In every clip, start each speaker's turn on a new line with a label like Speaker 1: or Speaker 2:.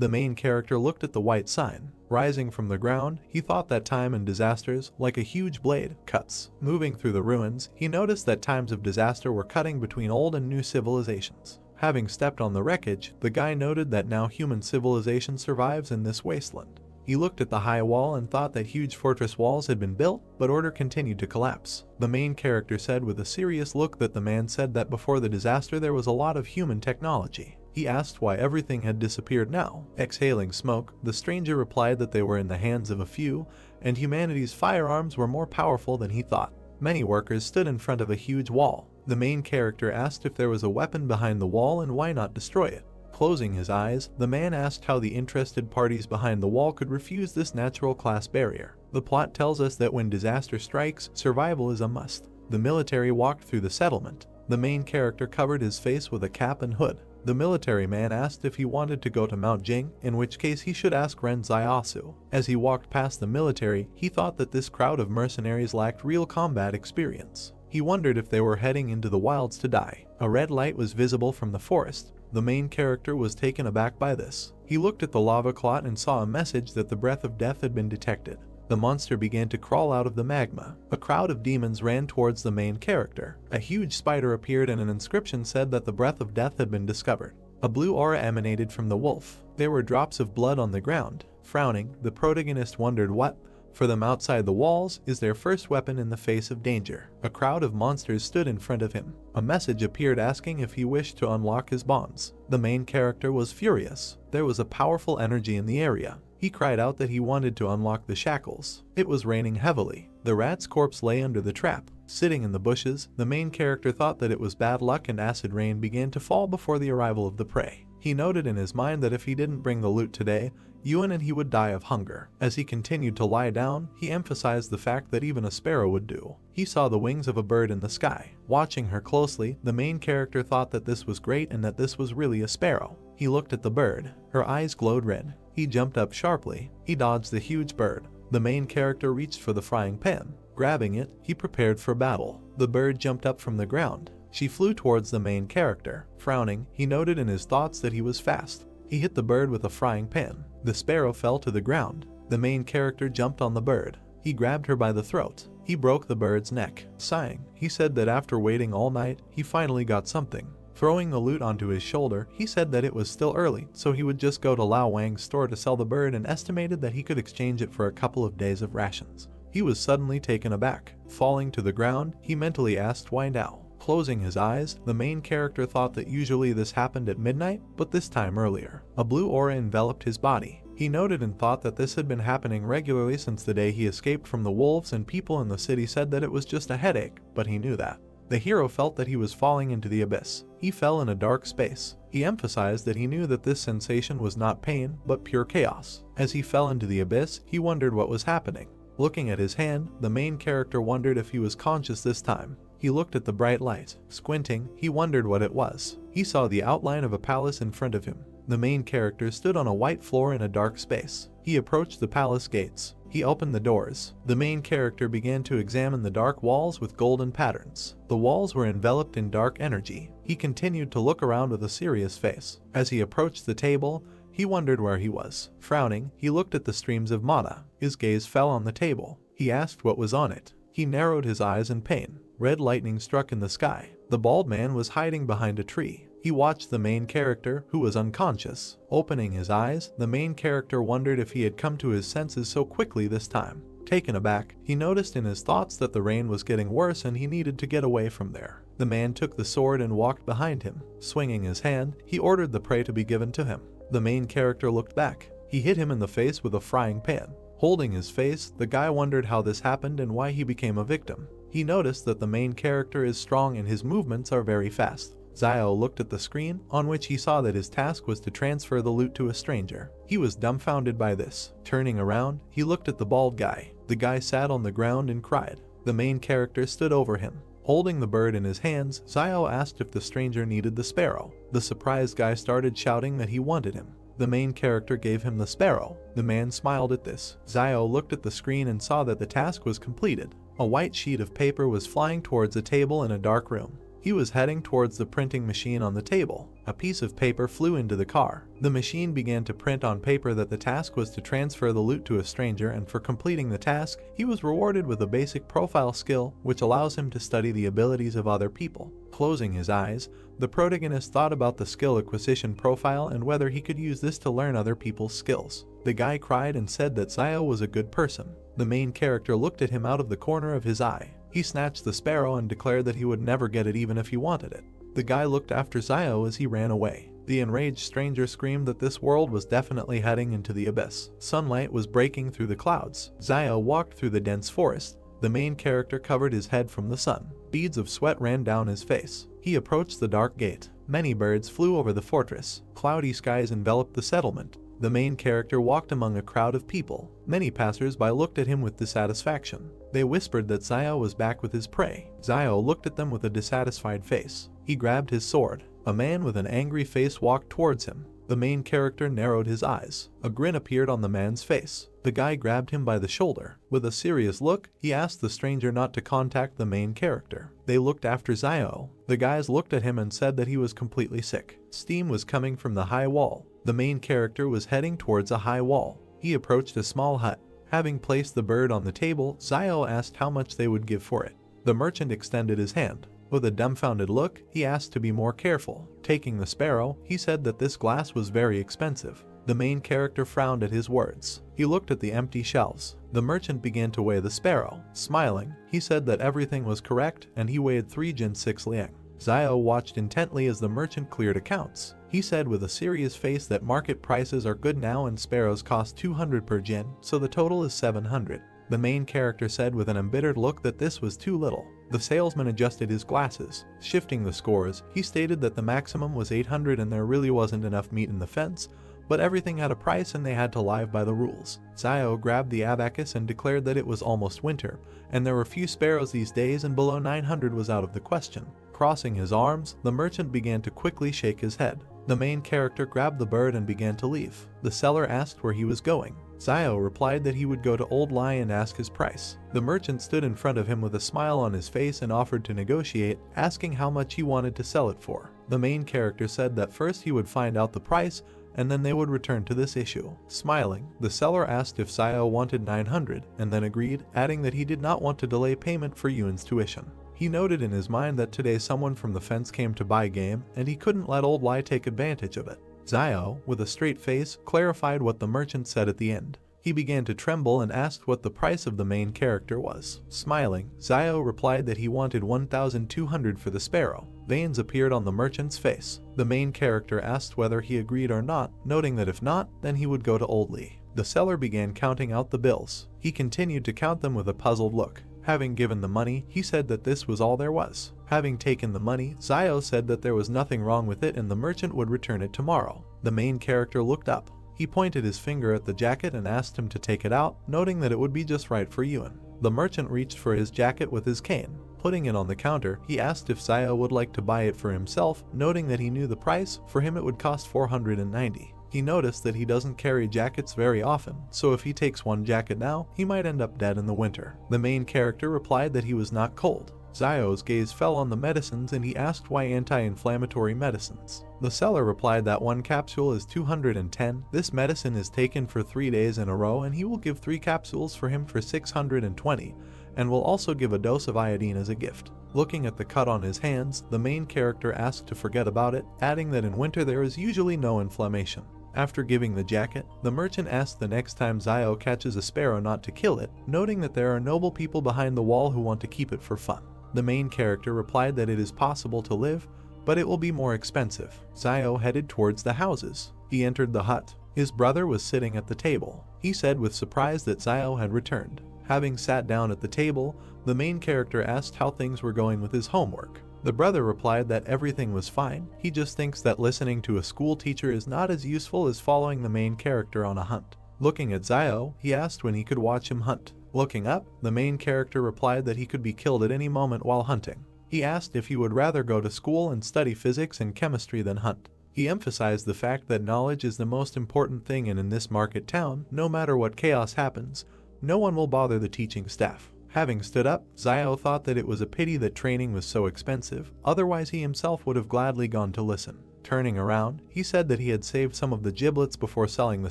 Speaker 1: The main character looked at the white sign. Rising from the ground, he thought that time and disasters, like a huge blade, cuts. Moving through the ruins, he noticed that times of disaster were cutting between old and new civilizations. Having stepped on the wreckage, the guy noted that now human civilization survives in this wasteland. He looked at the high wall and thought that huge fortress walls had been built, but order continued to collapse. The main character said with a serious look that the man said that before the disaster there was a lot of human technology. He asked why everything had disappeared now. Exhaling smoke, the stranger replied that they were in the hands of a few, and humanity's firearms were more powerful than he thought. Many workers stood in front of a huge wall. The main character asked if there was a weapon behind the wall and why not destroy it. Closing his eyes, the man asked how the interested parties behind the wall could refuse this natural class barrier. The plot tells us that when disaster strikes, survival is a must. The military walked through the settlement. The main character covered his face with a cap and hood. The military man asked if he wanted to go to Mount Jing, in which case he should ask Ren Zaiasu. As he walked past the military, he thought that this crowd of mercenaries lacked real combat experience. He wondered if they were heading into the wilds to die. A red light was visible from the forest. The main character was taken aback by this. He looked at the lava clot and saw a message that the breath of death had been detected. The monster began to crawl out of the magma. A crowd of demons ran towards the main character. A huge spider appeared and an inscription said that the breath of death had been discovered. A blue aura emanated from the wolf. There were drops of blood on the ground. Frowning, the protagonist wondered what, for them outside the walls, is their first weapon in the face of danger. A crowd of monsters stood in front of him. A message appeared asking if he wished to unlock his bonds. The main character was furious. There was a powerful energy in the area. He cried out that he wanted to unlock the shackles. It was raining heavily. The rat's corpse lay under the trap. Sitting in the bushes, the main character thought that it was bad luck and acid rain began to fall before the arrival of the prey. He noted in his mind that if he didn't bring the loot today, Yuan and he would die of hunger. As he continued to lie down, he emphasized the fact that even a sparrow would do. He saw the wings of a bird in the sky. Watching her closely, the main character thought that this was great and that this was really a sparrow. He looked at the bird. Her eyes glowed red. He jumped up sharply. He dodged the huge bird. The main character reached for the frying pan. Grabbing it, he prepared for battle. The bird jumped up from the ground. She flew towards the main character. Frowning, he noted in his thoughts that he was fast. He hit the bird with a frying pan. The sparrow fell to the ground. The main character jumped on the bird. He grabbed her by the throat. He broke the bird's neck. Sighing, he said that after waiting all night, he finally got something. Throwing the loot onto his shoulder, he said that it was still early, so he would just go to Lao Wang's store to sell the bird and estimated that he could exchange it for a couple of days of rations. He was suddenly taken aback. Falling to the ground, he mentally asked why now. Closing his eyes, the main character thought that usually this happened at midnight, but this time earlier. A blue aura enveloped his body. He noted and thought that this had been happening regularly since the day he escaped from the wolves, and people in the city said that it was just a headache, but he knew that. The hero felt that he was falling into the abyss. He fell in a dark space. He emphasized that he knew that this sensation was not pain, but pure chaos. As he fell into the abyss, he wondered what was happening. Looking at his hand, the main character wondered if he was conscious this time. He looked at the bright light. Squinting, he wondered what it was. He saw the outline of a palace in front of him. The main character stood on a white floor in a dark space. He approached the palace gates. He opened the doors. The main character began to examine the dark walls with golden patterns. The walls were enveloped in dark energy. He continued to look around with a serious face. As he approached the table, he wondered where he was. Frowning, he looked at the streams of mana. His gaze fell on the table. He asked what was on it. He narrowed his eyes in pain. Red lightning struck in the sky. The bald man was hiding behind a tree. He watched the main character, who was unconscious. Opening his eyes, the main character wondered if he had come to his senses so quickly this time. Taken aback, he noticed in his thoughts that the rain was getting worse and he needed to get away from there. The man took the sword and walked behind him. Swinging his hand, he ordered the prey to be given to him. The main character looked back. He hit him in the face with a frying pan. Holding his face, the guy wondered how this happened and why he became a victim. He noticed that the main character is strong and his movements are very fast. Zio looked at the screen, on which he saw that his task was to transfer the loot to a stranger. He was dumbfounded by this. Turning around, he looked at the bald guy. The guy sat on the ground and cried. The main character stood over him. Holding the bird in his hands, Zio asked if the stranger needed the sparrow. The surprised guy started shouting that he wanted him. The main character gave him the sparrow. The man smiled at this. Zio looked at the screen and saw that the task was completed. A white sheet of paper was flying towards a table in a dark room. He was heading towards the printing machine on the table. A piece of paper flew into the car. The machine began to print on paper that the task was to transfer the loot to a stranger, and for completing the task, he was rewarded with a basic profile skill which allows him to study the abilities of other people. Closing his eyes, the protagonist thought about the skill acquisition profile and whether he could use this to learn other people's skills. The guy cried and said that Zio was a good person. The main character looked at him out of the corner of his eye. He snatched the sparrow and declared that he would never get it even if he wanted it. The guy looked after Zio as he ran away. The enraged stranger screamed that this world was definitely heading into the abyss. Sunlight was breaking through the clouds. Zio walked through the dense forest. The main character covered his head from the sun. Beads of sweat ran down his face. He approached the dark gate. Many birds flew over the fortress. Cloudy skies enveloped the settlement. The main character walked among a crowd of people. Many passers-by looked at him with dissatisfaction. They whispered that Zio was back with his prey. Zio looked at them with a dissatisfied face. He grabbed his sword. A man with an angry face walked towards him. The main character narrowed his eyes. A grin appeared on the man's face. The guy grabbed him by the shoulder. With a serious look, he asked the stranger not to contact the main character. They looked after Zio. The guys looked at him and said that he was completely sick. Steam was coming from the high wall. The main character was heading towards a high wall. He approached a small hut. Having placed the bird on the table, Zio asked how much they would give for it. The merchant extended his hand. With a dumbfounded look, he asked to be more careful. Taking the sparrow, he said that this glass was very expensive. The main character frowned at his words. He looked at the empty shelves. The merchant began to weigh the sparrow. Smiling, he said that everything was correct and he weighed 3 jin 6 liang. Zio watched intently as the merchant cleared accounts. He said with a serious face that market prices are good now and sparrows cost 200 per jin, so the total is 700. The main character said with an embittered look that this was too little. The salesman adjusted his glasses. Shifting the scores, he stated that the maximum was 800 and there really wasn't enough meat in the fence, but everything had a price and they had to live by the rules. Zio grabbed the abacus and declared that it was almost winter, and there were few sparrows these days and below 900 was out of the question. Crossing his arms, the merchant began to quickly shake his head. The main character grabbed the bird and began to leave. The seller asked where he was going. Zio replied that he would go to Old Lai and ask his price. The merchant stood in front of him with a smile on his face and offered to negotiate, asking how much he wanted to sell it for. The main character said that first he would find out the price and then they would return to this issue. Smiling, the seller asked if Zio wanted 900 and then agreed, adding that he did not want to delay payment for Yuan's tuition. He noted in his mind that today someone from the fence came to buy game and he couldn't let Old Lai take advantage of it. Zio, with a straight face, clarified what the merchant said at the end. He began to tremble and asked what the price of the main character was. Smiling, Zio replied that he wanted 1,200 for the sparrow. Veins appeared on the merchant's face. The main character asked whether he agreed or not, noting that if not, then he would go to Old Li. The seller began counting out the bills. He continued to count them with a puzzled look. Having given the money, he said that this was all there was. Having taken the money, Zio said that there was nothing wrong with it and the merchant would return it tomorrow. The main character looked up. He pointed his finger at the jacket and asked him to take it out, noting that it would be just right for Yuan. The merchant reached for his jacket with his cane. Putting it on the counter, he asked if Zio would like to buy it for himself, noting that he knew the price. For him it would cost 490. He noticed that he doesn't carry jackets very often, so if he takes one jacket now, he might end up dead in the winter. The main character replied that he was not cold. Zio's gaze fell on the medicines and he asked why anti-inflammatory medicines. The seller replied that one capsule is 210. This medicine is taken for 3 days in a row and he will give 3 capsules for him for 620 and will also give a dose of iodine as a gift. Looking at the cut on his hands, the main character asked to forget about it, adding that in winter there is usually no inflammation. After giving the jacket, the merchant asked the next time Zio catches a sparrow not to kill it, noting that there are noble people behind the wall who want to keep it for fun. The main character replied that it is possible to live, but it will be more expensive. Zio headed towards the houses. He entered the hut. His brother was sitting at the table. He said with surprise that Zio had returned. Having sat down at the table, the main character asked how things were going with his homework. The brother replied that everything was fine. He just thinks that listening to a school teacher is not as useful as following the main character on a hunt. Looking at Zio, he asked when he could watch him hunt. Looking up, the main character replied that he could be killed at any moment while hunting. He asked if he would rather go to school and study physics and chemistry than hunt. He emphasized the fact that knowledge is the most important thing and in this market town, no matter what chaos happens, no one will bother the teaching staff. Having stood up, Zio thought that it was a pity that training was so expensive, otherwise he himself would have gladly gone to listen. Turning around, he said that he had saved some of the giblets before selling the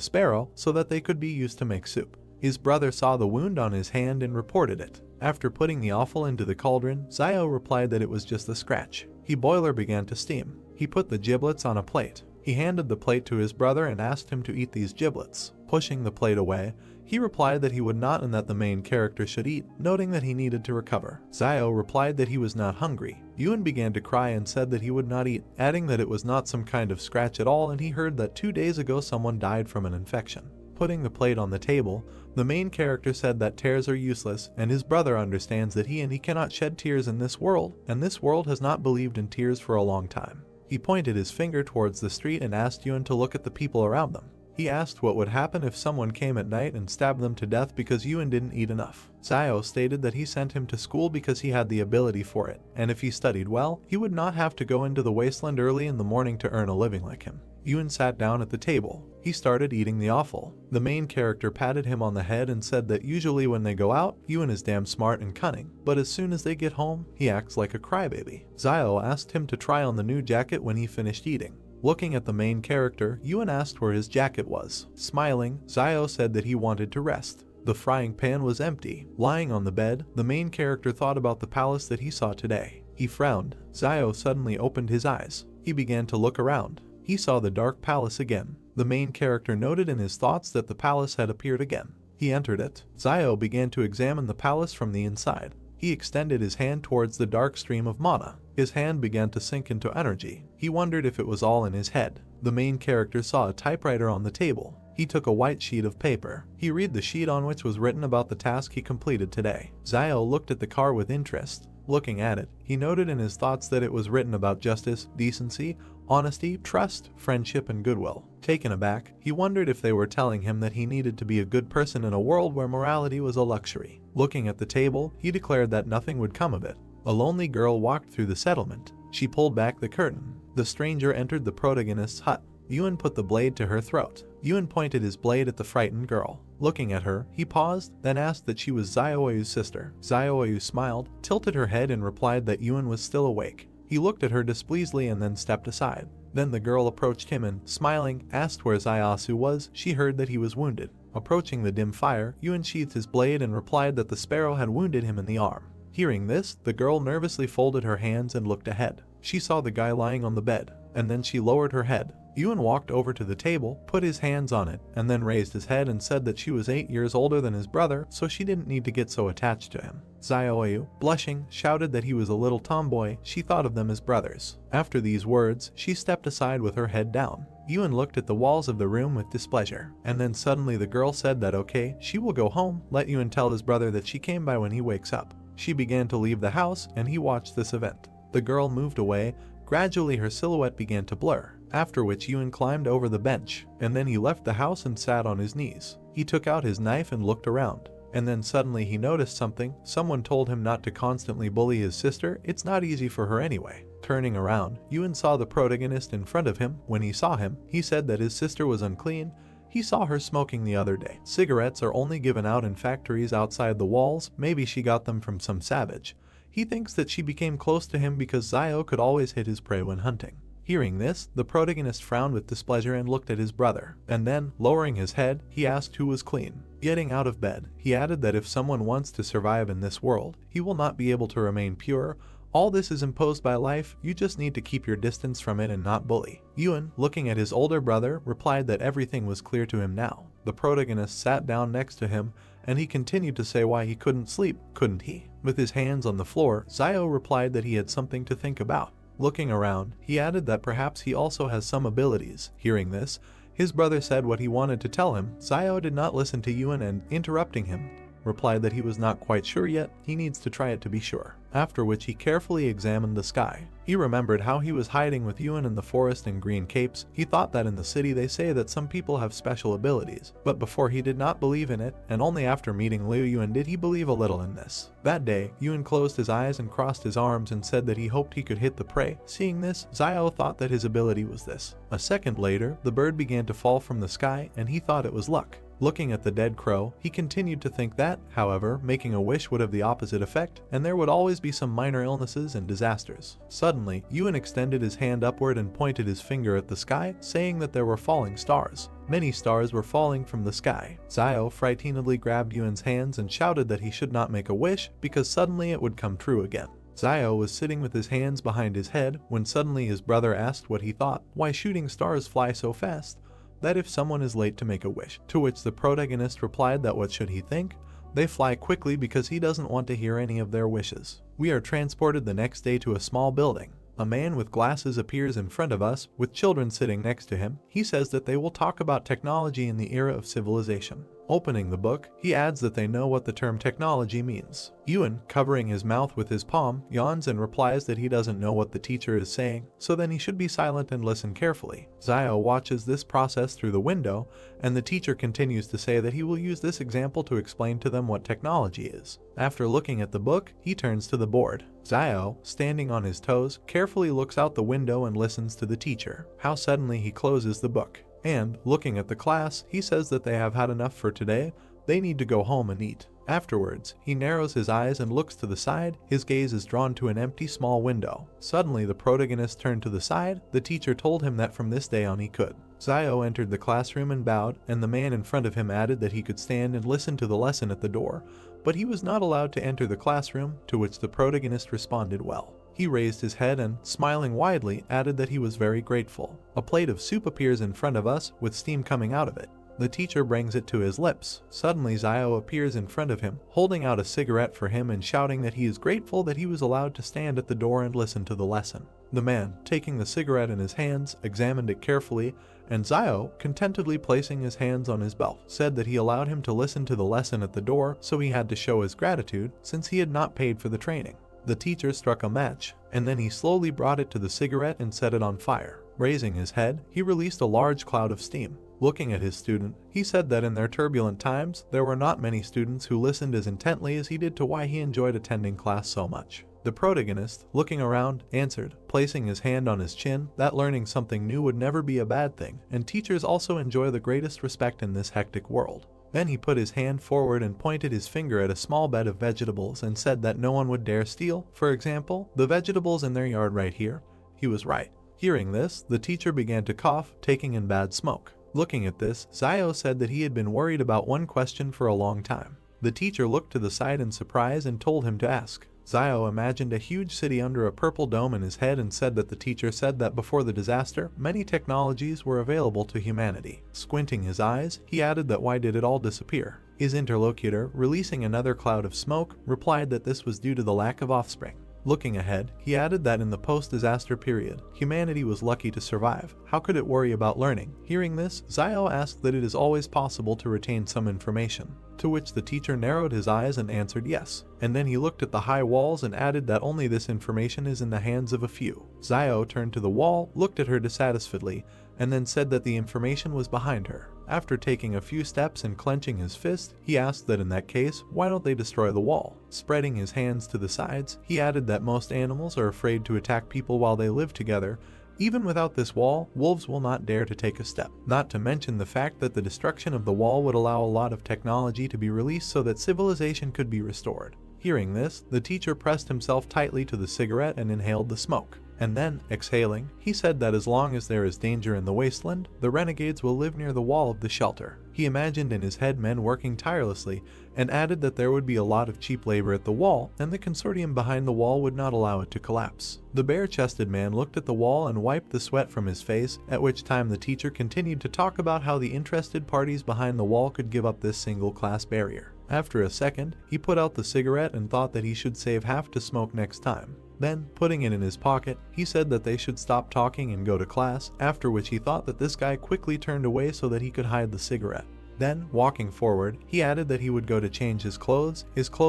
Speaker 1: sparrow so that they could be used to make soup. His brother saw the wound on his hand and reported it. After putting the offal into the cauldron, Zio replied that it was just a scratch. The boiler began to steam. He put the giblets on a plate. He handed the plate to his brother and asked him to eat these giblets. Pushing the plate away, he replied that he would not and that the main character should eat, noting that he needed to recover. Zio replied that he was not hungry. Yuen began to cry and said that he would not eat, adding that it was not some kind of scratch at all and he heard that 2 days ago someone died from an infection. Putting the plate on the table, the main character said that tears are useless and his brother understands that he cannot shed tears in this world, and this world has not believed in tears for a long time. He pointed his finger towards the street and asked Yuen to look at the people around them. He asked what would happen if someone came at night and stabbed them to death because Yuen didn't eat enough. Zio stated that he sent him to school because he had the ability for it, and if he studied well, he would not have to go into the wasteland early in the morning to earn a living like him. Yuen sat down at the table. He started eating the offal. The main character patted him on the head and said that usually when they go out, Yuen is damn smart and cunning, but as soon as they get home, he acts like a crybaby. Zio asked him to try on the new jacket when he finished eating. Looking at the main character, Yuen asked where his jacket was. Smiling, Zio said that he wanted to rest. The frying pan was empty. Lying on the bed, the main character thought about the palace that he saw today. He frowned. Zio suddenly opened his eyes. He began to look around. He saw the dark palace again. The main character noted in his thoughts that the palace had appeared again. He entered it. Zio began to examine the palace from the inside. He extended his hand towards the dark stream of mana. His hand began to sink into energy. He wondered if it was all in his head. The main character saw a typewriter on the table. He took a white sheet of paper. He read the sheet on which was written about the task he completed today. Zio looked at the car with interest. Looking at it, he noted in his thoughts that it was written about justice, decency, honesty, trust, friendship, and goodwill. Taken aback, he wondered if they were telling him that he needed to be a good person in a world where morality was a luxury. Looking at the table, he declared that nothing would come of it. A lonely girl walked through the settlement. She pulled back the curtain. The stranger entered the protagonist's hut. Yuen put the blade to her throat. Yuen pointed his blade at the frightened girl. Looking at her, he paused, then asked that she was Zioyu's sister. Zioyu smiled, tilted her head and replied that Yuen was still awake. He looked at her displeasedly and then stepped aside. Then the girl approached him and, smiling, asked where Ziosu was. She heard that he was wounded. Approaching the dim fire, Yuen sheathed his blade and replied that the sparrow had wounded him in the arm. Hearing this, the girl nervously folded her hands and looked ahead. She saw the guy lying on the bed, and then she lowered her head. Yuen walked over to the table, put his hands on it, and then raised his head and said that she was 8 years older than his brother, so she didn't need to get so attached to him. Zioyu, blushing, shouted that he was a little tomboy. She thought of them as brothers. After these words, she stepped aside with her head down. Yuen looked at the walls of the room with displeasure, and then suddenly the girl said that okay, she will go home, let Yuen tell his brother that she came by when he wakes up. She began to leave the house, and he watched this event. The girl moved away. Gradually her silhouette began to blur, after which Yuen climbed over the bench, and then he left the house and sat on his knees. He took out his knife and looked around, and then suddenly he noticed something. Someone told him not to constantly bully his sister, it's not easy for her anyway. Turning around, Yuen saw the protagonist in front of him. When he saw him, he said that his sister was unclean. He saw her smoking the other day. Cigarettes are only given out in factories outside the walls, maybe she got them from some savage. He thinks that she became close to him because Zio could always hit his prey when hunting. Hearing this, the protagonist frowned with displeasure and looked at his brother, and then, lowering his head, he asked who was clean. Getting out of bed, he added that if someone wants to survive in this world, he will not be able to remain pure. All this is imposed by life, you just need to keep your distance from it and not bully. Yuen, looking at his older brother, replied that everything was clear to him now. The protagonist sat down next to him, and he continued to say why he couldn't sleep, couldn't he? With his hands on the floor, Zio replied that he had something to think about. Looking around, he added that perhaps he also has some abilities. Hearing this, his brother said what he wanted to tell him. Zio did not listen to Yuen and, interrupting him, replied that he was not quite sure yet, he needs to try it to be sure. After which he carefully examined the sky. He remembered how he was hiding with Yuen in the forest in green capes. He thought that in the city they say that some people have special abilities, but before he did not believe in it, and only after meeting Liu Yuen did he believe a little in this. That day, Yuen closed his eyes and crossed his arms and said that he hoped he could hit the prey. Seeing this, Zio thought that his ability was this. A second later, the bird began to fall from the sky and he thought it was luck. Looking at the dead crow, he continued to think that, however, making a wish would have the opposite effect, and there would always be some minor illnesses and disasters. Suddenly, Ewan extended his hand upward and pointed his finger at the sky, saying that there were falling stars. Many stars were falling from the sky. Zio frighteningly grabbed Ewan's hands and shouted that he should not make a wish because suddenly it would come true again. Zio was sitting with his hands behind his head when suddenly his brother asked what he thought, why shooting stars fly so fast, that if someone is late to make a wish, to which the protagonist replied that what should he think? They fly quickly because he doesn't want to hear any of their wishes. We are transported the next day to a small building. A man with glasses appears in front of us, with children sitting next to him. He says that they will talk about technology in the era of civilization. Opening the book, he adds that they know what the term technology means. Ewan, covering his mouth with his palm, yawns and replies that he doesn't know what the teacher is saying, so then he should be silent and listen carefully. Zio watches this process through the window, and the teacher continues to say that he will use this example to explain to them what technology is. After looking at the book, he turns to the board. Zio, standing on his toes, carefully looks out the window and listens to the teacher. How suddenly he closes the book. And, looking at the class, he says that they have had enough for today, they need to go home and eat. Afterwards, he narrows his eyes and looks to the side, his gaze is drawn to an empty small window. Suddenly the protagonist turned to the side, the teacher told him that from this day on he could. Zio entered the classroom and bowed, and the man in front of him added that he could stand and listen to the lesson at the door, but he was not allowed to enter the classroom, to which the protagonist responded well. He raised his head and, smiling widely, added that he was very grateful. A plate of soup appears in front of us, with steam coming out of it. The teacher brings it to his lips. Suddenly Zio appears in front of him, holding out a cigarette for him and shouting that he is grateful that he was allowed to stand at the door and listen to the lesson. The man, taking the cigarette in his hands, examined it carefully, and Zio, contentedly placing his hands on his belt, said that he allowed him to listen to the lesson at the door, so he had to show his gratitude, since he had not paid for the training. The teacher struck a match, and then he slowly brought it to the cigarette and set it on fire. Raising his head, he released a large cloud of steam. Looking at his student, he said that in their turbulent times, there were not many students who listened as intently as he did to why he enjoyed attending class so much. The protagonist, looking around, answered, placing his hand on his chin, that learning something new would never be a bad thing, and teachers also enjoy the greatest respect in this hectic world. Then he put his hand forward and pointed his finger at a small bed of vegetables and said that no one would dare steal, for example, the vegetables in their yard right here. He was right. Hearing this, the teacher began to cough, taking in bad smoke. Looking at this, Zio said that he had been worried about one question for a long time. The teacher looked to the side in surprise and told him to ask. Zio imagined a huge city under a purple dome in his head and said that the teacher said that before the disaster, many technologies were available to humanity. Squinting his eyes, he added that why did it all disappear? His interlocutor, releasing another cloud of smoke, replied that this was due to the lack of offspring. Looking ahead, he added that in the post-disaster period, humanity was lucky to survive. How could it worry about learning? Hearing this, Zio asked that it is always possible to retain some information, to which the teacher narrowed his eyes and answered yes. And then he looked at the high walls and added that only this information is in the hands of a few. Zio turned to the wall, looked at her dissatisfiedly, and then said that the information was behind her. After taking a few steps and clenching his fist, he asked that in that case, why don't they destroy the wall? Spreading his hands to the sides, he added that most animals are afraid to attack people while they live together. Even without this wall, wolves will not dare to take a step. Not to mention the fact that the destruction of the wall would allow a lot of technology to be released so that civilization could be restored. Hearing this, the teacher pressed himself tightly to the cigarette and inhaled the smoke. And then, exhaling, he said that as long as there is danger in the wasteland, the renegades will live near the wall of the shelter. He imagined in his head men working tirelessly, and added that there would be a lot of cheap labor at the wall, and the consortium behind the wall would not allow it to collapse. The bare-chested man looked at the wall and wiped the sweat from his face, at which time the teacher continued to talk about how the interested parties behind the wall could give up this single-class barrier. After a second, he put out the cigarette and thought that he should save half to smoke next time. Then, putting it in his pocket, he said that they should stop talking and go to class, after which he thought that this guy quickly turned away so that he could hide the cigarette. Then, walking forward, he added that he would go to change his clothes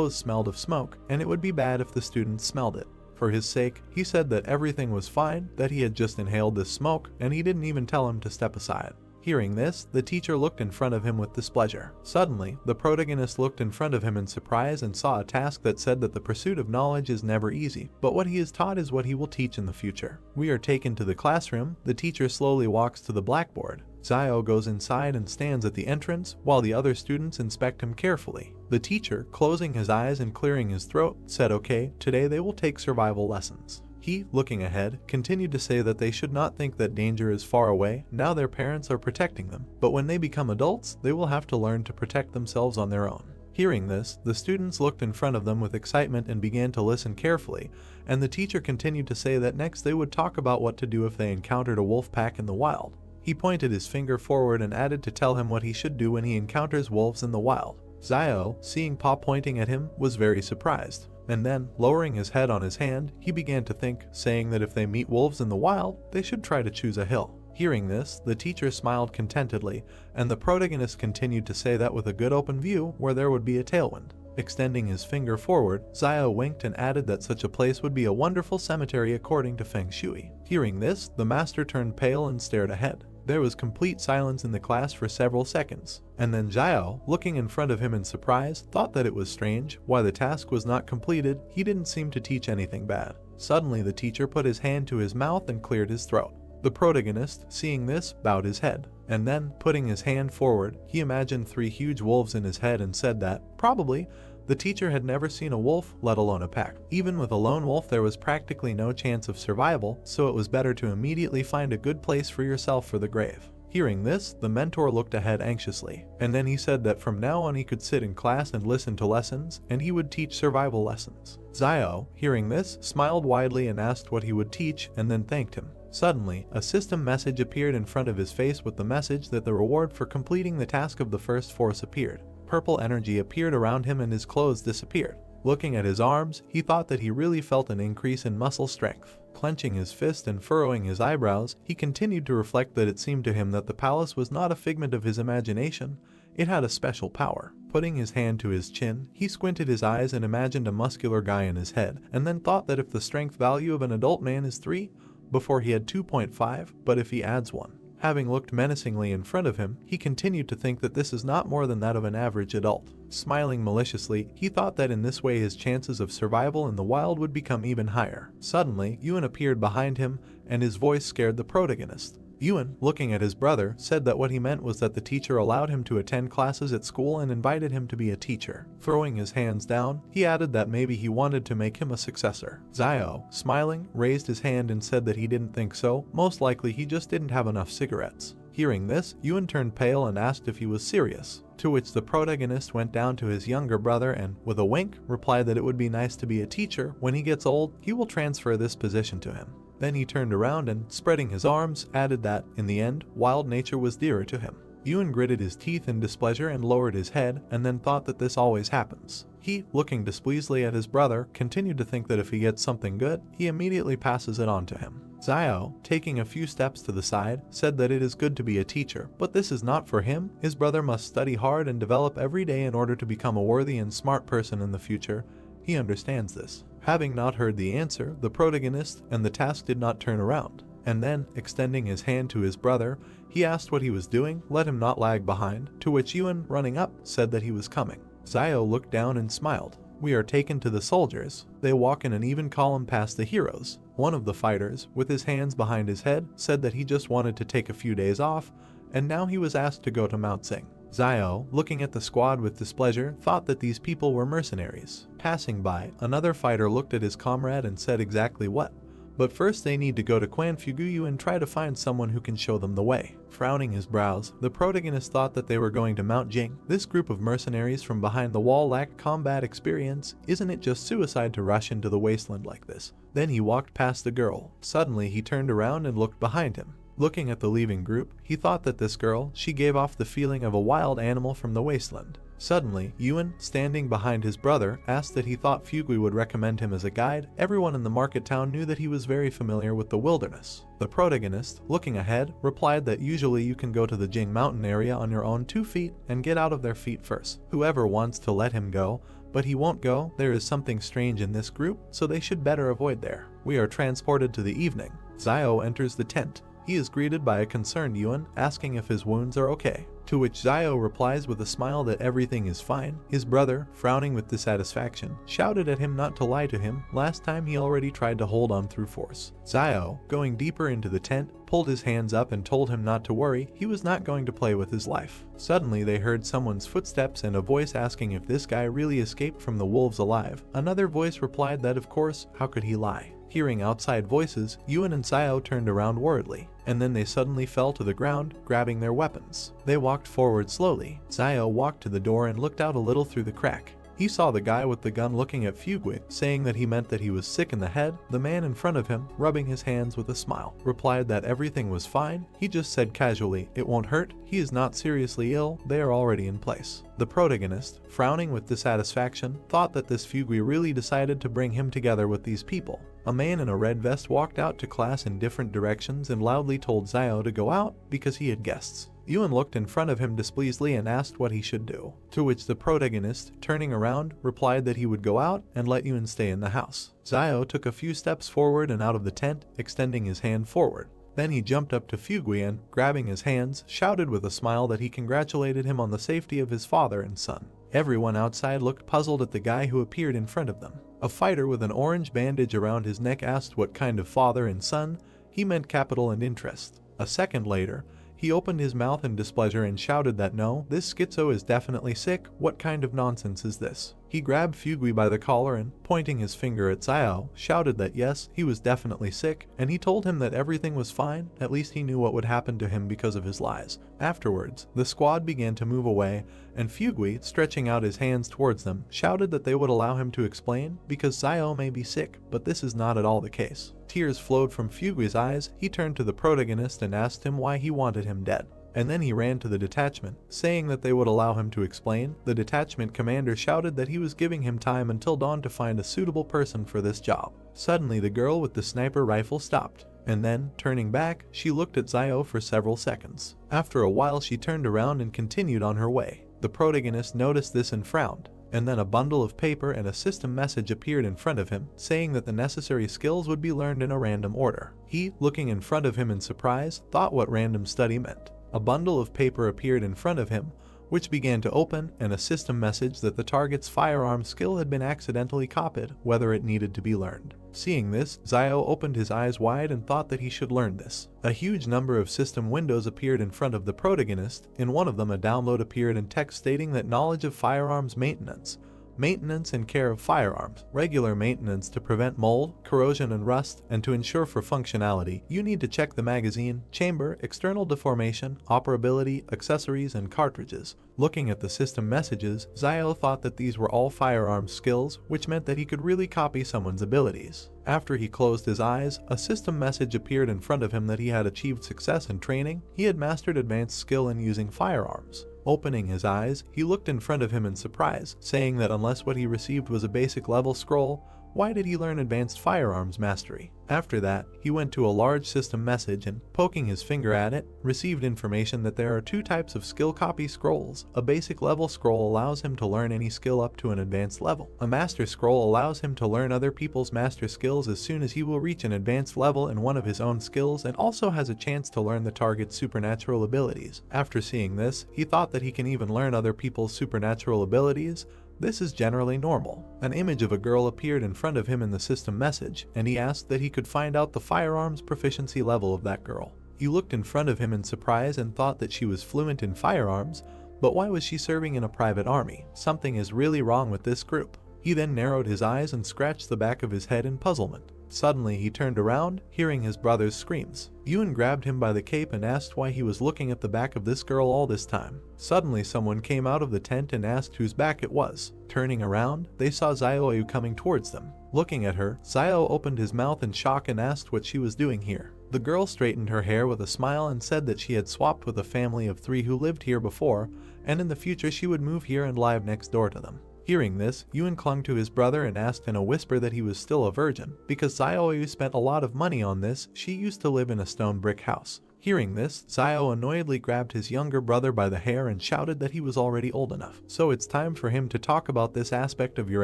Speaker 1: smelled of smoke, and it would be bad if the students smelled it. For his sake, he said that everything was fine, that he had just inhaled this smoke, and he didn't even tell him to step aside. Hearing this, the teacher looked in front of him with displeasure. Suddenly, the protagonist looked in front of him in surprise and saw a task that said that the pursuit of knowledge is never easy, but what he is taught is what he will teach in the future. We are taken to the classroom. The teacher slowly walks to the blackboard. Zio goes inside and stands at the entrance while the other students inspect him carefully. The teacher, closing his eyes and clearing his throat, said okay, today they will take survival lessons. He, looking ahead, continued to say that they should not think that danger is far away, now their parents are protecting them, but when they become adults, they will have to learn to protect themselves on their own. Hearing this, the students looked in front of them with excitement and began to listen carefully, and the teacher continued to say that next they would talk about what to do if they encountered a wolf pack in the wild. He pointed his finger forward and added to tell him what he should do when he encounters wolves in the wild. Zio, seeing Pa pointing at him, was very surprised. And then, lowering his head on his hand, he began to think, saying that if they meet wolves in the wild, they should try to choose a hill. Hearing this, the teacher smiled contentedly, and the protagonist continued to say that with a good open view where there would be a tailwind. Extending his finger forward, Zio winked and added that such a place would be a wonderful cemetery according to Feng Shui. Hearing this, the master turned pale and stared ahead. There was complete silence in the class for several seconds, and then Zio, looking in front of him in surprise, thought that it was strange why the task was not completed. He didn't seem to teach anything bad. Suddenly the teacher put his hand to his mouth and cleared his throat. The protagonist, seeing this, bowed his head, and then, putting his hand forward, he imagined 3 huge wolves in his head and said that, probably, the teacher had never seen a wolf, let alone a pack. Even with a lone wolf there was practically no chance of survival, so it was better to immediately find a good place for yourself for the grave. Hearing this, the mentor looked ahead anxiously, and then he said that from now on he could sit in class and listen to lessons, and he would teach survival lessons. Zio, hearing this, smiled widely and asked what he would teach, and then thanked him. Suddenly, a system message appeared in front of his face with the message that the reward for completing the task of the first force appeared. Purple energy appeared around him and his clothes disappeared. Looking at his arms, he thought that he really felt an increase in muscle strength. Clenching his fist and furrowing his eyebrows, he continued to reflect that it seemed to him that the palace was not a figment of his imagination, it had a special power. Putting his hand to his chin, he squinted his eyes and imagined a muscular guy in his head, and then thought that if the strength value of an adult man is 3, before he had 2.5, but if he adds 1. Having looked menacingly in front of him, he continued to think that this is not more than that of an average adult. Smiling maliciously, he thought that in this way his chances of survival in the wild would become even higher. Suddenly, Yuan appeared behind him, and his voice scared the protagonist. Yuan, looking at his brother, said that what he meant was that the teacher allowed him to attend classes at school and invited him to be a teacher. Throwing his hands down, he added that maybe he wanted to make him a successor. Zio, smiling, raised his hand and said that he didn't think so, most likely he just didn't have enough cigarettes. Hearing this, Yuan turned pale and asked if he was serious, to which the protagonist went down to his younger brother and, with a wink, replied that it would be nice to be a teacher. When he gets old, he will transfer this position to him. Then he turned around and, spreading his arms, added that, in the end, wild nature was dearer to him. Yuan gritted his teeth in displeasure and lowered his head, and then thought that this always happens. He, looking displeasedly at his brother, continued to think that if he gets something good, he immediately passes it on to him. Zio, taking a few steps to the side, said that it is good to be a teacher, but this is not for him. His brother must study hard and develop every day in order to become a worthy and smart person in the future. He understands this. Having not heard the answer, the protagonist and the task did not turn around, and then, extending his hand to his brother, he asked what he was doing, let him not lag behind, to which Yuan, running up, said that he was coming. Zio looked down and smiled. We are taken to the soldiers. They walk in an even column past the heroes. One of the fighters, with his hands behind his head, said that he just wanted to take a few days off, and now he was asked to go to Mount Sing. Zio, looking at the squad with displeasure, thought that these people were mercenaries. Passing by, another fighter looked at his comrade and said exactly what. But first they need to go to Quan Fuguyu and try to find someone who can show them the way. Frowning his brows, the protagonist thought that they were going to Mount Jing. This group of mercenaries from behind the wall lacked combat experience. Isn't it just suicide to rush into the wasteland like this? Then he walked past the girl. Suddenly he turned around and looked behind him. Looking at the leaving group, he thought that this girl, she gave off the feeling of a wild animal from the wasteland. Suddenly, Yuan, standing behind his brother, asked that he thought Fugui would recommend him as a guide. Everyone in the market town knew that he was very familiar with the wilderness. The protagonist, looking ahead, replied that usually you can go to the Jing mountain area on your own 2 feet and get out of their feet first. Whoever wants to let him go, but he won't go. There is something strange in this group, so they should better avoid there. We are transported to the evening. Zio enters the tent. He is greeted by a concerned Yuan, asking if his wounds are okay. To which Zio replies with a smile that everything is fine. His brother, frowning with dissatisfaction, shouted at him not to lie to him. Last time he already tried to hold on through force. Zio, going deeper into the tent, pulled his hands up and told him not to worry, he was not going to play with his life. Suddenly they heard someone's footsteps and a voice asking if this guy really escaped from the wolves alive. Another voice replied that of course, how could he lie? Hearing outside voices, Yuan and Zio turned around worriedly, and then they suddenly fell to the ground, grabbing their weapons. They walked forward slowly. Zio walked to the door and looked out a little through the crack. He saw the guy with the gun looking at Fugui, saying that he meant that he was sick in the head. The man in front of him, rubbing his hands with a smile, replied that everything was fine. He just said casually, it won't hurt, he is not seriously ill, they are already in place. The protagonist, frowning with dissatisfaction, thought that this Fugui really decided to bring him together with these people. A man in a red vest walked out to class in different directions and loudly told Zio to go out because he had guests. Yuan looked in front of him displeasedly and asked what he should do, to which the protagonist, turning around, replied that he would go out and let Yuan stay in the house. Zio took a few steps forward and out of the tent, extending his hand forward. Then he jumped up to Fugui and, grabbing his hands, shouted with a smile that he congratulated him on the safety of his father and son. Everyone outside looked puzzled at the guy who appeared in front of them. A fighter with an orange bandage around his neck asked what kind of father and son. He meant capital and interest. A second later, he opened his mouth in displeasure and shouted that no, this schizo is definitely sick, what kind of nonsense is this? He grabbed Fugui by the collar and, pointing his finger at Zio, shouted that yes, he was definitely sick, and he told him that everything was fine, at least he knew what would happen to him because of his lies. Afterwards, the squad began to move away, and Fugui, stretching out his hands towards them, shouted that they would allow him to explain, because Zio may be sick, but this is not at all the case. Tears flowed from Fugui's eyes. He turned to the protagonist and asked him why he wanted him dead. And then he ran to the detachment, saying that they would allow him to explain. The detachment commander shouted that he was giving him time until dawn to find a suitable person for this job. Suddenly the girl with the sniper rifle stopped, and then, turning back, she looked at Zio for several seconds. After a while she turned around and continued on her way. The protagonist noticed this and frowned. And then a bundle of paper and a system message appeared in front of him, saying that the necessary skills would be learned in a random order. He, looking in front of him in surprise, thought what random study meant. A bundle of paper appeared in front of him, which began to open, and a system message that the target's firearm skill had been accidentally copied, whether it needed to be learned. Seeing this, Zio opened his eyes wide and thought that he should learn this. A huge number of system windows appeared in front of the protagonist. In one of them a download appeared in text stating that knowledge of firearms maintenance and care of firearms, regular maintenance to prevent mold, corrosion and rust, and to ensure for functionality, you need to check the magazine, chamber, external deformation, operability, accessories, and cartridges. Looking at the system messages, Zio thought that these were all firearms skills, which meant that he could really copy someone's abilities. After he closed his eyes, a system message appeared in front of him that he had achieved success in training. He had mastered advanced skill in using firearms. Opening his eyes, he looked in front of him in surprise, saying that unless what he received was a basic level scroll, why did he learn advanced firearms mastery? After that, he went to a large system message and, poking his finger at it, received information that there are two types of skill copy scrolls. A basic level scroll allows him to learn any skill up to an advanced level. A master scroll allows him to learn other people's master skills as soon as he will reach an advanced level in one of his own skills, and also has a chance to learn the target's supernatural abilities. After seeing this, he thought that he can even learn other people's supernatural abilities. This is generally normal. An image of a girl appeared in front of him in the system message, and he asked that he could find out the firearms proficiency level of that girl. He looked in front of him in surprise and thought that she was fluent in firearms, but why was she serving in a private army? Something is really wrong with this group. He then narrowed his eyes and scratched the back of his head in puzzlement. Suddenly he turned around, hearing his brother's screams. Yuan grabbed him by the cape and asked why he was looking at the back of this girl all this time. Suddenly someone came out of the tent and asked whose back it was. Turning around, they saw Zio coming towards them. Looking at her, Zio opened his mouth in shock and asked what she was doing here. The girl straightened her hair with a smile and said that she had swapped with a family of 3 who lived here before, and in the future she would move here and live next door to them. Hearing this, Yuan clung to his brother and asked in a whisper that he was still a virgin. Because Zio spent a lot of money on this, she used to live in a stone brick house. Hearing this, Zio annoyedly grabbed his younger brother by the hair and shouted that he was already old enough. So it's time for him to talk about this aspect of your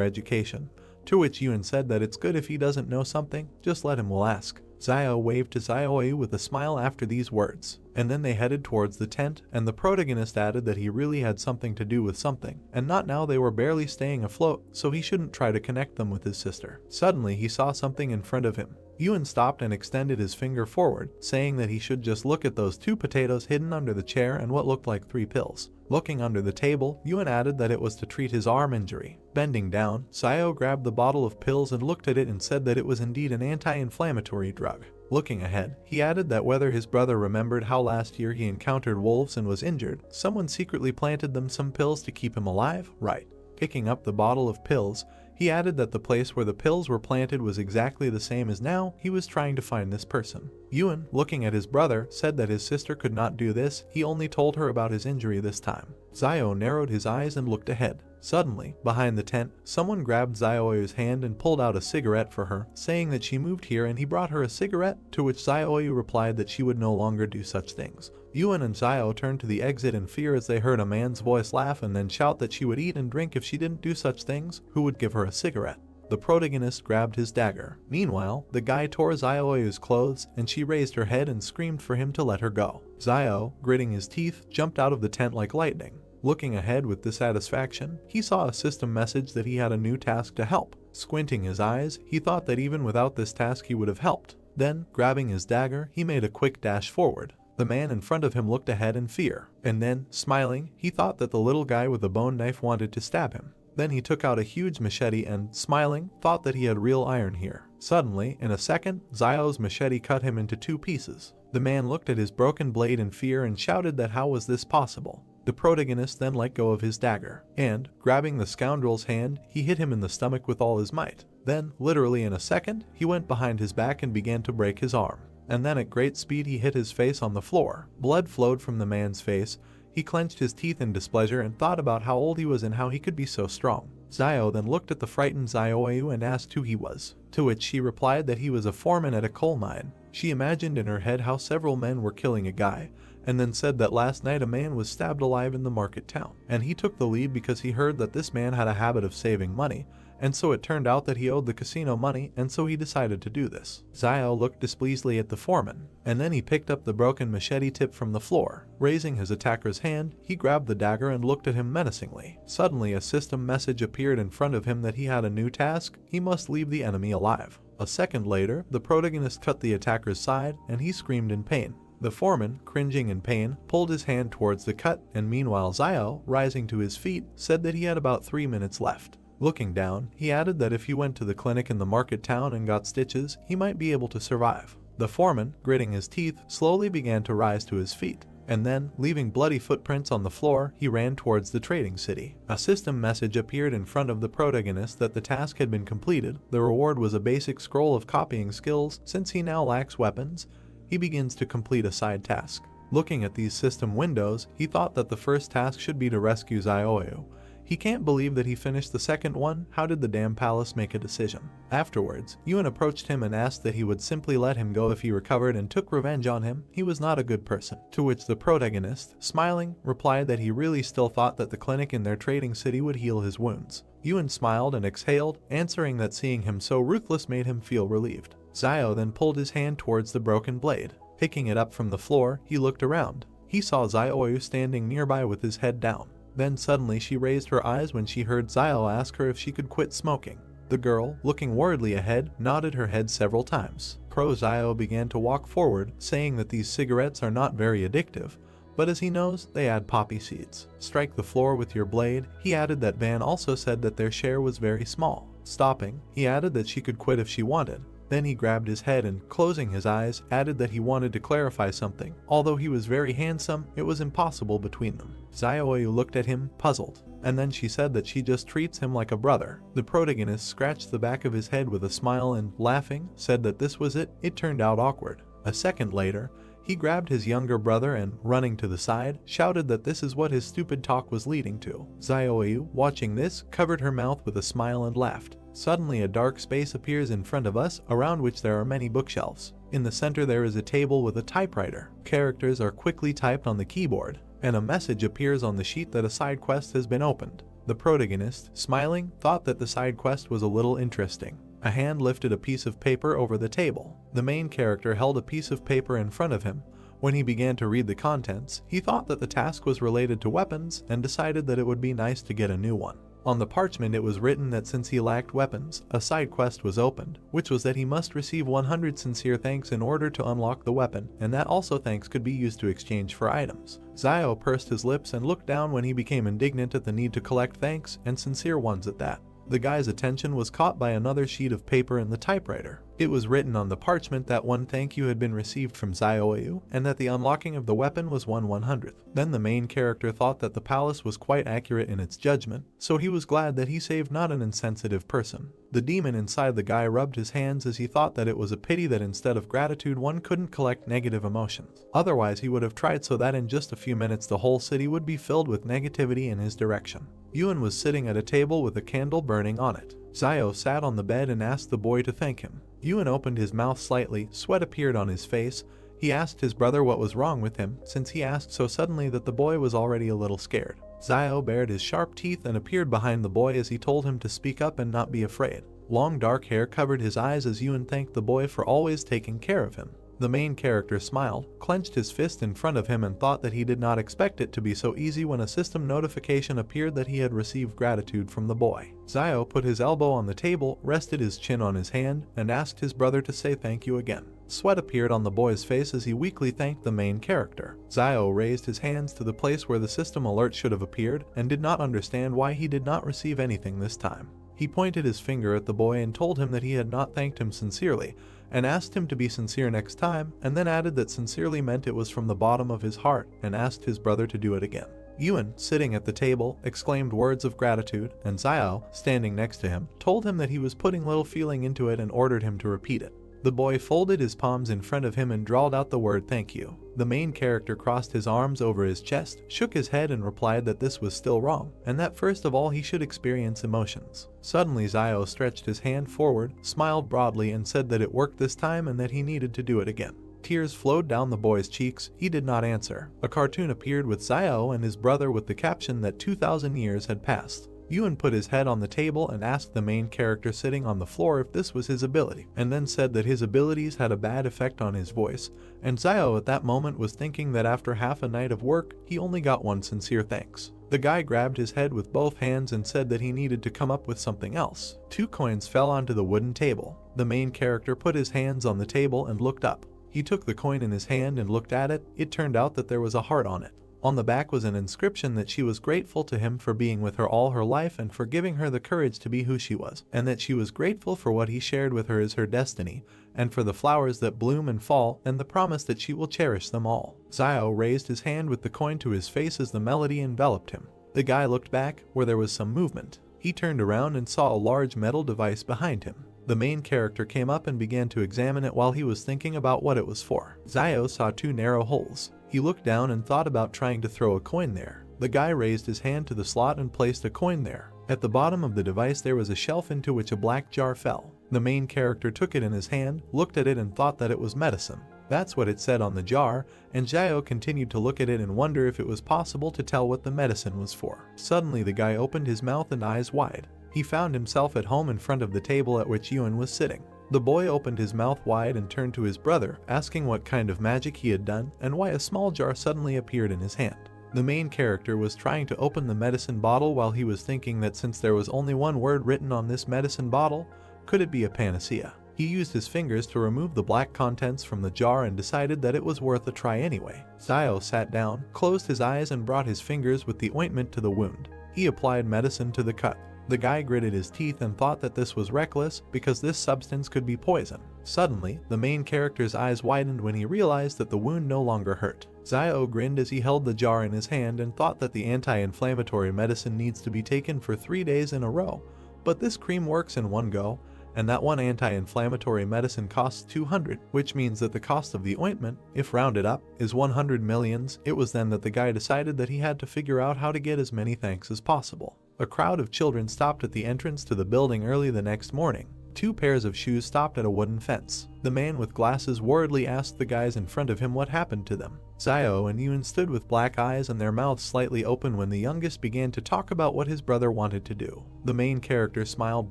Speaker 1: education. To which Yuan said that it's good if he doesn't know something, just let him will ask. Zio waved to Zioyu with a smile after these words, and then they headed towards the tent, and the protagonist added that he really had something to do with something, and not now they were barely staying afloat, so he shouldn't try to connect them with his sister. Suddenly he saw something in front of him. Yuan stopped and extended his finger forward, saying that he should just look at those 2 potatoes hidden under the chair and what looked like 3 pills. Looking under the table, Yuan added that it was to treat his arm injury. Bending down, Zio grabbed the bottle of pills and looked at it and said that it was indeed an anti-inflammatory drug. Looking ahead, he added that whether his brother remembered how last year he encountered wolves and was injured, someone secretly planted them some pills to keep him alive, right? Picking up the bottle of pills, he added that the place where the pills were planted was exactly the same as now he was trying to find this person. Yuan, looking at his brother, said that his sister could not do this, he only told her about his injury this time. Zio narrowed his eyes and looked ahead. Suddenly, behind the tent, someone grabbed Zioyu's hand and pulled out a cigarette for her, saying that she moved here and he brought her a cigarette, to which Zioyu replied that she would no longer do such things. Yuan and Zio turned to the exit in fear as they heard a man's voice laugh and then shout that she would eat and drink if she didn't do such things, who would give her a cigarette. The protagonist grabbed his dagger. Meanwhile, the guy tore Zioyu's clothes and she raised her head and screamed for him to let her go. Zio, gritting his teeth, jumped out of the tent like lightning. Looking ahead with dissatisfaction, he saw a system message that he had a new task to help. Squinting his eyes, he thought that even without this task he would have helped. Then, grabbing his dagger, he made a quick dash forward. The man in front of him looked ahead in fear, and then, smiling, he thought that the little guy with the bone knife wanted to stab him. Then he took out a huge machete and, smiling, thought that he had real iron here. Suddenly, in a second, Zio's machete cut him into 2 pieces. The man looked at his broken blade in fear and shouted that how was this possible. The protagonist then let go of his dagger, and, grabbing the scoundrel's hand, he hit him in the stomach with all his might. Then, literally in a second, he went behind his back and began to break his arm. And then at great speed he hit his face on the floor. Blood flowed from the man's face. He clenched his teeth in displeasure and thought about how old he was and how he could be so strong. Zio then looked at the frightened Zioyu and asked who he was, to which she replied that he was a foreman at a coal mine. She imagined in her head how several men were killing a guy, and then said that last night a man was stabbed alive in the market town, and he took the lead because he heard that this man had a habit of saving money, and so it turned out that he owed the casino money, and so he decided to do this. Zio looked displeasedly at the foreman, and then he picked up the broken machete tip from the floor. Raising his attacker's hand, he grabbed the dagger and looked at him menacingly. Suddenly a system message appeared in front of him that he had a new task: he must leave the enemy alive. A second later, the protagonist cut the attacker's side, and he screamed in pain. The foreman, cringing in pain, pulled his hand towards the cut, and meanwhile Zio, rising to his feet, said that he had about 3 minutes left. Looking down, he added that if he went to the clinic in the market town and got stitches, he might be able to survive. The foreman, gritting his teeth, slowly began to rise to his feet, and then, leaving bloody footprints on the floor, he ran towards the trading city. A system message appeared in front of the protagonist that the task had been completed. The reward was a basic scroll of copying skills. Since he now lacks weapons, he begins to complete a side task. Looking at these system windows, he thought that the first task should be to rescue Zioyu. He can't believe that he finished the second one. How did the damn palace make a decision? Afterwards, Yuan approached him and asked that he would simply let him go if he recovered and took revenge on him. He was not a good person. To which the protagonist, smiling, replied that he really still thought that the clinic in their trading city would heal his wounds. Yuan smiled and exhaled, answering that seeing him so ruthless made him feel relieved. Zio then pulled his hand towards the broken blade. Picking it up from the floor, he looked around. He saw Zioyu standing nearby with his head down. Then suddenly she raised her eyes when she heard Zio ask her if she could quit smoking. The girl, looking worriedly ahead, nodded her head several times. Zio began to walk forward, saying that these cigarettes are not very addictive, but as he knows, they add poppy seeds. Strike the floor with your blade. He added that Van also said that their share was very small. Stopping, he added that she could quit if she wanted. Then he grabbed his head and, closing his eyes, added that he wanted to clarify something. Although he was very handsome, it was impossible between them. Zioyu looked at him, puzzled, and then she said that she just treats him like a brother. The protagonist scratched the back of his head with a smile and, laughing, said that this was it. It turned out awkward. A second later, he grabbed his younger brother and, running to the side, shouted that this is what his stupid talk was leading to. Zioyu, watching this, covered her mouth with a smile and laughed. Suddenly a dark space appears in front of us, around which there are many bookshelves. In the center there is a table with a typewriter. Characters are quickly typed on the keyboard, and a message appears on the sheet that a side quest has been opened. The protagonist, smiling, thought that the side quest was a little interesting. A hand lifted a piece of paper over the table. The main character held a piece of paper in front of him. When he began to read the contents, he thought that the task was related to weapons and decided that it would be nice to get a new one. On the parchment it was written that since he lacked weapons, a side quest was opened, which was that he must receive 100 sincere thanks in order to unlock the weapon, and that also thanks could be used to exchange for items. Zio pursed his lips and looked down when he became indignant at the need to collect thanks, and sincere ones at that. The guy's attention was caught by another sheet of paper in the typewriter. It was written on the parchment that one thank you had been received from Zioyu, and that the unlocking of the weapon was 1/100th. Then the main character thought that the palace was quite accurate in its judgment, so he was glad that he saved not an insensitive person. The demon inside the guy rubbed his hands as he thought that it was a pity that instead of gratitude one couldn't collect negative emotions. Otherwise he would have tried so that in just a few minutes the whole city would be filled with negativity in his direction. Yuan was sitting at a table with a candle burning on it. Zio sat on the bed and asked the boy to thank him. Yuan opened his mouth slightly, sweat appeared on his face. He asked his brother what was wrong with him, since he asked so suddenly that the boy was already a little scared. Zio bared his sharp teeth and appeared behind the boy as he told him to speak up and not be afraid. Long dark hair covered his eyes as Yuan thanked the boy for always taking care of him. The main character smiled, clenched his fist in front of him and thought that he did not expect it to be so easy when a system notification appeared that he had received gratitude from the boy. Zio put his elbow on the table, rested his chin on his hand, and asked his brother to say thank you again. Sweat appeared on the boy's face as he weakly thanked the main character. Zio raised his hands to the place where the system alert should have appeared and did not understand why he did not receive anything this time. He pointed his finger at the boy and told him that he had not thanked him sincerely, and asked him to be sincere next time, and then added that sincerely meant it was from the bottom of his heart, and asked his brother to do it again. Yuan, sitting at the table, exclaimed words of gratitude, and Zio, standing next to him, told him that he was putting little feeling into it and ordered him to repeat it. The boy folded his palms in front of him and drawled out the word thank you. The main character crossed his arms over his chest, shook his head and replied that this was still wrong, and that first of all he should experience emotions. Suddenly Zio stretched his hand forward, smiled broadly and said that it worked this time and that he needed to do it again. Tears flowed down the boy's cheeks. He did not answer. A cartoon appeared with Zio and his brother with the caption that 2,000 years had passed. Yuan put his head on the table and asked the main character sitting on the floor if this was his ability, and then said that his abilities had a bad effect on his voice, and Zio at that moment was thinking that after half a night of work, he only got one sincere thanks. The guy grabbed his head with both hands and said that he needed to come up with something else. 2 coins fell onto the wooden table. The main character put his hands on the table and looked up. He took the coin in his hand and looked at it. It turned out that there was a heart on it. On the back was an inscription that she was grateful to him for being with her all her life and for giving her the courage to be who she was, and that she was grateful for what he shared with her as her destiny, and for the flowers that bloom and fall, and the promise that she will cherish them all. Zio raised his hand with the coin to his face as the melody enveloped him. The guy looked back, where there was some movement. He turned around and saw a large metal device behind him. The main character came up and began to examine it while he was thinking about what it was for. Zio saw 2 narrow holes. He looked down and thought about trying to throw a coin there. The guy raised his hand to the slot and placed a coin there. At the bottom of the device there was a shelf into which a black jar fell. The main character took it in his hand, looked at it and thought that it was medicine. That's what it said on the jar, and Zio continued to look at it and wonder if it was possible to tell what the medicine was for. Suddenly the guy opened his mouth and eyes wide. He found himself at home in front of the table at which Yuan was sitting. The boy opened his mouth wide and turned to his brother, asking what kind of magic he had done and why a small jar suddenly appeared in his hand. The main character was trying to open the medicine bottle while he was thinking that since there was only one word written on this medicine bottle, could it be a panacea? He used his fingers to remove the black contents from the jar and decided that it was worth a try anyway. Zio sat down, closed his eyes and brought his fingers with the ointment to the wound. He applied medicine to the cut. The guy gritted his teeth and thought that this was reckless because this substance could be poison. Suddenly, the main character's eyes widened when he realized that the wound no longer hurt. Zio grinned as he held the jar in his hand and thought that the anti-inflammatory medicine needs to be taken for 3 days in a row, but this cream works in one go, and that one anti-inflammatory medicine costs 200, which means that the cost of the ointment, if rounded up, is 100 millions. It was then that the guy decided that he had to figure out how to get as many thanks as possible. A crowd of children stopped at the entrance to the building early the next morning. two pairs of shoes stopped at a wooden fence. The man with glasses worriedly asked the guys in front of him what happened to them. Zio and Yun stood with black eyes and their mouths slightly open when the youngest began to talk about what his brother wanted to do. The main character smiled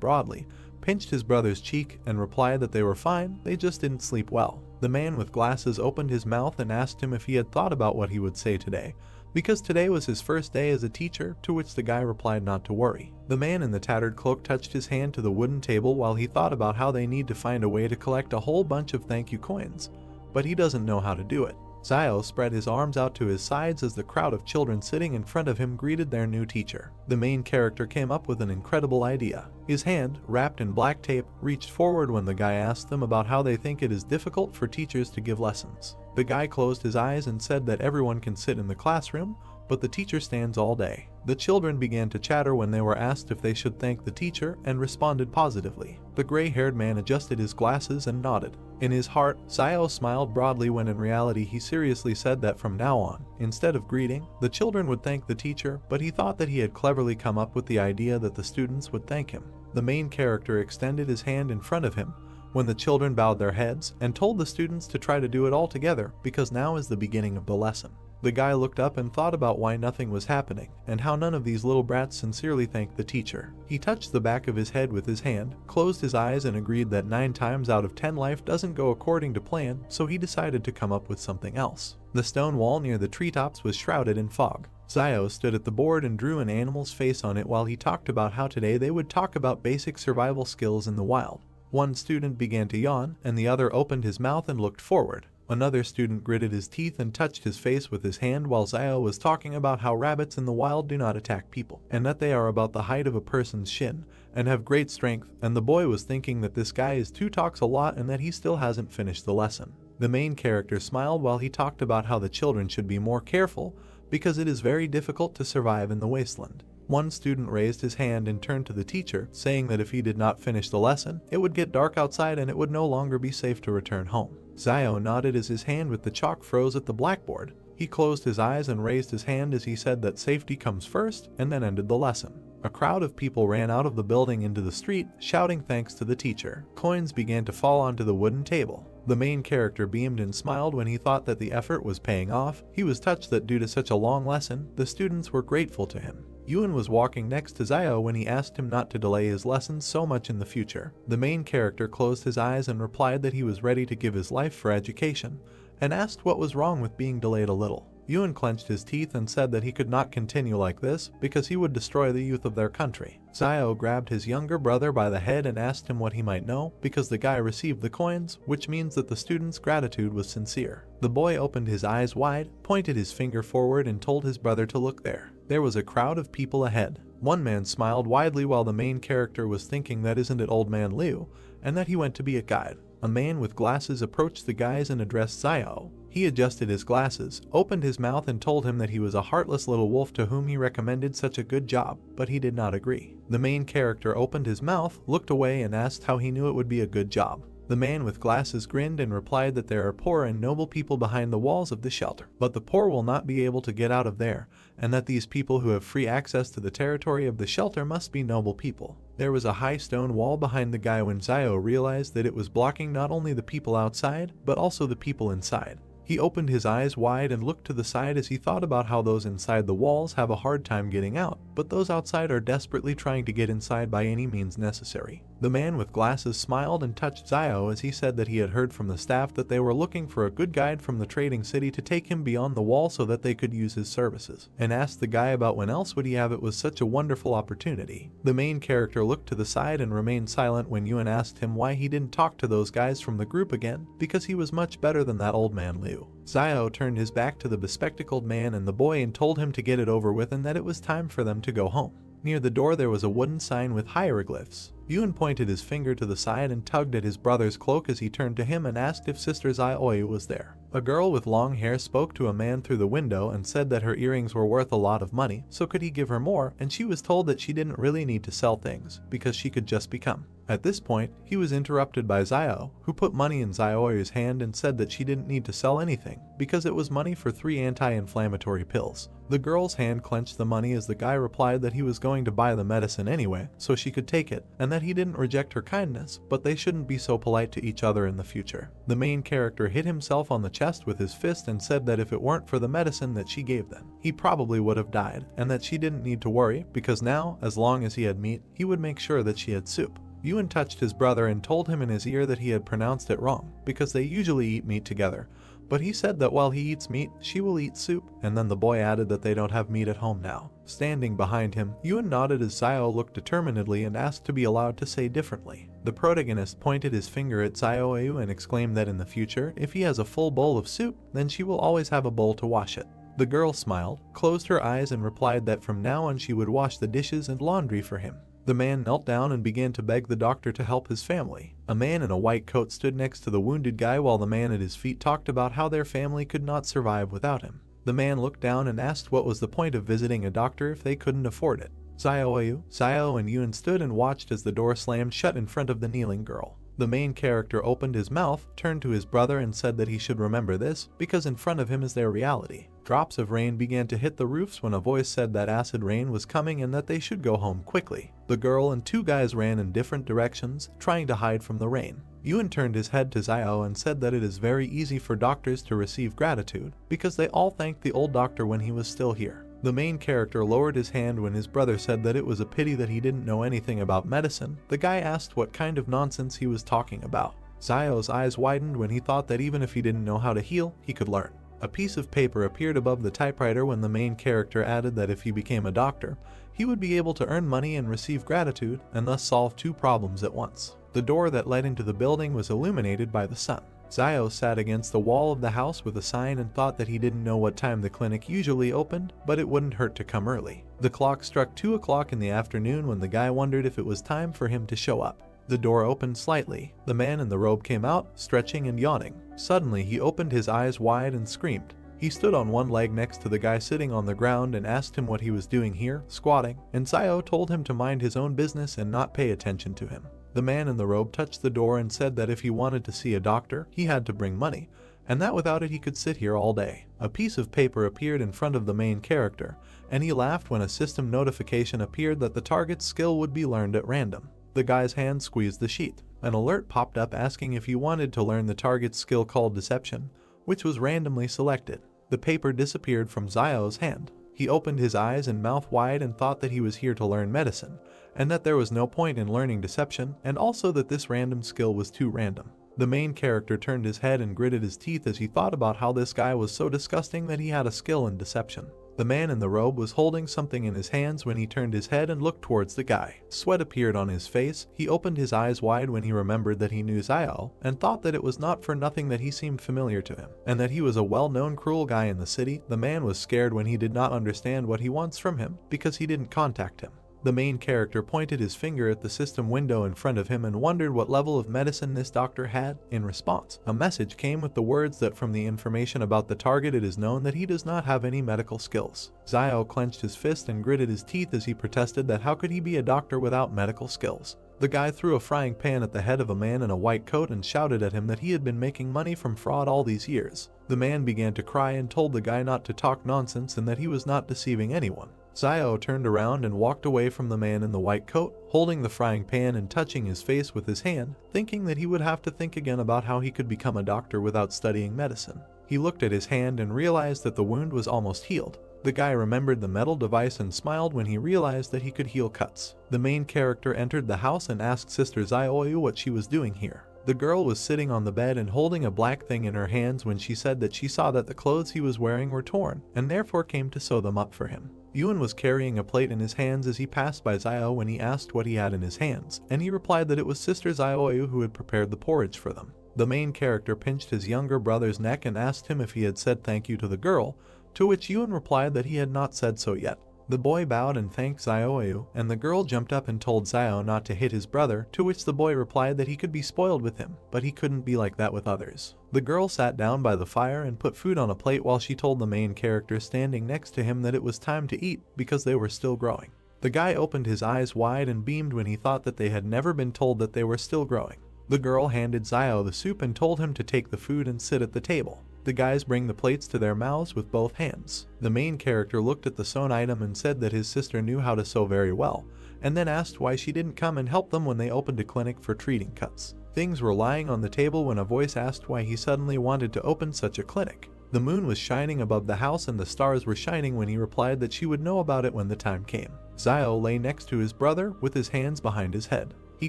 Speaker 1: broadly, pinched his brother's cheek, and replied that they were fine, they just didn't sleep well. The man with glasses opened his mouth and asked him if he had thought about what he would say today, because today was his first day as a teacher, to which the guy replied not to worry. The man in the tattered cloak touched his hand to the wooden table while he thought about how they need to find a way to collect a whole bunch of thank you coins, but he doesn't know how to do it. Zio spread his arms out to his sides as the crowd of children sitting in front of him greeted their new teacher. The main character came up with an incredible idea. His hand, wrapped in black tape, reached forward when the guy asked them about how they think it is difficult for teachers to give lessons. The guy closed his eyes and said that everyone can sit in the classroom, but the teacher stands all day. The children began to chatter when they were asked if they should thank the teacher and responded positively. The gray-haired man adjusted his glasses and nodded. In his heart, Zio smiled broadly when in reality he seriously said that from now on, instead of greeting, the children would thank the teacher, but he thought that he had cleverly come up with the idea that the students would thank him. The main character extended his hand in front of him when the children bowed their heads and told the students to try to do it all together because now is the beginning of the lesson. The guy looked up and thought about why nothing was happening, and how none of these little brats sincerely thanked the teacher. He touched the back of his head with his hand, closed his eyes and agreed that 9 times out of 10 life doesn't go according to plan, so he decided to come up with something else. The stone wall near the treetops was shrouded in fog. Zio stood at the board and drew an animal's face on it while he talked about how today they would talk about basic survival skills in the wild. One student began to yawn, and the other opened his mouth and looked forward. Another student gritted his teeth and touched his face with his hand while Zio was talking about how rabbits in the wild do not attack people, and that they are about the height of a person's shin, and have great strength, and the boy was thinking that this guy is too talks a lot and that he still hasn't finished the lesson. The main character smiled while he talked about how the children should be more careful because it is very difficult to survive in the wasteland. One student raised his hand and turned to the teacher, saying that if he did not finish the lesson, it would get dark outside and it would no longer be safe to return home. Zio nodded as his hand with the chalk froze at the blackboard. He closed his eyes and raised his hand as he said that safety comes first, and then ended the lesson. A crowd of people ran out of the building into the street, shouting thanks to the teacher. Coins began to fall onto the wooden table. The main character beamed and smiled when he thought that the effort was paying off. He was touched that due to such a long lesson, the students were grateful to him. Yun was walking next to Zio when he asked him not to delay his lessons so much in the future. The main character closed his eyes and replied that he was ready to give his life for education, and asked what was wrong with being delayed a little. Yun clenched his teeth and said that he could not continue like this because he would destroy the youth of their country. Zio grabbed his younger brother by the head and asked him what he might know because the guy received the coins, which means that the student's gratitude was sincere. The boy opened his eyes wide, pointed his finger forward and told his brother to look there. There was a crowd of people ahead. One man smiled widely while the main character was thinking that isn't it old man Liu, and that he went to be a guide. A man with glasses approached the guys and addressed Zio. He adjusted his glasses, opened his mouth and told him that he was a heartless little wolf to whom he recommended such a good job, but he did not agree. The main character opened his mouth, looked away and asked how he knew it would be a good job. The man with glasses grinned and replied that there are poor and noble people behind the walls of the shelter, but the poor will not be able to get out of there, and that these people who have free access to the territory of the shelter must be noble people. There was a high stone wall behind the guy when Zio realized that it was blocking not only the people outside, but also the people inside. He opened his eyes wide and looked to the side as he thought about how those inside the walls have a hard time getting out, but those outside are desperately trying to get inside by any means necessary. The man with glasses smiled and touched Zio as he said that he had heard from the staff that they were looking for a good guide from the trading city to take him beyond the wall so that they could use his services, and asked the guy about when else would he have it was such a wonderful opportunity. The main character looked to the side and remained silent when Yun asked him why he didn't talk to those guys from the group again, because he was much better than that old man Liu. Zio turned his back to the bespectacled man and the boy and told him to get it over with and that it was time for them to go home. Near the door there was a wooden sign with hieroglyphs. Yun pointed his finger to the side and tugged at his brother's cloak as he turned to him and asked if Sister Zaioi was there. A girl with long hair spoke to a man through the window and said that her earrings were worth a lot of money, so could he give her more, and she was told that she didn't really need to sell things, because she could just become At this point, he was interrupted by Zio, who put money in Zioyu's hand and said that she didn't need to sell anything because it was money for 3 anti-inflammatory pills. The girl's hand clenched the money as the guy replied that he was going to buy the medicine anyway so she could take it, and that he didn't reject her kindness, but they shouldn't be so polite to each other in the future. The main character hit himself on the chest with his fist and said that if it weren't for the medicine that she gave them, he probably would have died, and that she didn't need to worry because now, as long as he had meat, he would make sure that she had soup. Yuan touched his brother and told him in his ear that he had pronounced it wrong, because they usually eat meat together. But he said that while he eats meat, she will eat soup, and then the boy added that they don't have meat at home now. Standing behind him, Yuan nodded as Zio looked determinedly and asked to be allowed to say differently. The protagonist pointed his finger at Zioyu and exclaimed that in the future, if he has a full bowl of soup, then she will always have a bowl to wash it. The girl smiled, closed her eyes and replied that from now on she would wash the dishes and laundry for him. The man knelt down and began to beg the doctor to help his family. A man in a white coat stood next to the wounded guy while the man at his feet talked about how their family could not survive without him. The man looked down and asked what was the point of visiting a doctor if they couldn't afford it. Zio and Yuan stood and watched as the door slammed shut in front of the kneeling girl. The main character opened his mouth, turned to his brother and said that he should remember this, because in front of him is their reality. Drops of rain began to hit the roofs when a voice said that acid rain was coming and that they should go home quickly. The girl and 2 guys ran in different directions, trying to hide from the rain. Yuan turned his head to Zio and said that it is very easy for doctors to receive gratitude, because they all thanked the old doctor when he was still here. The main character lowered his hand when his brother said that it was a pity that he didn't know anything about medicine. The guy asked what kind of nonsense he was talking about. Zio's eyes widened when he thought that even if he didn't know how to heal, he could learn. A piece of paper appeared above the typewriter when the main character added that if he became a doctor, he would be able to earn money and receive gratitude, and thus solve 2 problems at once. The door that led into the building was illuminated by the sun. Zio sat against the wall of the house with a sign and thought that he didn't know what time the clinic usually opened, but it wouldn't hurt to come early. The clock struck 2 o'clock in the afternoon when the guy wondered if it was time for him to show up. The door opened slightly. The man in the robe came out, stretching and yawning. Suddenly, he opened his eyes wide and screamed. He stood on one leg next to the guy sitting on the ground and asked him what he was doing here, squatting, and Zio told him to mind his own business and not pay attention to him. The man in the robe touched the door and said that if he wanted to see a doctor, he had to bring money, and that without it he could sit here all day. A piece of paper appeared in front of the main character, and he laughed when a system notification appeared that the target's skill would be learned at random. The guy's hand squeezed the sheet. An alert popped up asking if he wanted to learn the target's skill called Deception, which was randomly selected. The paper disappeared from Zio's hand. He opened his eyes and mouth wide and thought that he was here to learn medicine, and that there was no point in learning Deception, and also that this random skill was too random. The main character turned his head and gritted his teeth as he thought about how this guy was so disgusting that he had a skill in Deception. The man in the robe was holding something in his hands when he turned his head and looked towards the guy. Sweat appeared on his face. He opened his eyes wide when he remembered that he knew Zio, and thought that it was not for nothing that he seemed familiar to him, and that he was a well-known cruel guy in the city. The man was scared when he did not understand what he wants from him, because he didn't contact him. The main character pointed his finger at the system window in front of him and wondered what level of medicine this doctor had. In response, a message came with the words that from the information about the target it is known that he does not have any medical skills. Zio clenched his fist and gritted his teeth as he protested that how could he be a doctor without medical skills. The guy threw a frying pan at the head of a man in a white coat and shouted at him that he had been making money from fraud all these years. The man began to cry and told the guy not to talk nonsense and that he was not deceiving anyone. Zio turned around and walked away from the man in the white coat, holding the frying pan and touching his face with his hand, thinking that he would have to think again about how he could become a doctor without studying medicine. He looked at his hand and realized that the wound was almost healed. The guy remembered the metal device and smiled when he realized that he could heal cuts. The main character entered the house and asked Sister Zioyu what she was doing here. The girl was sitting on the bed and holding a black thing in her hands when she said that she saw that the clothes he was wearing were torn, and therefore came to sew them up for him. Yuan was carrying a plate in his hands as he passed by Zio when he asked what he had in his hands, and he replied that it was Sister Zioyu who had prepared the porridge for them. The main character pinched his younger brother's neck and asked him if he had said thank you to the girl, to which Yuan replied that he had not said so yet. The boy bowed and thanked Zioyu, and the girl jumped up and told Zio not to hit his brother, to which the boy replied that he could be spoiled with him, but he couldn't be like that with others. The girl sat down by the fire and put food on a plate while she told the main character standing next to him that it was time to eat because they were still growing. The guy opened his eyes wide and beamed when he thought that they had never been told that they were still growing. The girl handed Zio the soup and told him to take the food and sit at the table. The guys bring the plates to their mouths with both hands. The main character looked at the sewn item and said that his sister knew how to sew very well, and then asked why she didn't come and help them when they opened a clinic for treating cuts. Things were lying on the table when a voice asked why he suddenly wanted to open such a clinic. The moon was shining above the house and the stars were shining when he replied that she would know about it when the time came. Zio lay next to his brother with his hands behind his head. He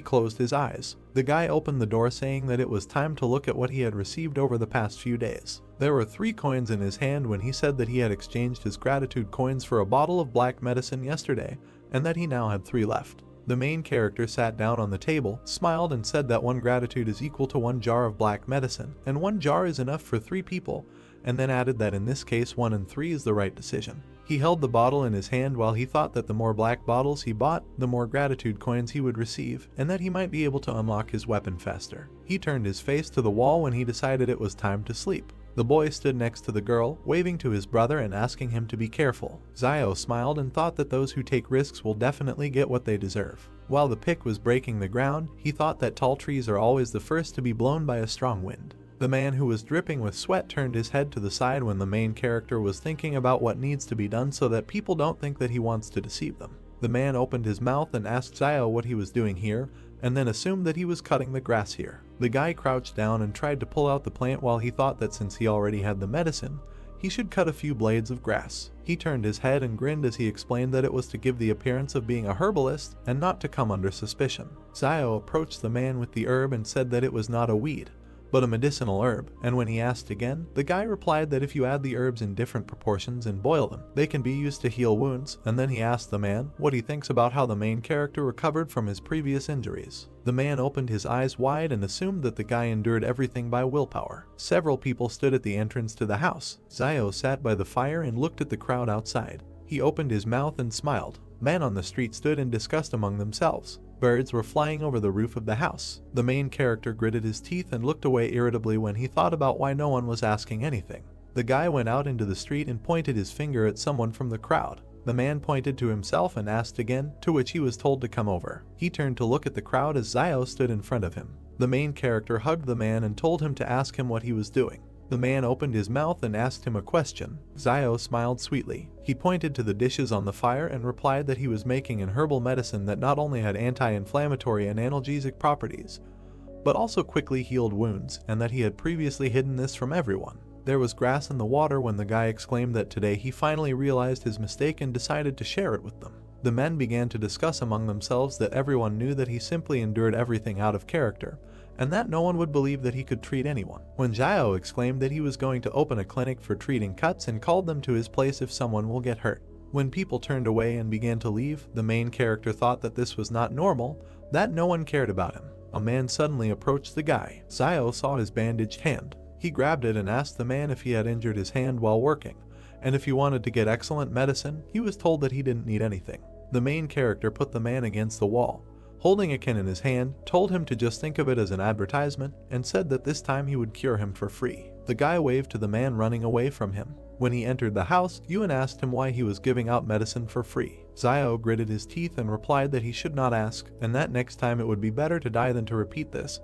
Speaker 1: closed his eyes. The guy opened the door saying that it was time to look at what he had received over the past few days. There were 3 coins in his hand when he said that he had exchanged his gratitude coins for a bottle of black medicine yesterday and that he now had 3 left. The main character sat down on the table, smiled and said that 1 gratitude is equal to 1 jar of black medicine and 1 jar is enough for 3 people, and then added that in this case 1 and 3 is the right decision. He held the bottle in his hand while he thought that the more black bottles he bought, the more gratitude coins he would receive, and that he might be able to unlock his weapon faster. He turned his face to the wall when he decided it was time to sleep. The boy stood next to the girl, waving to his brother and asking him to be careful. Zio smiled and thought that those who take risks will definitely get what they deserve. While the pick was breaking the ground, he thought that tall trees are always the first to be blown by a strong wind. The man who was dripping with sweat turned his head to the side when the main character was thinking about what needs to be done so that people don't think that he wants to deceive them. The man opened his mouth and asked Zio what he was doing here, and then assumed that he was cutting the grass here. The guy crouched down and tried to pull out the plant while he thought that since he already had the medicine, he should cut a few blades of grass. He turned his head and grinned as he explained that it was to give the appearance of being a herbalist and not to come under suspicion. Zio approached the man with the herb and said that it was not a weed, but a medicinal herb, and when he asked again, the guy replied that if you add the herbs in different proportions and boil them, they can be used to heal wounds, and then he asked the man what he thinks about how the main character recovered from his previous injuries. The man opened his eyes wide and assumed that the guy endured everything by willpower. Several people stood at the entrance to the house. Zio sat by the fire and looked at the crowd outside. He opened his mouth and smiled. Men on the street stood and discussed among themselves. Birds were flying over the roof of the house. The main character gritted his teeth and looked away irritably when he thought about why no one was asking anything. The guy went out into the street and pointed his finger at someone from the crowd. The man pointed to himself and asked again, to which he was told to come over. He turned to look at the crowd as Zio stood in front of him. The main character hugged the man and told him to ask him what he was doing. The man opened his mouth and asked him a question. Zio smiled sweetly. He pointed to the dishes on the fire and replied that he was making an herbal medicine that not only had anti-inflammatory and analgesic properties, but also quickly healed wounds, and that he had previously hidden this from everyone. There was grass in the water when the guy exclaimed that today he finally realized his mistake and decided to share it with them. The men began to discuss among themselves that everyone knew that he simply endured everything out of character, and that no one would believe that he could treat anyone. When Zio exclaimed that he was going to open a clinic for treating cuts and called them to his place if someone will get hurt. When people turned away and began to leave, the main character thought that this was not normal, that no one cared about him. A man suddenly approached the guy. Zio saw his bandaged hand. He grabbed it and asked the man if he had injured his hand while working, and if he wanted to get excellent medicine. He was told that he didn't need anything. The main character put the man against the wall, holding a can in his hand, told him to just think of it as an advertisement, and said that this time he would cure him for free. The guy waved to the man running away from him. When he entered the house, Ewan asked him why he was giving out medicine for free. Zio gritted his teeth and replied that he should not ask, and that next time it would be better to die than to repeat this,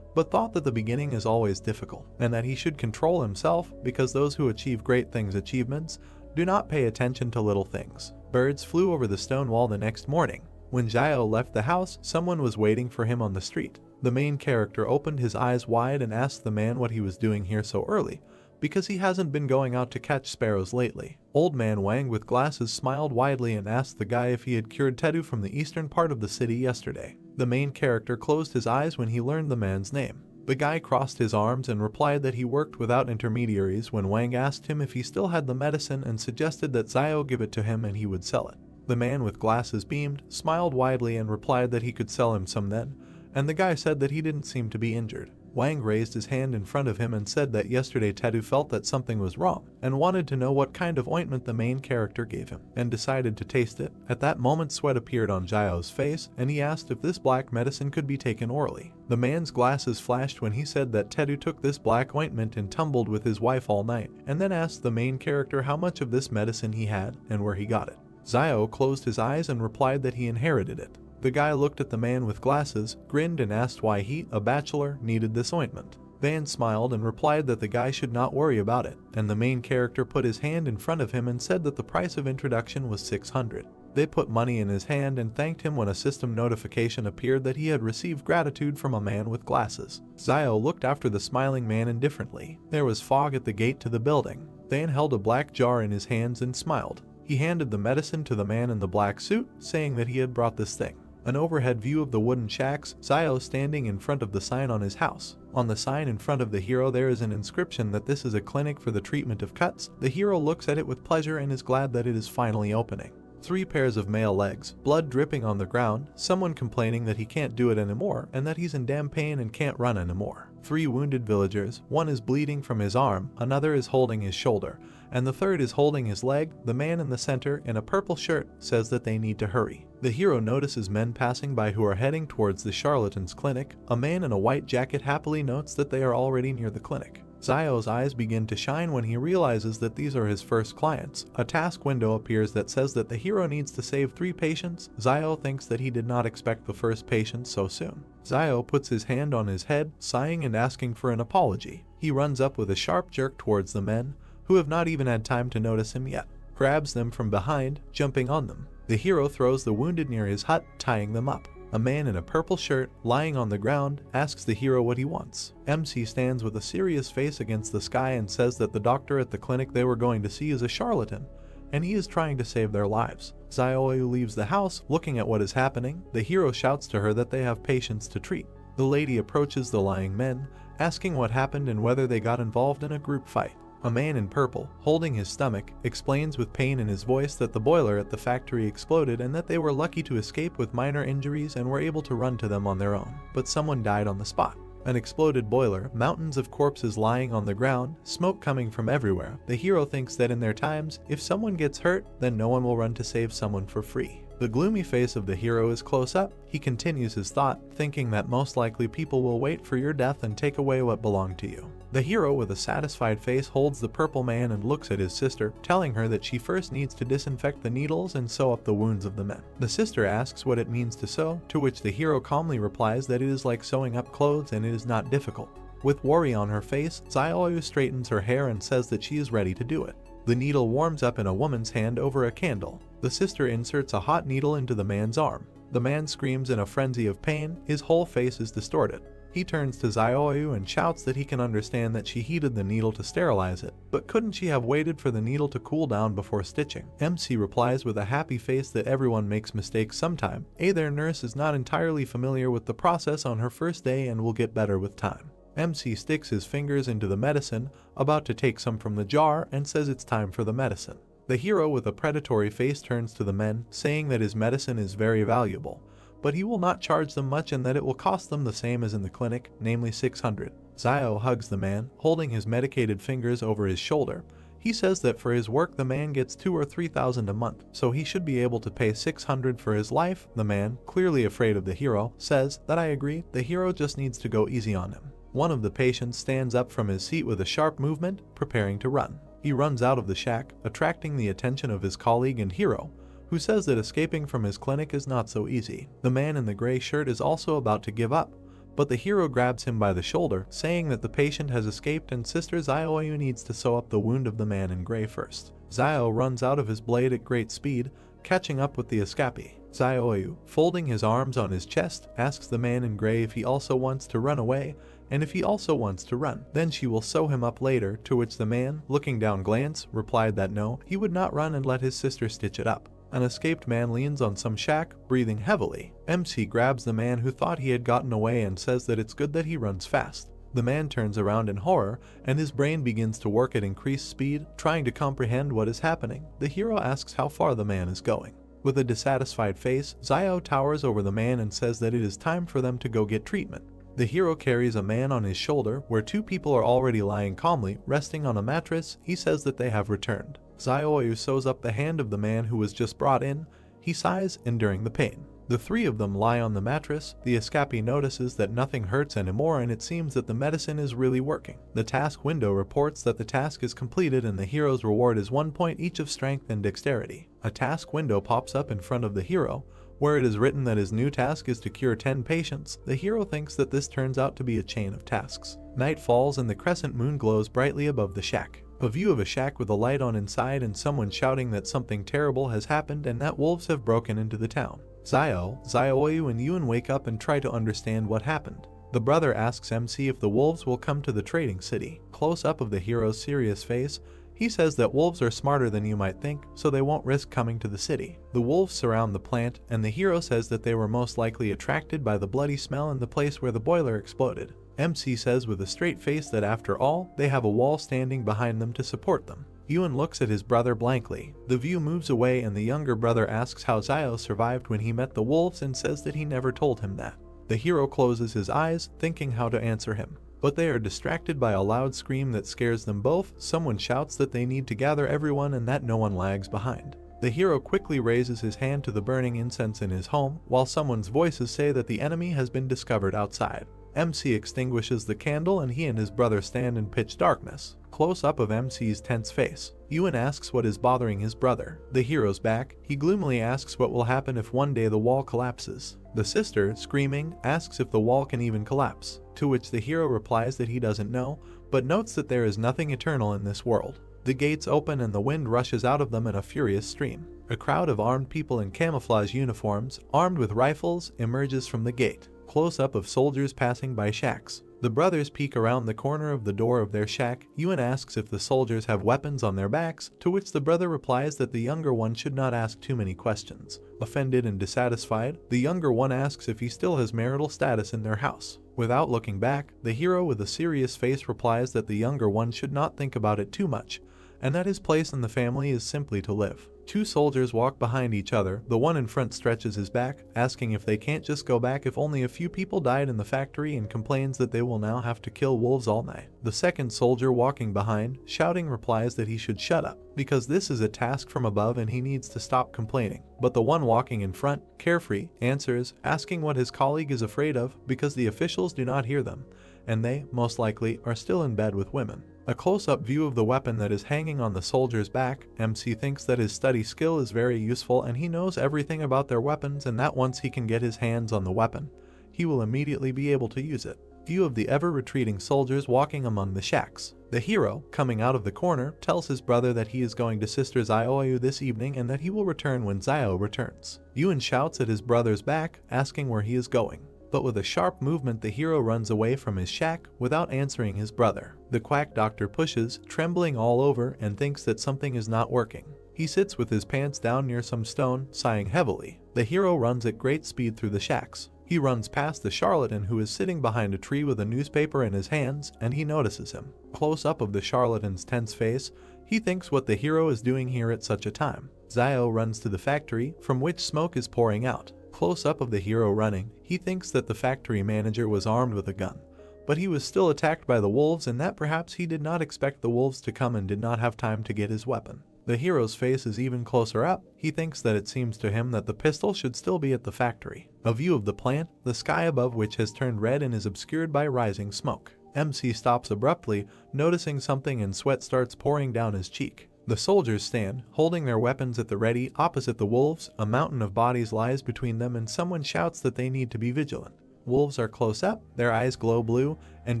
Speaker 1: but thought that the beginning is always difficult, and that he should control himself because those who achieve great things achievements do not pay attention to little things. Birds flew over the stone wall the next morning. When Zio left the house, someone was waiting for him on the street. The main character opened his eyes wide and asked the man what he was doing here so early, because he hasn't been going out to catch sparrows lately. Old man Wang with glasses smiled widely and asked the guy if he had cured Tedu from the eastern part of the city yesterday. The main character closed his eyes when he learned the man's name. The guy crossed his arms and replied that he worked without intermediaries when Wang asked him if he still had the medicine and suggested that Zio give it to him and he would sell it. The man with glasses beamed, smiled widely and replied that he could sell him some then, and the guy said that he didn't seem to be injured. Wang raised his hand in front of him and said that yesterday Tedu felt that something was wrong and wanted to know what kind of ointment the main character gave him, and decided to taste it. At that moment sweat appeared on Zio's face and he asked if this black medicine could be taken orally. The man's glasses flashed when he said that Tedu took this black ointment and tumbled with his wife all night, and then asked the main character how much of this medicine he had and where he got it. Zio closed his eyes and replied that he inherited it. The guy looked at the man with glasses, grinned and asked why he, a bachelor, needed this ointment. Van smiled and replied that the guy should not worry about it, and the main character put his hand in front of him and said that the price of introduction was 600. They put money in his hand and thanked him when a system notification appeared that he had received gratitude from a man with glasses. Zio looked after the smiling man indifferently. There was fog at the gate to the building. Van held a black jar in his hands and smiled. He handed the medicine to the man in the black suit, saying that he had brought this thing. An overhead view of the wooden shacks, Zio standing in front of the sign on his house. On the sign in front of the hero there is an inscription that this is a clinic for the treatment of cuts. The hero looks at it with pleasure and is glad that it is finally opening. 3 pairs of male legs, blood dripping on the ground, someone complaining that he can't do it anymore and that he's in damn pain and can't run anymore. 3 wounded villagers, one is bleeding from his arm, another is holding his shoulder, and the third is holding his leg. The man in the center, in a purple shirt, says that they need to hurry. The hero notices men passing by who are heading towards the charlatan's clinic. A man in a white jacket happily notes that they are already near the clinic. Zio's eyes begin to shine when he realizes that these are his first clients. A task window appears that says that the hero needs to save 3 patients. Zio thinks that he did not expect the first patient so soon. Zio puts his hand on his head, sighing and asking for an apology. He runs up with a sharp jerk towards the men, who have not even had time to notice him yet, grabs them from behind, jumping on them. The hero throws the wounded near his hut, tying them up. A man in a purple shirt, lying on the ground, asks the hero what he wants. MC stands with a serious face against the sky and says that the doctor at the clinic they were going to see is a charlatan, and he is trying to save their lives. Zioyu leaves the house, looking at what is happening. The hero shouts to her that they have patients to treat. The lady approaches the lying men, asking what happened and whether they got involved in a group fight. A man in purple, holding his stomach, explains with pain in his voice that the boiler at the factory exploded and that they were lucky to escape with minor injuries and were able to run to them on their own. But someone died on the spot. An exploded boiler, mountains of corpses lying on the ground, smoke coming from everywhere. The hero thinks that in their times, if someone gets hurt, then no one will run to save someone for free. The gloomy face of the hero is close up. He continues his thought, thinking that most likely people will wait for your death and take away what belonged to you. The hero with a satisfied face holds the purple man and looks at his sister, telling her that she first needs to disinfect the needles and sew up the wounds of the men. The sister asks what it means to sew, to which the hero calmly replies that it is like sewing up clothes and it is not difficult. With worry on her face, Zioyu straightens her hair and says that she is ready to do it. The needle warms up in a woman's hand over a candle. The sister inserts a hot needle into the man's arm. The man screams in a frenzy of pain. His whole face is distorted. He turns to Zioyu and shouts that he can understand that she heated the needle to sterilize it, but couldn't she have waited for the needle to cool down before stitching? MC replies with a happy face that everyone makes mistakes sometime. Their nurse is not entirely familiar with the process on her first day and will get better with time. MC sticks his fingers into the medicine, about to take some from the jar, and says it's time for the medicine. The hero with a predatory face turns to the men, saying that his medicine is very valuable, but he will not charge them much and that it will cost them the same as in the clinic, namely 600. Zio hugs the man, holding his medicated fingers over his shoulder. He says that for his work the man gets 2,000 or 3,000 a month, so he should be able to pay 600 for his life. The man, clearly afraid of the hero, says that I agree, the hero just needs to go easy on him. One of the patients stands up from his seat with a sharp movement, preparing to run. He runs out of the shack, attracting the attention of his colleague and hero, who says that escaping from his clinic is not so easy. The man in the gray shirt is also about to give up, but the hero grabs him by the shoulder, saying that the patient has escaped and Sister Zioyu needs to sew up the wound of the man in gray first. Zio runs out of his blade at great speed, catching up with the escapee. Zioyu, folding his arms on his chest, asks the man in gray if he also wants to run away, and if he also wants to run, then she will sew him up later, to which the man, looking down glance, replied that no, he would not run and let his sister stitch it up. An escaped man leans on some shack, breathing heavily. MC grabs the man who thought he had gotten away and says that it's good that he runs fast. The man turns around in horror, and his brain begins to work at increased speed, trying to comprehend what is happening. The hero asks how far the man is going. With a dissatisfied face, Zio towers over the man and says that it is time for them to go get treatment. The hero carries a man on his shoulder, where 2 people are already lying calmly, resting on a mattress. He says that they have returned. Zioyu sews up the hand of the man who was just brought in. He sighs, enduring the pain. The three of them lie on the mattress. The escapee notices that nothing hurts anymore and it seems that the medicine is really working. The task window reports that the task is completed and the hero's reward is 1 point each of strength and dexterity. A task window pops up in front of the hero, where it is written that his new task is to cure 10 patients. The hero thinks that this turns out to be a chain of tasks. Night falls and the crescent moon glows brightly above the shack. A view of a shack with a light on inside and someone shouting that something terrible has happened and that wolves have broken into the town. Zioyu and Yuen wake up and try to understand what happened. The brother asks MC if the wolves will come to the trading city. Close up of the hero's serious face, he says that wolves are smarter than you might think, so they won't risk coming to the city. The wolves surround the plant, and the hero says that they were most likely attracted by the bloody smell in the place where the boiler exploded. MC says with a straight face that after all, they have a wall standing behind them to support them. Yuen looks at his brother blankly. The view moves away and the younger brother asks how Zio survived when he met the wolves and says that he never told him that. The hero closes his eyes, thinking how to answer him. But they are distracted by a loud scream that scares them both. Someone shouts that they need to gather everyone and that no one lags behind. The hero quickly raises his hand to the burning incense in his home, while someone's voices say that the enemy has been discovered outside. MC extinguishes the candle and he and his brother stand in pitch darkness. Close up of MC's tense face. Yuen asks what is bothering his brother. The hero's back. He gloomily asks what will happen if one day the wall collapses. The sister, screaming, asks if the wall can even collapse, to which the hero replies that he doesn't know, but notes that there is nothing eternal in this world. The gates open and the wind rushes out of them in a furious stream. A crowd of armed people in camouflage uniforms, armed with rifles, emerges from the gate. Close-up of soldiers passing by shacks. The brothers peek around the corner of the door of their shack. Yuen asks if the soldiers have weapons on their backs, to which the brother replies that the younger one should not ask too many questions. Offended and dissatisfied, the younger one asks if he still has marital status in their house. Without looking back, the hero with a serious face replies that the younger one should not think about it too much, and that his place in the family is simply to live. Two soldiers walk behind each other. The one in front stretches his back, asking if they can't just go back if only a few people died in the factory, and complains that they will now have to kill wolves all night. The second soldier walking behind, shouting, replies that he should shut up, because this is a task from above and he needs to stop complaining. But the one walking in front, carefree, answers, asking what his colleague is afraid of, because the officials do not hear them, and they, most likely, are still in bed with women. A close-up view of the weapon that is hanging on the soldier's back. MC thinks that his study skill is very useful and he knows everything about their weapons, and that once he can get his hands on the weapon, he will immediately be able to use it. View of the ever-retreating soldiers walking among the shacks. The hero, coming out of the corner, tells his brother that he is going to Sister Zioyu this evening and that he will return when Zio returns. Yuen shouts at his brother's back, asking where he is going. But with a sharp movement the hero runs away from his shack without answering his brother. The quack doctor pushes, trembling all over, and thinks that something is not working. He sits with his pants down near some stone, sighing heavily. The hero runs at great speed through the shacks. He runs past the charlatan who is sitting behind a tree with a newspaper in his hands, and he notices him. Close up of the charlatan's tense face, he thinks what the hero is doing here at such a time. Zio runs to the factory, from which smoke is pouring out. Close up of the hero running, he thinks that the factory manager was armed with a gun, but he was still attacked by the wolves and that perhaps he did not expect the wolves to come and did not have time to get his weapon. The hero's face is even closer up. He thinks that it seems to him that the pistol should still be at the factory. A view of the plant, the sky above which has turned red and is obscured by rising smoke. MC stops abruptly, noticing something, and sweat starts pouring down his cheek. The soldiers stand, holding their weapons at the ready, opposite the wolves. A mountain of bodies lies between them and someone shouts that they need to be vigilant. Wolves are close up, their eyes glow blue, and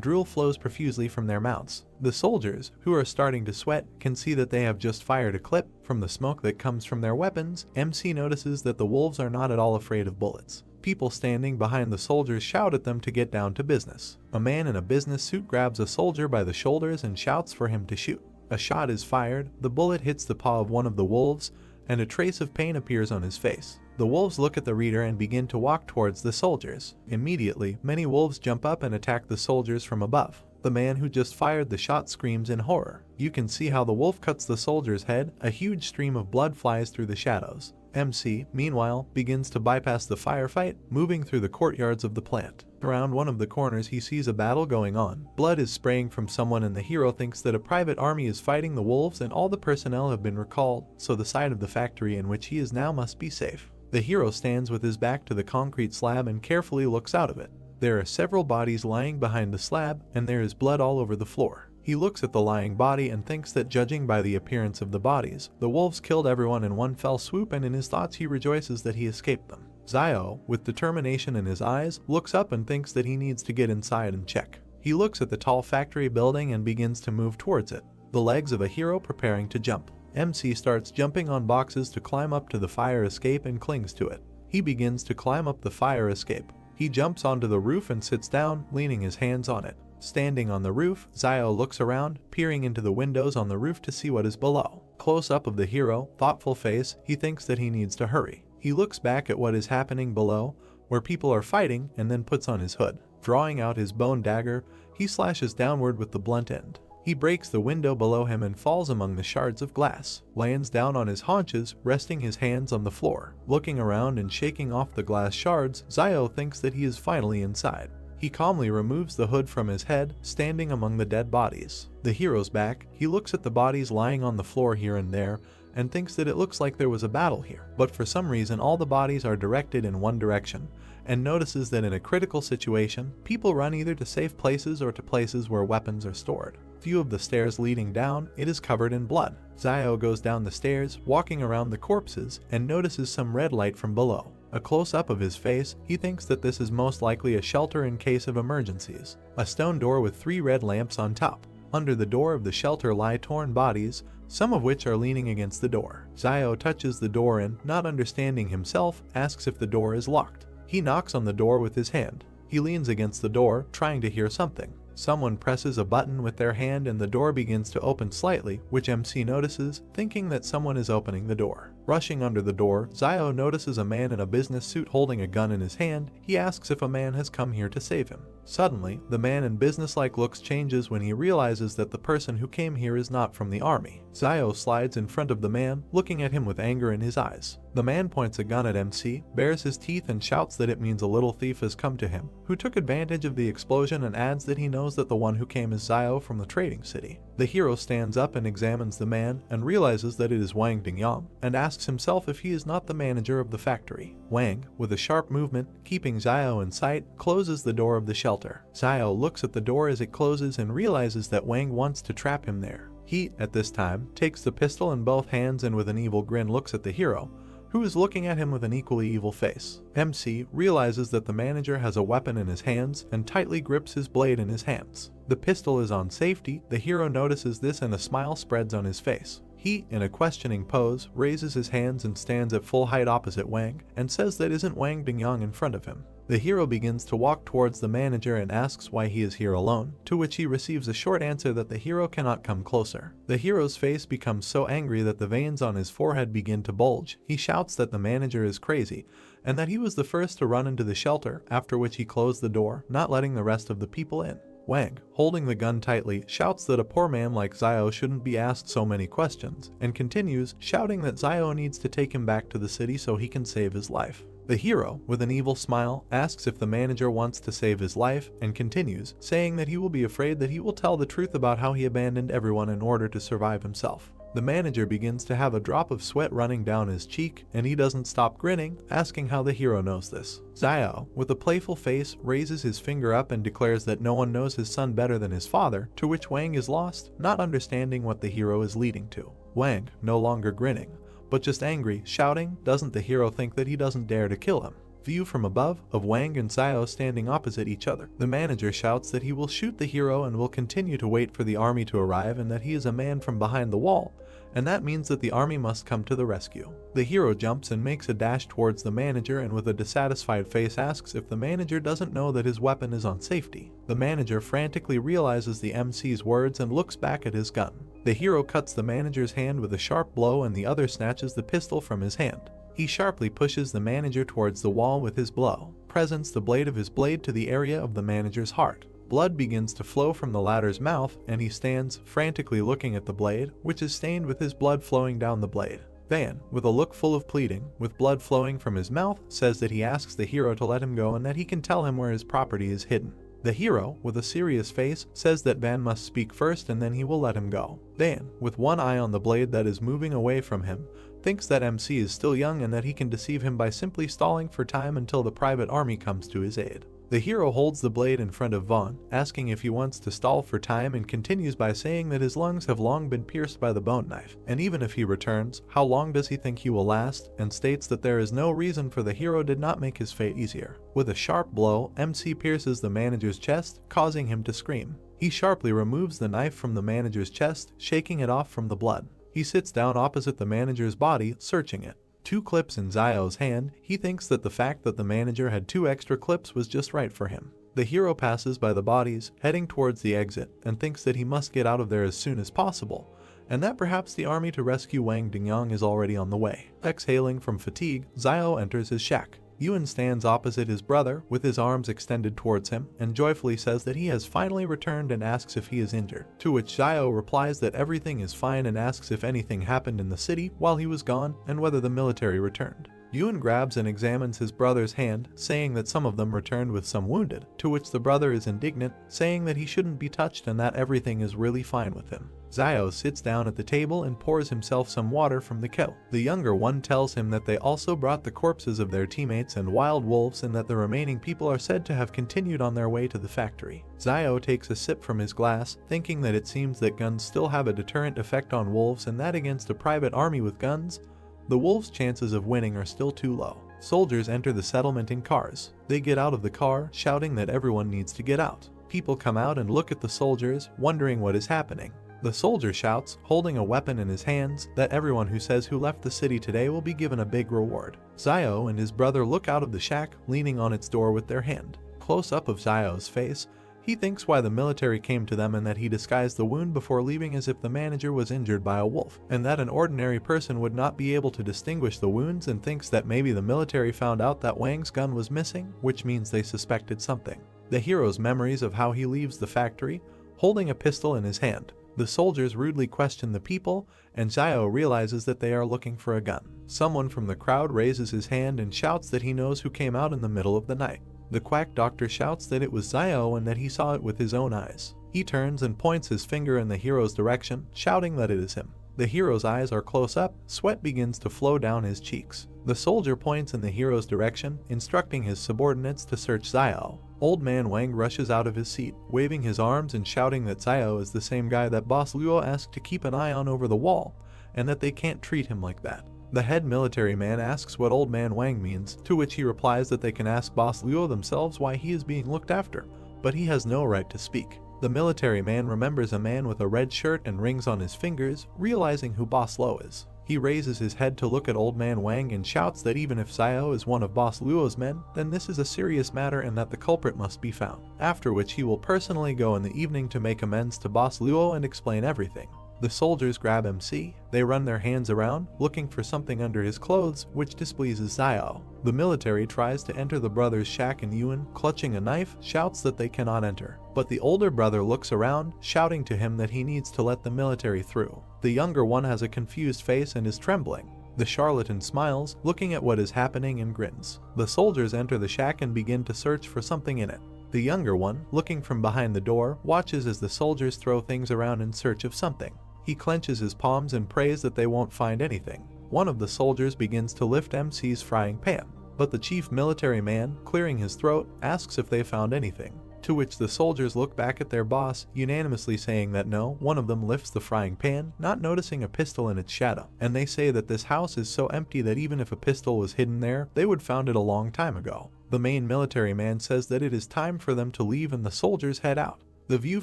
Speaker 1: drool flows profusely from their mouths. The soldiers, who are starting to sweat, can see that they have just fired a clip. From the smoke that comes from their weapons, MC notices that the wolves are not at all afraid of bullets. People standing behind the soldiers shout at them to get down to business. A man in a business suit grabs a soldier by the shoulders and shouts for him to shoot. A shot is fired, the bullet hits the paw of one of the wolves, and a trace of pain appears on his face. The wolves look at the reader and begin to walk towards the soldiers. Immediately, many wolves jump up and attack the soldiers from above. The man who just fired the shot screams in horror. You can see how the wolf cuts the soldier's head. A huge stream of blood flies through the shadows. MC, meanwhile, begins to bypass the firefight, moving through the courtyards of the plant. Around one of the corners he sees a battle going on. Blood is spraying from someone and the hero thinks that a private army is fighting the wolves and all the personnel have been recalled, so the side of the factory in which he is now must be safe. The hero stands with his back to the concrete slab and carefully looks out of it. There are several bodies lying behind the slab, and there is blood all over the floor. He looks at the lying body and thinks that judging by the appearance of the bodies, the wolves killed everyone in one fell swoop, and in his thoughts he rejoices that he escaped them. Zio, with determination in his eyes, looks up and thinks that he needs to get inside and check. He looks at the tall factory building and begins to move towards it, the legs of a hero preparing to jump. MC starts jumping on boxes to climb up to the fire escape and clings to it. He begins to climb up the fire escape. He jumps onto the roof and sits down, leaning his hands on it. Standing on the roof, Zio looks around, peering into the windows on the roof to see what is below. Close up of the hero, thoughtful face, he thinks that he needs to hurry. He looks back at what is happening below, where people are fighting, and then puts on his hood. Drawing out his bone dagger, he slashes downward with the blunt end. He breaks the window below him and falls among the shards of glass, lands down on his haunches, resting his hands on the floor. Looking around and shaking off the glass shards, Zio thinks that he is finally inside. He calmly removes the hood from his head, standing among the dead bodies. The hero's back, he looks at the bodies lying on the floor here and there, and thinks that it looks like there was a battle here. But for some reason all the bodies are directed in one direction, and notices that in a critical situation, people run either to safe places or to places where weapons are stored. View of the stairs leading down, it is covered in blood. Zio goes down the stairs, walking around the corpses, and notices some red light from below. A close-up of his face, he thinks that this is most likely a shelter in case of emergencies. A stone door with 3 red lamps on top. Under the door of the shelter lie torn bodies, some of which are leaning against the door. Zio touches the door and, not understanding himself, asks if the door is locked. He knocks on the door with his hand. He leans against the door, trying to hear something. Someone presses a button with their hand and the door begins to open slightly, which MC notices, thinking that someone is opening the door. Rushing under the door, Zio notices a man in a business suit holding a gun in his hand. He asks if a man has come here to save him. Suddenly, the man in businesslike looks changes when he realizes that the person who came here is not from the army. Zio slides in front of the man, looking at him with anger in his eyes. The man points a gun at MC, bares his teeth and shouts that it means a little thief has come to him, who took advantage of the explosion, and adds that he knows that the one who came is Zio from the trading city. The hero stands up and examines the man and realizes that it is Wang Dingyang, and asks himself if he is not the manager of the factory. Wang, with a sharp movement, keeping Zio in sight, closes the door of the shelter. Zio looks at the door as it closes and realizes that Wang wants to trap him there. He, at this time, takes the pistol in both hands and with an evil grin looks at the hero, who is looking at him with an equally evil face. MC realizes that the manager has a weapon in his hands and tightly grips his blade in his hands. The pistol is on safety. The hero notices this and a smile spreads on his face. He, in a questioning pose, raises his hands and stands at full height opposite Wang and says that isn't Wang Dingyang in front of him. The hero begins to walk towards the manager and asks why he is here alone, to which he receives a short answer that the hero cannot come closer. The hero's face becomes so angry that the veins on his forehead begin to bulge. He shouts that the manager is crazy, and that he was the first to run into the shelter, after which he closed the door, not letting the rest of the people in. Wang, holding the gun tightly, shouts that a poor man like Zio shouldn't be asked so many questions, and continues, shouting that Zio needs to take him back to the city so he can save his life. The hero, with an evil smile, asks if the manager wants to save his life, and continues, saying that he will be afraid that he will tell the truth about how he abandoned everyone in order to survive himself. The manager begins to have a drop of sweat running down his cheek, and he doesn't stop grinning, asking how the hero knows this. Zio, with a playful face, raises his finger up and declares that no one knows his son better than his father, to which Wang is lost, not understanding what the hero is leading to. Wang, no longer grinning, but just angry, shouting, doesn't the hero think that he doesn't dare to kill him? View from above, of Wang and Zio standing opposite each other. The manager shouts that he will shoot the hero and will continue to wait for the army to arrive, and that he is a man from behind the wall, and that means that the army must come to the rescue. The hero jumps and makes a dash towards the manager and with a dissatisfied face asks if the manager doesn't know that his weapon is on safety. The manager frantically realizes the MC's words and looks back at his gun. The hero cuts the manager's hand with a sharp blow and the other snatches the pistol from his hand. He sharply pushes the manager towards the wall with his blow, presents the blade of his blade to the area of the manager's heart. Blood begins to flow from the latter's mouth, and he stands, frantically looking at the blade, which is stained with his blood flowing down the blade. Van, with a look full of pleading, with blood flowing from his mouth, says that he asks the hero to let him go and that he can tell him where his property is hidden. The hero, with a serious face, says that Van must speak first and then he will let him go. Van, with one eye on the blade that is moving away from him, thinks that MC is still young and that he can deceive him by simply stalling for time until the private army comes to his aid. The hero holds the blade in front of Vaughn, asking if he wants to stall for time, and continues by saying that his lungs have long been pierced by the bone knife, and even if he returns, how long does he think he will last, and states that there is no reason for the hero did not make his fate easier. With a sharp blow, MC pierces the manager's chest, causing him to scream. He sharply removes the knife from the manager's chest, shaking it off from the blood. He sits down opposite the manager's body, searching it. 2 clips in Zio's hand, he thinks that the fact that the manager had 2 extra clips was just right for him. The hero passes by the bodies, heading towards the exit, and thinks that he must get out of there as soon as possible, and that perhaps the army to rescue Wang Dingyang is already on the way. Exhaling from fatigue, Zio enters his shack. Yun stands opposite his brother, with his arms extended towards him, and joyfully says that he has finally returned and asks if he is injured, to which Zio replies that everything is fine and asks if anything happened in the city while he was gone and whether the military returned. Yun grabs and examines his brother's hand, saying that some of them returned with some wounded, to which the brother is indignant, saying that he shouldn't be touched and that everything is really fine with him. Zio sits down at the table and pours himself some water from the kettle. The younger one tells him that they also brought the corpses of their teammates and wild wolves, and that the remaining people are said to have continued on their way to the factory. Zio takes a sip from his glass, thinking that it seems that guns still have a deterrent effect on wolves, and that against a private army with guns, the wolves' chances of winning are still too low. Soldiers enter the settlement in cars. They get out of the car, shouting that everyone needs to get out. People come out and look at the soldiers, wondering what is happening. The soldier shouts, holding a weapon in his hands, that everyone who says who left the city today will be given a big reward. Zio and his brother look out of the shack, leaning on its door with their hand. Close up of Zio's face, he thinks why the military came to them and that he disguised the wound before leaving as if the manager was injured by a wolf, and that an ordinary person would not be able to distinguish the wounds, and thinks that maybe the military found out that Wang's gun was missing, which means they suspected something. The hero's memories of how he leaves the factory, holding a pistol in his hand. The soldiers rudely question the people, and Zio realizes that they are looking for a gun. Someone from the crowd raises his hand and shouts that he knows who came out in the middle of the night. The quack doctor shouts that it was Zio and that he saw it with his own eyes. He turns and points his finger in the hero's direction, shouting that it is him. The hero's eyes are close up, sweat begins to flow down his cheeks. The soldier points in the hero's direction, instructing his subordinates to search Zio. Old man Wang rushes out of his seat, waving his arms and shouting that Zio is the same guy that Boss Luo asked to keep an eye on over the wall, and that they can't treat him like that. The head military man asks what Old Man Wang means, to which he replies that they can ask Boss Luo themselves why he is being looked after, but he has no right to speak. The military man remembers a man with a red shirt and rings on his fingers, realizing who Boss Luo is. He raises his head to look at Old Man Wang and shouts that even if Zio is one of Boss Luo's men, then this is a serious matter and that the culprit must be found. After which he will personally go in the evening to make amends to Boss Luo and explain everything. The soldiers grab MC, they run their hands around, looking for something under his clothes, which displeases Zio. The military tries to enter the brothers' shack and Yun, clutching a knife, shouts that they cannot enter. But the older brother looks around, shouting to him that he needs to let the military through. The younger one has a confused face and is trembling. The charlatan smiles, looking at what is happening, and grins. The soldiers enter the shack and begin to search for something in it. The younger one, looking from behind the door, watches as the soldiers throw things around in search of something. He clenches his palms and prays that they won't find anything. One of the soldiers begins to lift MC's frying pan, but the chief military man, clearing his throat, asks if they found anything. To which the soldiers look back at their boss, unanimously saying that no. One of them lifts the frying pan, not noticing a pistol in its shadow, and they say that this house is so empty that even if a pistol was hidden there, they would found it a long time ago. The main military man says that it is time for them to leave and the soldiers head out. The view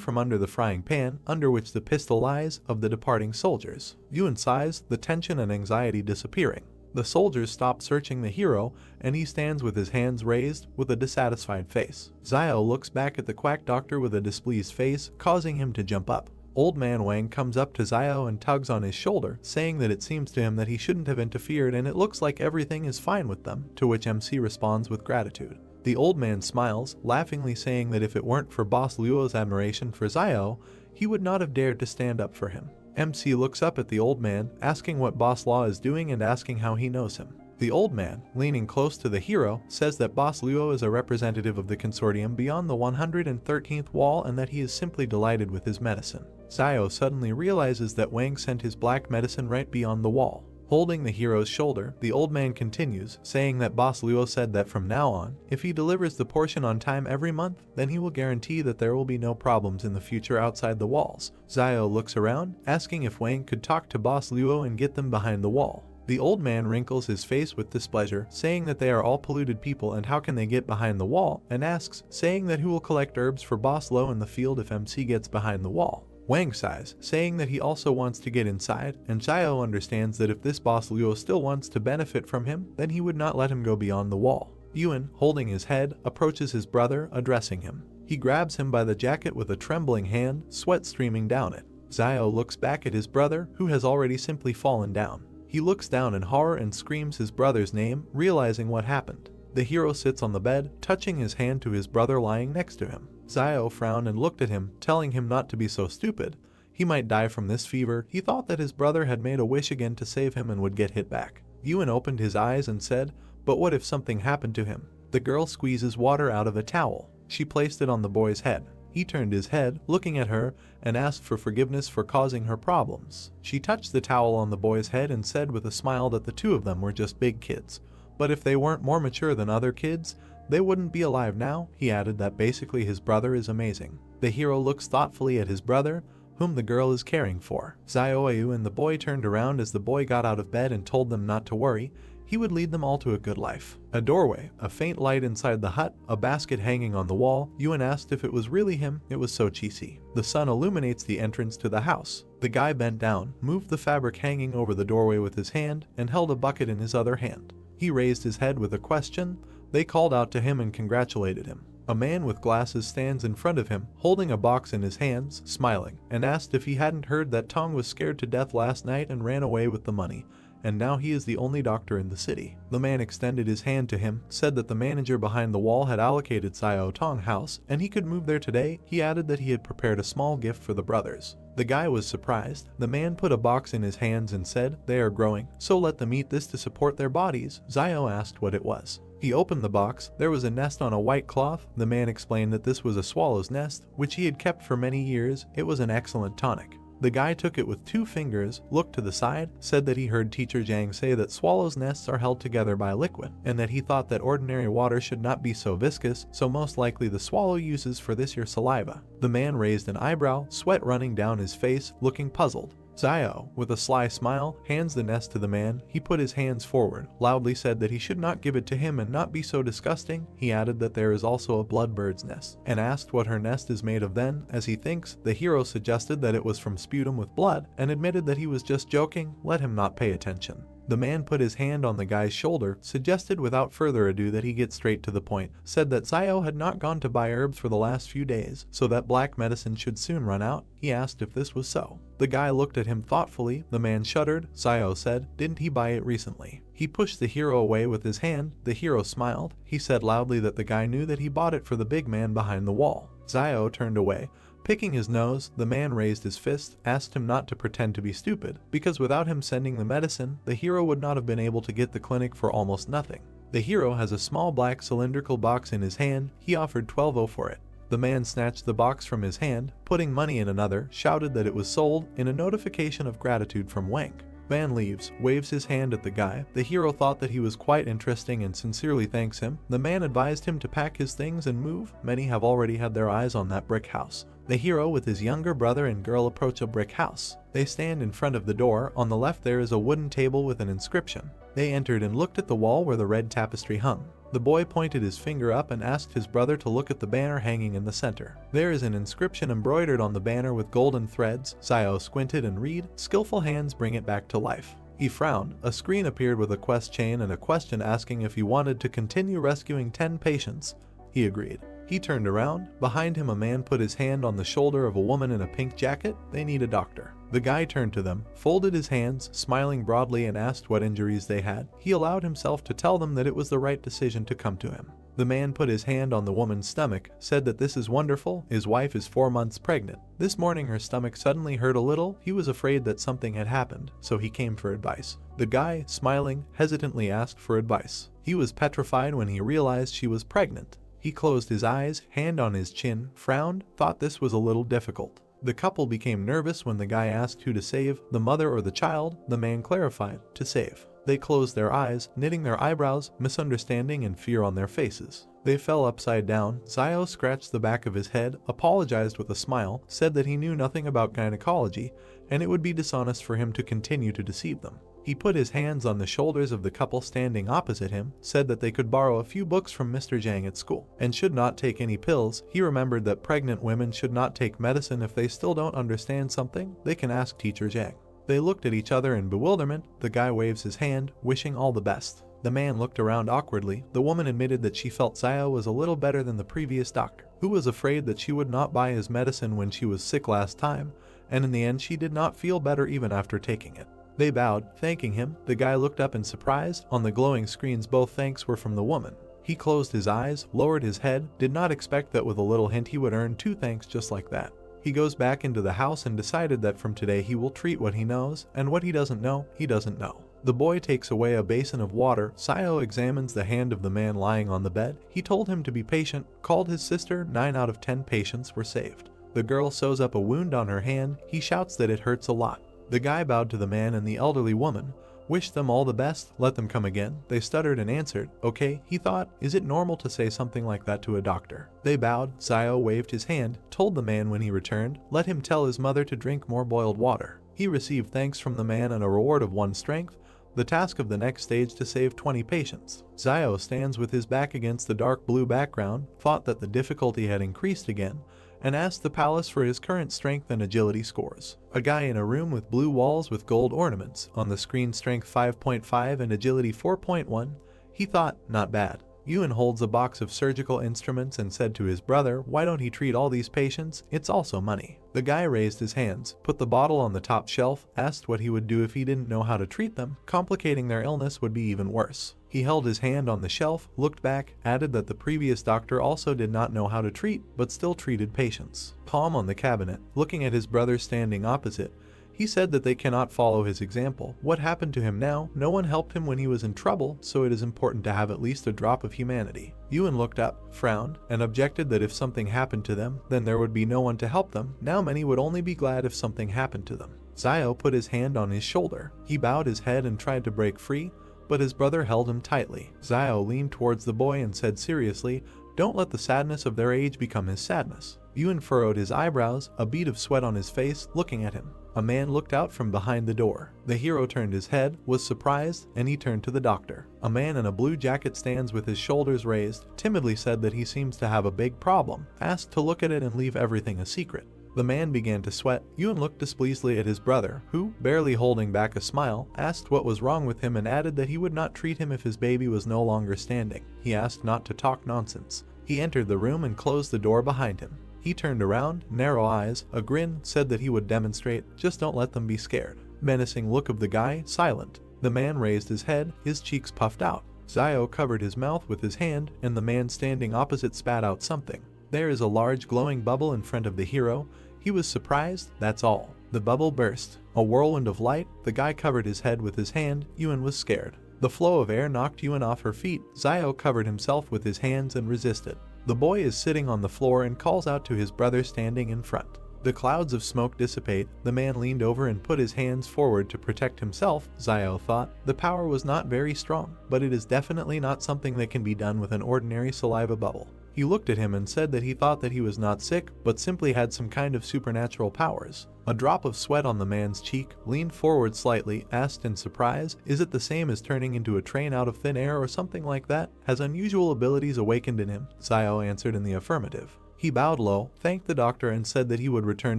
Speaker 1: from under the frying pan, under which the pistol lies, of the departing soldiers. Yun sighs, the tension and anxiety disappearing. The soldiers stop searching the hero, and he stands with his hands raised, with a dissatisfied face. Zio looks back at the quack doctor with a displeased face, causing him to jump up. Old Man Wang comes up to Zio and tugs on his shoulder, saying that it seems to him that he shouldn't have interfered and it looks like everything is fine with them, to which MC responds with gratitude. The old man smiles, laughingly saying that if it weren't for Boss Luo's admiration for Zio, he would not have dared to stand up for him. MC looks up at the old man, asking what Boss Luo is doing and asking how he knows him. The old man, leaning close to the hero, says that Boss Luo is a representative of the consortium beyond the 113th wall and that he is simply delighted with his medicine. Zio suddenly realizes that Wang sent his black medicine right beyond the wall. Holding the hero's shoulder, the old man continues, saying that Boss Luo said that from now on, if he delivers the portion on time every month, then he will guarantee that there will be no problems in the future outside the walls. Xiao looks around, asking if Wang could talk to Boss Luo and get them behind the wall. The old man wrinkles his face with displeasure, saying that they are all polluted people and how can they get behind the wall, and asks, saying that who will collect herbs for Boss Luo in the field if MC gets behind the wall. Wang sighs, saying that he also wants to get inside, and Xiao understands that if this Boss Luo still wants to benefit from him, then he would not let him go beyond the wall. Yuan, holding his head, approaches his brother, addressing him. He grabs him by the jacket with a trembling hand, sweat streaming down it. Xiao looks back at his brother, who has already simply fallen down. He looks down in horror and screams his brother's name, realizing what happened. The hero sits on the bed, touching his hand to his brother lying next to him. Xiao frowned and looked at him, telling him not to be so stupid. He might die from this fever. He thought that his brother had made a wish again to save him and would get hit back. Yuan opened his eyes and said, "But what if something happened to him?" The girl squeezes water out of a towel. She placed it on the boy's head. He turned his head, looking at her, and asked for forgiveness for causing her problems. She touched the towel on the boy's head and said with a smile that the two of them were just big kids. But if they weren't more mature than other kids, they wouldn't be alive now. He added that basically his brother is amazing. The hero looks thoughtfully at his brother, whom the girl is caring for. Xiaoyu and the boy turned around as the boy got out of bed and told them not to worry. He would lead them all to a good life. A doorway, a faint light inside the hut, a basket hanging on the wall. Yuan asked if it was really him. It was so cheesy. The sun illuminates the entrance to the house. The guy bent down, moved the fabric hanging over the doorway with his hand, and held a bucket in his other hand. He raised his head with a question. They called out to him and congratulated him. A man with glasses stands in front of him, holding a box in his hands, smiling, and asked if he hadn't heard that Tong was scared to death last night and ran away with the money, and now he is the only doctor in the city. The man extended his hand to him, said that the manager behind the wall had allocated Xiao Tong house, and he could move there today. He added that he had prepared a small gift for the brothers. The guy was surprised. The man put a box in his hands and said, "They are growing, so let them eat this to support their bodies." Xiao asked what it was. He opened the box. There was a nest on a white cloth. The man explained that this was a swallow's nest, which he had kept for many years. It was an excellent tonic. The guy took it with 2 fingers, looked to the side, said that he heard teacher Zhang say that swallows' nests are held together by liquid, and that he thought that ordinary water should not be so viscous, so most likely the swallow uses for this your saliva. The man raised an eyebrow, sweat running down his face, looking puzzled. Xiao, with a sly smile, hands the nest to the man. He put his hands forward, loudly said that he should not give it to him and not be so disgusting. He added that there is also a bloodbird's nest, and asked what her nest is made of. Then, as he thinks, the hero suggested that it was from sputum with blood, and admitted that he was just joking. Let him not pay attention. The man put his hand on the guy's shoulder, suggested without further ado that he get straight to the point, said that Xiao had not gone to buy herbs for the last few days, so that black medicine should soon run out. He asked if this was so. The guy looked at him thoughtfully. The man shuddered. Xiao said, "Didn't he buy it recently?" He pushed the hero away with his hand. The hero smiled. He said loudly that the guy knew that he bought it for the big man behind the wall. Xiao turned away. Picking his nose, the man raised his fist, asked him not to pretend to be stupid, because without him sending the medicine, the hero would not have been able to get the clinic for almost nothing. The hero has a small black cylindrical box in his hand. He offered 12 for it. The man snatched the box from his hand, putting money in another, shouted that it was sold, in a notification of gratitude from Wang. Van leaves, waves his hand at the guy. The hero thought that he was quite interesting and sincerely thanks him. The man advised him to pack his things and move. Many have already had their eyes on that brick house. The hero with his younger brother and girl approach a brick house. They stand in front of the door. On the left there is a wooden table with an inscription. They entered and looked at the wall where the red tapestry hung. The boy pointed his finger up and asked his brother to look at the banner hanging in the center. There is an inscription embroidered on the banner with golden threads. Xiao squinted and read, "Skillful hands bring it back to life." He frowned. A screen appeared with a quest chain and a question asking if he wanted to continue rescuing 10 patients. He agreed. He turned around. Behind him a man put his hand on the shoulder of a woman in a pink jacket. They need a doctor. The guy turned to them, folded his hands, smiling broadly, and asked what injuries they had. He allowed himself to tell them that it was the right decision to come to him. The man put his hand on the woman's stomach, said that this is wonderful. His wife is 4 months pregnant. This morning her stomach suddenly hurt a little. He was afraid that something had happened, so he came for advice. The guy, smiling, hesitantly asked for advice. He was petrified when he realized she was pregnant. He closed his eyes, hand on his chin, frowned, thought this was a little difficult. The couple became nervous when the guy asked who to save, the mother or the child. The man clarified, to save. They closed their eyes, knitting their eyebrows, misunderstanding and fear on their faces. They fell upside down. Zio scratched the back of his head, apologized with a smile, said that he knew nothing about gynecology, and it would be dishonest for him to continue to deceive them. He put his hands on the shoulders of the couple standing opposite him, said that they could borrow a few books from Mr. Zhang at school, and should not take any pills. He remembered that pregnant women should not take medicine. If they still don't understand something, they can ask Teacher Zhang. They looked at each other in bewilderment. The guy waves his hand, wishing all the best. The man looked around awkwardly. The woman admitted that she felt Zio was a little better than the previous doctor, who was afraid that she would not buy his medicine when she was sick last time, and in the end she did not feel better even after taking it. They bowed, thanking him. The guy looked up in surprise. On the glowing screens both thanks were from the woman. He closed his eyes, lowered his head, did not expect that with a little hint he would earn 2 thanks just like that. He goes back into the house and decided that from today he will treat what he knows, and what he doesn't know, he doesn't know. The boy takes away a basin of water. Zio examines the hand of the man lying on the bed. He told him to be patient, called his sister. 9 out of 10 patients were saved. The girl sews up a wound on her hand. He shouts that it hurts a lot. The guy bowed to the man and the elderly woman, wished them all the best, let them come again. They stuttered and answered, okay. He thought, is it normal to say something like that to a doctor? They bowed. Zio waved his hand, told the man when he returned, let him tell his mother to drink more boiled water. He received thanks from the man and a reward of 1 strength. The task of the next stage to save 20 patients. Zio stands with his back against the dark blue background, thought that the difficulty had increased again, and asked the palace for his current strength and agility scores. A guy in a room with blue walls with gold ornaments, on the screen strength 5.5 and agility 4.1. He thought, not bad. Yuan holds a box of surgical instruments and said to his brother, why don't he treat all these patients? It's also money. The guy raised his hands, put the bottle on the top shelf, asked what he would do if he didn't know how to treat them. Complicating their illness would be even worse. He held his hand on the shelf, looked back, added that the previous doctor also did not know how to treat, but still treated patients. Palm on the cabinet, looking at his brother standing opposite. He said that they cannot follow his example. What happened to him now? No one helped him when he was in trouble, so it is important to have at least a drop of humanity. Yuan looked up, frowned, and objected that if something happened to them, then there would be no one to help them. Now many would only be glad if something happened to them. Zio put his hand on his shoulder. He bowed his head and tried to break free, but his brother held him tightly. Zio leaned towards the boy and said seriously, don't let the sadness of their age become his sadness. Yuan furrowed his eyebrows, a bead of sweat on his face, looking at him. A man looked out from behind the door. The hero turned his head, was surprised, and he turned to the doctor. A man in a blue jacket stands with his shoulders raised, timidly said that he seems to have a big problem, asked to look at it and leave everything a secret. The man began to sweat. Yuan looked displeasedly at his brother, who, barely holding back a smile, asked what was wrong with him and added that he would not treat him if his baby was no longer standing. He asked not to talk nonsense. He entered the room and closed the door behind him. He turned around, narrow eyes, a grin, said that he would demonstrate, just don't let them be scared. Menacing look of the guy, silent. The man raised his head, his cheeks puffed out. Zio covered his mouth with his hand, and the man standing opposite spat out something. There is a large glowing bubble in front of the hero. He was surprised, that's all. The bubble burst. A whirlwind of light. The guy covered his head with his hand. Yuan was scared. The flow of air knocked Yuan off her feet. Zio covered himself with his hands and resisted. The boy is sitting on the floor and calls out to his brother standing in front. The clouds of smoke dissipate. The man leaned over and put his hands forward to protect himself. Zio thought the power was not very strong, but it is definitely not something that can be done with an ordinary saliva bubble. He looked at him and said that he thought that he was not sick, but simply had some kind of supernatural powers. A drop of sweat on the man's cheek, leaned forward slightly, asked in surprise, is it the same as turning into a train out of thin air or something like that? Has unusual abilities awakened in him? Zio answered in the affirmative. He bowed low, thanked the doctor and said that he would return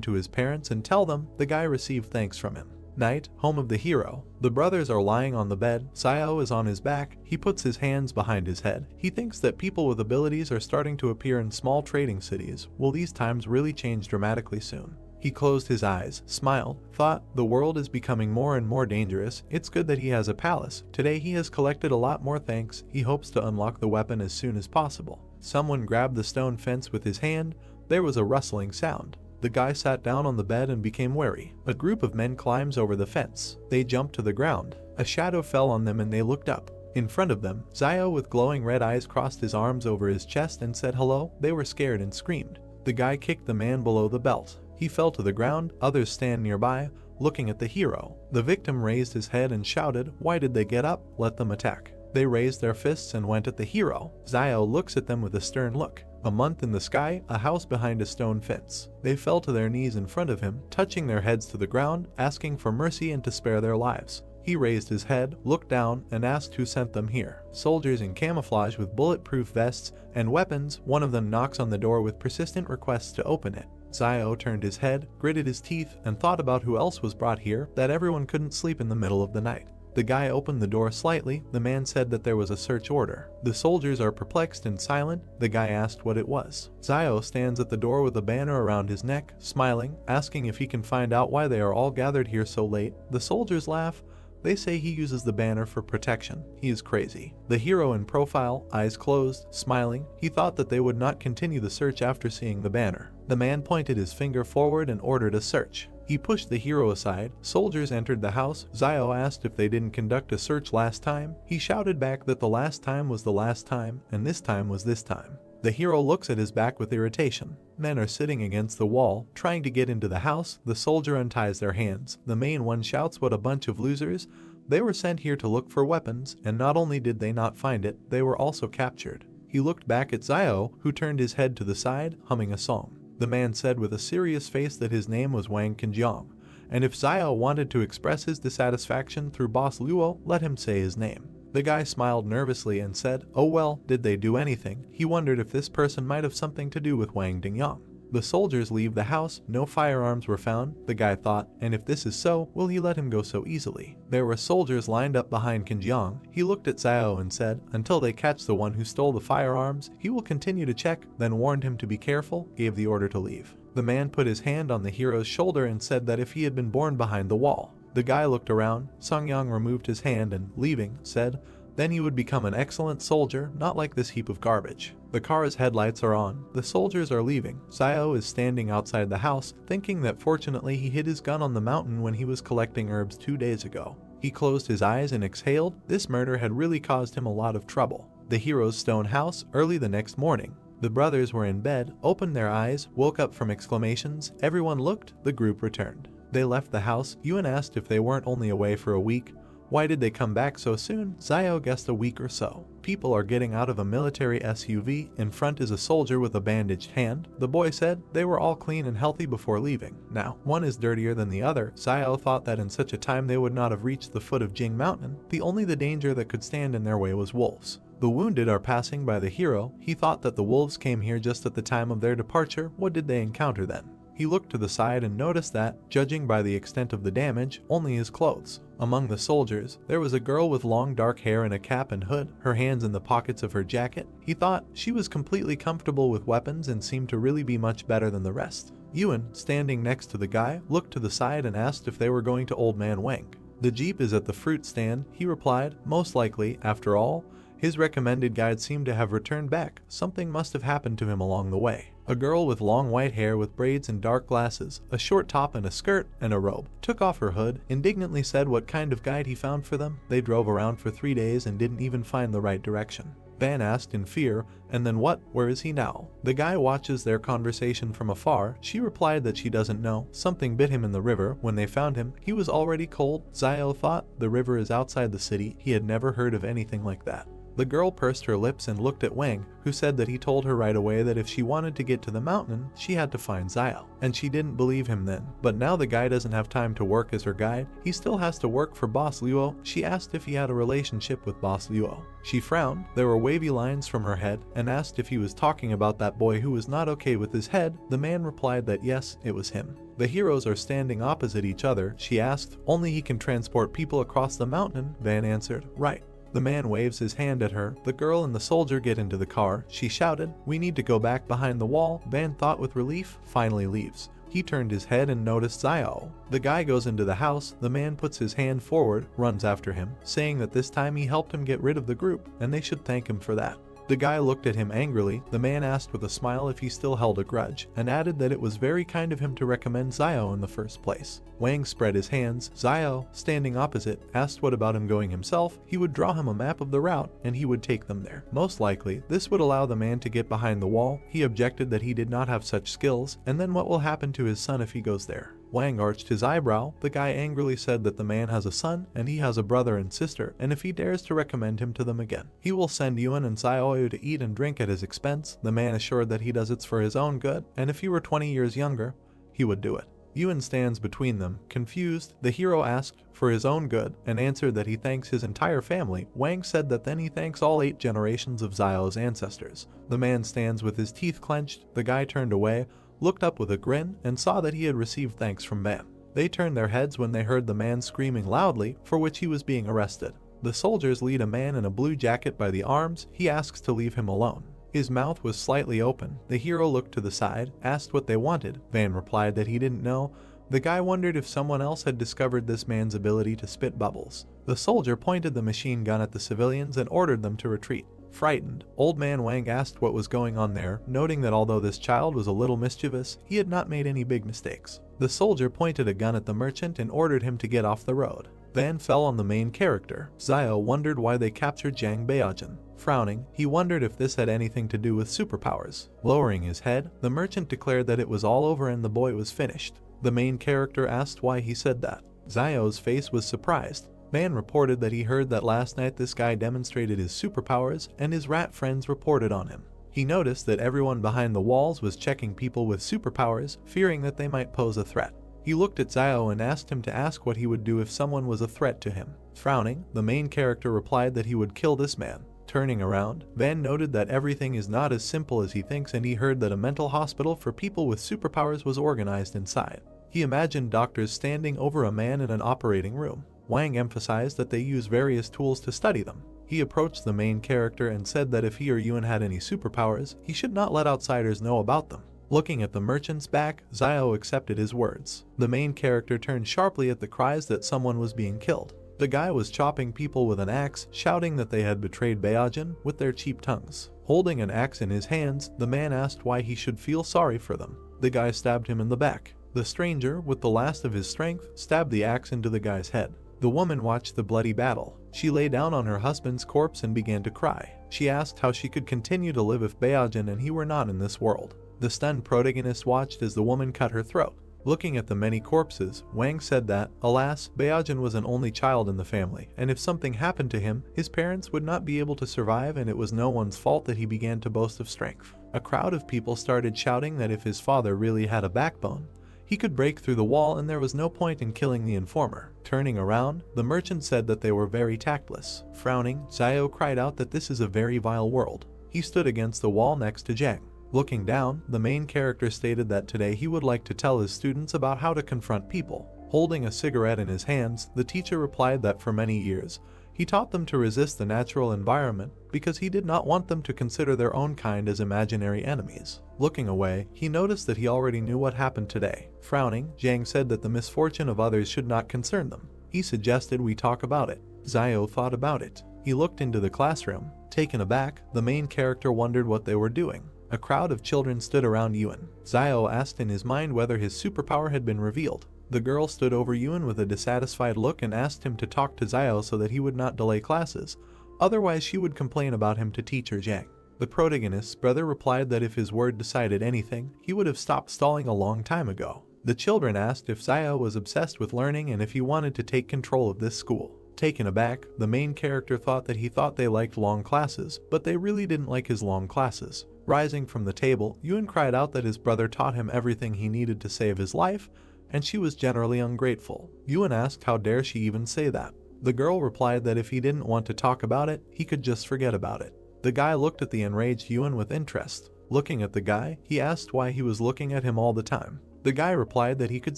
Speaker 1: to his parents and tell them. The guy received thanks from him. Night, home of the hero. The brothers are lying on the bed. Zio is on his back. He puts his hands behind his head. He thinks that people with abilities are starting to appear in small trading cities. Will these times really change dramatically soon? He closed his eyes, smiled, thought, the world is becoming more and more dangerous. It's good that he has a palace. Today he has collected a lot more thanks. He hopes to unlock the weapon as soon as possible. Someone grabbed the stone fence with his hand. There was a rustling sound. The guy sat down on the bed and became wary. A group of men climbs over the fence. They jumped to the ground. A shadow fell on them and they looked up. In front of them, Zio with glowing red eyes crossed his arms over his chest and said hello. They were scared and screamed. The guy kicked the man below the belt. He fell to the ground, others stand nearby, looking at the hero. The victim raised his head and shouted, "Why did they get up? Let them attack." They raised their fists and went at the hero. Zio looks at them with a stern look. A month in the sky, a house behind a stone fence. They fell to their knees in front of him, touching their heads to the ground, asking for mercy and to spare their lives. He raised his head, looked down, and asked who sent them here. Soldiers in camouflage with bulletproof vests and weapons. One of them knocks on the door with persistent requests to open it. Zio turned his head, gritted his teeth, and thought about who else was brought here, that everyone couldn't sleep in the middle of the night. The guy opened the door slightly. The man said that there was a search order. The soldiers are perplexed and silent. The guy asked what it was. Zio stands at the door with a banner around his neck, smiling, asking if he can find out why they are all gathered here so late. The soldiers laugh. They say he uses the banner for protection. He is crazy. The hero in profile, eyes closed, smiling. He thought that they would not continue the search after seeing the banner. The man pointed his finger forward and ordered a search. He pushed the hero aside. Soldiers entered the house. Zio asked if they didn't conduct a search last time. He shouted back that the last time was the last time, and this time was this time. The hero looks at his back with irritation. Men are sitting against the wall, trying to get into the house. The soldier unties their hands. The main one shouts, "What a bunch of losers." They were sent here to look for weapons, and not only did they not find it, they were also captured. He looked back at Zio, who turned his head to the side, humming a song. The man said with a serious face that his name was Wang Qinjiang, and if Zio wanted to express his dissatisfaction through Boss Luo, let him say his name. The guy smiled nervously and said, "Oh well, did they do anything?" He wondered if this person might have something to do with Wang Dingyang. The soldiers leave the house. No firearms were found. The guy thought, and if this is so, will he let him go so easily? There were soldiers lined up behind Qinjiang. He looked at Zio and said, "Until they catch the one who stole the firearms, he will continue to check," then warned him to be careful, gave the order to leave. The man put his hand on the hero's shoulder and said that if he had been born behind the wall. The guy looked around. Songyang removed his hand and, leaving, said, "Then he would become an excellent soldier, not like this heap of garbage." The car's headlights are on. The soldiers are leaving. Zio is standing outside the house, thinking that fortunately he hid his gun on the mountain when he was collecting herbs 2 days ago. He closed his eyes and exhaled. This murder had really caused him a lot of trouble. The hero's stone house, early the next morning. The brothers were in bed, opened their eyes, woke up from exclamations. Everyone looked. The group returned. They left the house. Yuan asked if they weren't only away for a week. Why did they come back so soon? Zio guessed a week or so. People are getting out of a military SUV. In front is a soldier with a bandaged hand. The boy said they were all clean and healthy before leaving. Now, one is dirtier than the other. Zio thought that in such a time they would not have reached the foot of Jing Mountain. The only danger that could stand in their way was wolves. The wounded are passing by the hero. He thought that the wolves came here just at the time of their departure. What did they encounter then? He looked to the side and noticed that, judging by the extent of the damage, only his clothes. Among the soldiers, there was a girl with long dark hair and a cap and hood, her hands in the pockets of her jacket. He thought she was completely comfortable with weapons and seemed to really be much better than the rest. Yuan, standing next to the guy, looked to the side and asked if they were going to Old Man Wang. "The jeep is at the fruit stand," he replied. Most likely, after all, his recommended guide seemed to have returned back. Something must have happened to him along the way. A girl with long white hair with braids and dark glasses, a short top and a skirt and a robe, took off her hood, indignantly said what kind of guide he found for them. They drove around for 3 days and didn't even find the right direction. Ban asked in fear, "And then what? Where is he now?" The guy watches their conversation from afar. She replied that she doesn't know. Something bit him in the river. When they found him, he was already cold. Zio thought the river is outside the city. He had never heard of anything like that. The girl pursed her lips and looked at Wang, who said that he told her right away that if she wanted to get to the mountain, she had to find Zio. And she didn't believe him then. But now the guy doesn't have time to work as her guide. He still has to work for Boss Luo. She asked if he had a relationship with Boss Luo. She frowned. There were wavy lines from her head, and asked if he was talking about that boy who was not okay with his head. The man replied that yes, it was him. The heroes are standing opposite each other. She asked, "Only he can transport people across the mountain?" Van answered, "Right." The man waves his hand at her. The girl and the soldier get into the car. She shouted, "We need to go back behind the wall." Van thought with relief, finally leaves. He turned his head and noticed Zio. The guy goes into the house. The man puts his hand forward, runs after him, saying that this time he helped him get rid of the group, and they should thank him for that. The guy looked at him angrily. The man asked with a smile if he still held a grudge, and added that it was very kind of him to recommend Zio in the first place. Wang spread his hands. Zio, standing opposite, asked what about him going himself. He would draw him a map of the route, and he would take them there. Most likely, this would allow the man to get behind the wall. He objected that he did not have such skills, and then what will happen to his son if he goes there? Wang arched his eyebrow. The guy angrily said that the man has a son, and he has a brother and sister, and if he dares to recommend him to them again, he will send Yuan and Xiaoyu to eat and drink at his expense. The man assured that he does it for his own good, and if he were 20 years younger, he would do it. Yuan stands between them, confused. The hero asked for his own good, and answered that he thanks his entire family. Wang said that then he thanks all 8 generations of Zio's ancestors. The man stands with his teeth clenched. The guy turned away, looked up with a grin, and saw that he had received thanks from man. They turned their heads when they heard the man screaming loudly, for which he was being arrested. The soldiers lead a man in a blue jacket by the arms. He asks to leave him alone. His mouth was slightly open. The hero looked to the side, asked what they wanted. Van replied that he didn't know. The guy wondered if someone else had discovered this man's ability to spit bubbles. The soldier pointed the machine gun at the civilians and ordered them to retreat. Frightened, old man Wang asked what was going on there, noting that although this child was a little mischievous, he had not made any big mistakes. The soldier pointed a gun at the merchant and ordered him to get off the road. Van fell on the main character. Zio wondered why they captured Zhang Beijing. Frowning, he wondered if this had anything to do with superpowers. Lowering his head, the merchant declared that it was all over and the boy was finished. The main character asked why he said that. Zio's face was surprised. Van reported that he heard that last night this guy demonstrated his superpowers, and his rat friends reported on him. He noticed that everyone behind the walls was checking people with superpowers, fearing that they might pose a threat. He looked at Zio and asked him to ask what he would do if someone was a threat to him. Frowning, the main character replied that he would kill this man. Turning around, Van noted that everything is not as simple as he thinks, and he heard that a mental hospital for people with superpowers was organized inside. He imagined doctors standing over a man in an operating room. Wang emphasized that they use various tools to study them. He approached the main character and said that if he or Yuan had any superpowers, he should not let outsiders know about them. Looking at the merchant's back, Zio accepted his words. The main character turned sharply at the cries that someone was being killed. The guy was chopping people with an axe, shouting that they had betrayed Beijing with their cheap tongues. Holding an axe in his hands, the man asked why he should feel sorry for them. The guy stabbed him in the back. The stranger, with the last of his strength, stabbed the axe into the guy's head. The woman watched the bloody battle. She lay down on her husband's corpse and began to cry. She asked how she could continue to live if Beijing and he were not in this world. The stunned protagonist watched as the woman cut her throat. Looking at the many corpses, Wang said that, alas, Beijing was an only child in the family, and if something happened to him, his parents would not be able to survive, and it was no one's fault that he began to boast of strength. A crowd of people started shouting that if his father really had a backbone, he could break through the wall and there was no point in killing the informer. Turning around, the merchant said that they were very tactless. Frowning, Zio cried out that this is a very vile world. He stood against the wall next to Zhang. Looking down, the main character stated that today he would like to tell his students about how to confront people. Holding a cigarette in his hands, the teacher replied that for many years, he taught them to resist the natural environment because he did not want them to consider their own kind as imaginary enemies. Looking away, he noticed that he already knew what happened today. Frowning, Zhang said that the misfortune of others should not concern them. He suggested we talk about it. Zio thought about it. He looked into the classroom. Taken aback, the main character wondered what they were doing. A crowd of children stood around Yuan. Zio asked in his mind whether his superpower had been revealed. The girl stood over Yuan with a dissatisfied look and asked him to talk to Zio so that he would not delay classes, otherwise she would complain about him to teacher Zhang. The protagonist's brother replied that if his word decided anything, he would have stopped stalling a long time ago. The children asked if Zio was obsessed with learning and if he wanted to take control of this school. Taken aback, the main character thought that he thought they liked long classes, but they really didn't like his long classes. Rising from the table, Yuan cried out that his brother taught him everything he needed to save his life, and she was generally ungrateful. Yuan asked how dare she even say that. The girl replied that if he didn't want to talk about it, he could just forget about it. The guy looked at the enraged Yuan with interest. Looking at the guy, he asked why he was looking at him all the time. The guy replied that he could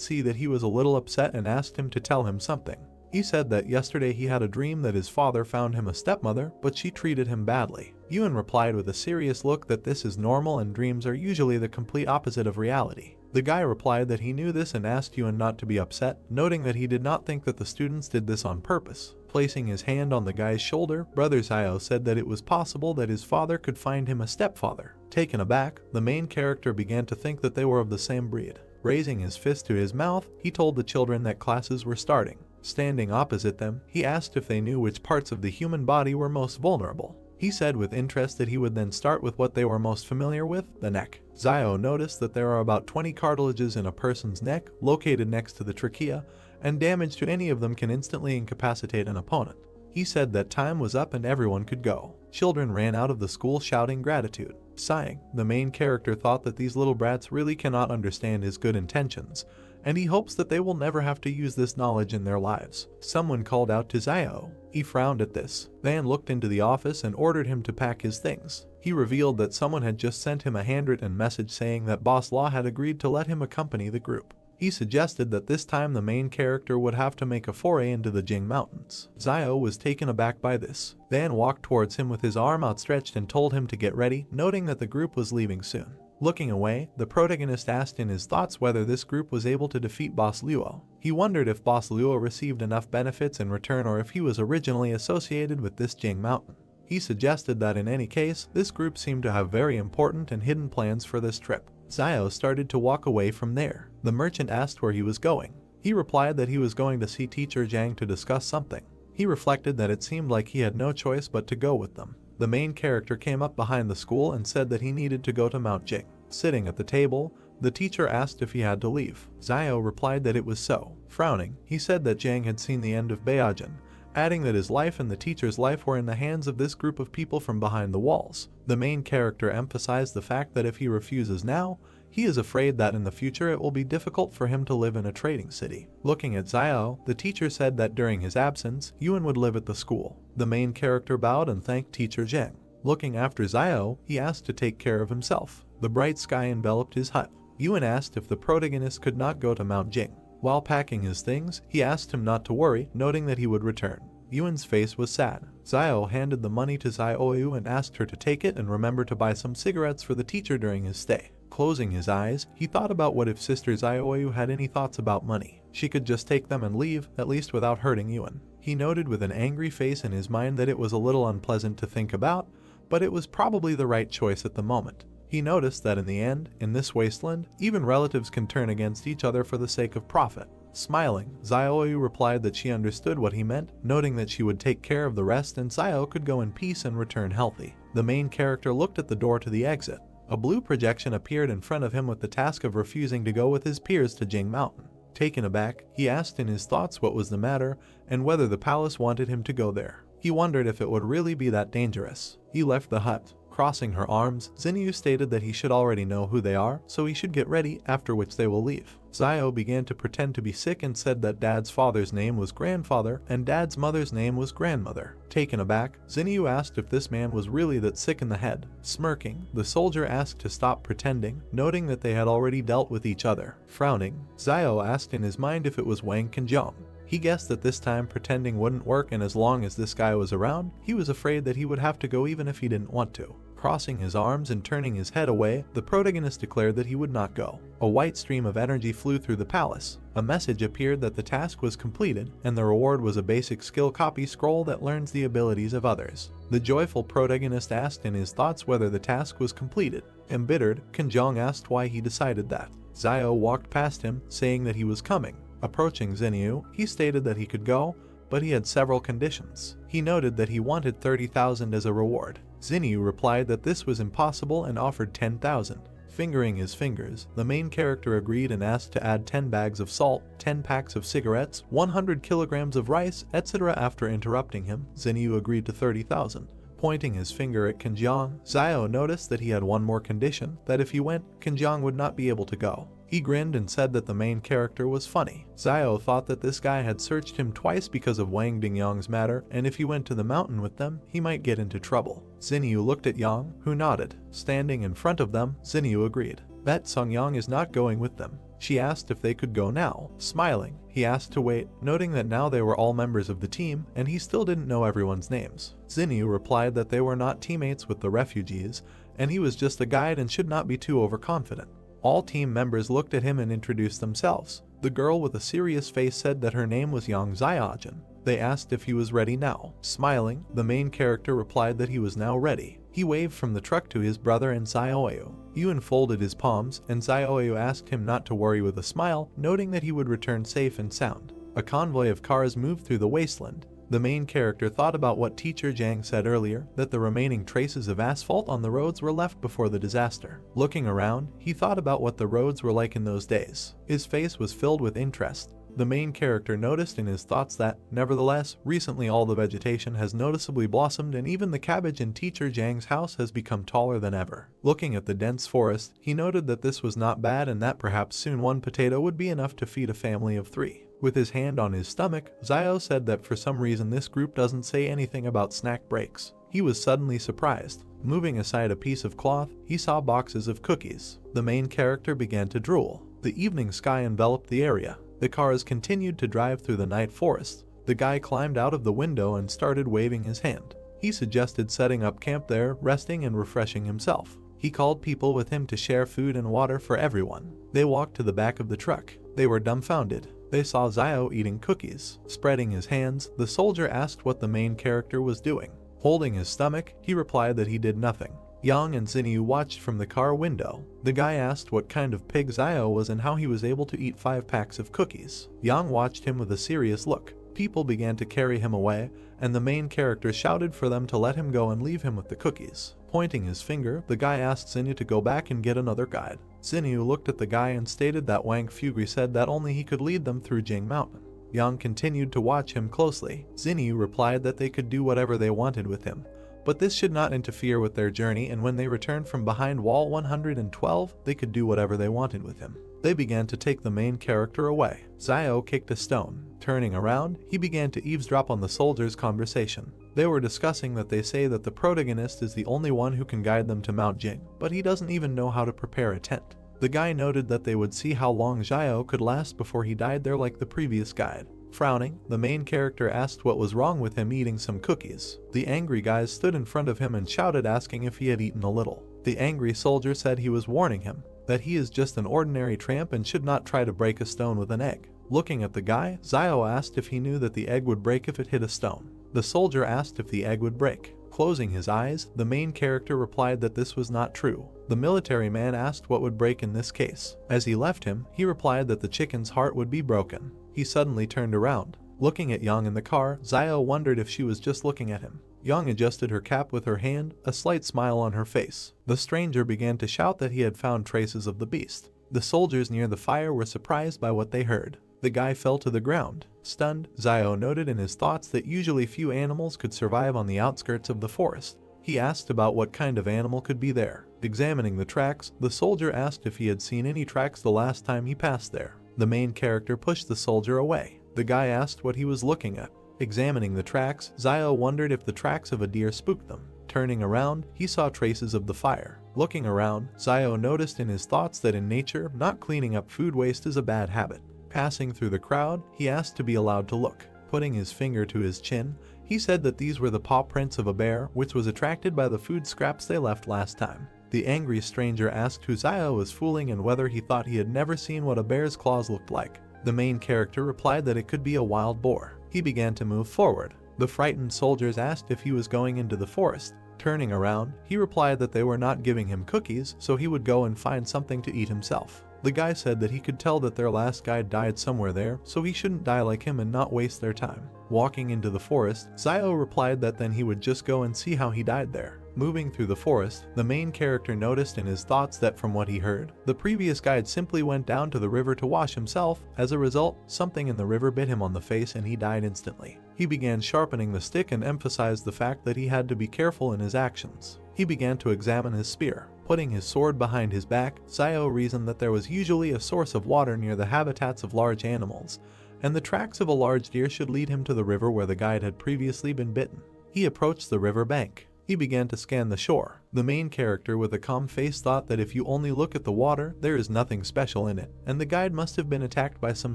Speaker 1: see that he was a little upset and asked him to tell him something. He said that yesterday he had a dream that his father found him a stepmother, but she treated him badly. Yuan replied with a serious look that this is normal and dreams are usually the complete opposite of reality. The guy replied that he knew this and asked Yuan not to be upset, noting that he did not think that the students did this on purpose. Placing his hand on the guy's shoulder, Brother Zio said that it was possible that his father could find him a stepfather. Taken aback, the main character began to think that they were of the same breed. Raising his fist to his mouth, he told the children that classes were starting. Standing opposite them, he asked if they knew which parts of the human body were most vulnerable. He said with interest that he would then start with what they were most familiar with, the neck. Zio noticed that there are about 20 cartilages in a person's neck, located next to the trachea, and damage to any of them can instantly incapacitate an opponent. He said that time was up and everyone could go. Children ran out of the school shouting gratitude. Sighing, the main character thought that these little brats really cannot understand his good intentions, and he hopes that they will never have to use this knowledge in their lives. Someone called out to Zio. He frowned at this, then looked into the office and ordered him to pack his things. He revealed that someone had just sent him a handwritten message saying that Boss Law had agreed to let him accompany the group. He suggested that this time the main character would have to make a foray into the Jing Mountains. Zio was taken aback by this, then walked towards him with his arm outstretched and told him to get ready, noting that the group was leaving soon. Looking away, the protagonist asked in his thoughts whether this group was able to defeat Boss Luo. He wondered if Boss Luo received enough benefits in return or if he was originally associated with this Jing Mountain. He suggested that in any case, this group seemed to have very important and hidden plans for this trip. Zio started to walk away from there. The merchant asked where he was going. He replied that he was going to see Teacher Zhang to discuss something. He reflected that it seemed like he had no choice but to go with them. The main character came up behind the school and said that he needed to go to Mount Jing. Sitting at the table, the teacher asked if he had to leave. Zio replied that it was so. Frowning, he said that Zhang had seen the end of Beijing, adding that his life and the teacher's life were in the hands of this group of people from behind the walls. The main character emphasized the fact that if he refuses now, he is afraid that in the future it will be difficult for him to live in a trading city. Looking at Zio, the teacher said that during his absence, Yuan would live at the school. The main character bowed and thanked Teacher Zhang. Looking after Zio, he asked to take care of himself. The bright sky enveloped his hut. Yuan asked if the protagonist could not go to Mount Jing. While packing his things, he asked him not to worry, noting that he would return. Yuan's face was sad. Zio handed the money to Zioyu and asked her to take it and remember to buy some cigarettes for the teacher during his stay. Closing his eyes, he thought about what if Sister Zioyu had any thoughts about money. She could just take them and leave, at least without hurting Yuan. He noted with an angry face in his mind that it was a little unpleasant to think about, but it was probably the right choice at the moment. He noticed that in the end, in this wasteland, even relatives can turn against each other for the sake of profit. Smiling, Zioyu replied that she understood what he meant, noting that she would take care of the rest and Zio could go in peace and return healthy. The main character looked at the door to the exit. A blue projection appeared in front of him with the task of refusing to go with his peers to Jing Mountain. Taken aback, he asked in his thoughts what was the matter and whether the palace wanted him to go there. He wondered if it would really be that dangerous. He left the hut. Crossing her arms, Xinyu stated that he should already know who they are, so he should get ready, after which they will leave. Zio began to pretend to be sick and said that Dad's father's name was grandfather and Dad's mother's name was grandmother. Taken aback, Xinyu asked if this man was really that sick in the head. Smirking, the soldier asked to stop pretending, noting that they had already dealt with each other. Frowning, Zio asked in his mind if it was Wang Qinjiang. He guessed that this time pretending wouldn't work, and as long as this guy was around, he was afraid that he would have to go even if he didn't want to. Crossing his arms and turning his head away, the protagonist declared that he would not go. A white stream of energy flew through the palace. A message appeared that the task was completed, and the reward was a basic skill copy scroll that learns the abilities of others. The joyful protagonist asked in his thoughts whether the task was completed. Embittered, Qinjiang asked why he decided that. Zio walked past him, saying that he was coming. Approaching Xinyu, he stated that he could go, but he had several conditions. He noted that he wanted 30,000 as a reward. Xinyu replied that this was impossible and offered 10,000. Fingering his fingers, the main character agreed and asked to add 10 bags of salt, 10 packs of cigarettes, 100 kilograms of rice, etc. After interrupting him, Xinyu agreed to 30,000. Pointing his finger at Qinjiang, Zio noticed that he had one more condition, that if he went, Qinjiang would not be able to go. He grinned and said that the main character was funny. Zio thought that this guy had searched him twice because of Wang Dingyang's matter, and if he went to the mountain with them, he might get into trouble. Xinyu looked at Yang, who nodded. Standing in front of them, Xinyu agreed. Bet Songyang is not going with them. She asked if they could go now. Smiling, he asked to wait, noting that now they were all members of the team, and he still didn't know everyone's names. Xinyu replied that they were not teammates with the refugees, and he was just a guide and should not be too overconfident. All team members looked at him and introduced themselves. The girl with a serious face said that her name was Yang Xiaojin. They asked if he was ready now. Smiling, the main character replied that he was now ready. He waved from the truck to his brother and Zioyu. Yu unfolded his palms, and Zioyu asked him not to worry with a smile, noting that he would return safe and sound. A convoy of cars moved through the wasteland. The main character thought about what teacher Jang said earlier, that the remaining traces of asphalt on the roads were left before the disaster. Looking around, he thought about what the roads were like in those days. His face was filled with interest. The main character noticed in his thoughts that, nevertheless, recently all the vegetation has noticeably blossomed and even the cabbage in teacher Jang's house has become taller than ever. Looking at the dense forest, he noted that this was not bad and that perhaps soon one potato would be enough to feed a family of 3. With his hand on his stomach, Zio said that for some reason this group doesn't say anything about snack breaks. He was suddenly surprised. Moving aside a piece of cloth, he saw boxes of cookies. The main character began to drool. The evening sky enveloped the area. The cars continued to drive through the night forest. The guy climbed out of the window and started waving his hand. He suggested setting up camp there, resting and refreshing himself. He called people with him to share food and water for everyone. They walked to the back of the truck. They were dumbfounded. They saw Zio eating cookies. Spreading his hands, the soldier asked what the main character was doing. Holding his stomach, he replied that he did nothing. Yang and Xinyu watched from the car window. The guy asked what kind of pig Zio was and how he was able to eat 5 packs of cookies. Yang watched him with a serious look. People began to carry him away, and the main character shouted for them to let him go and leave him with the cookies. Pointing his finger, the guy asked Xinyu to go back and get another guide. Xinyu looked at the guy and stated that Wang Fugri said that only he could lead them through Jing Mountain. Yang continued to watch him closely. Xinyu replied that they could do whatever they wanted with him, but this should not interfere with their journey, and when they returned from behind wall 112, they could do whatever they wanted with him. They began to take the main character away. Zio kicked a stone. Turning around, he began to eavesdrop on the soldiers' conversation. They were discussing that they say that the protagonist is the only one who can guide them to Mount Jing, but he doesn't even know how to prepare a tent. The guy noted that they would see how long Zio could last before he died there like the previous guide. Frowning, the main character asked what was wrong with him eating some cookies. The angry guys stood in front of him and shouted asking if he had eaten a little. The angry soldier said he was warning him, that he is just an ordinary tramp and should not try to break a stone with an egg. Looking at the guy, Zio asked if he knew that the egg would break if it hit a stone. The soldier asked if the egg would break. Closing his eyes, the main character replied that this was not true. The military man asked what would break in this case. As he left him, he replied that the chicken's heart would be broken. He suddenly turned around. Looking at Yang in the car, Zio wondered if she was just looking at him. Yang adjusted her cap with her hand, a slight smile on her face. The stranger began to shout that he had found traces of the beast. The soldiers near the fire were surprised by what they heard. The guy fell to the ground. Stunned, Zio noted in his thoughts that usually few animals could survive on the outskirts of the forest. He asked about what kind of animal could be there. Examining the tracks, the soldier asked if he had seen any tracks the last time he passed there. The main character pushed the soldier away. The guy asked what he was looking at. Examining the tracks, Zio wondered if the tracks of a deer spooked them. Turning around, he saw traces of the fire. Looking around, Zio noticed in his thoughts that in nature, not cleaning up food waste is a bad habit. Passing through the crowd, he asked to be allowed to look. Putting his finger to his chin, he said that these were the paw prints of a bear, which was attracted by the food scraps they left last time. The angry stranger asked who Zio was fooling and whether he thought he had never seen what a bear's claws looked like. The main character replied that it could be a wild boar. He began to move forward. The frightened soldiers asked if he was going into the forest. Turning around, he replied that they were not giving him cookies, so he would go and find something to eat himself. The guy said that he could tell that their last guide died somewhere there, so he shouldn't die like him and not waste their time. Walking into the forest, Zio replied that then he would just go and see how he died there. Moving through the forest, the main character noticed in his thoughts that from what he heard, the previous guide simply went down to the river to wash himself. As a result, something in the river bit him on the face and he died instantly. He began sharpening the stick and emphasized the fact that he had to be careful in his actions. He began to examine his spear. Putting his sword behind his back, Zio reasoned that there was usually a source of water near the habitats of large animals, and the tracks of a large deer should lead him to the river where the guide had previously been bitten. He approached the river bank. He began to scan the shore. The main character with a calm face thought that if you only look at the water, there is nothing special in it, and the guide must have been attacked by some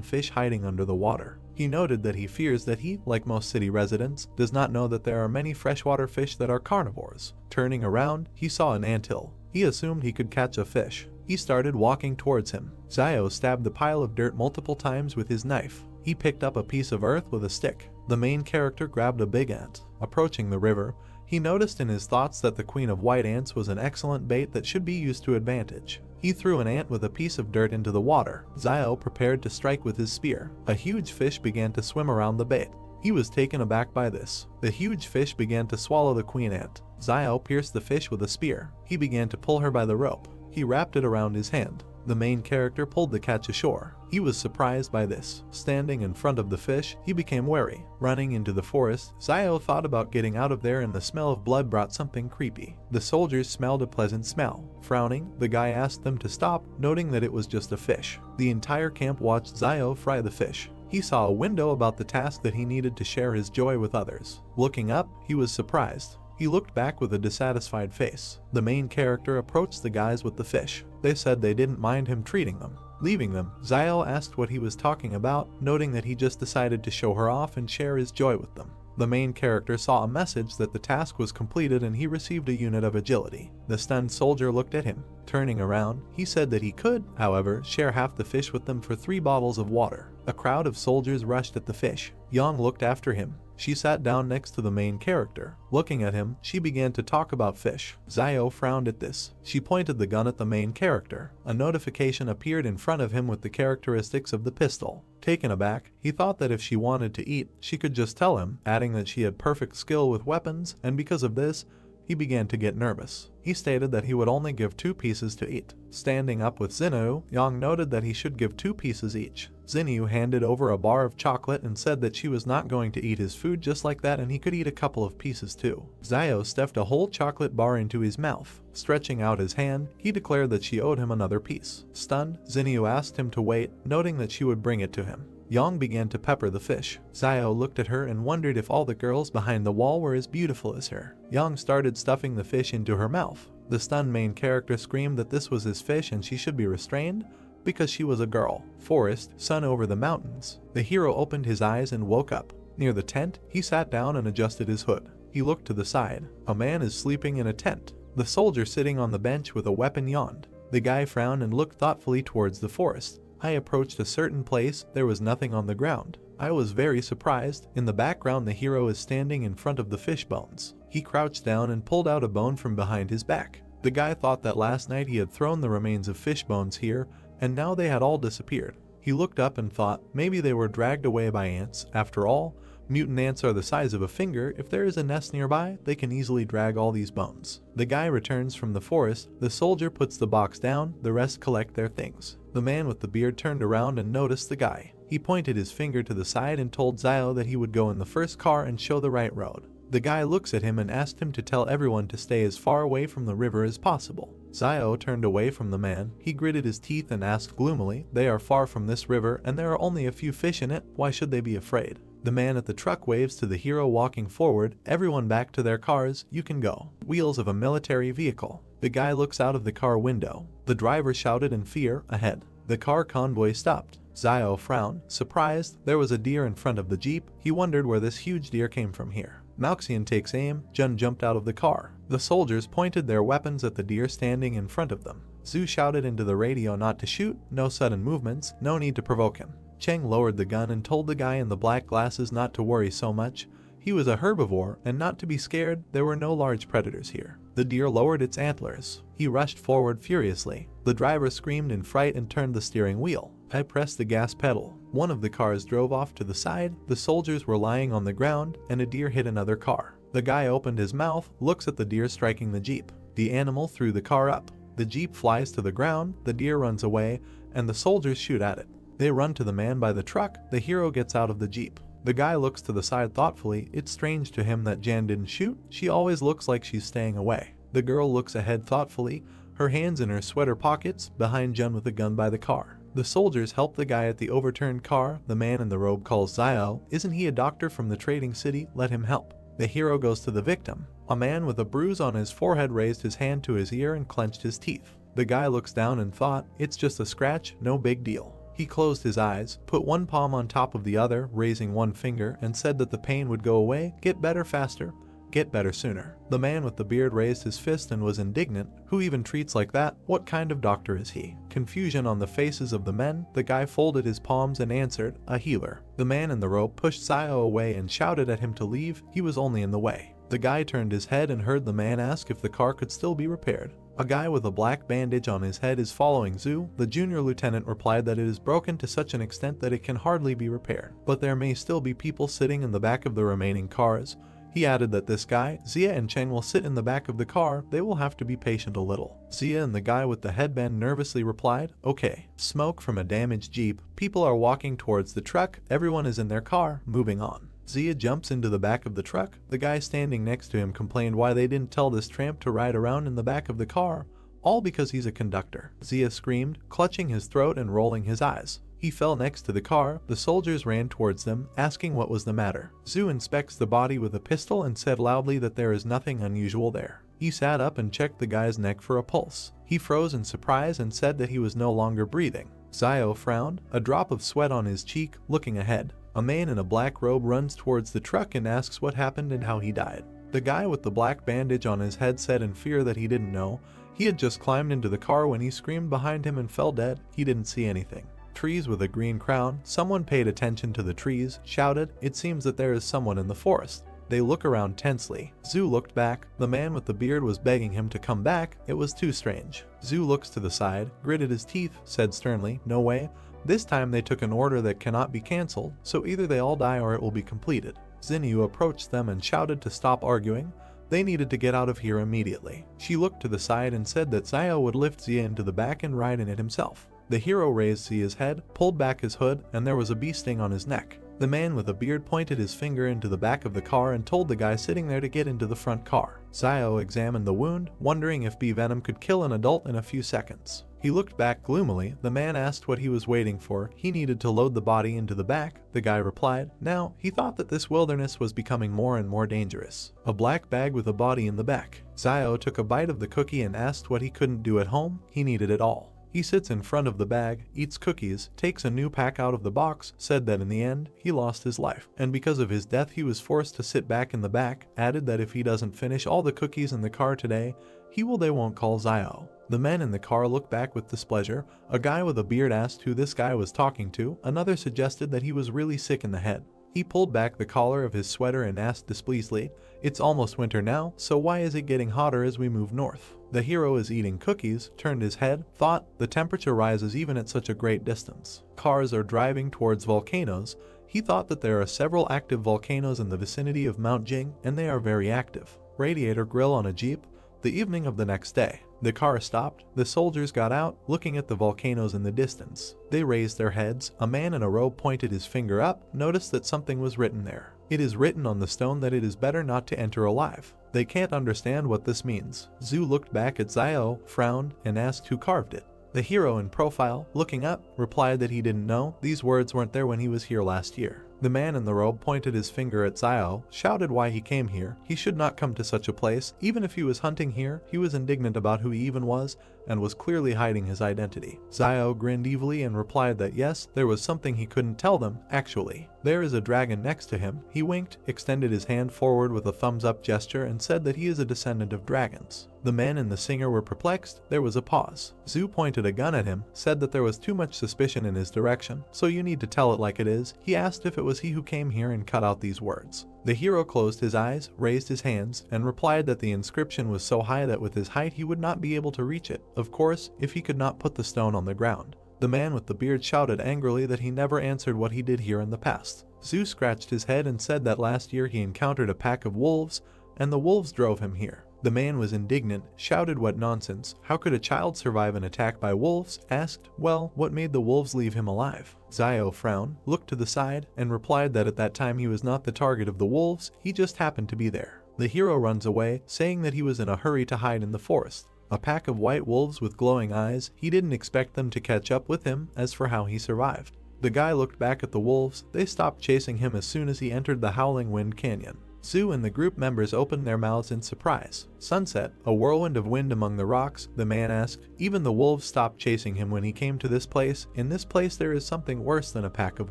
Speaker 1: fish hiding under the water. He noted that he fears that he, like most city residents, does not know that there are many freshwater fish that are carnivores. Turning around, he saw an anthill. He assumed he could catch a fish. He started walking towards him. Zio stabbed the pile of dirt multiple times with his knife. He picked up a piece of earth with a stick. The main character grabbed a big ant. Approaching the river, he noticed in his thoughts that the queen of white ants was an excellent bait that should be used to advantage. He threw an ant with a piece of dirt into the water. Yahello prepared to strike with his spear. A huge fish began to swim around the bait. He was taken aback by this. The huge fish began to swallow the queen ant. Yahello pierced the fish with a spear. He began to pull her by the rope. He wrapped it around his hand. The main character pulled the catch ashore. He was surprised by this. Standing in front of the fish, he became wary. Running into the forest, Yahello thought about getting out of there, and the smell of blood brought something creepy. The soldiers smelled a pleasant smell. Frowning, the guy asked them to stop, noting that it was just a fish. The entire camp watched Yahello fry the fish. He saw a window about the task that he needed to share his joy with others. Looking up, he was surprised. He looked back with a dissatisfied face. The main character approached the guys with the fish. They said they didn't mind him treating them. Leaving them, Yahello asked what he was talking about, noting that he just decided to show her off and share his joy with them. The main character saw a message that the task was completed and he received a unit of agility. The stunned soldier looked at him. Turning around, he said that he could, however, share half the fish with them for 3 bottles of water. A crowd of soldiers rushed at the fish. Yang looked after him. She sat down next to the main character. Looking at him, she began to talk about fish. Yahello frowned at this. She pointed the gun at the main character. A notification appeared in front of him with the characteristics of the pistol. Taken aback, he thought that if she wanted to eat, she could just tell him, adding that she had perfect skill with weapons, and because of this, he began to get nervous. He stated that he would only give 2 pieces to eat. Standing up with Xinyu, Yang noted that he should give 2 pieces each. Xinyu handed over a bar of chocolate and said that she was not going to eat his food just like that, and he could eat a couple of pieces too. Yahello stuffed a whole chocolate bar into his mouth. Stretching out his hand, he declared that she owed him another piece. Stunned, Xinyu asked him to wait, noting that she would bring it to him. Yang began to pepper the fish. Yahello looked at her and wondered if all the girls behind the wall were as beautiful as her. Yang started stuffing the fish into her mouth. The stunned main character screamed that this was his fish and she should be restrained because she was a girl. Forest, sun over the mountains. The hero opened his eyes and woke up. Near the tent, he sat down and adjusted his hood. He looked to the side. A man is sleeping in a tent. The soldier sitting on the bench with a weapon yawned. The guy frowned and looked thoughtfully towards the forest. I approached a certain place. There was nothing on the ground. I was very surprised. In the background, the hero is standing in front of the fish bones. He crouched down and pulled out a bone from behind his back. The guy thought that last night he had thrown the remains of fish bones here, and now they had all disappeared. He looked up and thought maybe they were dragged away by ants. After all, mutant ants are the size of a finger. If there is a nest nearby, they can easily drag all these bones. The guy returns from the forest. The soldier puts the box down. The rest collect their things. The man with the beard turned around and noticed the guy. He pointed his finger to the side and told Yahello that he would go in the first car and show the right road. The guy looks at him and asked him to tell everyone to stay as far away from the river as possible. Yahello turned away from the man. He gritted his teeth and asked gloomily, "They are far from this river and there are only a few fish in it. Why should they be afraid?" The man at the truck waves to the hero walking forward. Everyone back to their cars. You can go. Wheels of a military vehicle. The guy looks out of the car window. The driver shouted in fear, ahead. The car convoy stopped. Yahello frowned. Surprised, there was a deer in front of the jeep. He wondered where this huge deer came from here. Malxian takes aim. Jun jumped out of the car. The soldiers pointed their weapons at the deer standing in front of them. Zhu shouted into the radio not to shoot, no sudden movements, no need to provoke him. Cheng lowered the gun and told the guy in the black glasses not to worry so much. He was a herbivore and not to be scared. There were no large predators here. The deer lowered its antlers. He rushed forward furiously. The driver screamed in fright and turned the steering wheel. I pressed the gas pedal. One of the cars drove off to the side. The soldiers were lying on the ground and a deer hit another car. The guy opened his mouth, looks at the deer striking the jeep. The animal threw the car up. The jeep flies to the ground, the deer runs away, and the soldiers shoot at it. They run to the man by the truck. The hero gets out of the jeep. The guy looks to the side thoughtfully. It's strange to him that Jan didn't shoot. She always looks like she's staying away. The girl looks ahead thoughtfully, her hands in her sweater pockets, behind Jun with a gun by the car. The soldiers help the guy at the overturned car. The man in the robe calls Yahello. Isn't he a doctor from the trading city? Let him help. The hero goes to the victim. A man with a bruise on his forehead raised his hand to his ear and clenched his teeth. The guy looks down and thought, it's just a scratch, no big deal. He closed his eyes, put one palm on top of the other, raising one finger, and said that the pain would go away, get better faster. get better sooner. The man with the beard raised his fist and was indignant. Who even treats like that? What kind of doctor is he? Confusion on the faces of the men, the guy folded his palms and answered, a healer. The man in the robe pushed Sayo away and shouted at him to leave, he was only in the way. The guy turned his head and heard the man ask if the car could still be repaired. A guy with a black bandage on his head is following Zhu. The junior lieutenant replied that it is broken to such an extent that it can hardly be repaired, but there may still be people sitting in the back of the remaining cars. He added that this guy, Zia and Chen will sit in the back of the car, they will have to be patient a little. Zia and the guy with the headband nervously replied, okay. Smoke from a damaged jeep, people are walking towards the truck, everyone is in their car, moving on. Zia jumps into the back of the truck. The guy standing next to him complained why they didn't tell this tramp to ride around in the back of the car, all because he's a conductor. Zia screamed, clutching his throat and rolling his eyes. He fell next to the car. The soldiers ran towards them, asking what was the matter. Zhu inspects the body with a pistol and said loudly that there is nothing unusual there. He sat up and checked the guy's neck for a pulse. He froze in surprise and said that he was no longer breathing. Sayo frowned, a drop of sweat on his cheek, looking ahead. A man in a black robe runs towards the truck and asks what happened and how he died. The guy with the black bandage on his head said in fear that he didn't know. He had just climbed into the car when he screamed behind him and fell dead. He didn't see anything. Trees with a green crown. Someone paid attention to the trees, shouted, it seems that there is someone in the forest. They look around tensely. Zhu looked back. The man with the beard was begging him to come back. It was too strange. Zhu looks to the side, gritted his teeth, said sternly, no way. This time they took an order that cannot be cancelled, so either they all die or it will be completed. Xinyu approached them and shouted to stop arguing. They needed to get out of here immediately. She looked to the side and said that Sayo would lift Zia into the back and ride in it himself. The hero raised Zia's head, pulled back his hood, and there was a bee sting on his neck. The man with a beard pointed his finger into the back of the car and told the guy sitting there to get into the front car. Sayo examined the wound, wondering if bee venom could kill an adult in a few seconds. He looked back gloomily. The man asked what he was waiting for. He needed to load the body into the back. The guy replied. Now, he thought that this wilderness was becoming more and more dangerous. A black bag with a body in the back. Sayo took a bite of the cookie and asked what he couldn't do at home. He needed it all. He sits in front of the bag, eats cookies, takes a new pack out of the box, said that in the end, he lost his life. And because of his death, he was forced to sit back in the back, added that if he doesn't finish all the cookies in the car today, they won't call Zio. The men in the car looked back with displeasure. A guy with a beard asked who this guy was talking to. Another suggested that he was really sick in the head. He pulled back the collar of his sweater and asked displeasedly, it's almost winter now, so why is it getting hotter as we move north? The hero is eating cookies, turned his head, thought, the temperature rises even at such a great distance. Cars are driving towards volcanoes. He thought that there are several active volcanoes in the vicinity of Mount Jing, and they are very active. Radiator grill on a jeep. The evening of the next day, the car stopped. The soldiers got out, looking at the volcanoes in the distance. They raised their heads. A man in a robe pointed his finger up, noticed that something was written there. It is written on the stone that it is better not to enter alive. They can't understand what this means. Zhu looked back at Zio, frowned, and asked who carved it. The hero in profile, looking up, replied that he didn't know. These words weren't there when he was here last year. The man in the robe pointed his finger at Zio, shouted why he came here. He should not come to such a place. Even if he was hunting here, he was indignant about who he even was, and was clearly hiding his identity. Zio grinned evilly and replied that yes, there was something he couldn't tell them, actually. There is a dragon next to him. He winked, extended his hand forward with a thumbs-up gesture, and said that he is a descendant of dragons. The men and the singer were perplexed. There was a pause. Zhu pointed a gun at him, said that there was too much suspicion in his direction, so you need to tell it like it is. He asked if it was he who came here and cut out these words. The hero closed his eyes, raised his hands, and replied that the inscription was so high that with his height he would not be able to reach it, of course, if he could not put the stone on the ground. The man with the beard shouted angrily that he never answered what he did here in the past. Zhu scratched his head and said that last year he encountered a pack of wolves, and the wolves drove him here. The man was indignant, shouted what nonsense, how could a child survive an attack by wolves, asked, well, what made the wolves leave him alive? Zio frowned, looked to the side, and replied that at that time he was not the target of the wolves, he just happened to be there. The hero runs away, saying that he was in a hurry to hide in the forest. A pack of white wolves with glowing eyes, he didn't expect them to catch up with him. As for how he survived, the guy looked back at the wolves. They stopped chasing him as soon as he entered the Howling Wind Canyon. Zhu and the group members opened their mouths in surprise. Sunset, a whirlwind of wind among the rocks, the man asked. Even the wolves stopped chasing him when he came to this place. In this place there is something worse than a pack of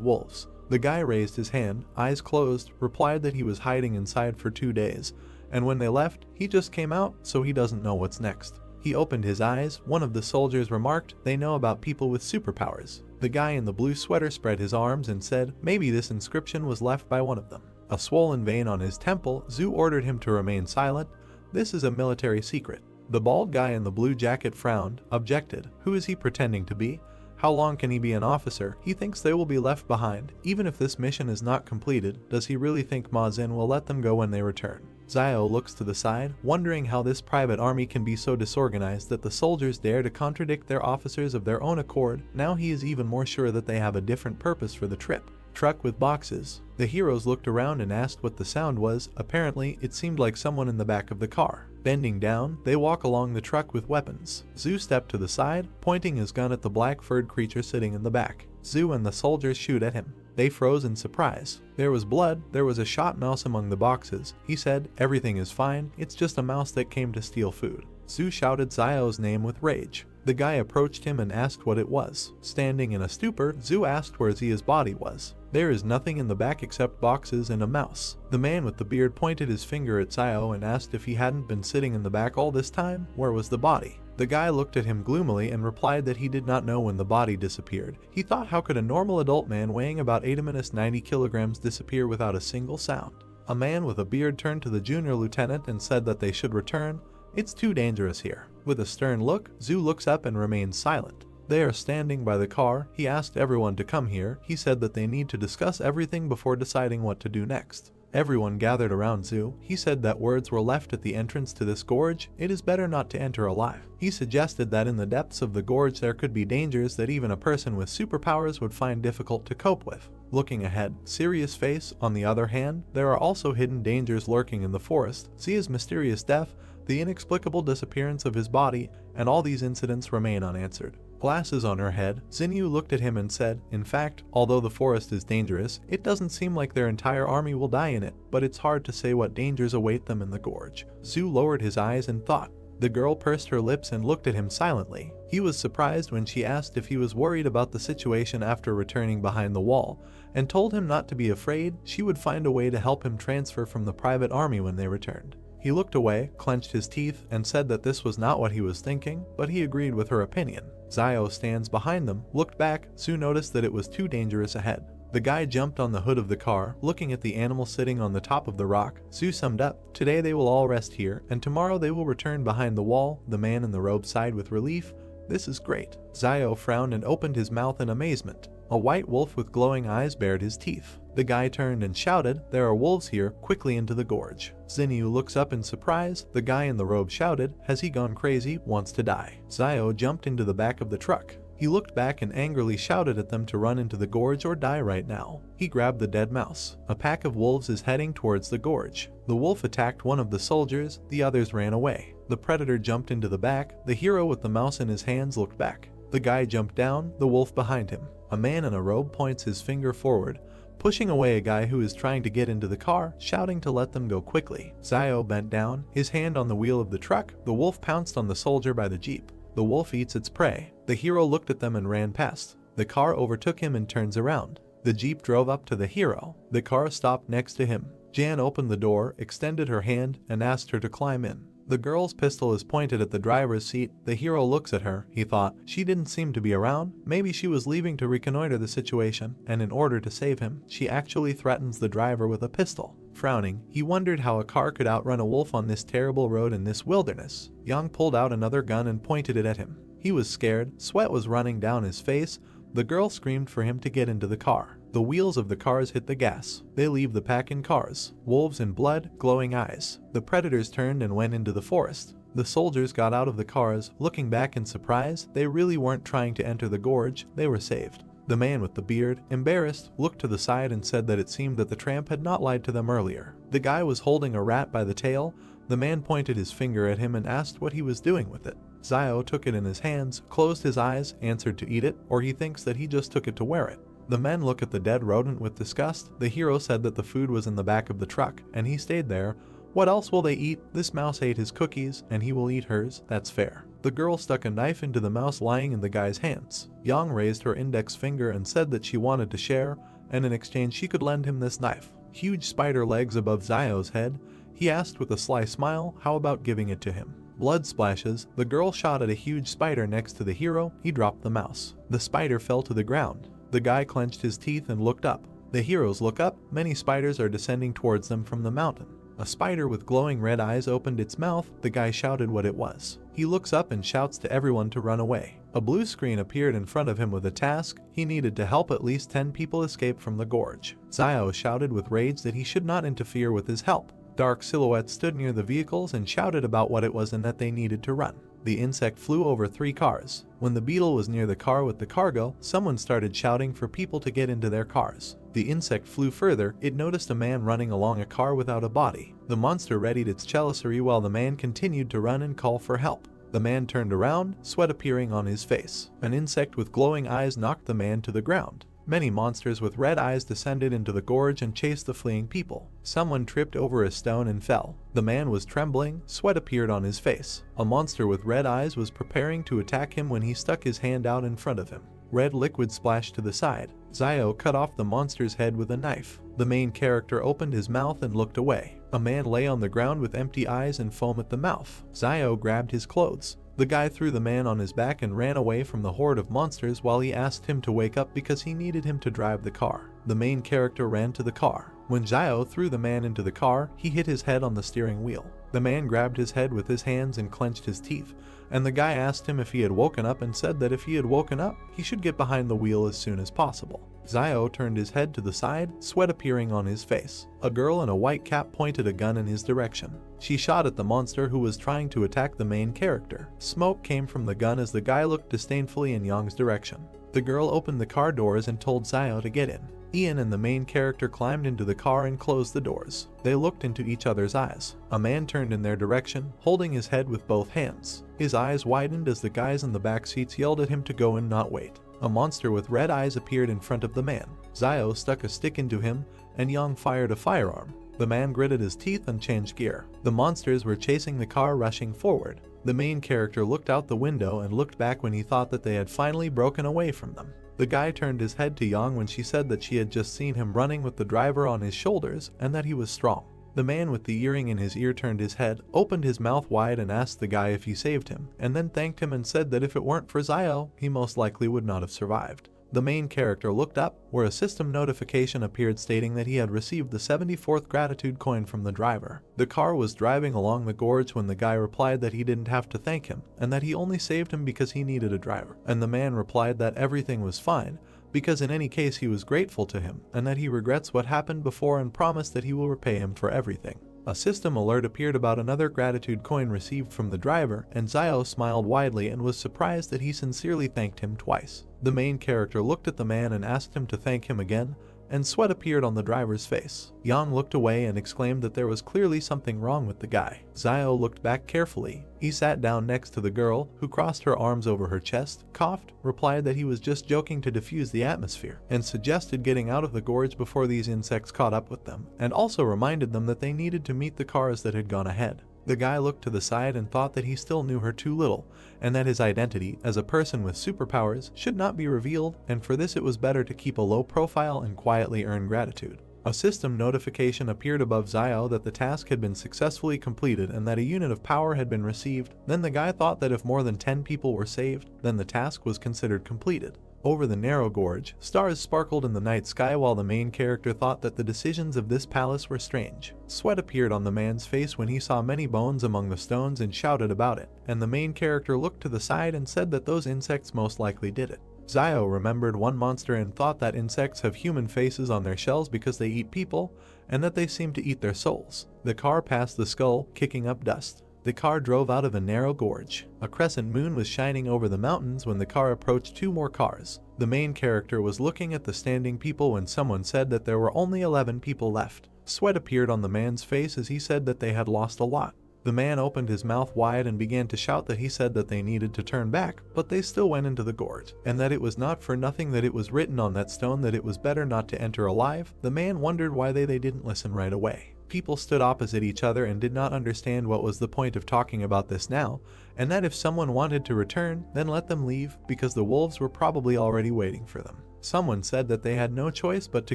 Speaker 1: wolves. The guy raised his hand, eyes closed, replied that he was hiding inside for 2 days, and when they left, he just came out, so he doesn't know what's next. He opened his eyes. One of the soldiers remarked, "They know about people with superpowers." The guy in the blue sweater spread his arms and said, "Maybe this inscription was left by one of them." A swollen vein on his temple, Zhu ordered him to remain silent. "This is a military secret." The bald guy in the blue jacket frowned, objected. Who is he pretending to be? How long can he be an officer? He thinks they will be left behind. Even if this mission is not completed, does he really think Ma Xin will let them go when they return? Xiao looks to the side, wondering how this private army can be so disorganized that the soldiers dare to contradict their officers of their own accord. Now he is even more sure that they have a different purpose for the trip. Truck with boxes. The heroes looked around and asked what the sound was. Apparently, it seemed like someone in the back of the car. Bending down, they walk along the truck with weapons. Zhu stepped to the side, pointing his gun at the black-furred creature sitting in the back. Zhu and the soldiers shoot at him. They froze in surprise. There was blood. There was a shot mouse among the boxes. He said, "Everything is fine. It's just a mouse that came to steal food." Zhu shouted Xiao's name with rage. The guy approached him and asked what it was. Standing in a stupor, Zhu asked where Zia's body was. "There is nothing in the back except boxes and a mouse." The man with the beard pointed his finger at Xiao and asked if he hadn't been sitting in the back all this time. Where was the body? The guy looked at him gloomily and replied that he did not know when the body disappeared. He thought, how could a normal adult man weighing about 90 kilograms disappear without a single sound? A man with a beard turned to the junior lieutenant and said that they should return. "It's too dangerous here." With a stern look, Zhu looks up and remains silent. They are standing by the car. He asked everyone to come here. He said that they need to discuss everything before deciding what to do next. Everyone gathered around Zhu. He said that words were left at the entrance to this gorge. It is better not to enter alive. He suggested that in the depths of the gorge there could be dangers that even a person with superpowers would find difficult to cope with. Looking ahead, serious face. On the other hand, there are also hidden dangers lurking in the forest. Zia's mysterious death, the inexplicable disappearance of his body, and all these incidents remain unanswered. Glasses on her head, Xinyu looked at him and said, "In fact, although the forest is dangerous, it doesn't seem like their entire army will die in it, but it's hard to say what dangers await them in the gorge." Zhu lowered his eyes and thought. The girl pursed her lips and looked at him silently. He was surprised when she asked if he was worried about the situation after returning behind the wall, and told him not to be afraid. She would find a way to help him transfer from the private army when they returned. He looked away, clenched his teeth, and said that this was not what he was thinking, but he agreed with her opinion. Xiao stands behind them, looked back. Zhu noticed that it was too dangerous ahead. The guy jumped on the hood of the car, looking at the animal sitting on the top of the rock. Zhu summed up, "Today they will all rest here, and tomorrow they will return behind the wall." The man in the robe sighed with relief. "This is great." Xiao frowned and opened his mouth in amazement. A white wolf with glowing eyes bared his teeth. The guy turned and shouted, "There are wolves here, quickly into the gorge." Xinyu looks up in surprise. The guy in the robe shouted, "Has he gone crazy? Wants to die?" Xiao jumped into the back of the truck. He looked back and angrily shouted at them to run into the gorge or die right now. He grabbed the dead mouse. A pack of wolves is heading towards the gorge. The wolf attacked one of the soldiers. The others ran away. The predator jumped into the back. The hero with the mouse in his hands looked back. The guy jumped down, the wolf behind him. A man in a robe points his finger forward, pushing away a guy who is trying to get into the car, shouting to let them go quickly. Xiao bent down, his hand on the wheel of the truck. The wolf pounced on the soldier by the jeep. The wolf eats its prey. The hero looked at them and ran past. The car overtook him and turns around. The jeep drove up to the hero. The car stopped next to him. Jan opened the door, extended her hand, and asked her to climb in. The girl's pistol is pointed at the driver's seat. The hero looks at her. He thought, she didn't seem to be around. Maybe she was leaving to reconnoiter the situation, and in order to save him, she actually threatens the driver with a pistol. Frowning, he wondered how a car could outrun a wolf on this terrible road in this wilderness. Yang pulled out another gun and pointed it at him. He was scared. Sweat was running down his face. The girl screamed for him to get into the car. The wheels of the cars hit the gas. They leave the pack in cars. Wolves in blood, glowing eyes. The predators turned and went into the forest. The soldiers got out of the cars, looking back in surprise. They really weren't trying to enter the gorge. They were saved. The man with the beard, embarrassed, looked to the side and said that it seemed that the tramp had not lied to them earlier. The guy was holding a rat by the tail. The man pointed his finger at him and asked what he was doing with it. Xiao took it in his hands, closed his eyes, answered to eat it, or he thinks that he just took it to wear it. The men look at the dead rodent with disgust. The hero said that the food was in the back of the truck, and he stayed there. What else will they eat? This mouse ate his cookies, and he will eat hers. That's fair. The girl stuck a knife into the mouse lying in the guy's hands. Yang raised her index finger and said that she wanted to share, and in exchange she could lend him this knife. Huge spider legs above Xiao's head. He asked with a sly smile, how about giving it to him? Blood splashes, the girl shot at a huge spider next to the hero, he dropped the mouse. The spider fell to the ground. The guy clenched his teeth and looked up. The heroes look up, many spiders are descending towards them from the mountain. A spider with glowing red eyes opened its mouth, the guy shouted what it was. He looks up and shouts to everyone to run away. A blue screen appeared in front of him with a task, he needed to help at least 10 people escape from the gorge. Zio shouted with rage that he should not interfere with his help. Dark silhouettes stood near the vehicles and shouted about what it was and that they needed to run. The insect flew over 3 cars. When the beetle was near the car with the cargo, someone started shouting for people to get into their cars. The insect flew further, it noticed a man running along a car without a body. The monster readied its chalicery while the man continued to run and call for help. The man turned around, sweat appearing on his face. An insect with glowing eyes knocked the man to the ground. Many monsters with red eyes descended into the gorge and chased the fleeing people. Someone tripped over a stone and fell. The man was trembling, sweat appeared on his face. A monster with red eyes was preparing to attack him when he stuck his hand out in front of him. Red liquid splashed to the side. Zio cut off the monster's head with a knife. The main character opened his mouth and looked away. A man lay on the ground with empty eyes and foam at the mouth. Zio grabbed his clothes. The guy threw the man on his back and ran away from the horde of monsters while he asked him to wake up because he needed him to drive the car. The main character ran to the car. When Zio threw the man into the car, he hit his head on the steering wheel. The man grabbed his head with his hands and clenched his teeth, and the guy asked him if he had woken up and said that if he had woken up, he should get behind the wheel as soon as possible. Zio turned his head to the side, sweat appearing on his face. A girl in a white cap pointed a gun in his direction. She shot at the monster who was trying to attack the main character. Smoke came from the gun as the guy looked disdainfully in Yang's direction. The girl opened the car doors and told Zio to get in. Ian and the main character climbed into the car and closed the doors. They looked into each other's eyes. A man turned in their direction, holding his head with both hands. His eyes widened as the guys in the back seats yelled at him to go and not wait. A monster with red eyes appeared in front of the man. Zio stuck a stick into him, and Yang fired a firearm. The man gritted his teeth and changed gear. The monsters were chasing the car, rushing forward. The main character looked out the window and looked back when he thought that they had finally broken away from them. The guy turned his head to Yang when she said that she had just seen him running with the driver on his shoulders and that he was strong. The man with the earring in his ear turned his head, opened his mouth wide and asked the guy if he saved him, and then thanked him and said that if it weren't for Zio, he most likely would not have survived. The main character looked up, where a system notification appeared stating that he had received the 74th gratitude coin from the driver. The car was driving along the gorge when the guy replied that he didn't have to thank him, and that he only saved him because he needed a driver. And the man replied that everything was fine, because in any case he was grateful to him, and that he regrets what happened before and promised that he will repay him for everything. A system alert appeared about another gratitude coin received from the driver, and Zio smiled widely and was surprised that he sincerely thanked him twice. The main character looked at the man and asked him to thank him again, and sweat appeared on the driver's face. Yang looked away and exclaimed that there was clearly something wrong with the guy. Zio looked back carefully. He sat down next to the girl, who crossed her arms over her chest, coughed, replied that he was just joking to diffuse the atmosphere, and suggested getting out of the gorge before these insects caught up with them, and also reminded them that they needed to meet the cars that had gone ahead. The guy looked to the side and thought that he still knew her too little, and that his identity as a person with superpowers should not be revealed, and for this it was better to keep a low profile and quietly earn gratitude. A system notification appeared above Zio that the task had been successfully completed and that a unit of power had been received. Then the guy thought that if more than 10 people were saved, then the task was considered completed. Over the narrow gorge, stars sparkled in the night sky while the main character thought that the decisions of this palace were strange. Sweat appeared on the man's face when he saw many bones among the stones and shouted about it, and the main character looked to the side and said that those insects most likely did it. Zio remembered one monster and thought that insects have human faces on their shells because they eat people, and that they seem to eat their souls. The car passed the skull, kicking up dust. The car drove out of a narrow gorge. A crescent moon was shining over the mountains when the car approached 2 more cars. The main character was looking at the standing people when someone said that there were only 11 people left. Sweat appeared on the man's face as he said that they had lost a lot. The man opened his mouth wide and began to shout that he said that they needed to turn back, but they still went into the gorge, and that it was not for nothing that it was written on that stone that it was better not to enter alive. The man wondered why they didn't listen right away. People stood opposite each other and did not understand what was the point of talking about this now, and that if someone wanted to return, then let them leave, because the wolves were probably already waiting for them. Someone said that they had no choice but to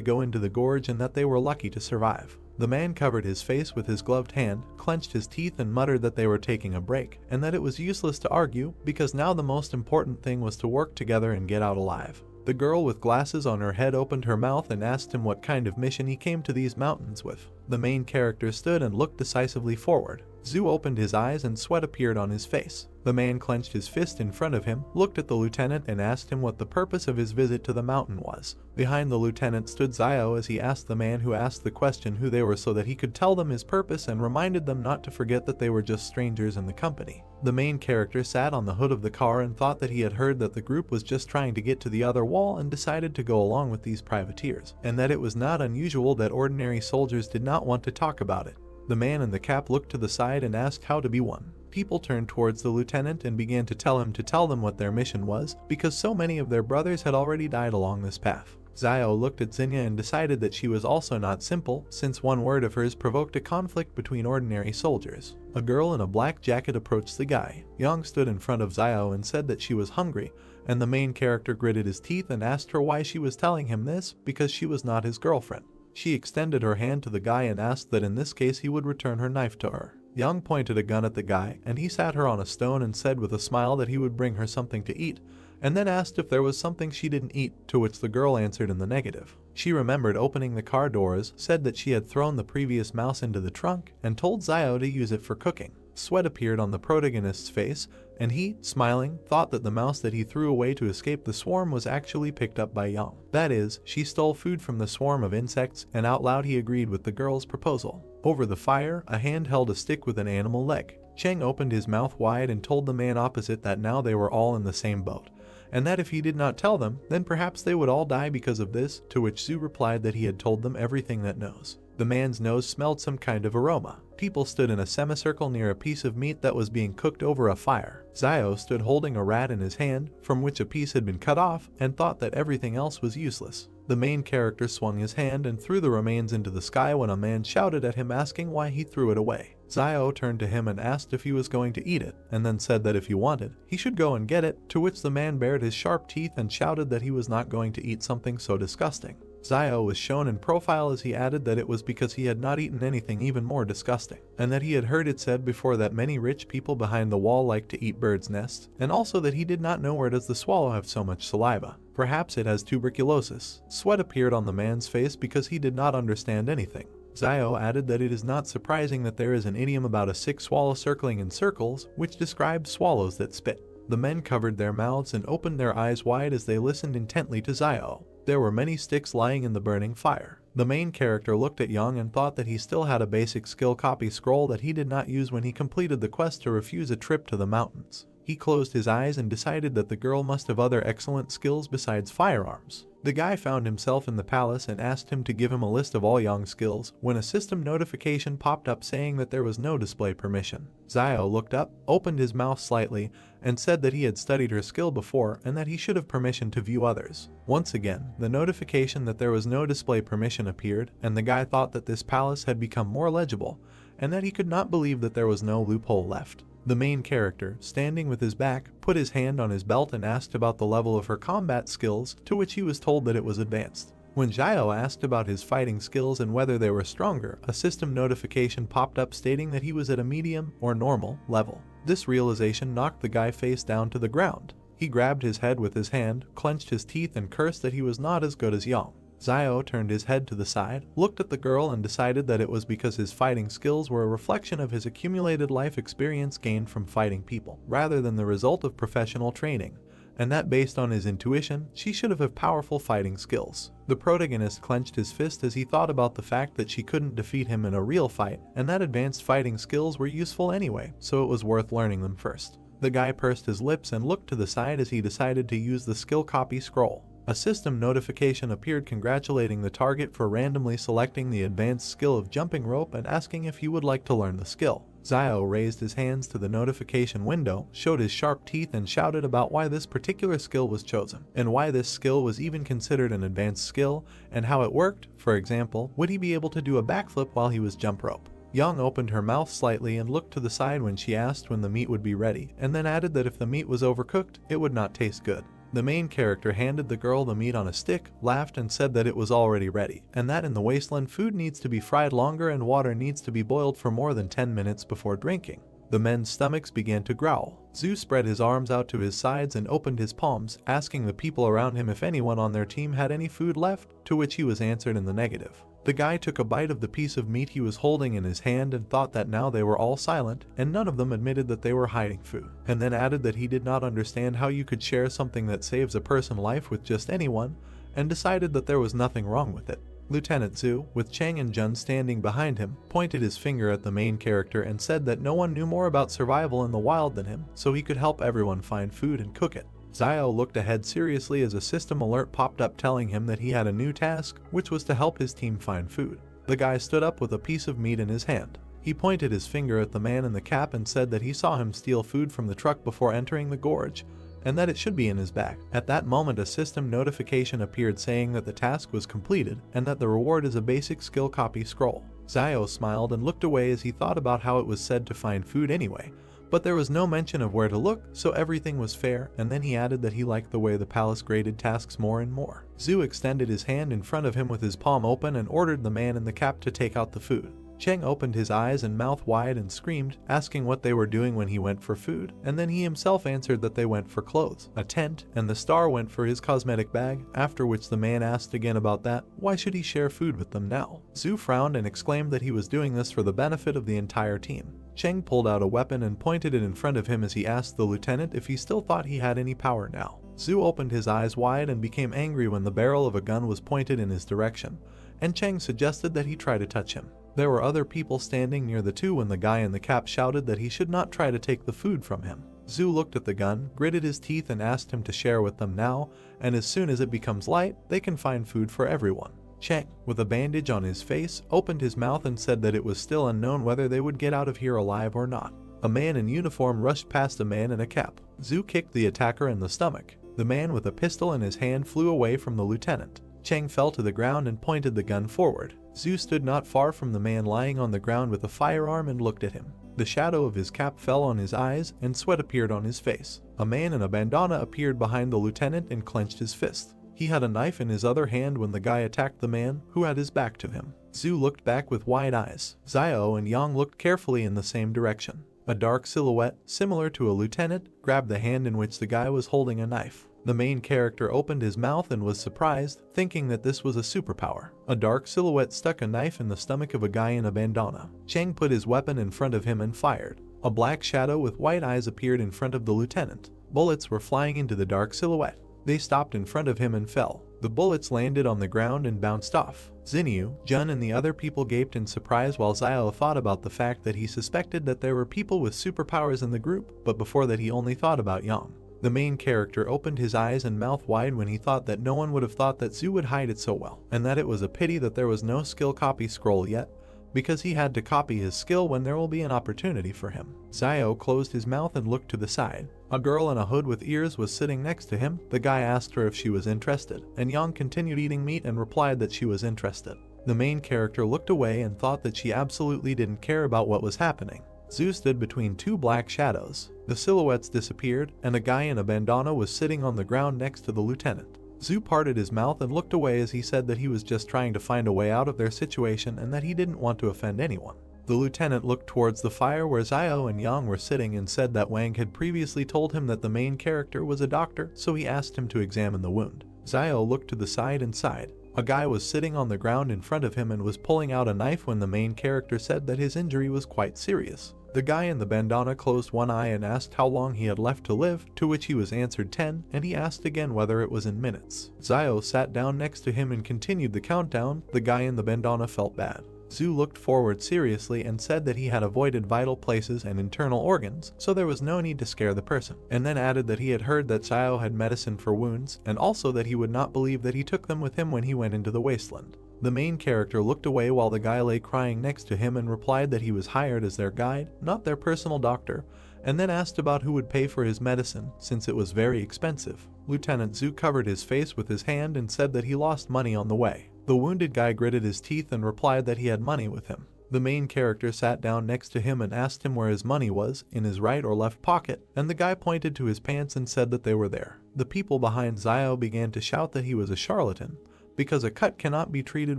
Speaker 1: go into the gorge and that they were lucky to survive. The man covered his face with his gloved hand, clenched his teeth and muttered that they were taking a break, and that it was useless to argue because now the most important thing was to work together and get out alive. The girl with glasses on her head opened her mouth and asked him what kind of mission he came to these mountains with. The main character stood and looked decisively forward. Zhu opened his eyes and sweat appeared on his face. The man clenched his fist in front of him, looked at the lieutenant and asked him what the purpose of his visit to the mountain was. Behind the lieutenant stood Zio as he asked the man who asked the question who they were so that he could tell them his purpose and reminded them not to forget that they were just strangers in the company. The main character sat on the hood of the car and thought that he had heard that the group was just trying to get to the other wall and decided to go along with these privateers, and that it was not unusual that ordinary soldiers did not want to talk about it. The man in the cap looked to the side and asked how to be one. People turned towards the lieutenant and began to tell them what their mission was, because so many of their brothers had already died along this path. Zio looked at Xinya and decided that she was also not simple, since one word of hers provoked a conflict between ordinary soldiers. A girl in a black jacket approached the guy. Yang stood in front of Zio and said that she was hungry, and the main character gritted his teeth and asked her why she was telling him this, because she was not his girlfriend. She extended her hand to the guy and asked that in this case he would return her knife to her. Yang pointed a gun at the guy, and he sat her on a stone and said with a smile that he would bring her something to eat, and then asked if there was something she didn't eat, to which the girl answered in the negative. She remembered opening the car doors, said that she had thrown the previous mouse into the trunk, and told Zio to use it for cooking. Sweat appeared on the protagonist's face, and he, smiling, thought that the mouse that he threw away to escape the swarm was actually picked up by Yang. That is, she stole food from the swarm of insects, and out loud he agreed with the girl's proposal. Over the fire, a hand held a stick with an animal leg. Cheng opened his mouth wide and told the man opposite that now they were all in the same boat, and that if he did not tell them, then perhaps they would all die because of this, to which Zhu replied that he had told them everything that knows. The man's nose smelled some kind of aroma. People stood in a semicircle near a piece of meat that was being cooked over a fire. Zio stood holding a rat in his hand, from which a piece had been cut off, and thought that everything else was useless. The main character swung his hand and threw the remains into the sky when a man shouted at him asking why he threw it away. Zio turned to him and asked if he was going to eat it, and then said that if he wanted, he should go and get it, to which the man bared his sharp teeth and shouted that he was not going to eat something so disgusting. Zio was shown in profile as he added that it was because he had not eaten anything even more disgusting, and that he had heard it said before that many rich people behind the wall like to eat birds' nests, and also that he did not know where does the swallow have so much saliva. Perhaps it has tuberculosis. Sweat appeared on the man's face because he did not understand anything. Zio added that it is not surprising that there is an idiom about a sick swallow circling in circles, which describes swallows that spit. The men covered their mouths and opened their eyes wide as they listened intently to Zio. There were many sticks lying in the burning fire. The main character looked at Young and thought that he still had a basic skill copy scroll that he did not use when he completed the quest to refuse a trip to the mountains. He closed his eyes and decided that the girl must have other excellent skills besides firearms. The guy found himself in the palace and asked him to give him a list of all Young's skills when a system notification popped up saying that there was no display permission. Zio looked up, opened his mouth slightly, and said that he had studied her skill before and that he should have permission to view others. Once again, the notification that there was no display permission appeared, and the guy thought that this palace had become more legible, and that he could not believe that there was no loophole left. The main character, standing with his back, put his hand on his belt and asked about the level of her combat skills, to which he was told that it was advanced. When Zio asked about his fighting skills and whether they were stronger, a system notification popped up stating that he was at a medium or normal level. This realization knocked the guy face down to the ground. He grabbed his head with his hand, clenched his teeth and cursed that he was not as good as Yang. Zio turned his head to the side, looked at the girl and decided that it was because his fighting skills were a reflection of his accumulated life experience gained from fighting people, rather than the result of professional training, and that based on his intuition, she should have powerful fighting skills. The protagonist clenched his fist as he thought about the fact that she couldn't defeat him in a real fight, and that advanced fighting skills were useful anyway, so it was worth learning them first. The guy pursed his lips and looked to the side as he decided to use the skill copy scroll. A system notification appeared congratulating the target for randomly selecting the advanced skill of jumping rope and asking if he would like to learn the skill. Zio raised his hands to the notification window, showed his sharp teeth and shouted about why this particular skill was chosen, and why this skill was even considered an advanced skill, and how it worked. For example, would he be able to do a backflip while he was jump rope? Young opened her mouth slightly and looked to the side when she asked when the meat would be ready, and then added that if the meat was overcooked, it would not taste good. The main character handed the girl the meat on a stick, laughed and said that it was already ready, and that in the wasteland food needs to be fried longer and water needs to be boiled for more than 10 minutes before drinking. The men's stomachs began to growl. Zhu spread his arms out to his sides and opened his palms, asking the people around him if anyone on their team had any food left, to which he was answered in the negative. The guy took a bite of the piece of meat he was holding in his hand and thought that now they were all silent, and none of them admitted that they were hiding food, and then added that he did not understand how you could share something that saves a person's life with just anyone, and decided that there was nothing wrong with it. Lieutenant Zhu, with Cheng and Jun standing behind him, pointed his finger at the main character and said that no one knew more about survival in the wild than him, so he could help everyone find food and cook it. Xiao looked ahead seriously as a system alert popped up telling him that he had a new task, which was to help his team find food. The guy stood up with a piece of meat in his hand. He pointed his finger at the man in the cap and said that he saw him steal food from the truck before entering the gorge, and that it should be in his bag. At that moment, a system notification appeared saying that the task was completed and that the reward is a basic skill copy scroll. Xiao smiled and looked away as he thought about how it was said to find food anyway, but there was no mention of where to look, so everything was fair, and then he added that he liked the way the palace graded tasks more and more. Zhu extended his hand in front of him with his palm open and ordered the man in the cap to take out the food. Cheng opened his eyes and mouth wide and screamed, asking what they were doing when he went for food, and then he himself answered that they went for clothes, a tent, and the star went for his cosmetic bag, after which the man asked again about that. Why should he share food with them now? Zhu frowned and exclaimed that he was doing this for the benefit of the entire team. Cheng pulled out a weapon and pointed it in front of him as he asked the lieutenant if he still thought he had any power now. Zhu opened his eyes wide and became angry when the barrel of a gun was pointed in his direction, and Cheng suggested that he try to touch him. There were other people standing near the two when the guy in the cap shouted that he should not try to take the food from him. Zhu looked at the gun, gritted his teeth and asked him to share with them now, and as soon as it becomes light, they can find food for everyone. Cheng, with a bandage on his face, opened his mouth and said that it was still unknown whether they would get out of here alive or not. A man in uniform rushed past a man in a cap. Zhu kicked the attacker in the stomach. The man with a pistol in his hand flew away from the lieutenant. Cheng fell to the ground and pointed the gun forward. Zhu stood not far from the man lying on the ground with a firearm and looked at him. The shadow of his cap fell on his eyes and sweat appeared on his face. A man in a bandana appeared behind the lieutenant and clenched his fist. He had a knife in his other hand when the guy attacked the man, who had his back to him. Zhu looked back with wide eyes. Xiao and Yang looked carefully in the same direction. A dark silhouette, similar to a lieutenant, grabbed the hand in which the guy was holding a knife. The main character opened his mouth and was surprised, thinking that this was a superpower. A dark silhouette stuck a knife in the stomach of a guy in a bandana. Cheng put his weapon in front of him and fired. A black shadow with white eyes appeared in front of the lieutenant. Bullets were flying into the dark silhouette. They stopped in front of him and fell. The bullets landed on the ground and bounced off. Xinyu, Jun and the other people gaped in surprise while Xiao thought about the fact that he suspected that there were people with superpowers in the group, but before that he only thought about Yang. The main character opened his eyes and mouth wide when he thought that no one would have thought that Zhu would hide it so well, and that it was a pity that there was no skill copy scroll yet, because he had to copy his skill when there will be an opportunity for him. Xiao closed his mouth and looked to the side. A girl in a hood with ears was sitting next to him. The guy asked her if she was interested, and Yang continued eating meat and replied that she was interested. The main character looked away and thought that she absolutely didn't care about what was happening. Zhu stood between two black shadows. The silhouettes disappeared, and a guy in a bandana was sitting on the ground next to the lieutenant. Zhu parted his mouth and looked away as he said that he was just trying to find a way out of their situation and that he didn't want to offend anyone. The lieutenant looked towards the fire where Xiao and Yang were sitting and said that Wang had previously told him that the main character was a doctor, so he asked him to examine the wound. Xiao looked to the side and sighed. A guy was sitting on the ground in front of him and was pulling out a knife when the main character said that his injury was quite serious. The guy in the bandana closed one eye and asked how long he had left to live, to which he was answered 10, and he asked again whether it was in minutes. Xiao sat down next to him and continued the countdown. The guy in the bandana felt bad. Zhu looked forward seriously and said that he had avoided vital places and internal organs, so there was no need to scare the person, and then added that he had heard that Xiao had medicine for wounds, and also that he would not believe that he took them with him when he went into the wasteland. The main character looked away while the guy lay crying next to him and replied that he was hired as their guide, not their personal doctor, and then asked about who would pay for his medicine, since it was very expensive. Lieutenant Zhu covered his face with his hand and said that he lost money on the way. The wounded guy gritted his teeth and replied that he had money with him. The main character sat down next to him and asked him where his money was, in his right or left pocket, and the guy pointed to his pants and said that they were there. The people behind Zio began to shout that he was a charlatan, because a cut cannot be treated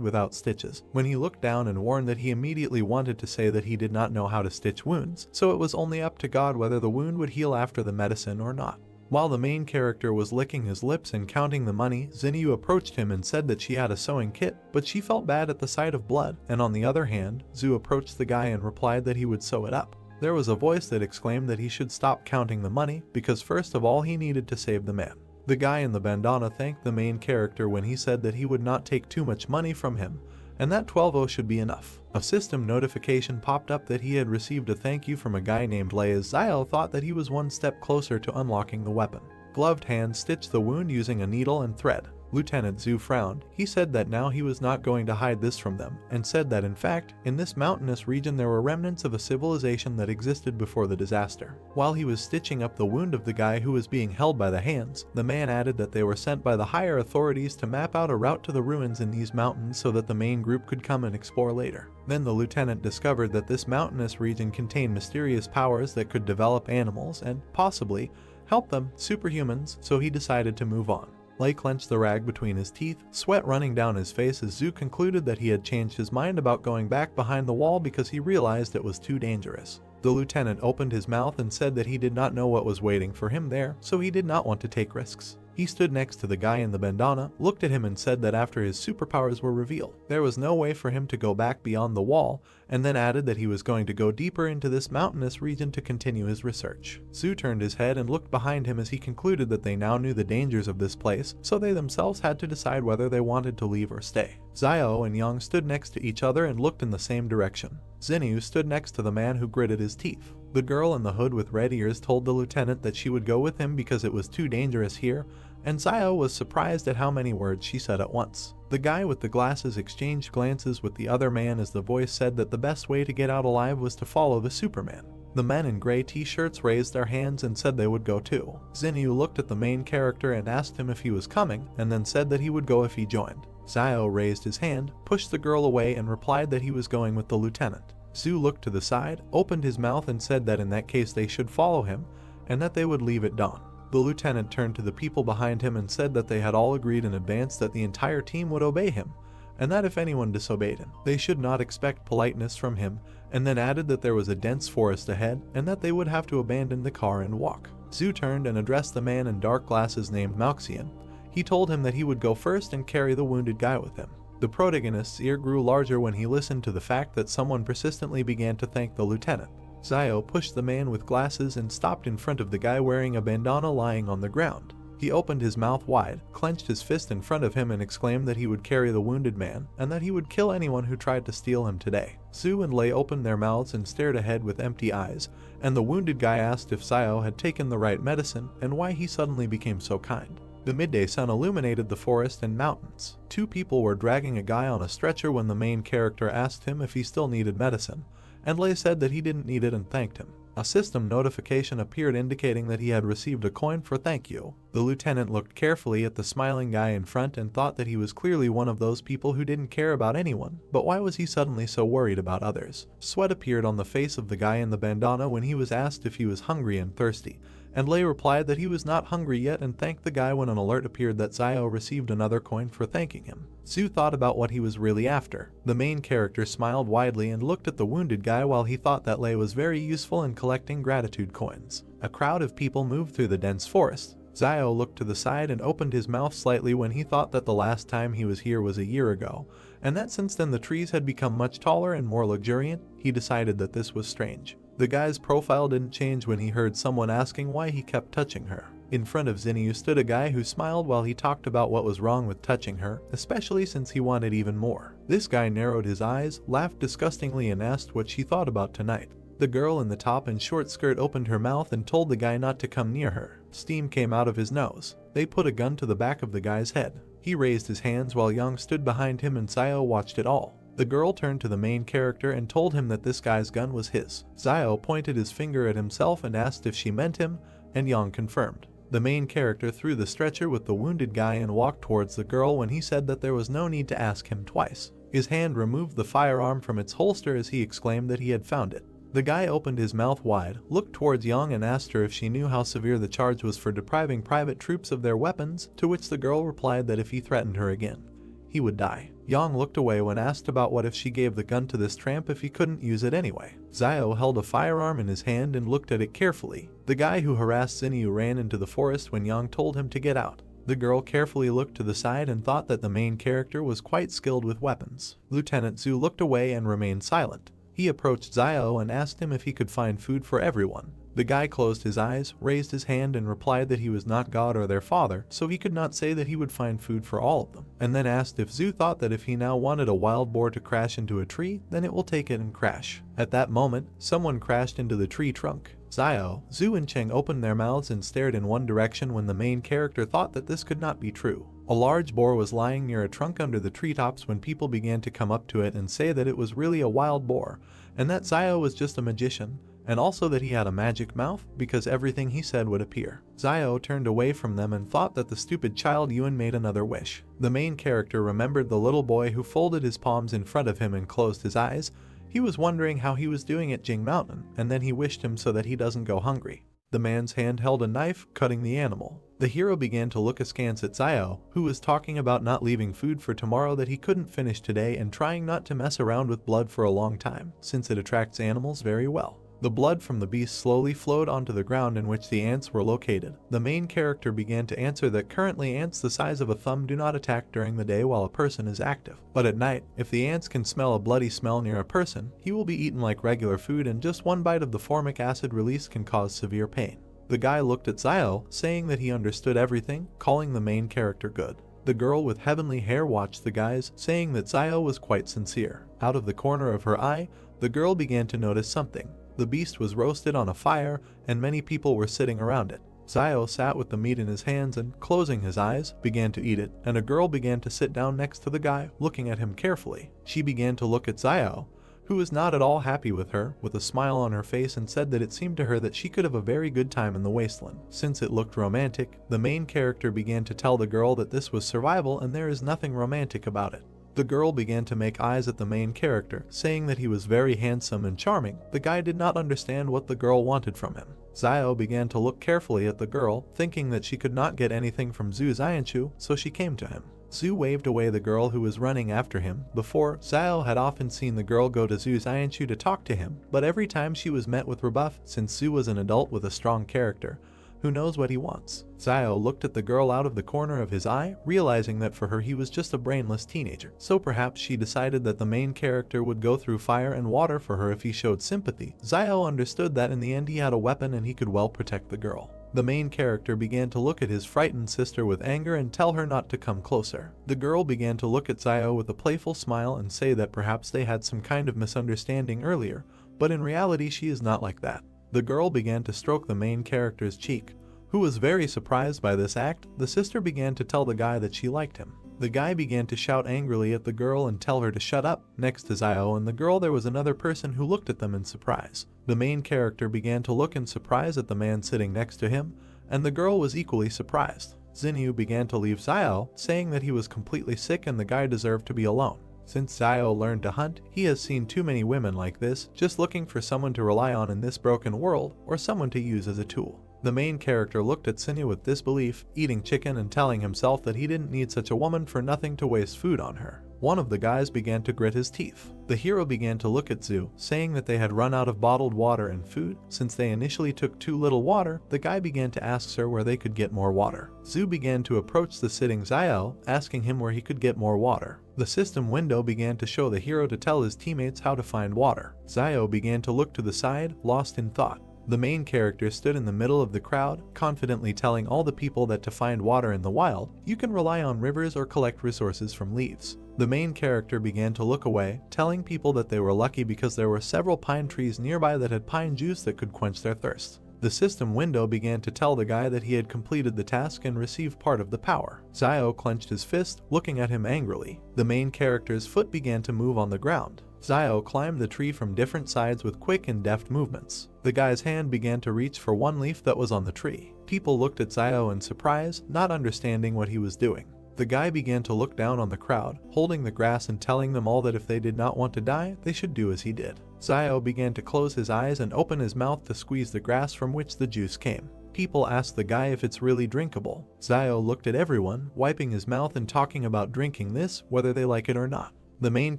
Speaker 1: without stitches. When he looked down and warned that he immediately wanted to say that he did not know how to stitch wounds, so it was only up to God whether the wound would heal after the medicine or not. While the main character was licking his lips and counting the money, Zinyu approached him and said that she had a sewing kit, but she felt bad at the sight of blood, and on the other hand, Zhu approached the guy and replied that he would sew it up. There was a voice that exclaimed that he should stop counting the money, because first of all he needed to save the man. The guy in the bandana thanked the main character when he said that he would not take too much money from him, and that 12 should be enough. A system notification popped up that he had received a thank you from a guy named Lei, as Zio thought that he was one step closer to unlocking the weapon. Gloved hands stitched the wound using a needle and thread. Lieutenant Zhu frowned. He said that now he was not going to hide this from them, and said that in fact, in this mountainous region there were remnants of a civilization that existed before the disaster. While he was stitching up the wound of the guy who was being held by the hands, the man added that they were sent by the higher authorities to map out a route to the ruins in these mountains so that the main group could come and explore later. Then the lieutenant discovered that this mountainous region contained mysterious powers that could develop animals and, possibly, help them, superhumans, so he decided to move on. Lei clenched the rag between his teeth, sweat running down his face as Zhu concluded that he had changed his mind about going back behind the wall because he realized it was too dangerous. The lieutenant opened his mouth and said that he did not know what was waiting for him there, so he did not want to take risks. He stood next to the guy in the bandana, looked at him and said that after his superpowers were revealed, there was no way for him to go back beyond the wall, and then added that he was going to go deeper into this mountainous region to continue his research. Zhu turned his head and looked behind him as he concluded that they now knew the dangers of this place, so they themselves had to decide whether they wanted to leave or stay. Zio and Yang stood next to each other and looked in the same direction. Zinyu stood next to the man who gritted his teeth. The girl in the hood with red ears told the lieutenant that she would go with him because it was too dangerous here, and Zio was surprised at how many words she said at once. The guy with the glasses exchanged glances with the other man as the voice said that the best way to get out alive was to follow the Superman. The men in gray t-shirts raised their hands and said they would go too. Zinyu looked at the main character and asked him if he was coming, and then said that he would go if he joined. Zio raised his hand, pushed the girl away and replied that he was going with the lieutenant. Zhu looked to the side, opened his mouth and said that in that case they should follow him, and that they would leave at dawn. The lieutenant turned to the people behind him and said that they had all agreed in advance that the entire team would obey him, and that if anyone disobeyed him, they should not expect politeness from him, and then added that there was a dense forest ahead, and that they would have to abandon the car and walk. Zhu turned and addressed the man in dark glasses named Malxian. He told him that he would go first and carry the wounded guy with him. The protagonist's ear grew larger when he listened to the fact that someone persistently began to thank the lieutenant. Zio pushed the man with glasses and stopped in front of the guy wearing a bandana lying on the ground. He opened his mouth wide, clenched his fist in front of him and exclaimed that he would carry the wounded man, and that he would kill anyone who tried to steal him today. Zhu and Lei opened their mouths and stared ahead with empty eyes, and the wounded guy asked if Zio had taken the right medicine and why he suddenly became so kind. The midday sun illuminated the forest and mountains. Two people were dragging a guy on a stretcher when the main character asked him if he still needed medicine, and Lei said that he didn't need it and thanked him. A system notification appeared indicating that he had received a coin for thank you. The lieutenant looked carefully at the smiling guy in front and thought that he was clearly one of those people who didn't care about anyone, but why was he suddenly so worried about others? Sweat appeared on the face of the guy in the bandana when he was asked if he was hungry and thirsty, and Lei replied that he was not hungry yet and thanked the guy when an alert appeared that Zio received another coin for thanking him. Zhu thought about what he was really after. The main character smiled widely and looked at the wounded guy while he thought that Lei was very useful in collecting gratitude coins. A crowd of people moved through the dense forest. Zio looked to the side and opened his mouth slightly when he thought that the last time he was here was a year ago, and that since then the trees had become much taller and more luxuriant. He decided that this was strange. The guy's profile didn't change when he heard someone asking why he kept touching her. In front of Zinyu stood a guy who smiled while he talked about what was wrong with touching her, especially since he wanted even more. This guy narrowed his eyes, laughed disgustingly and asked what she thought about tonight. The girl in the top and short skirt opened her mouth and told the guy not to come near her. Steam came out of his nose. They put a gun to the back of the guy's head. He raised his hands while Yang stood behind him and Zio watched it all. The girl turned to the main character and told him that this guy's gun was his. Zio pointed his finger at himself and asked if she meant him, and Yang confirmed. The main character threw the stretcher with the wounded guy and walked towards the girl when he said that there was no need to ask him twice. His hand removed the firearm from its holster as he exclaimed that he had found it. The guy opened his mouth wide, looked towards Yang and asked her if she knew how severe the charge was for depriving private troops of their weapons, to which the girl replied that if he threatened her again, he would die. Yang looked away when asked about what if she gave the gun to this tramp if he couldn't use it anyway. Xiao held a firearm in his hand and looked at it carefully. The guy who harassed Xinyu ran into the forest when Yang told him to get out. The girl carefully looked to the side and thought that the main character was quite skilled with weapons. Lieutenant Zhu looked away and remained silent. He approached Xiao and asked him if he could find food for everyone. The guy closed his eyes, raised his hand and replied that he was not God or their father, so he could not say that he would find food for all of them, and then asked if Zhu thought that if he now wanted a wild boar to crash into a tree, then it will take it and crash. At that moment, someone crashed into the tree trunk. Xiao, Zhu and Cheng opened their mouths and stared in one direction when the main character thought that this could not be true. A large boar was lying near a trunk under the treetops when people began to come up to it and say that it was really a wild boar, and that Xiao was just a magician, and also that he had a magic mouth because everything he said would appear. Xiao turned away from them and thought that the stupid child Yuan made another wish. The main character remembered the little boy who folded his palms in front of him and closed his eyes. He was wondering how he was doing at Jing Mountain, and then he wished him so that he doesn't go hungry. The man's hand held a knife, cutting the animal. The hero began to look askance at Xiao, who was talking about not leaving food for tomorrow that he couldn't finish today and trying not to mess around with blood for a long time, since it attracts animals very well. The blood from the beast slowly flowed onto the ground in which the ants were located. The main character began to answer that currently ants the size of a thumb do not attack during the day while a person is active. But at night, if the ants can smell a bloody smell near a person, he will be eaten like regular food and just one bite of the formic acid release can cause severe pain. The guy looked at Xiao, saying that he understood everything, calling the main character good. The girl with heavenly hair watched the guys, saying that Xiao was quite sincere. Out of the corner of her eye, the girl began to notice something. The beast was roasted on a fire, and many people were sitting around it. Xiao sat with the meat in his hands and, closing his eyes, began to eat it, and a girl began to sit down next to the guy, looking at him carefully. She began to look at Xiao, who was not at all happy with her, with a smile on her face, and said that it seemed to her that she could have a very good time in the wasteland. Since it looked romantic, the main character began to tell the girl that this was survival and there is nothing romantic about it. The girl began to make eyes at the main character, saying that he was very handsome and charming. The guy did not understand what the girl wanted from him. Xiao began to look carefully at the girl, thinking that she could not get anything from Zhu Xianchu, so she came to him. Zhu waved away the girl who was running after him. Before, Xiao had often seen the girl go to Zhu Xianchu to talk to him, but every time she was met with rebuff, since Zhu was an adult with a strong character who knows what he wants. Xiao looked at the girl out of the corner of his eye, realizing that for her he was just a brainless teenager. So perhaps she decided that the main character would go through fire and water for her if he showed sympathy. Xiao understood that in the end he had a weapon and he could well protect the girl. The main character began to look at his frightened sister with anger and tell her not to come closer. The girl began to look at Xiao with a playful smile and say that perhaps they had some kind of misunderstanding earlier, but in reality she is not like that. The girl began to stroke the main character's cheek, who was very surprised by this act. The sister began to tell the guy that she liked him. The guy began to shout angrily at the girl and tell her to shut up. Next to Xiao and the girl there was another person who looked at them in surprise. The main character began to look in surprise at the man sitting next to him, and the girl was equally surprised. Xinyu began to leave Xiao, saying that he was completely sick and the guy deserved to be alone. Since Xiao learned to hunt, he has seen too many women like this, just looking for someone to rely on in this broken world, or someone to use as a tool. The main character looked at Xinyu with disbelief, eating chicken and telling himself that he didn't need such a woman for nothing to waste food on her. One of the guys began to grit his teeth. The hero began to look at Zhu, saying that they had run out of bottled water and food. Since they initially took too little water, the guy began to ask her where they could get more water. Zhu began to approach the sitting Xiao, asking him where he could get more water. The system window began to show the hero to tell his teammates how to find water. Xiao began to look to the side, lost in thought. The main character stood in the middle of the crowd, confidently telling all the people that to find water in the wild, you can rely on rivers or collect resources from leaves. The main character began to look away, telling people that they were lucky because there were several pine trees nearby that had pine juice that could quench their thirst. The system window began to tell the guy that he had completed the task and received part of the power. Xiao clenched his fist, looking at him angrily. The main character's foot began to move on the ground. Xiao climbed the tree from different sides with quick and deft movements. The guy's hand began to reach for one leaf that was on the tree. People looked at Xiao in surprise, not understanding what he was doing. The guy began to look down on the crowd, holding the grass and telling them all that if they did not want to die, they should do as he did. Zio began to close his eyes and open his mouth to squeeze the grass from which the juice came. People asked the guy if it's really drinkable. Zio looked at everyone, wiping his mouth and talking about drinking this, whether they like it or not. The main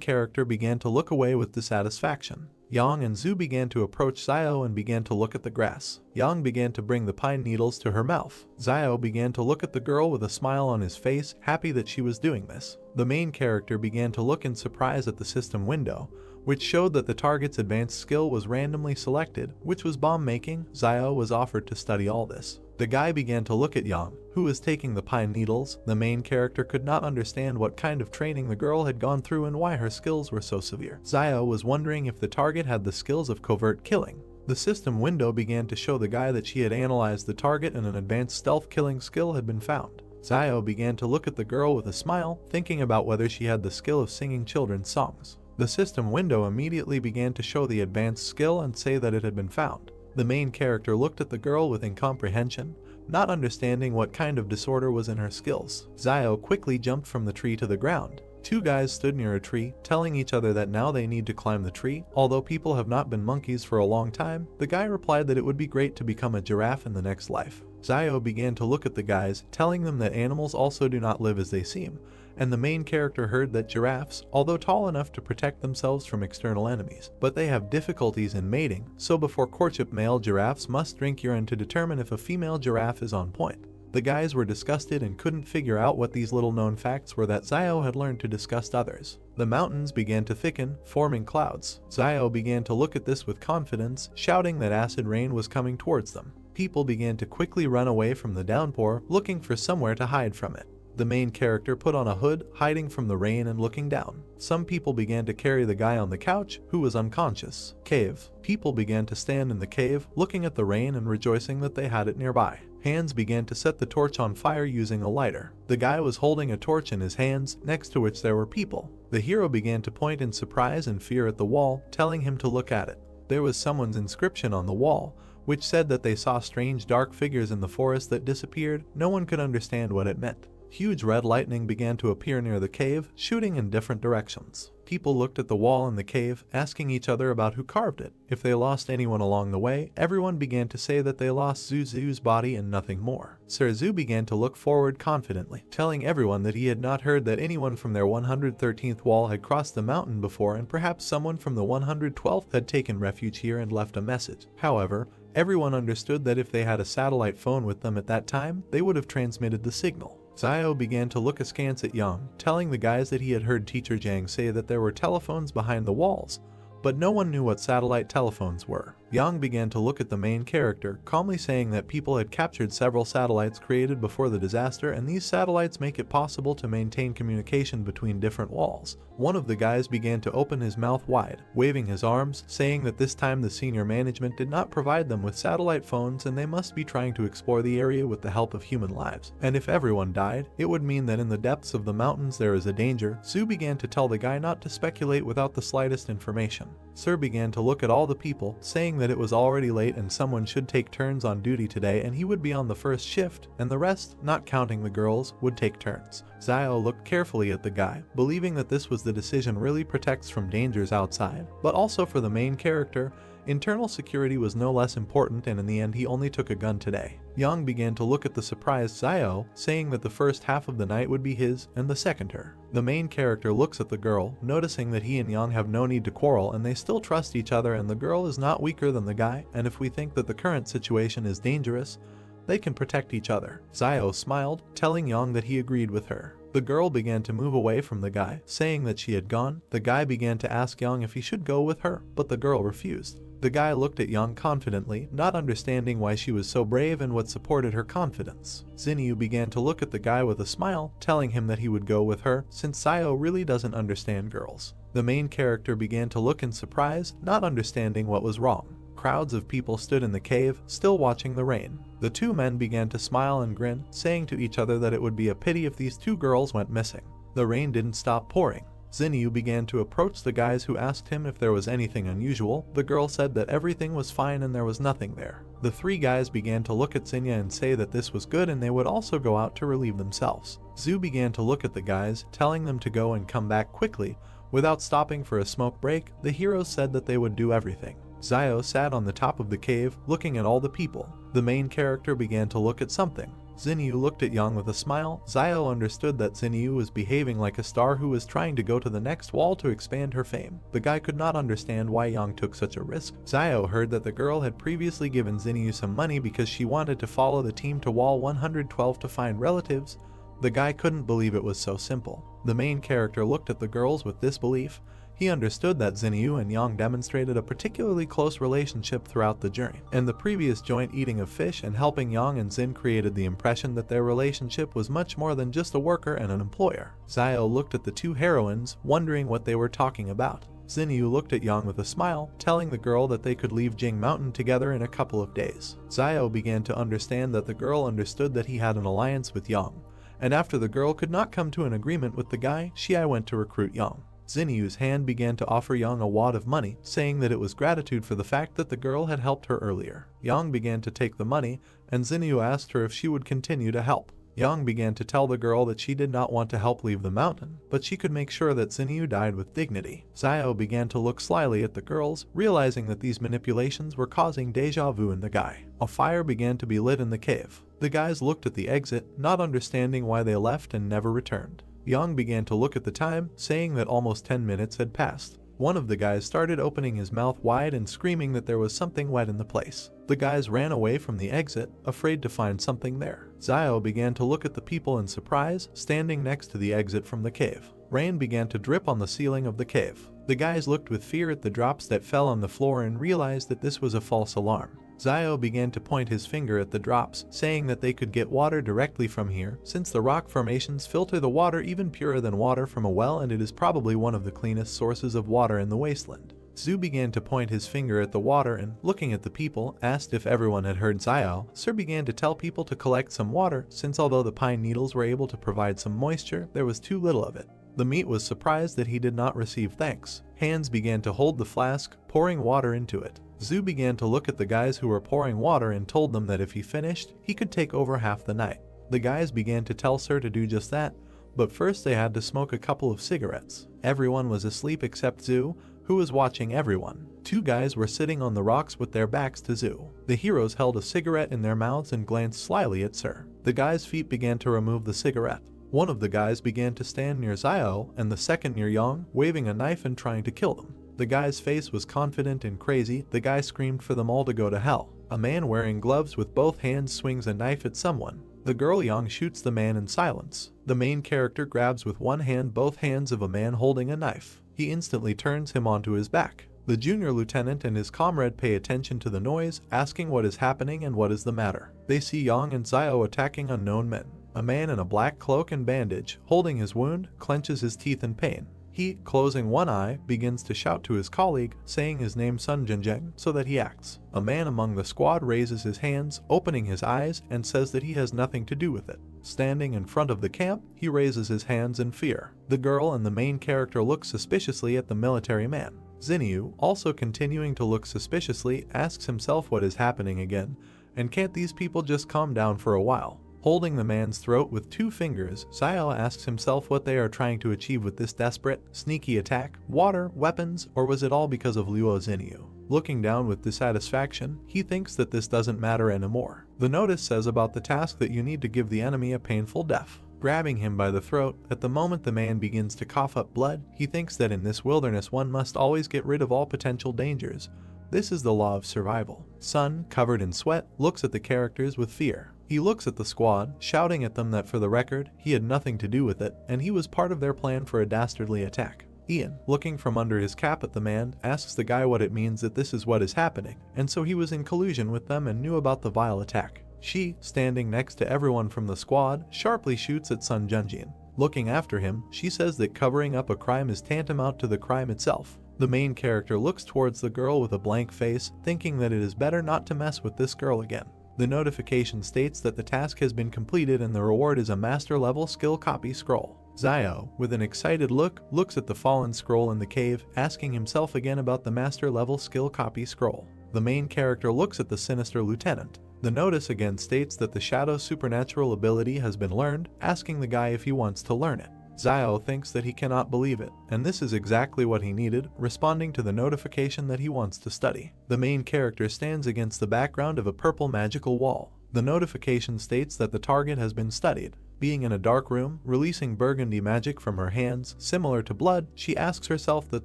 Speaker 1: character began to look away with dissatisfaction. Yang and Zhu began to approach Zio and began to look at the grass. Yang began to bring the pine needles to her mouth. Zio began to look at the girl with a smile on his face, happy that she was doing this. The main character began to look in surprise at the system window, which showed that the target's advanced skill was randomly selected, which was bomb making. Zio was offered to study all this. The guy began to look at Yang, who was taking the pine needles. The main character could not understand what kind of training the girl had gone through and why her skills were so severe. Zio was wondering if the target had the skills of covert killing. The system window began to show the guy that she had analyzed the target and an advanced stealth killing skill had been found. Zio began to look at the girl with a smile, thinking about whether she had the skill of singing children's songs. The system window immediately began to show the advanced skill and say that it had been found. The main character looked at the girl with incomprehension, not understanding what kind of disorder was in her skills. Zio quickly jumped from the tree to the ground. Two guys stood near a tree, telling each other that now they need to climb the tree. Although people have not been monkeys for a long time, the guy replied that it would be great to become a giraffe in the next life. Zio began to look at the guys, telling them that animals also do not live as they seem, and the main character heard that giraffes, although tall enough to protect themselves from external enemies, but they have difficulties in mating, so before courtship male giraffes must drink urine to determine if a female giraffe is on point. The guys were disgusted and couldn't figure out what these little known facts were that Zio had learned to disgust others. The mountains began to thicken, forming clouds. Zio began to look at this with confidence, shouting that acid rain was coming towards them. People began to quickly run away from the downpour, looking for somewhere to hide from it. The main character put on a hood, hiding from the rain and looking down. Some people began to carry the guy on the couch, who was unconscious. Cave. People began to stand in the cave, looking at the rain and rejoicing that they had it nearby. Hands began to set the torch on fire using a lighter. The guy was holding a torch in his hands, next to which there were people. The hero began to point in surprise and fear at the wall, telling him to look at it. There was someone's inscription on the wall, which said that they saw strange dark figures in the forest that disappeared. No one could understand what it meant. Huge red lightning began to appear near the cave, shooting in different directions. People looked at the wall in the cave, asking each other about who carved it. If they lost anyone along the way, everyone began to say that they lost Zuzu's body and nothing more. Sir Zhu began to look forward confidently, telling everyone that he had not heard that anyone from their 113th wall had crossed the mountain before, and perhaps someone from the 112th had taken refuge here and left a message. However, everyone understood that if they had a satellite phone with them at that time, they would have transmitted the signal. Zio began to look askance at Yang, telling the guys that he had heard Teacher Jiang say that there were telephones behind the walls, but no one knew what satellite telephones were. Yang began to look at the main character, calmly saying that people had captured several satellites created before the disaster, and these satellites make it possible to maintain communication between different walls. One of the guys began to open his mouth wide, waving his arms, saying that this time the senior management did not provide them with satellite phones and they must be trying to explore the area with the help of human lives. And if everyone died, it would mean that in the depths of the mountains there is a danger. Zhu began to tell the guy not to speculate without the slightest information. Sir began to look at all the people, saying that it was already late and someone should take turns on duty today, and he would be on the first shift, and the rest, not counting the girls, would take turns. Zio looked carefully at the guy, believing that this was the decision really protects from dangers outside, but also for the main character. Internal security was no less important, and in the end he only took a gun today. Yang began to look at the surprised Zio, saying that the first half of the night would be his and the second her. The main character looks at the girl, noticing that he and Yang have no need to quarrel and they still trust each other, and the girl is not weaker than the guy, and if we think that the current situation is dangerous, they can protect each other. Zio smiled, telling Yang that he agreed with her. The girl began to move away from the guy, saying that she had gone. The guy began to ask Yang if he should go with her, but the girl refused. The guy looked at Yang confidently, not understanding why she was so brave and what supported her confidence. Xinyu began to look at the guy with a smile, telling him that he would go with her, since Zio really doesn't understand girls. The main character began to look in surprise, not understanding what was wrong. Crowds of people stood in the cave, still watching the rain. The two men began to smile and grin, saying to each other that it would be a pity if these two girls went missing. The rain didn't stop pouring. Xinyu began to approach the guys who asked him if there was anything unusual. The girl said that everything was fine and there was nothing there. The three guys began to look at Zinya and say that this was good and they would also go out to relieve themselves. Zhu began to look at the guys, telling them to go and come back quickly. Without stopping for a smoke break, the heroes said that they would do everything. Zio sat on the top of the cave, looking at all the people. The main character began to look at something. Zinyu looked at Yang with a smile. Zio understood that Zinyu was behaving like a star who was trying to go to the next wall to expand her fame. The guy could not understand why Yang took such a risk. Zio heard that the girl had previously given Zinyu some money because she wanted to follow the team to wall 112 to find relatives. The guy couldn't believe it was so simple. The main character looked at the girls with disbelief. He understood that Zinyu and Yang demonstrated a particularly close relationship throughout the journey, and the previous joint eating of fish and helping Yang and Zin created the impression that their relationship was much more than just a worker and an employer. Zio looked at the two heroines, wondering what they were talking about. Zinyu looked at Yang with a smile, telling the girl that they could leave Jing Mountain together in a couple of days. Zio began to understand that the girl understood that he had an alliance with Yang, and after the girl could not come to an agreement with the guy, Xi went to recruit Yang. Zinyu's hand began to offer Yang a wad of money, saying that it was gratitude for the fact that the girl had helped her earlier. Yang began to take the money, and Zinyu asked her if she would continue to help. Yang began to tell the girl that she did not want to help leave the mountain, but she could make sure that Zinyu died with dignity. Zio began to look slyly at the girls, realizing that these manipulations were causing deja vu in the guy. A fire began to be lit in the cave. The guys looked at the exit, not understanding why they left and never returned. Yang began to look at the time, saying that almost 10 minutes had passed. One of the guys started opening his mouth wide and screaming that there was something wet in the place. The guys ran away from the exit, afraid to find something there. Zio began to look at the people in surprise, standing next to the exit from the cave. Rain began to drip on the ceiling of the cave. The guys looked with fear at the drops that fell on the floor and realized that this was a false alarm. Zio began to point his finger at the drops, saying that they could get water directly from here, since the rock formations filter the water even purer than water from a well, and it is probably one of the cleanest sources of water in the wasteland. Zhu began to point his finger at the water and, looking at the people, asked if everyone had heard Zio. Sir began to tell people to collect some water, since although the pine needles were able to provide some moisture, there was too little of it. The meat was surprised that he did not receive thanks. Hands began to hold the flask, pouring water into it. Zhu began to look at the guys who were pouring water and told them that if he finished, he could take over half the night. The guys began to tell Sir to do just that, but first they had to smoke a couple of cigarettes. Everyone was asleep except Zhu, who was watching everyone. Two guys were sitting on the rocks with their backs to Zhu. The heroes held a cigarette in their mouths and glanced slyly at Sir. The guy's feet began to remove the cigarette. One of the guys began to stand near Zio, and the second near Yang, waving a knife and trying to kill them. The guy's face was confident and crazy. The guy screamed for them all to go to hell. A man wearing gloves with both hands swings a knife at someone. The girl Yang shoots the man in silence. The main character grabs with one hand both hands of a man holding a knife. He instantly turns him onto his back. The junior lieutenant and his comrade pay attention to the noise, asking what is happening and what is the matter. They see Yang and Zio attacking unknown men. A man in a black cloak and bandage, holding his wound, clenches his teeth in pain. He, closing one eye, begins to shout to his colleague, saying his name Sun Jinjeng, so that he acts. A man among the squad raises his hands, opening his eyes, and says that he has nothing to do with it. Standing in front of the camp, he raises his hands in fear. The girl and the main character look suspiciously at the military man. Zinyu, also continuing to look suspiciously, asks himself what is happening again, and can't these people just calm down for a while? Holding the man's throat with two fingers, Zio asks himself what they are trying to achieve with this desperate, sneaky attack. Water, weapons, or was it all because of Luo Zinyu? Looking down with dissatisfaction, he thinks that this doesn't matter anymore. The notice says about the task that you need to give the enemy a painful death. Grabbing him by the throat, at the moment the man begins to cough up blood, he thinks that in this wilderness one must always get rid of all potential dangers. This is the law of survival. Sun, covered in sweat, looks at the characters with fear. He looks at the squad, shouting at them that for the record, he had nothing to do with it, and he was part of their plan for a dastardly attack. Ian, looking from under his cap at the man, asks the guy what it means that this is what is happening, and so he was in collusion with them and knew about the vile attack. She, standing next to everyone from the squad, sharply shoots at Sun Junjin. Looking after him, she says that covering up a crime is tantamount to the crime itself. The main character looks towards the girl with a blank face, thinking that it is better not to mess with this girl again. The notification states that the task has been completed and the reward is a master level skill copy scroll. Zio, with an excited look, looks at the fallen scroll in the cave, asking himself again about the master level skill copy scroll. The main character looks at the sinister lieutenant. The notice again states that the shadow's supernatural ability has been learned, asking the guy if he wants to learn it. Xiao thinks that he cannot believe it, and this is exactly what he needed, responding to the notification that he wants to study. The main character stands against the background of a purple magical wall. The notification states that the target has been studied. Being in a dark room, releasing burgundy magic from her hands, similar to blood, she asks herself that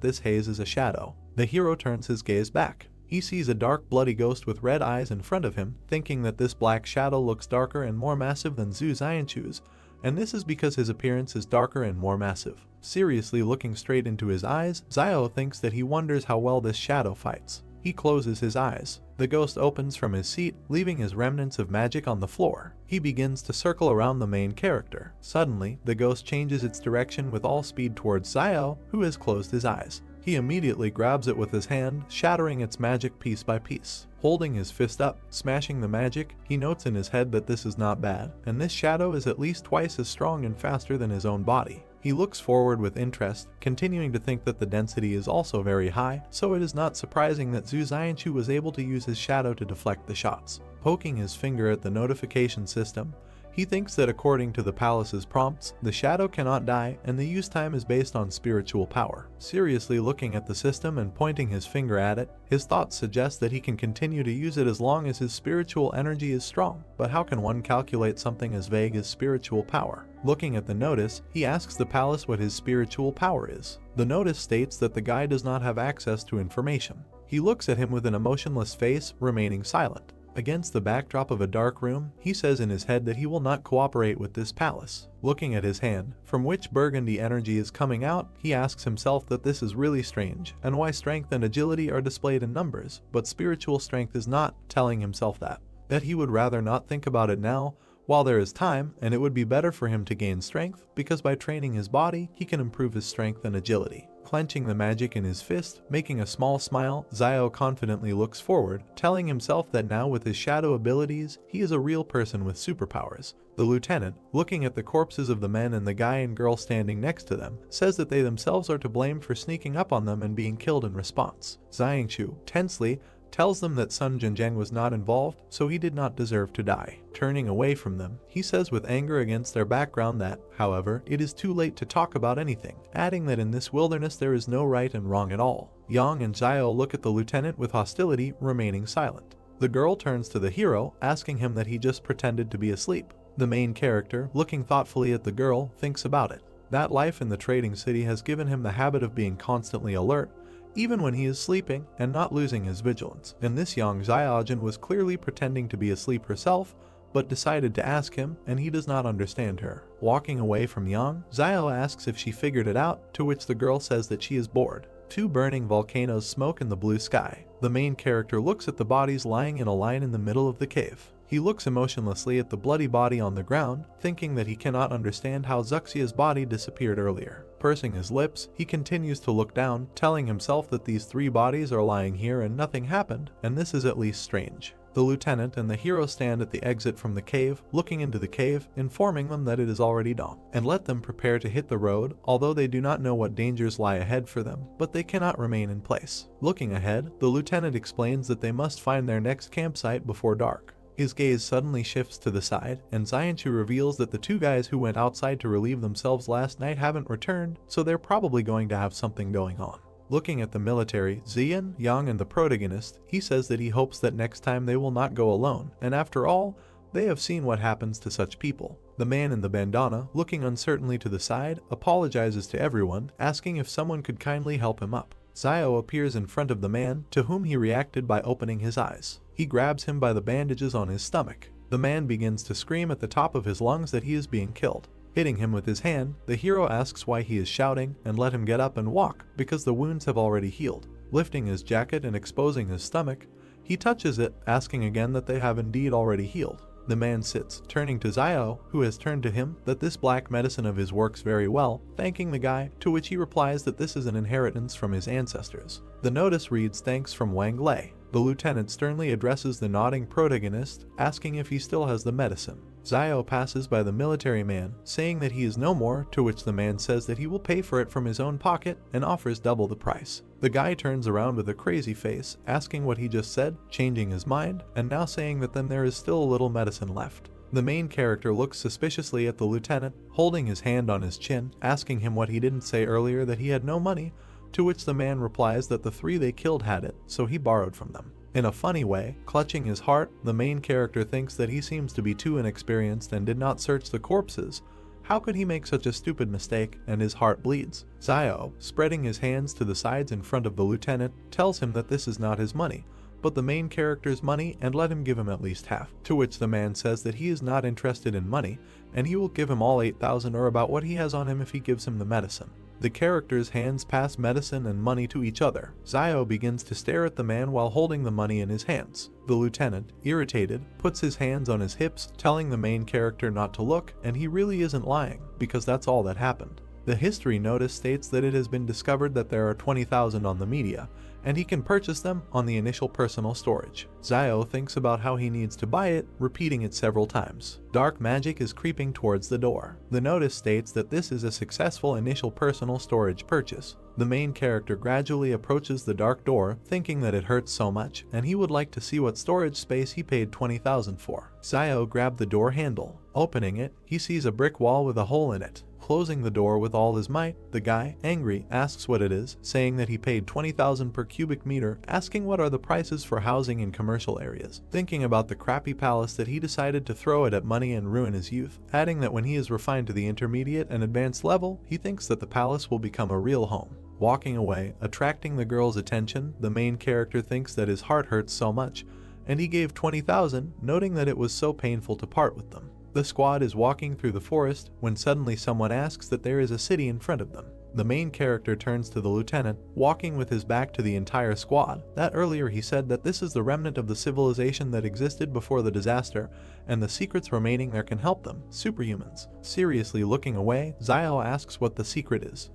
Speaker 1: this haze is a shadow. The hero turns his gaze back. He sees a dark bloody ghost with red eyes in front of him, thinking that this black shadow looks darker and more massive than Zhu Xianchu's, and this is because his appearance is darker and more massive. Seriously looking straight into his eyes, Xiao thinks that he wonders how well this shadow fights. He closes his eyes. The ghost opens from his seat, leaving his remnants of magic on the floor. He begins to circle around the main character. Suddenly, the ghost changes its direction with all speed towards Xiao, who has closed his eyes. He immediately grabs it with his hand, shattering its magic piece by piece. Holding his fist up, smashing the magic, he notes in his head that this is not bad, and this shadow is at least twice as strong and faster than his own body. He looks forward with interest, continuing to think that the density is also very high, so it is not surprising that Zhu Xianchu was able to use his shadow to deflect the shots. Poking his finger at the notification system, he thinks that according to the palace's prompts, the shadow cannot die and the use time is based on spiritual power. Seriously looking at the system and pointing his finger at it, his thoughts suggest that he can continue to use it as long as his spiritual energy is strong. But how can one calculate something as vague as spiritual power? Looking at the notice, he asks the palace what his spiritual power is. The notice states that the guy does not have access to information. He looks at him with an emotionless face, remaining silent. Against the backdrop of a dark room, he says in his head that he will not cooperate with this palace. Looking at his hand, from which burgundy energy is coming out, he asks himself that this is really strange, and why strength and agility are displayed in numbers, but spiritual strength is not, telling himself that he would rather not think about it now, while there is time, and it would be better for him to gain strength, because by training his body, he can improve his strength and agility. Clenching the magic in his fist, making a small smile, Xiao confidently looks forward, telling himself that now with his shadow abilities, he is a real person with superpowers. The lieutenant, looking at the corpses of the men and the guy and girl standing next to them, says that they themselves are to blame for sneaking up on them and being killed in response. Xianchu, tensely, tells them that Sun Zhenjiang was not involved, so he did not deserve to die. Turning away from them, he says with anger against their background that, however, it is too late to talk about anything, adding that in this wilderness there is no right and wrong at all. Yang and Xiao look at the lieutenant with hostility, remaining silent. The girl turns to the hero, asking him that he just pretended to be asleep. The main character, looking thoughtfully at the girl, thinks about it. That life in the trading city has given him the habit of being constantly alert, even when he is sleeping, and not losing his vigilance. And this young Xiaojin was clearly pretending to be asleep herself, but decided to ask him, and he does not understand her. Walking away from Yang, Xiao asks if she figured it out, to which the girl says that she is bored. Two burning volcanoes smoke in the blue sky. The main character looks at the bodies lying in a line in the middle of the cave. He looks emotionlessly at the bloody body on the ground, thinking that he cannot understand how Zuxia's body disappeared earlier. Pursing his lips, he continues to look down, telling himself that these three bodies are lying here and nothing happened, and this is at least strange. The lieutenant and the hero stand at the exit from the cave, looking into the cave, informing them that it is already dawn, and let them prepare to hit the road, although they do not know what dangers lie ahead for them, but they cannot remain in place. Looking ahead, the lieutenant explains that they must find their next campsite before dark. His gaze suddenly shifts to the side, and Xianchu reveals that the two guys who went outside to relieve themselves last night haven't returned, so they're probably going to have something going on. Looking at the military, Xian, Yang, and the protagonist, he says that he hopes that next time they will not go alone, and after all, they have seen what happens to such people. The man in the bandana, looking uncertainly to the side, apologizes to everyone, asking if someone could kindly help him up. Xiao appears in front of the man, to whom he reacted by opening his eyes. He grabs him by the bandages on his stomach. The man begins to scream at the top of his lungs that he is being killed. Hitting him with his hand, the hero asks why he is shouting and let him get up and walk, because the wounds have already healed. Lifting his jacket and exposing his stomach, he touches it, asking again that they have indeed already healed. The man sits, turning to Xiao, who has turned to him that this black medicine of his works very well, thanking the guy, to which he replies that this is an inheritance from his ancestors. The notice reads thanks from Wang Lei. The lieutenant sternly addresses the nodding protagonist, asking if he still has the medicine. Zio passes by the military man, saying that he is no more, to which the man says that he will pay for it from his own pocket and offers double the price. The guy turns around with a crazy face, asking what he just said, changing his mind, and now saying that then there is still a little medicine left. The main character looks suspiciously at the lieutenant, holding his hand on his chin, asking him what he didn't say earlier, that he had no money, to which the man replies that the 3 they killed had it, so he borrowed from them. In a funny way, clutching his heart, the main character thinks that he seems to be too inexperienced and did not search the corpses. How could he make such a stupid mistake, and his heart bleeds? Zio, spreading his hands to the sides in front of the lieutenant, tells him that this is not his money, but the main character's money, and let him give him at least half, to which the man says that he is not interested in money, and he will give him all 8,000 or about what he has on him if he gives him the medicine. The characters' hands pass medicine and money to each other. Zio begins to stare at the man while holding the money in his hands. The lieutenant, irritated, puts his hands on his hips, telling the main character not to look, and he really isn't lying, because that's all that happened. The history notice states that it has been discovered that there are 20,000 on the media, and he can purchase them on the initial personal storage. Zio thinks about how he needs to buy it, repeating it several times. Dark magic is creeping towards the door. The notice states that this is a successful initial personal storage purchase. The main character gradually approaches the dark door, thinking that it hurts so much, and he would like to see what storage space he paid 20,000 for. Zio grabbed the door handle. Opening it, he sees a brick wall with a hole in it. Closing the door with all his might, the guy, angry, asks what it is, saying that he paid 20,000 per cubic meter, asking what are the prices for housing in commercial areas. Thinking about the crappy palace that he decided to throw it at money and ruin his youth, adding that when he is refined to the intermediate and advanced level, he thinks that the palace will become a real home. Walking away, attracting the girl's attention, the main character thinks that his heart hurts so much, and he gave 20,000, noting that it was so painful to part with them. The squad is walking through the forest when suddenly someone asks that there is a city in front of them. The main character turns to the lieutenant, walking with his back to the entire squad. That earlier he said that this is the remnant of the civilization that existed before the disaster, and the secrets remaining there can help them, superhumans. Seriously looking away, Zio asks what the secret is.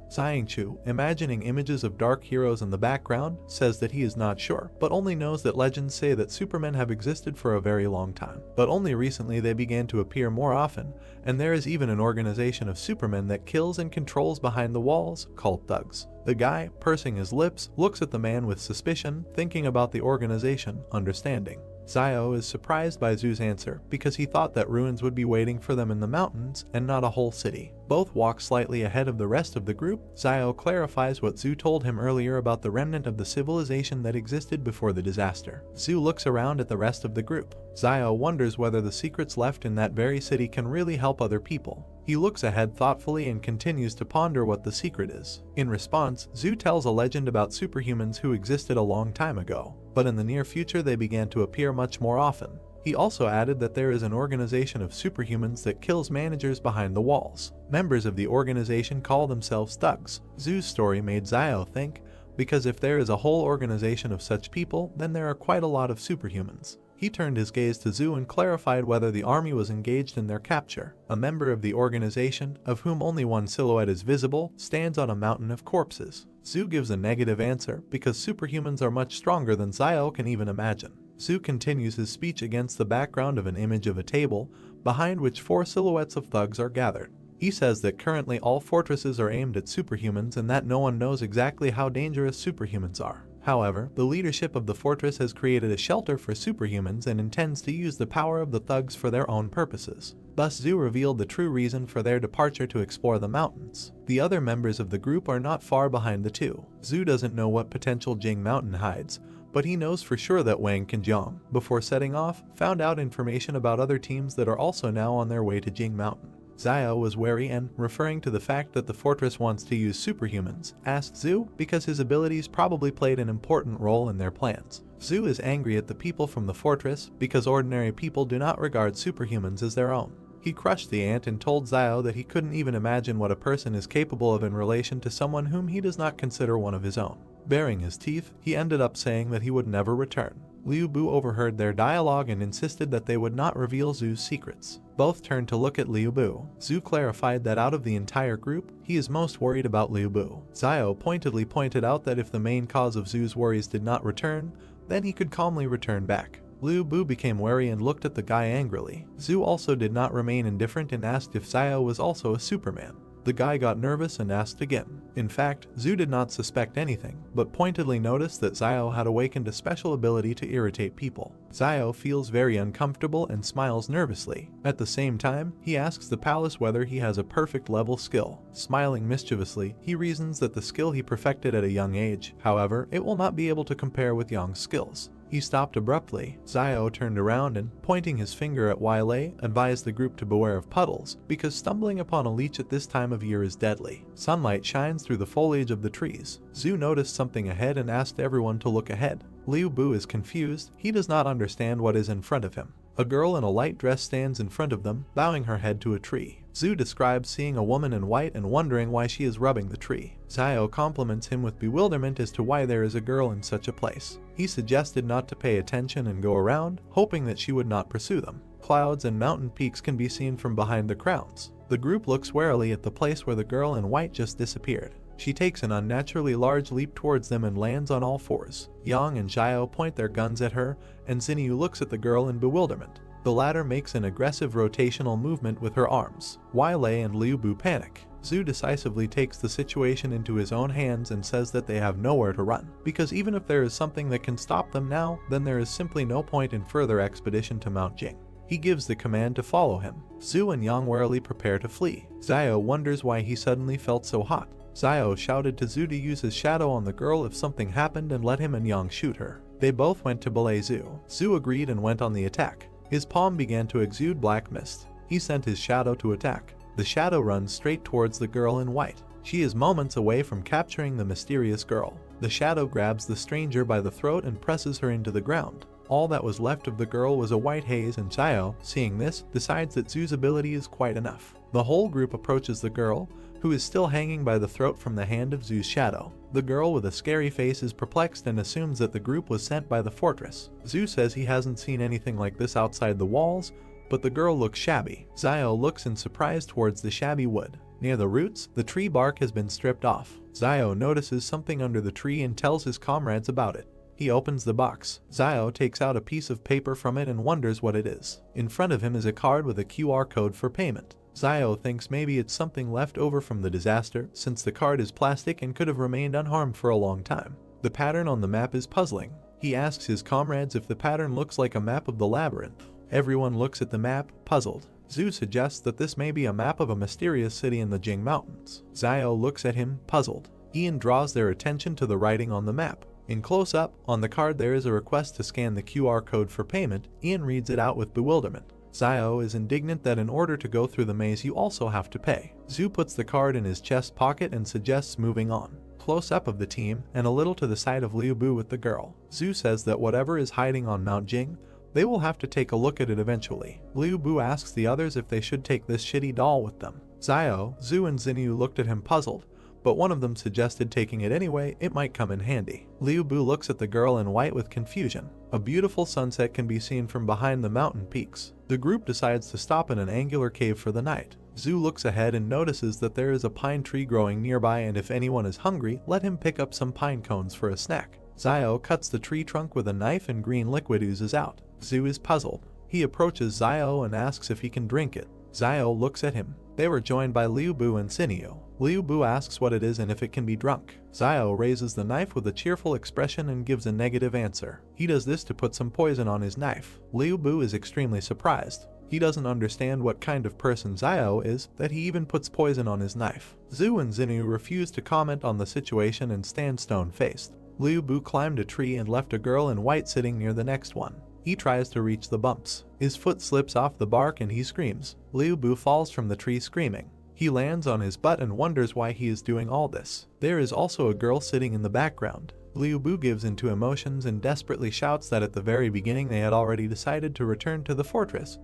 Speaker 1: Chu, imagining images of dark heroes in the background, says that he is not sure, but only knows that legends say that supermen have existed for a very long time. But only recently they began to appear more often, and there is even an organization of supermen that kills and controls behind the walls, called thugs. The guy, pursing his lips, looks at the man with suspicion, thinking about the organization, understanding. Zio is surprised by Zoo's answer, because he thought that ruins would be waiting for them in the mountains, and not a whole city. Both walk slightly ahead of the rest of the group. Zio clarifies what Zoo told him earlier about the remnant of the civilization that existed before the disaster. Zoo looks around at the rest of the group. Zio wonders whether the secrets left in that very city can really help other people. He looks ahead thoughtfully and continues to ponder what the secret is. In response, Zoo tells a legend about superhumans who existed a long time ago, but in the near future they began to appear much more often. He also added that there is an organization of superhumans that kills managers behind the walls. Members of the organization call themselves thugs. Zoo's story made Zio think, because if there is a whole organization of such people, then there are quite a lot of superhumans. He turned his gaze to Zoo and clarified whether the army was engaged in their capture. A member of the organization, of whom only one silhouette is visible, stands on a mountain of corpses. Zoo gives a negative answer because superhumans are much stronger than Zio can even imagine. Zoo continues his speech against the background of an image of a table, behind which 4 silhouettes of thugs are gathered. He says that currently all fortresses are aimed at superhumans and that no one knows exactly how dangerous superhumans are. However, the leadership of the fortress has created a shelter for superhumans and intends to use the power of the thugs for their own purposes. Thus Zoo revealed the true reason for their departure to explore the mountains. The other members of the group are not far behind the two. Zoo doesn't know what potential Jing Mountain hides, but he knows for sure that Wang Qinjiang, before setting off, found out information about other teams that are also now on their way to Jing Mountain. Zio was wary and, referring to the fact that the fortress wants to use superhumans, asked Zoo because his abilities probably played an important role in their plans. Zoo is angry at the people from the fortress because ordinary people do not regard superhumans as their own. He crushed the ant and told Zio that he couldn't even imagine what a person is capable of in relation to someone whom he does not consider one of his own. Baring his teeth, he ended up saying that he would never return. Liu Bu overheard their dialogue and insisted that they would not reveal Zoo's secrets. Both turned to look at Liu Bu. Zoo clarified that out of the entire group, he is most worried about Liu Bu. Zio pointedly pointed out that if the main cause of Zoo's worries did not return, then he could calmly return back. Liu Bu became wary and looked at the guy angrily. Zhu also did not remain indifferent and asked if Xiao was also a Superman. The guy got nervous and asked again. In fact, Zhu did not suspect anything, but pointedly noticed that Xiao had awakened a special ability to irritate people. Xiao feels very uncomfortable and smiles nervously. At the same time, he asks the palace whether he has a perfect level skill. Smiling mischievously, he reasons that the skill he perfected at a young age, however, it will not be able to compare with Yang's skills. He stopped abruptly. Xiao turned around and, pointing his finger at Yahello, advised the group to beware of puddles, because stumbling upon a leech at this time of year is deadly. Sunlight shines through the foliage of the trees. Zhu noticed something ahead and asked everyone to look ahead. Liu Bu is confused. He does not understand what is in front of him. A girl in a light dress stands in front of them, bowing her head to a tree. Zhu describes seeing a woman in white and wondering why she is rubbing the tree. Xiao compliments him with bewilderment as to why there is a girl in such a place. He suggested not to pay attention and go around, hoping that she would not pursue them. Clouds and mountain peaks can be seen from behind the crowns. The group looks warily at the place where the girl in white just disappeared. She takes an unnaturally large leap towards them and lands on all fours. Yang and Xiao point their guns at her, and Xinyu looks at the girl in bewilderment. The latter makes an aggressive rotational movement with her arms. Yahello and Liu Bu panic. Zhu decisively takes the situation into his own hands and says that they have nowhere to run, because even if there is something that can stop them now, then there is simply no point in further expedition to Mount Jing. He gives the command to follow him. Zhu and Yang warily prepare to flee. Xiao wonders why he suddenly felt so hot. Xiao shouted to Zhu to use his shadow on the girl if something happened and let him and Yang shoot her. They both went to belay Zhu. Zhu agreed and went on the attack. His palm began to exude black mist. He sent his shadow to attack. The shadow runs straight towards the girl in white. She is moments away from capturing the mysterious girl. The shadow grabs the stranger by the throat and presses her into the ground. All that was left of the girl was a white haze, and Xiao, seeing this, decides that Zhu's ability is quite enough. The whole group approaches the girl, who is still hanging by the throat from the hand of Zhu's shadow. The girl with a scary face is perplexed and assumes that the group was sent by the fortress. Zhu says he hasn't seen anything like this outside the walls, but the girl looks shabby. Xiao looks in surprise towards the shabby wood. Near the roots, the tree bark has been stripped off. Xiao notices something under the tree and tells his comrades about it. He opens the box. Xiao takes out a piece of paper from it and wonders what it is. In front of him is a card with a QR code for payment. Xiao thinks maybe it's something left over from the disaster, since the card is plastic and could have remained unharmed for a long time. The pattern on the map is puzzling. He asks his comrades if the pattern looks like a map of the labyrinth. Everyone looks at the map, puzzled. Zhu suggests that this may be a map of a mysterious city in the Jing Mountains. Xiao looks at him, puzzled. Ian draws their attention to the writing on the map. In close-up, on the card there is a request to scan the QR code for payment. Ian reads it out with bewilderment. Xiao is indignant that in order to go through the maze you also have to pay. Zhu puts the card in his chest pocket and suggests moving on. Close-up of the team, and a little to the side of Liu Bu with the girl. Zhu says that whatever is hiding on Mount Jing, they will have to take a look at it eventually. Liu Bu asks the others if they should take this shitty doll with them. Xiao, Zhu and Xinyu looked at him puzzled, but one of them suggested taking it anyway, it might come in handy. Liu Bu looks at the girl in white with confusion. A beautiful sunset can be seen from behind the mountain peaks. The group decides to stop in an angular cave for the night. Zhu looks ahead and notices that there is a pine tree growing nearby, and if anyone is hungry, let him pick up some pine cones for a snack. Xiao cuts the tree trunk with a knife and green liquid oozes out. Zhu is puzzled. He approaches Xiao and asks if he can drink it. Xiao looks at him. They were joined by Liu Bu and Xinyu. Liu Bu asks what it is and if it can be drunk. Xiao raises the knife with a cheerful expression and gives a negative answer. He does this to put some poison on his knife. Liu Bu is extremely surprised. He doesn't understand what kind of person Xiao is, that he even puts poison on his knife. Zhu and Xinyu refuse to comment on the situation and stand stone-faced. Liu Bu climbed a tree and left a girl in white sitting near the next one. He tries to reach the bumps. His foot slips off the bark and he screams. Liu Bu falls from the tree screaming. He lands on his butt and wonders why he is doing all this. There is also a girl sitting in the background. Liu Bu gives into emotions and desperately shouts that at the very beginning they had already decided to return to the fortress,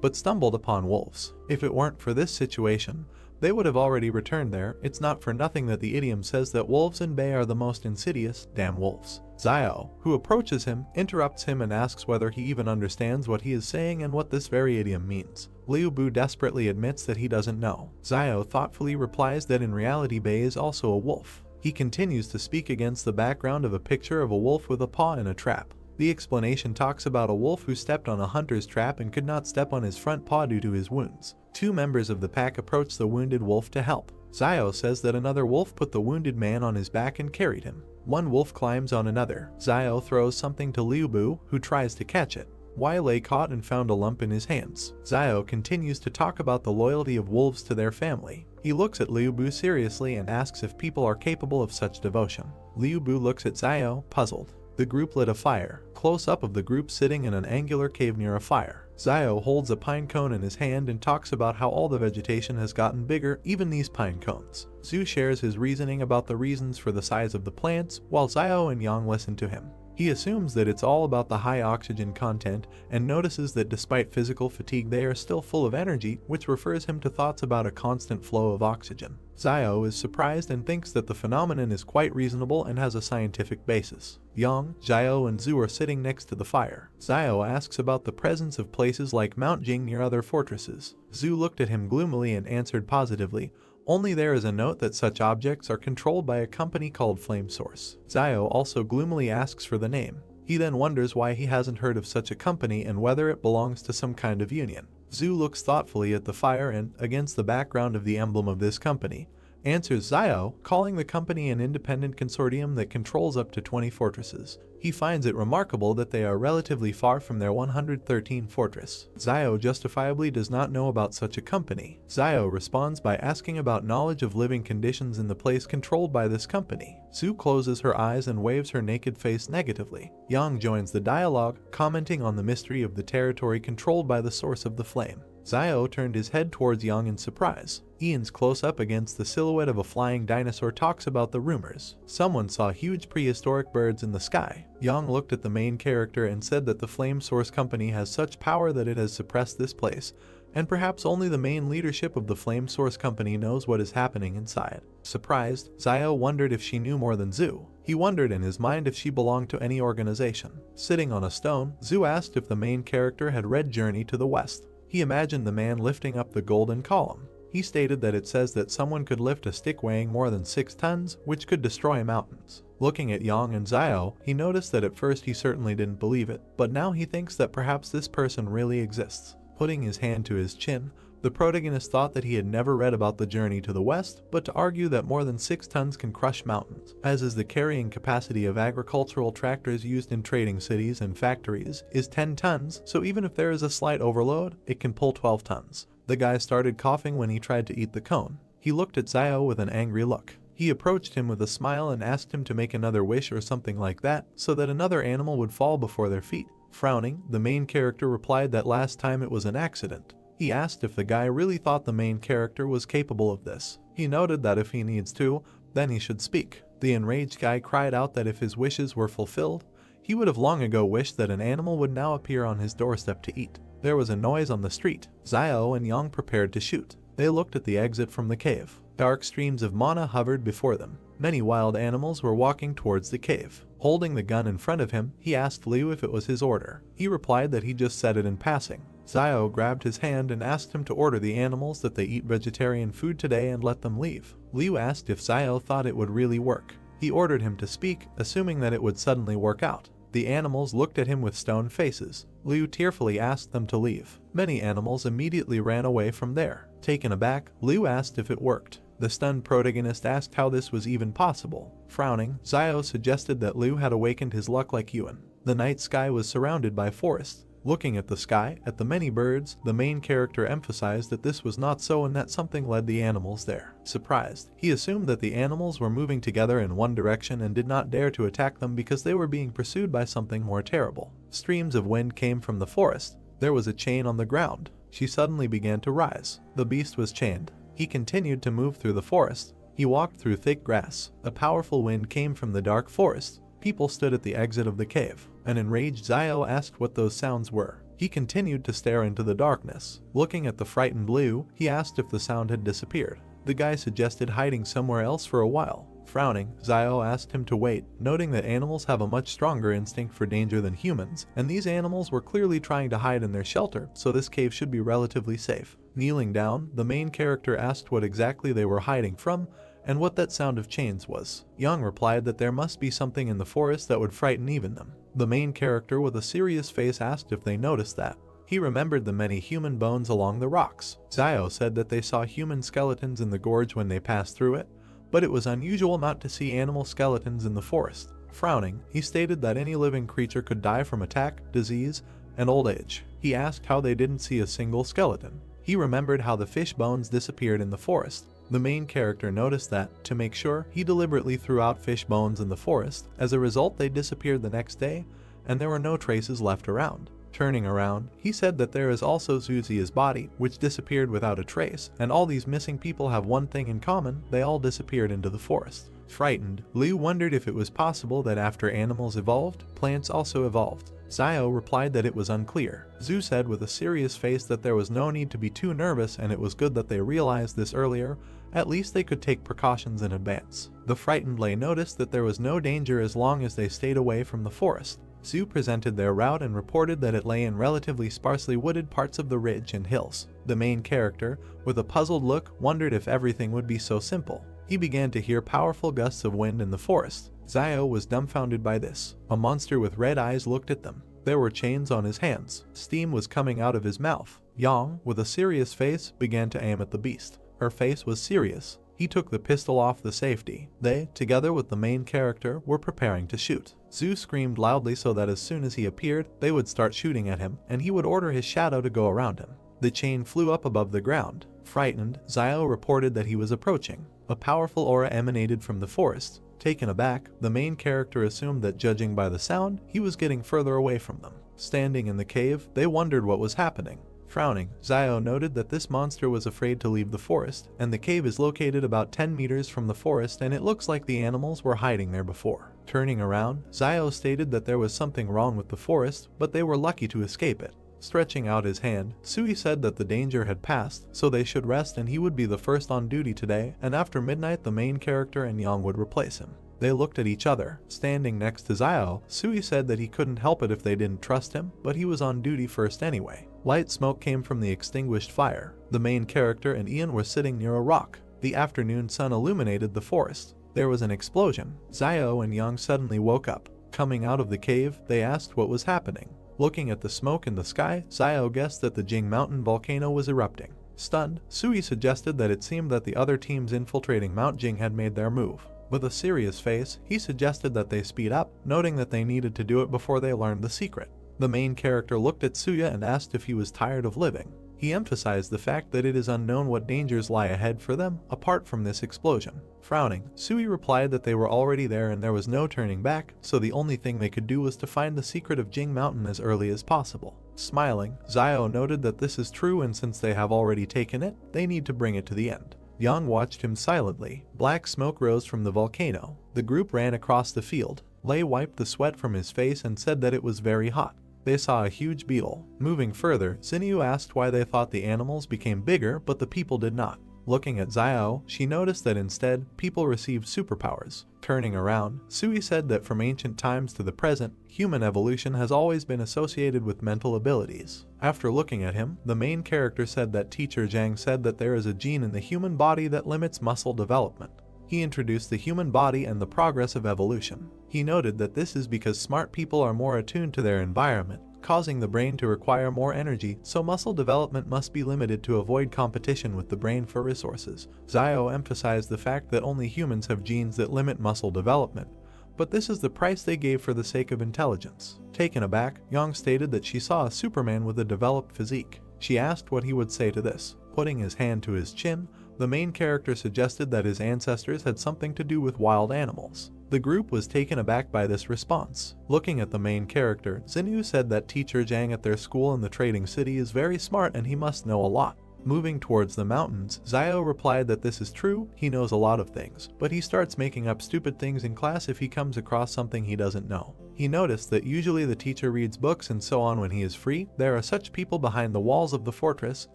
Speaker 1: but stumbled upon wolves. If it weren't for this situation, they would have already returned there. It's not for nothing that the idiom says that wolves in bay are the most insidious, damn wolves. Xiao, who approaches him, interrupts him and asks whether he even understands what he is saying and what this very idiom means. Liu Bu desperately admits that he doesn't know. Xiao thoughtfully replies that in reality Bei is also a wolf. He continues to speak against the background of a picture of a wolf with a paw in a trap. The explanation talks about a wolf who stepped on a hunter's trap and could not step on his front paw due to his wounds. Two members of the pack approach the wounded wolf to help. Zio says that another wolf put the wounded man on his back and carried him. One wolf climbs on another. Zio throws something to Liu Bu, who tries to catch it. Yahello caught and found a lump in his hands. Zio continues to talk about the loyalty of wolves to their family. He looks at Liu Bu seriously and asks if people are capable of such devotion. Liu Bu looks at Zio, puzzled. The group lit a fire. Close-up of the group sitting in an angular cave near a fire. Zio holds a pine cone in his hand and talks about how all the vegetation has gotten bigger, even these pine cones. Zhu shares his reasoning about the reasons for the size of the plants, while Zio and Yang listen to him. He assumes that it's all about the high oxygen content and notices that despite physical fatigue they are still full of energy, which refers him to thoughts about a constant flow of oxygen. Zio is surprised and thinks that the phenomenon is quite reasonable and has a scientific basis. Yang, Zio, and Zhu are sitting next to the fire. Zio asks about the presence of places like Mount Jing near other fortresses. Zhu looked at him gloomily and answered positively, only there is a note that such objects are controlled by a company called Flame Source. Zio also gloomily asks for the name. He then wonders why he hasn't heard of such a company and whether it belongs to some kind of union. Zhu looks thoughtfully at the fire and, against the background of the emblem of this company, answers Zio, calling the company an independent consortium that controls up to 20 fortresses. He finds it remarkable that they are relatively far from their 113 fortress. Zio justifiably does not know about such a company. Zio responds by asking about knowledge of living conditions in the place controlled by this company. Zhu closes her eyes and waves her naked face negatively. Yang joins the dialogue, commenting on the mystery of the territory controlled by the source of the flame. Zio turned his head towards Yang in surprise. Ian's close-up against the silhouette of a flying dinosaur talks about the rumors. Someone saw huge prehistoric birds in the sky. Yang looked at the main character and said that the Flame Source Company has such power that it has suppressed this place, and perhaps only the main leadership of the Flame Source Company knows what is happening inside. Surprised, Zio wondered if she knew more than Zhu. He wondered in his mind if she belonged to any organization. Sitting on a stone, Zhu asked if the main character had read Journey to the West. He imagined the man lifting up the golden column. He stated that it says that someone could lift a stick weighing more than 6 tons, which could destroy mountains. Looking at Yang and Zio, he noticed that at first he certainly didn't believe it, but now he thinks that perhaps this person really exists. Putting his hand to his chin, the protagonist thought that he had never read about the Journey to the West, but to argue that more than 6 tons can crush mountains, as is the carrying capacity of agricultural tractors used in trading cities and factories, is 10 tons, so even if there is a slight overload, it can pull 12 tons. The guy started coughing when he tried to eat the cone. He looked at Zio with an angry look. He approached him with a smile and asked him to make another wish or something like that, so that another animal would fall before their feet. Frowning, the main character replied that last time it was an accident. He asked if the guy really thought the main character was capable of this. He noted that if he needs to, then he should speak. The enraged guy cried out that if his wishes were fulfilled, he would have long ago wished that an animal would now appear on his doorstep to eat. There was a noise on the street. Zio and Yang prepared to shoot. They looked at the exit from the cave. Dark streams of mana hovered before them. Many wild animals were walking towards the cave. Holding the gun in front of him, he asked Liu if it was his order. He replied that he just said it in passing. Zio grabbed his hand and asked him to order the animals that they eat vegetarian food today and let them leave. Liu asked if Zio thought it would really work. He ordered him to speak, assuming that it would suddenly work out. The animals looked at him with stone faces. Liu tearfully asked them to leave. Many animals immediately ran away from there. Taken aback, Liu asked if it worked. The stunned protagonist asked how this was even possible. Frowning, Zio suggested that Liu had awakened his luck like Yuan. The night sky was surrounded by forests. Looking at the sky, at the many birds, the main character emphasized that this was not so and that something led the animals there. Surprised, he assumed that the animals were moving together in one direction and did not dare to attack them because they were being pursued by something more terrible. Streams of wind came from the forest. There was a chain on the ground. She suddenly began to rise. The beast was chained. He continued to move through the forest. He walked through thick grass. A powerful wind came from the dark forest. People stood at the exit of the cave. An enraged Zio asked what those sounds were. He continued to stare into the darkness. Looking at the frightened Liu, he asked if the sound had disappeared. The guy suggested hiding somewhere else for a while. Frowning, Zio asked him to wait, noting that animals have a much stronger instinct for danger than humans, and these animals were clearly trying to hide in their shelter, so this cave should be relatively safe. Kneeling down, the main character asked what exactly they were hiding from, and what that sound of chains was. Young replied that there must be something in the forest that would frighten even them. The main character with a serious face asked if they noticed that. He remembered the many human bones along the rocks. Zio said that they saw human skeletons in the gorge when they passed through it, but it was unusual not to see animal skeletons in the forest. Frowning, he stated that any living creature could die from attack, disease, and old age. He asked how they didn't see a single skeleton. He remembered how the fish bones disappeared in the forest. The main character noticed that, to make sure, he deliberately threw out fish bones in the forest. As a result, they disappeared the next day, and there were no traces left around. Turning around, he said that there is also Zuzia's body, which disappeared without a trace, and all these missing people have one thing in common: they all disappeared into the forest. Frightened, Liu wondered if it was possible that after animals evolved, plants also evolved. Zio replied that it was unclear. Zhu said with a serious face that there was no need to be too nervous and it was good that they realized this earlier. At least they could take precautions in advance. The frightened Lei noticed that there was no danger as long as they stayed away from the forest. Zhu presented their route and reported that it lay in relatively sparsely wooded parts of the ridge and hills. The main character, with a puzzled look, wondered if everything would be so simple. He began to hear powerful gusts of wind in the forest. Zio was dumbfounded by this. A monster with red eyes looked at them. There were chains on his hands. Steam was coming out of his mouth. Yang, with a serious face, began to aim at the beast. Her face was serious. He took the pistol off the safety. They, together with the main character, were preparing to shoot. Zhu screamed loudly so that as soon as he appeared, they would start shooting at him, and he would order his shadow to go around him. The chain flew up above the ground. Frightened, Zio reported that he was approaching. A powerful aura emanated from the forest. Taken aback, the main character assumed that judging by the sound, he was getting further away from them. Standing in the cave, they wondered what was happening. Frowning, Zio noted that this monster was afraid to leave the forest, and the cave is located about 10 meters from the forest, and it looks like the animals were hiding there before. Turning around, Zio stated that there was something wrong with the forest, but they were lucky to escape it. Stretching out his hand, Sui said that the danger had passed, so they should rest and he would be the first on duty today, and after midnight the main character and Yang would replace him. They looked at each other. Standing next to Zio, Sui said that he couldn't help it if they didn't trust him, but he was on duty first anyway. Light smoke came from the extinguished fire. The main character and Ian were sitting near a rock. The afternoon sun illuminated the forest. There was an explosion. Zio and Yang suddenly woke up. Coming out of the cave, they asked what was happening. Looking at the smoke in the sky, Zio guessed that the Jing Mountain volcano was erupting. Stunned, Sui suggested that it seemed that the other teams infiltrating Mount Jing had made their move. With a serious face, he suggested that they speed up, noting that they needed to do it before they learned the secret. The main character looked at Suya and asked if he was tired of living. He emphasized the fact that it is unknown what dangers lie ahead for them, apart from this explosion. Frowning, Sui replied that they were already there and there was no turning back, so the only thing they could do was to find the secret of Jing Mountain as early as possible. Smiling, Zio noted that this is true and since they have already taken it, they need to bring it to the end. Yang watched him silently. Black smoke rose from the volcano. The group ran across the field. Lei wiped the sweat from his face and said that it was very hot. They saw a huge beetle. Moving further, Xinyu asked why they thought the animals became bigger but the people did not. Looking at Zio, she noticed that instead, people received superpowers. Turning around, Sui said that from ancient times to the present, human evolution has always been associated with mental abilities. After looking at him, the main character said that Teacher Zhang said that there is a gene in the human body that limits muscle development. He introduced the human body and the progress of evolution. He noted that this is because smart people are more attuned to their environment, causing the brain to require more energy, so muscle development must be limited to avoid competition with the brain for resources. Zio emphasized the fact that only humans have genes that limit muscle development, but this is the price they gave for the sake of intelligence. Taken aback, Yang stated that she saw a Superman with a developed physique. She asked what he would say to this. Putting his hand to his chin, the main character suggested that his ancestors had something to do with wild animals. The group was taken aback by this response. Looking at the main character, Xinyu said that Teacher Zhang at their school in the trading city is very smart and he must know a lot. Moving towards the mountains, Zio replied that this is true, he knows a lot of things, but he starts making up stupid things in class if he comes across something he doesn't know. He noticed that usually the teacher reads books and so on when he is free. There are such people behind the walls of the fortress,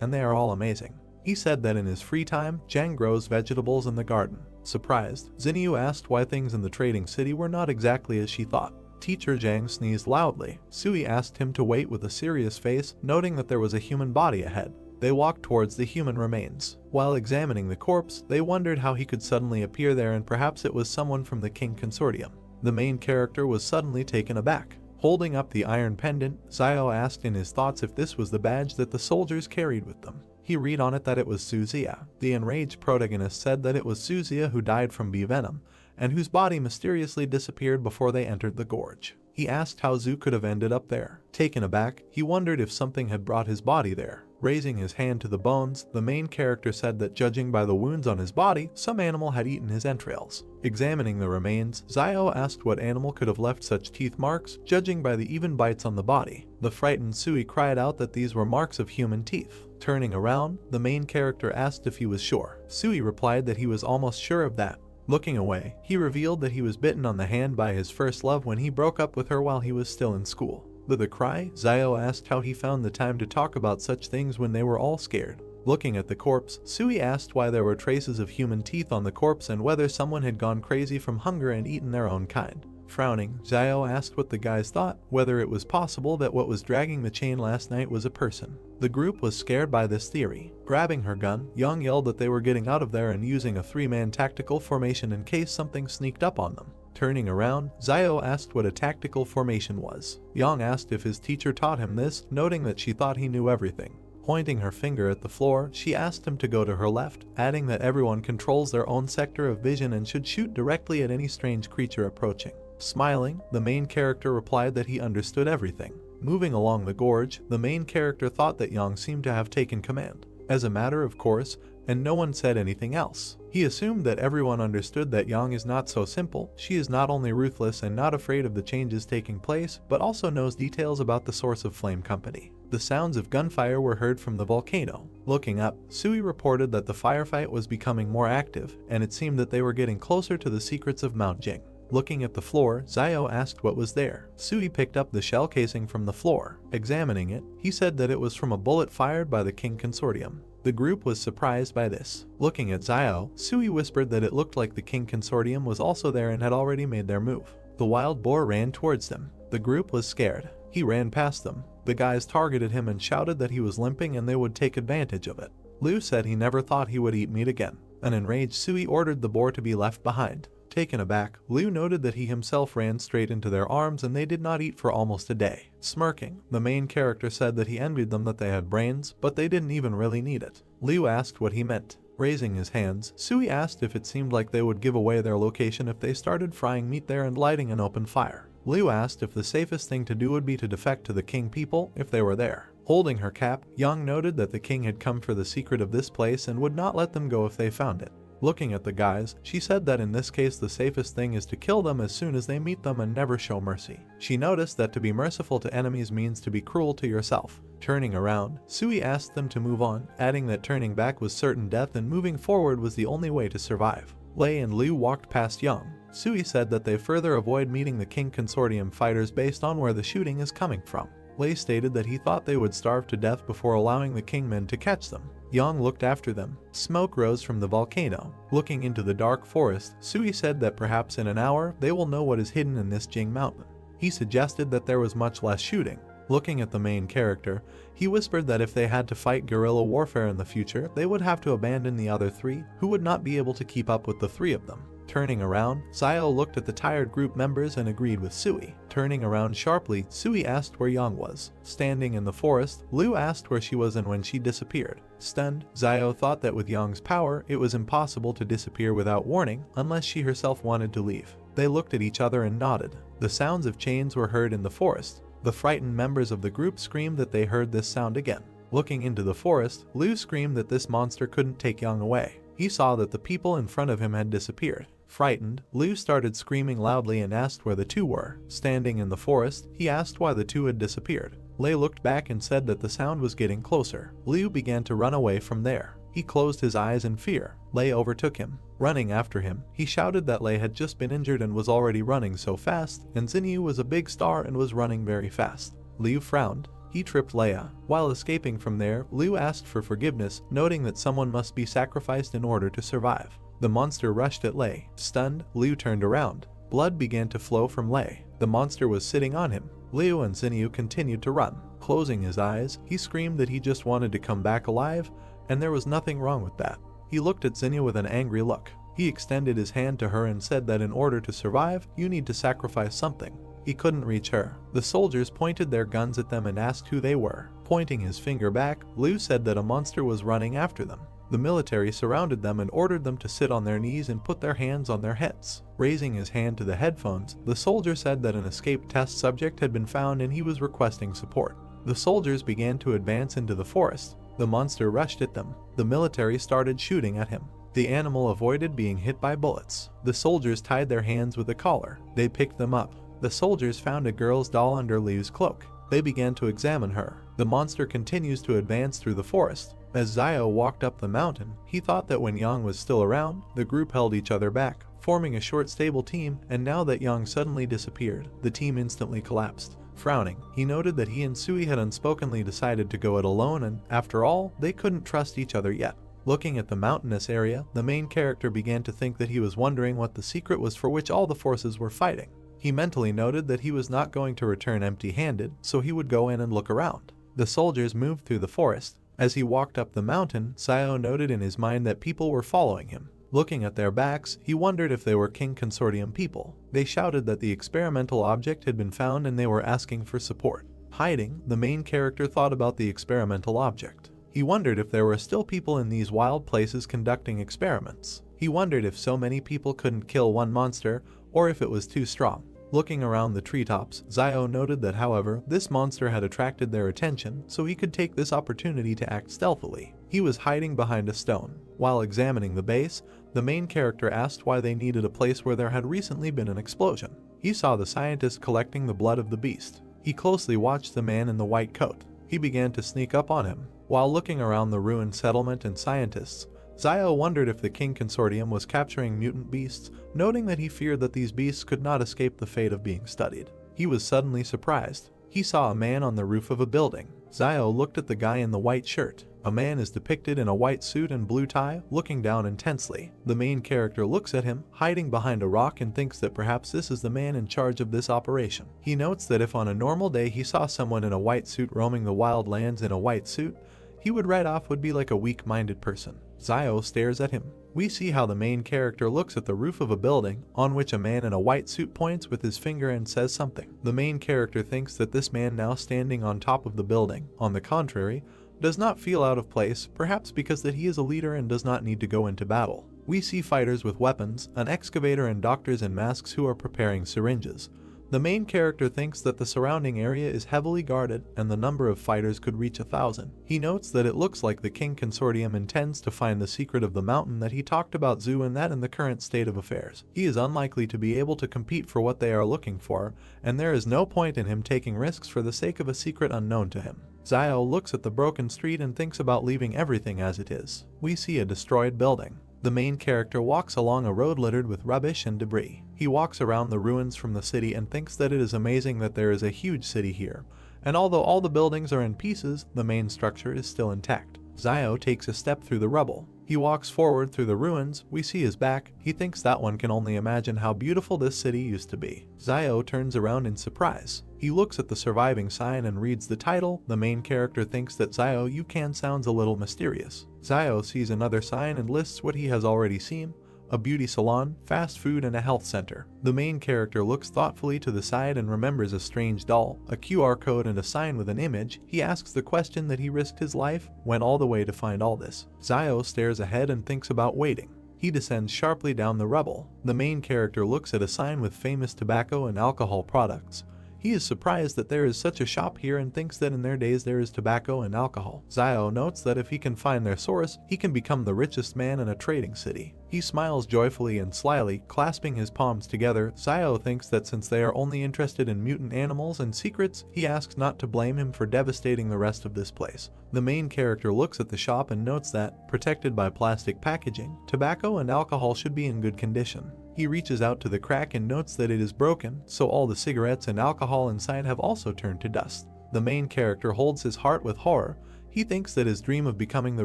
Speaker 1: and they are all amazing. He said that in his free time, Zhang grows vegetables in the garden. Surprised, Xinyu asked why things in the trading city were not exactly as she thought. Teacher Zhang sneezed loudly. Sui asked him to wait with a serious face, noting that there was a human body ahead. They walked towards the human remains. While examining the corpse, they wondered how he could suddenly appear there, and perhaps it was someone from the King Consortium. The main character was suddenly taken aback. Holding up the iron pendant, Xiao asked in his thoughts if this was the badge that the soldiers carried with them. He read on it that it was Suzia. The enraged protagonist said that it was Suzia who died from bee venom, and whose body mysteriously disappeared before they entered the gorge. He asked how Zhu could have ended up there. Taken aback, he wondered if something had brought his body there. Raising his hand to the bones, the main character said that judging by the wounds on his body, some animal had eaten his entrails. Examining the remains, Xiao asked what animal could have left such teeth marks, judging by the even bites on the body. The frightened Sui cried out that these were marks of human teeth. Turning around, the main character asked if he was sure. Sui replied that he was almost sure of that. Looking away, he revealed that he was bitten on the hand by his first love when he broke up with her while he was still in school. With a cry, Xiao asked how he found the time to talk about such things when they were all scared. Looking at the corpse, Sui asked why there were traces of human teeth on the corpse and whether someone had gone crazy from hunger and eaten their own kind. Frowning, Xiao asked what the guys thought, whether it was possible that what was dragging the chain last night was a person. The group was scared by this theory. Grabbing her gun, Yang yelled that they were getting out of there and using a three-man tactical formation in case something sneaked up on them. Turning around, Xiao asked what a tactical formation was. Yang asked if his teacher taught him this, noting that she thought he knew everything. Pointing her finger at the floor, she asked him to go to her left, adding that everyone controls their own sector of vision and should shoot directly at any strange creature approaching. Smiling, the main character replied that he understood everything. Moving along the gorge, the main character thought that Yang seemed to have taken command. As a matter of course, and no one said anything else. He assumed that everyone understood that Yang is not so simple. She is not only ruthless and not afraid of the changes taking place, but also knows details about the source of Flame Company. The sounds of gunfire were heard from the volcano. Looking up, Sui reported that the firefight was becoming more active, and it seemed that they were getting closer to the secrets of Mount Jing. Looking at the floor, Xiao asked what was there. Sui picked up the shell casing from the floor. Examining it, he said that it was from a bullet fired by the King Consortium. The group was surprised by this. Looking at Xiao, Sui whispered that it looked like the King Consortium was also there and had already made their move. The wild boar ran towards them. The group was scared. He ran past them. The guys targeted him and shouted that he was limping and they would take advantage of it. Liu said he never thought he would eat meat again. An enraged Sui ordered the boar to be left behind. Taken aback, Liu noted that he himself ran straight into their arms and they did not eat for almost a day. Smirking, the main character said that he envied them that they had brains, but they didn't even really need it. Liu asked what he meant. Raising his hands, Sui asked if it seemed like they would give away their location if they started frying meat there and lighting an open fire. Liu asked if the safest thing to do would be to defect to the king people if they were there. Holding her cap, Yang noted that the king had come for the secret of this place and would not let them go if they found it. Looking at the guys, she said that in this case the safest thing is to kill them as soon as they meet them and never show mercy. She noticed that to be merciful to enemies means to be cruel to yourself. Turning around, Sui asked them to move on, adding that turning back was certain death and moving forward was the only way to survive. Lei and Liu walked past Yang. Sui said that they further avoid meeting the King Consortium fighters based on where the shooting is coming from. Lei stated that he thought they would starve to death before allowing the Kingmen to catch them. Yang looked after them. Smoke rose from the volcano. Looking into the dark forest, Sui said that perhaps in an hour they will know what is hidden in this Jing mountain. He suggested that there was much less shooting. Looking at the main character, he whispered that if they had to fight guerrilla warfare in the future, they would have to abandon the other three, who would not be able to keep up with the three of them. Turning around, Xiao looked at the tired group members and agreed with Sui. Turning around sharply, Sui asked where Yang was. Standing in the forest, Liu asked where she was and when she disappeared. Stunned, Xiao thought that with Yang's power, it was impossible to disappear without warning unless she herself wanted to leave. They looked at each other and nodded. The sounds of chains were heard in the forest. The frightened members of the group screamed that they heard this sound again. Looking into the forest, Liu screamed that this monster couldn't take Yang away. He saw that the people in front of him had disappeared. Frightened, Liu started screaming loudly and asked where the two were. Standing in the forest, he asked why the two had disappeared. Lei looked back and said that the sound was getting closer. Liu began to run away from there. He closed his eyes in fear. Lei overtook him. Running after him, he shouted that Lei had just been injured and was already running so fast, and Xinyu was a big star and was running very fast. Liu frowned. He tripped Leia. While escaping from there, Liu asked for forgiveness, noting that someone must be sacrificed in order to survive. The monster rushed at Lei. Stunned, Liu turned around. Blood began to flow from Lei. The monster was sitting on him. Liu and Zinyu continued to run. Closing his eyes, he screamed that he just wanted to come back alive, and there was nothing wrong with that. He looked at Zinyu with an angry look. He extended his hand to her and said that in order to survive, you need to sacrifice something. He couldn't reach her. The soldiers pointed their guns at them and asked who they were. Pointing his finger back, Liu said that a monster was running after them. The military surrounded them and ordered them to sit on their knees and put their hands on their heads. Raising his hand to the headphones, the soldier said that an escaped test subject had been found and he was requesting support. The soldiers began to advance into the forest. The monster rushed at them. The military started shooting at him. The animal avoided being hit by bullets. The soldiers tied their hands with a collar. They picked them up. The soldiers found a girl's doll under Liu's cloak. They began to examine her. The monster continues to advance through the forest. As Xiao walked up the mountain, he thought that when Yang was still around, the group held each other back, forming a short stable team, and now that Yang suddenly disappeared, the team instantly collapsed. Frowning, he noted that he and Sui had unspokenly decided to go it alone and, after all, they couldn't trust each other yet. Looking at the mountainous area, the main character began to think that he was wondering what the secret was for which all the forces were fighting. He mentally noted that he was not going to return empty-handed, so he would go in and look around. The soldiers moved through the forest. As he walked up the mountain, Xiao noted in his mind that people were following him. Looking at their backs, he wondered if they were King Consortium people. They shouted that the experimental object had been found and they were asking for support. Hiding, the main character thought about the experimental object. He wondered if there were still people in these wild places conducting experiments. He wondered if so many people couldn't kill one monster, or if it was too strong. Looking around the treetops, Xiao noted that, however, this monster had attracted their attention, so he could take this opportunity to act stealthily. He was hiding behind a stone. While examining the base, the main character asked why they needed a place where there had recently been an explosion. He saw the scientist collecting the blood of the beast. He closely watched the man in the white coat. He began to sneak up on him. While looking around the ruined settlement and scientists, Xiao wondered if the King Consortium was capturing mutant beasts, noting that he feared that these beasts could not escape the fate of being studied. He was suddenly surprised. He saw a man on the roof of a building. Xiao looked at the guy in the white shirt. A man is depicted in a white suit and blue tie, looking down intensely. The main character looks at him, hiding behind a rock, and thinks that perhaps this is the man in charge of this operation. He notes that if on a normal day he saw someone in a white suit roaming the wild lands in a white suit, he would write off would be like a weak-minded person. Xiao stares at him. We see how the main character looks at the roof of a building, on which a man in a white suit points with his finger and says something. The main character thinks that this man now standing on top of the building, on the contrary, does not feel out of place, perhaps because that he is a leader and does not need to go into battle. We see fighters with weapons, an excavator and doctors in masks who are preparing syringes. The main character thinks that the surrounding area is heavily guarded and the number of fighters could reach 1,000. He notes that it looks like the King Consortium intends to find the secret of the mountain that he talked about Zhu, and that in the current state of affairs, he is unlikely to be able to compete for what they are looking for, and there is no point in him taking risks for the sake of a secret unknown to him. Xiao looks at the broken street and thinks about leaving everything as it is. We see a destroyed building. The main character walks along a road littered with rubbish and debris. He walks around the ruins from the city and thinks that it is amazing that there is a huge city here, and although all the buildings are in pieces, the main structure is still intact. Xiao takes a step through the rubble. He walks forward through the ruins. We see his back. He thinks that one can only imagine how beautiful this city used to be. Xiao turns around in surprise. He looks at the surviving sign and reads the title. The main character thinks that Xiao you can sounds a little mysterious. Xiao sees another sign and lists what he has already seen: a beauty salon, fast food, and a health center. The main character looks thoughtfully to the side and remembers a strange doll, a QR code, and a sign with an image. He asks the question that he risked his life, went all the way to find all this. Xiao stares ahead and thinks about waiting. He descends sharply down the rubble. The main character looks at a sign with famous tobacco and alcohol products. He is surprised that there is such a shop here and thinks that in their days there is tobacco and alcohol. Xiao notes that if he can find their source, he can become the richest man in a trading city. He smiles joyfully and slyly, clasping his palms together. Xiao thinks that since they are only interested in mutant animals and secrets, he asks not to blame him for devastating the rest of this place. The main character looks at the shop and notes that, protected by plastic packaging, tobacco and alcohol should be in good condition. He reaches out to the crack and notes that it is broken, so all the cigarettes and alcohol inside have also turned to dust. The main character holds his heart with horror. He thinks that his dream of becoming the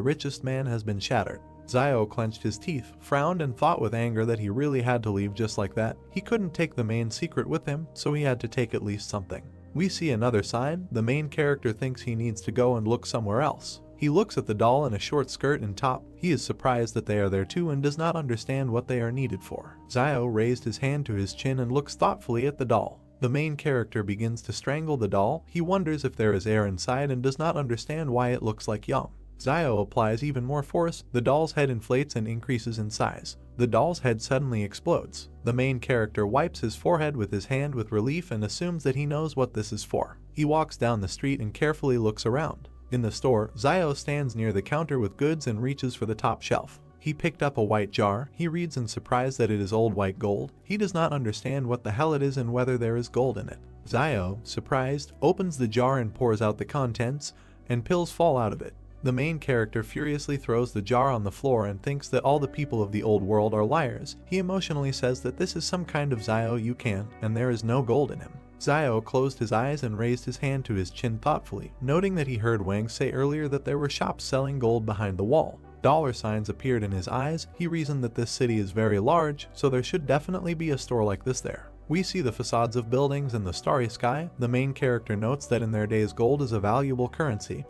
Speaker 1: richest man has been shattered. Xiao clenched his teeth, frowned, and thought with anger that he really had to leave just like that. He couldn't take the main secret with him, so he had to take at least something. We see another sign. The main character thinks he needs to go and look somewhere else. He looks at the doll in a short skirt and top. He is surprised that they are there too and does not understand what they are needed for. Zio raised his hand to his chin and looks thoughtfully at the doll. The main character begins to strangle the doll. He wonders if there is air inside and does not understand why it looks like yum. Zio applies even more force. The doll's head inflates and increases in size. The doll's head suddenly explodes. The main character wipes his forehead with his hand with relief and assumes that he knows what this is for. He walks down the street and carefully looks around. In the store, Zio stands near the counter with goods and reaches for the top shelf. He picked up a white jar. He reads in surprise that it is old white gold. He does not understand what the hell it is and whether there is gold in it. Zio, surprised, opens the jar and pours out the contents, and pills fall out of it. The main character furiously throws the jar on the floor and thinks that all the people of the old world are liars. He emotionally says that this is some kind of Zio you can, and there is no gold in him. Zio closed his eyes and raised his hand to his chin thoughtfully, noting that he heard Wang say earlier that there were shops selling gold behind the wall. Dollar signs appeared in his eyes. He reasoned that this city is very large, so there should definitely be a store like this there. We see the facades of buildings in the starry sky. The main character notes that in their days gold is a valuable currency,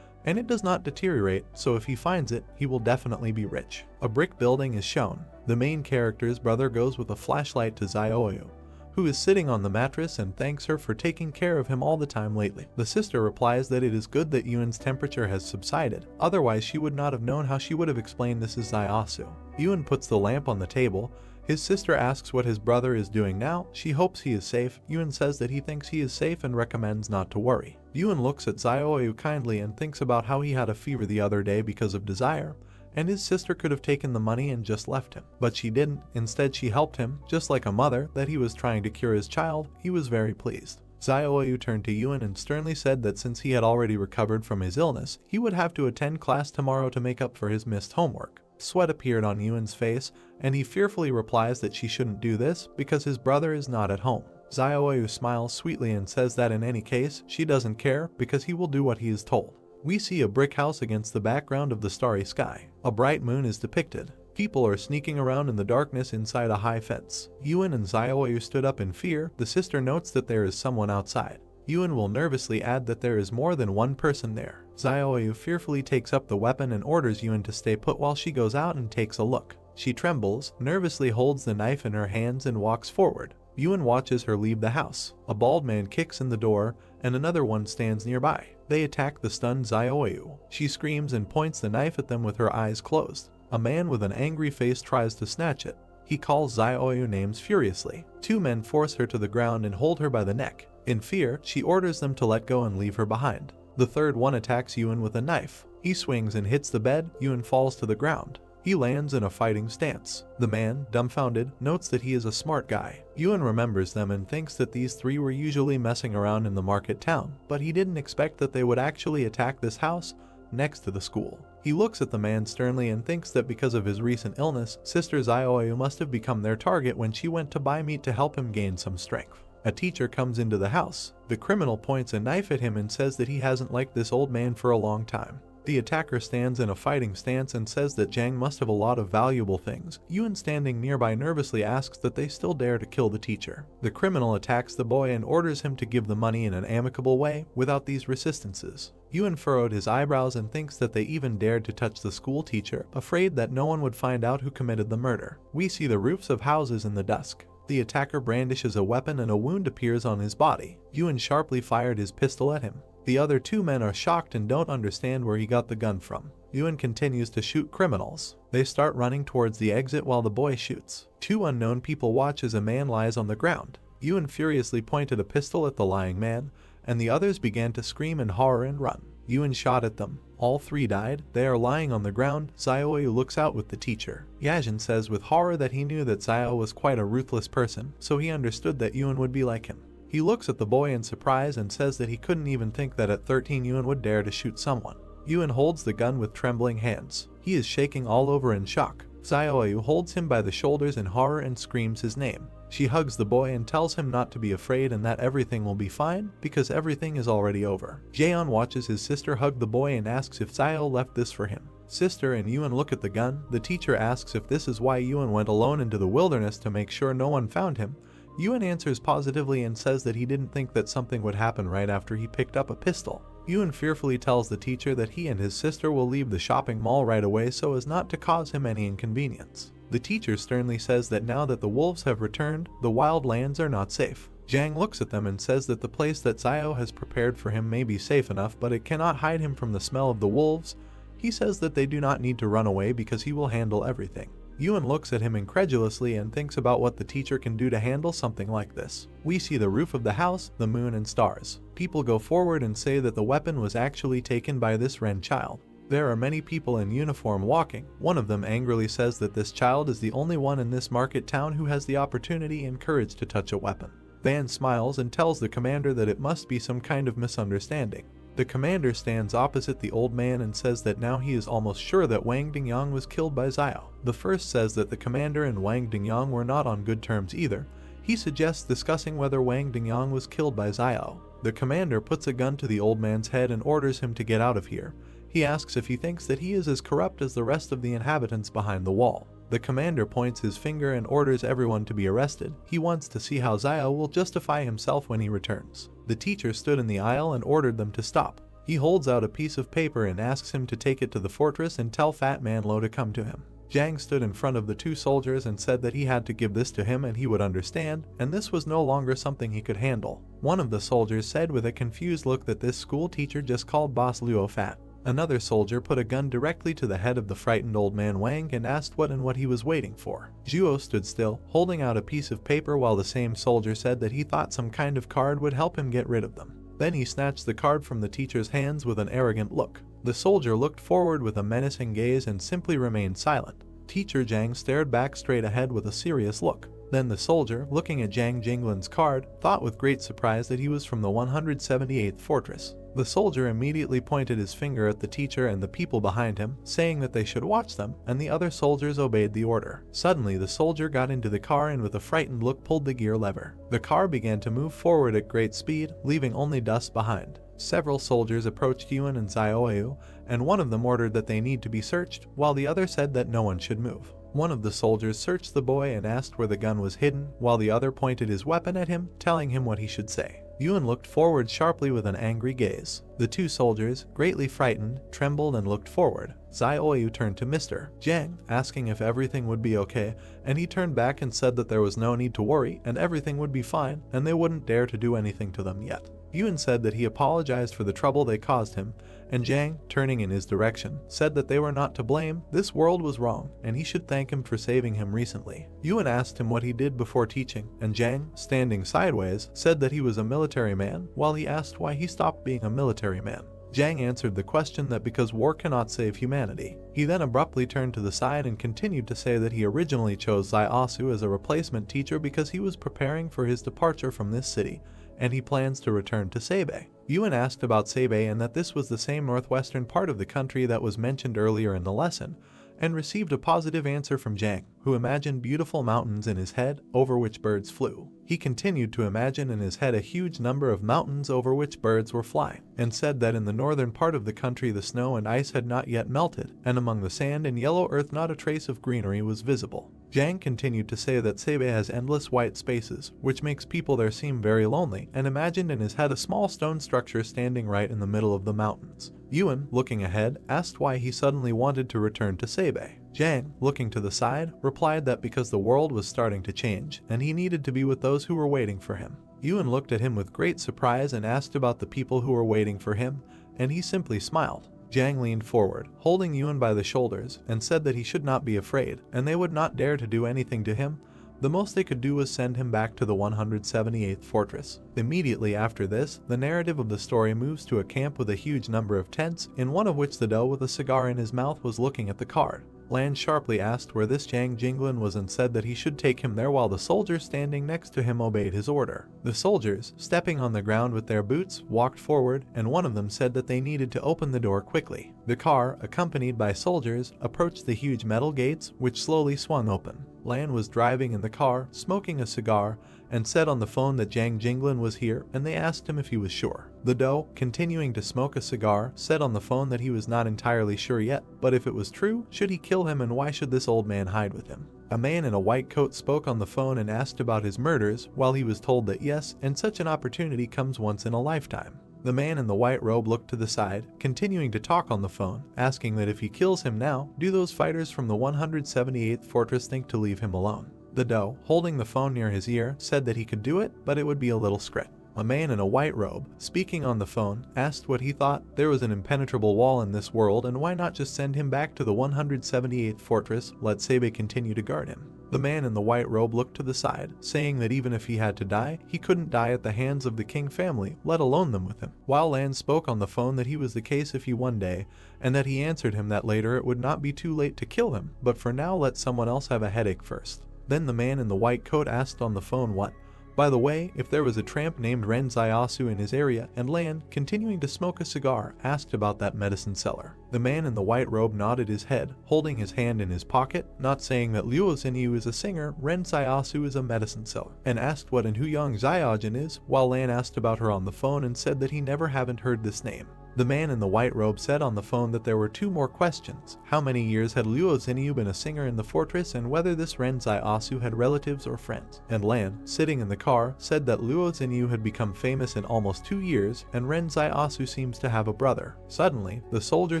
Speaker 1: and it does not deteriorate, so if he finds it, he will definitely be rich. A brick building is shown. The main character's brother goes with a flashlight to Zioyu, who is sitting on the mattress, and thanks her for taking care of him all the time lately. The sister replies that it is good that Yuan's temperature has subsided, otherwise she would not have known how she would have explained this is Ziosu. Yuan puts the lamp on the table. His sister asks what his brother is doing now. She hopes he is safe. Yuan says that he thinks he is safe and recommends not to worry. Yuan looks at Zioyu kindly and thinks about how he had a fever the other day because of desire, and his sister could have taken the money and just left him. But she didn't. Instead, she helped him, just like a mother, that he was trying to cure his child. He was very pleased. Zioyu turned to Yuan and sternly said that since he had already recovered from his illness, he would have to attend class tomorrow to make up for his missed homework. Sweat appeared on Yuan's face, and he fearfully replies that she shouldn't do this because his brother is not at home. Zioyu smiles sweetly and says that in any case, she doesn't care because he will do what he is told. We see a brick house against the background of the starry sky. A bright moon is depicted. People are sneaking around in the darkness inside a high fence. Yuan and Zioyu stood up in fear. The sister notes that there is someone outside. Yuan will nervously add that there is more than one person there. Zioyu fearfully takes up the weapon and orders Yuan to stay put while she goes out and takes a look. She trembles, nervously holds the knife in her hands and walks forward. Yuan watches her leave the house. A bald man kicks in the door, and another one stands nearby. They attack the stunned Zioyu. She screams and points the knife at them with her eyes closed. A man with an angry face tries to snatch it. He calls Zioyu names furiously. Two men force her to the ground and hold her by the neck. In fear, she orders them to let go and leave her behind. The third one attacks Yuan with a knife. He swings and hits the bed. Yuan falls to the ground. He lands in a fighting stance. The man, dumbfounded, notes that he is a smart guy. Yuan remembers them and thinks that these three were usually messing around in the market town, but he didn't expect that they would actually attack this house next to the school. He looks at the man sternly and thinks that because of his recent illness, Sister Zioyu must have become their target when she went to buy meat to help him gain some strength. A teacher comes into the house. The criminal points a knife at him and says that he hasn't liked this old man for a long time. The attacker stands in a fighting stance and says that Zhang must have a lot of valuable things. Yuan, standing nearby, nervously asks that they still dare to kill the teacher. The criminal attacks the boy and orders him to give the money in an amicable way without these resistances. Yuan furrowed his eyebrows and thinks that they even dared to touch the school teacher, afraid that no one would find out who committed the murder. We see the roofs of houses in the dusk. The attacker brandishes a weapon and a wound appears on his body. Yuan sharply fired his pistol at him. The other two men are shocked and don't understand where he got the gun from. Yuan continues to shoot criminals. They start running towards the exit while the boy shoots. Two unknown people watch as a man lies on the ground. Yuan furiously pointed a pistol at the lying man, and the others began to scream in horror and run. Yuan shot at them. All three died. They are lying on the ground. Zioyu looks out with the teacher. Yajin says with horror that he knew that Zio was quite a ruthless person, so he understood that Yuan would be like him. He looks at the boy in surprise and says that he couldn't even think that at 13 Yuan would dare to shoot someone. Yuan holds the gun with trembling hands. He is shaking all over in shock. Zioyu holds him by the shoulders in horror and screams his name. She hugs the boy and tells him not to be afraid and that everything will be fine because everything is already over. Jaeon watches his sister hug the boy and asks if Zio left this for him. Sister and Yuan look at the gun. The teacher asks if this is why Yuan went alone into the wilderness to make sure no one found him. Yuan answers positively and says that he didn't think that something would happen right after he picked up a pistol. Yuan fearfully tells the teacher that he and his sister will leave the shopping mall right away so as not to cause him any inconvenience. The teacher sternly says that now that the wolves have returned, the wild lands are not safe. Zhang looks at them and says that the place that Xiao has prepared for him may be safe enough, but it cannot hide him from the smell of the wolves. He says that they do not need to run away because he will handle everything. Yuan looks at him incredulously and thinks about what the teacher can do to handle something like this. We see the roof of the house, the moon and stars. People go forward and say that the weapon was actually taken by this Ren child. There are many people in uniform walking. One of them angrily says that this child is the only one in this market town who has the opportunity and courage to touch a weapon. Van smiles and tells the commander that it must be some kind of misunderstanding. The commander stands opposite the old man and says that now he is almost sure that Wang Dingyang was killed by Xiao. The first says that the commander and Wang Dingyang were not on good terms either. He suggests discussing whether Wang Dingyang was killed by Xiao. The commander puts a gun to the old man's head and orders him to get out of here. He asks if he thinks that he is as corrupt as the rest of the inhabitants behind the wall. The commander points his finger and orders everyone to be arrested. He wants to see how Xiao will justify himself when he returns. The teacher stood in the aisle and ordered them to stop. He holds out a piece of paper and asks him to take it to the fortress and tell Fat Man Lo to come to him. Zhang stood in front of the two soldiers and said that he had to give this to him and he would understand, and this was no longer something he could handle. One of the soldiers said with a confused look that this school teacher just called Boss Luo fat. Another soldier put a gun directly to the head of the frightened old man Wang and asked what he was waiting for. Zhuo stood still, holding out a piece of paper while the same soldier said that he thought some kind of card would help him get rid of them. Then he snatched the card from the teacher's hands with an arrogant look. The soldier looked forward with a menacing gaze and simply remained silent. Teacher Zhang stared back straight ahead with a serious look. Then the soldier, looking at Zhang Jinglin's card, thought with great surprise that he was from the 178th fortress. The soldier immediately pointed his finger at the teacher and the people behind him, saying that they should watch them, and the other soldiers obeyed the order. Suddenly the soldier got into the car and with a frightened look pulled the gear lever. The car began to move forward at great speed, leaving only dust behind. Several soldiers approached Yuan and Xiaoyu, and one of them ordered that they need to be searched, while the other said that no one should move. One of the soldiers searched the boy and asked where the gun was hidden, while the other pointed his weapon at him, telling him what he should say. Yuan looked forward sharply with an angry gaze. The two soldiers, greatly frightened, trembled and looked forward. Xiaoyu turned to Mr. Zhang, asking if everything would be okay, and he turned back and said that there was no need to worry and everything would be fine and they wouldn't dare to do anything to them yet. Yuan said that he apologized for the trouble they caused him, and Zhang, turning in his direction, said that they were not to blame, this world was wrong, and he should thank him for saving him recently. Yuan asked him what he did before teaching, and Zhang, standing sideways, said that he was a military man, while he asked why he stopped being a military man. Zhang answered the question that because war cannot save humanity. He then abruptly turned to the side and continued to say that he originally chose Xiaosu as a replacement teacher because he was preparing for his departure from this city, and he plans to return to Sabei. Yuan asked about Sabei and that this was the same northwestern part of the country that was mentioned earlier in the lesson, and received a positive answer from Zhang, who imagined beautiful mountains in his head over which birds flew. He continued to imagine in his head a huge number of mountains over which birds were flying, and said that in the northern part of the country the snow and ice had not yet melted, and among the sand and yellow earth not a trace of greenery was visible. Zhang continued to say that Sabei has endless white spaces, which makes people there seem very lonely, and imagined in his head a small stone structure standing right in the middle of the mountains. Yuan, looking ahead, asked why he suddenly wanted to return to Sabei. Zhang, looking to the side, replied that because the world was starting to change, and he needed to be with those who were waiting for him. Yuan looked at him with great surprise and asked about the people who were waiting for him, and he simply smiled. Zhang leaned forward, holding Yuan by the shoulders, and said that he should not be afraid, and they would not dare to do anything to him. The most they could do was send him back to the 178th fortress. Immediately after this, the narrative of the story moves to a camp with a huge number of tents, in one of which the doe with a cigar in his mouth was looking at the card. Lan sharply asked where this Zhang Jinglin was and said that he should take him there while the soldiers standing next to him obeyed his order. The soldiers, stepping on the ground with their boots, walked forward, and one of them said that they needed to open the door quickly. The car, accompanied by soldiers, approached the huge metal gates, which slowly swung open. Lan was driving in the car, smoking a cigar, and said on the phone that Zhang Jinglin was here, and they asked him if he was sure. The doe, continuing to smoke a cigar, said on the phone that he was not entirely sure yet, but if it was true, should he kill him and why should this old man hide with him? A man in a white coat spoke on the phone and asked about his murders, while he was told that yes, and such an opportunity comes once in a lifetime. The man in the white robe looked to the side, continuing to talk on the phone, asking that if he kills him now, do those fighters from the 178th Fortress think to leave him alone? The doe, holding the phone near his ear, said that he could do it, but it would be a little scrit. A man in a white robe, speaking on the phone, asked what he thought. There was an impenetrable wall in this world, and why not just send him back to the 178th Fortress, let Sebe continue to guard him. The man in the white robe looked to the side, saying that even if he had to die, he couldn't die at the hands of the king family, let alone them with him. While Lan spoke on the phone that he was the case if he one day, and that he answered him that later it would not be too late to kill him, but for now let someone else have a headache first. Then the man in the white coat asked on the phone what. By the way, if there was a tramp named Ren Zaiasu in his area, and Lan, continuing to smoke a cigar, asked about that medicine seller. The man in the white robe nodded his head, holding his hand in his pocket, not saying that Luo Xinyu is a singer, Ren Zaiasu is a medicine seller, and asked what and who Yang Zaiajin is, while Lan asked about her on the phone and said that he never haven't heard this name. The man in the white robe said on the phone that there were two more questions. How many years had Luo Xinyu been a singer in the fortress, and whether this Ren Zaiasu had relatives or friends. And Lan, sitting in the car, said that Luo Xinyu had become famous in almost 2 years, and Ren Zaiasu seems to have a brother. Suddenly, the soldier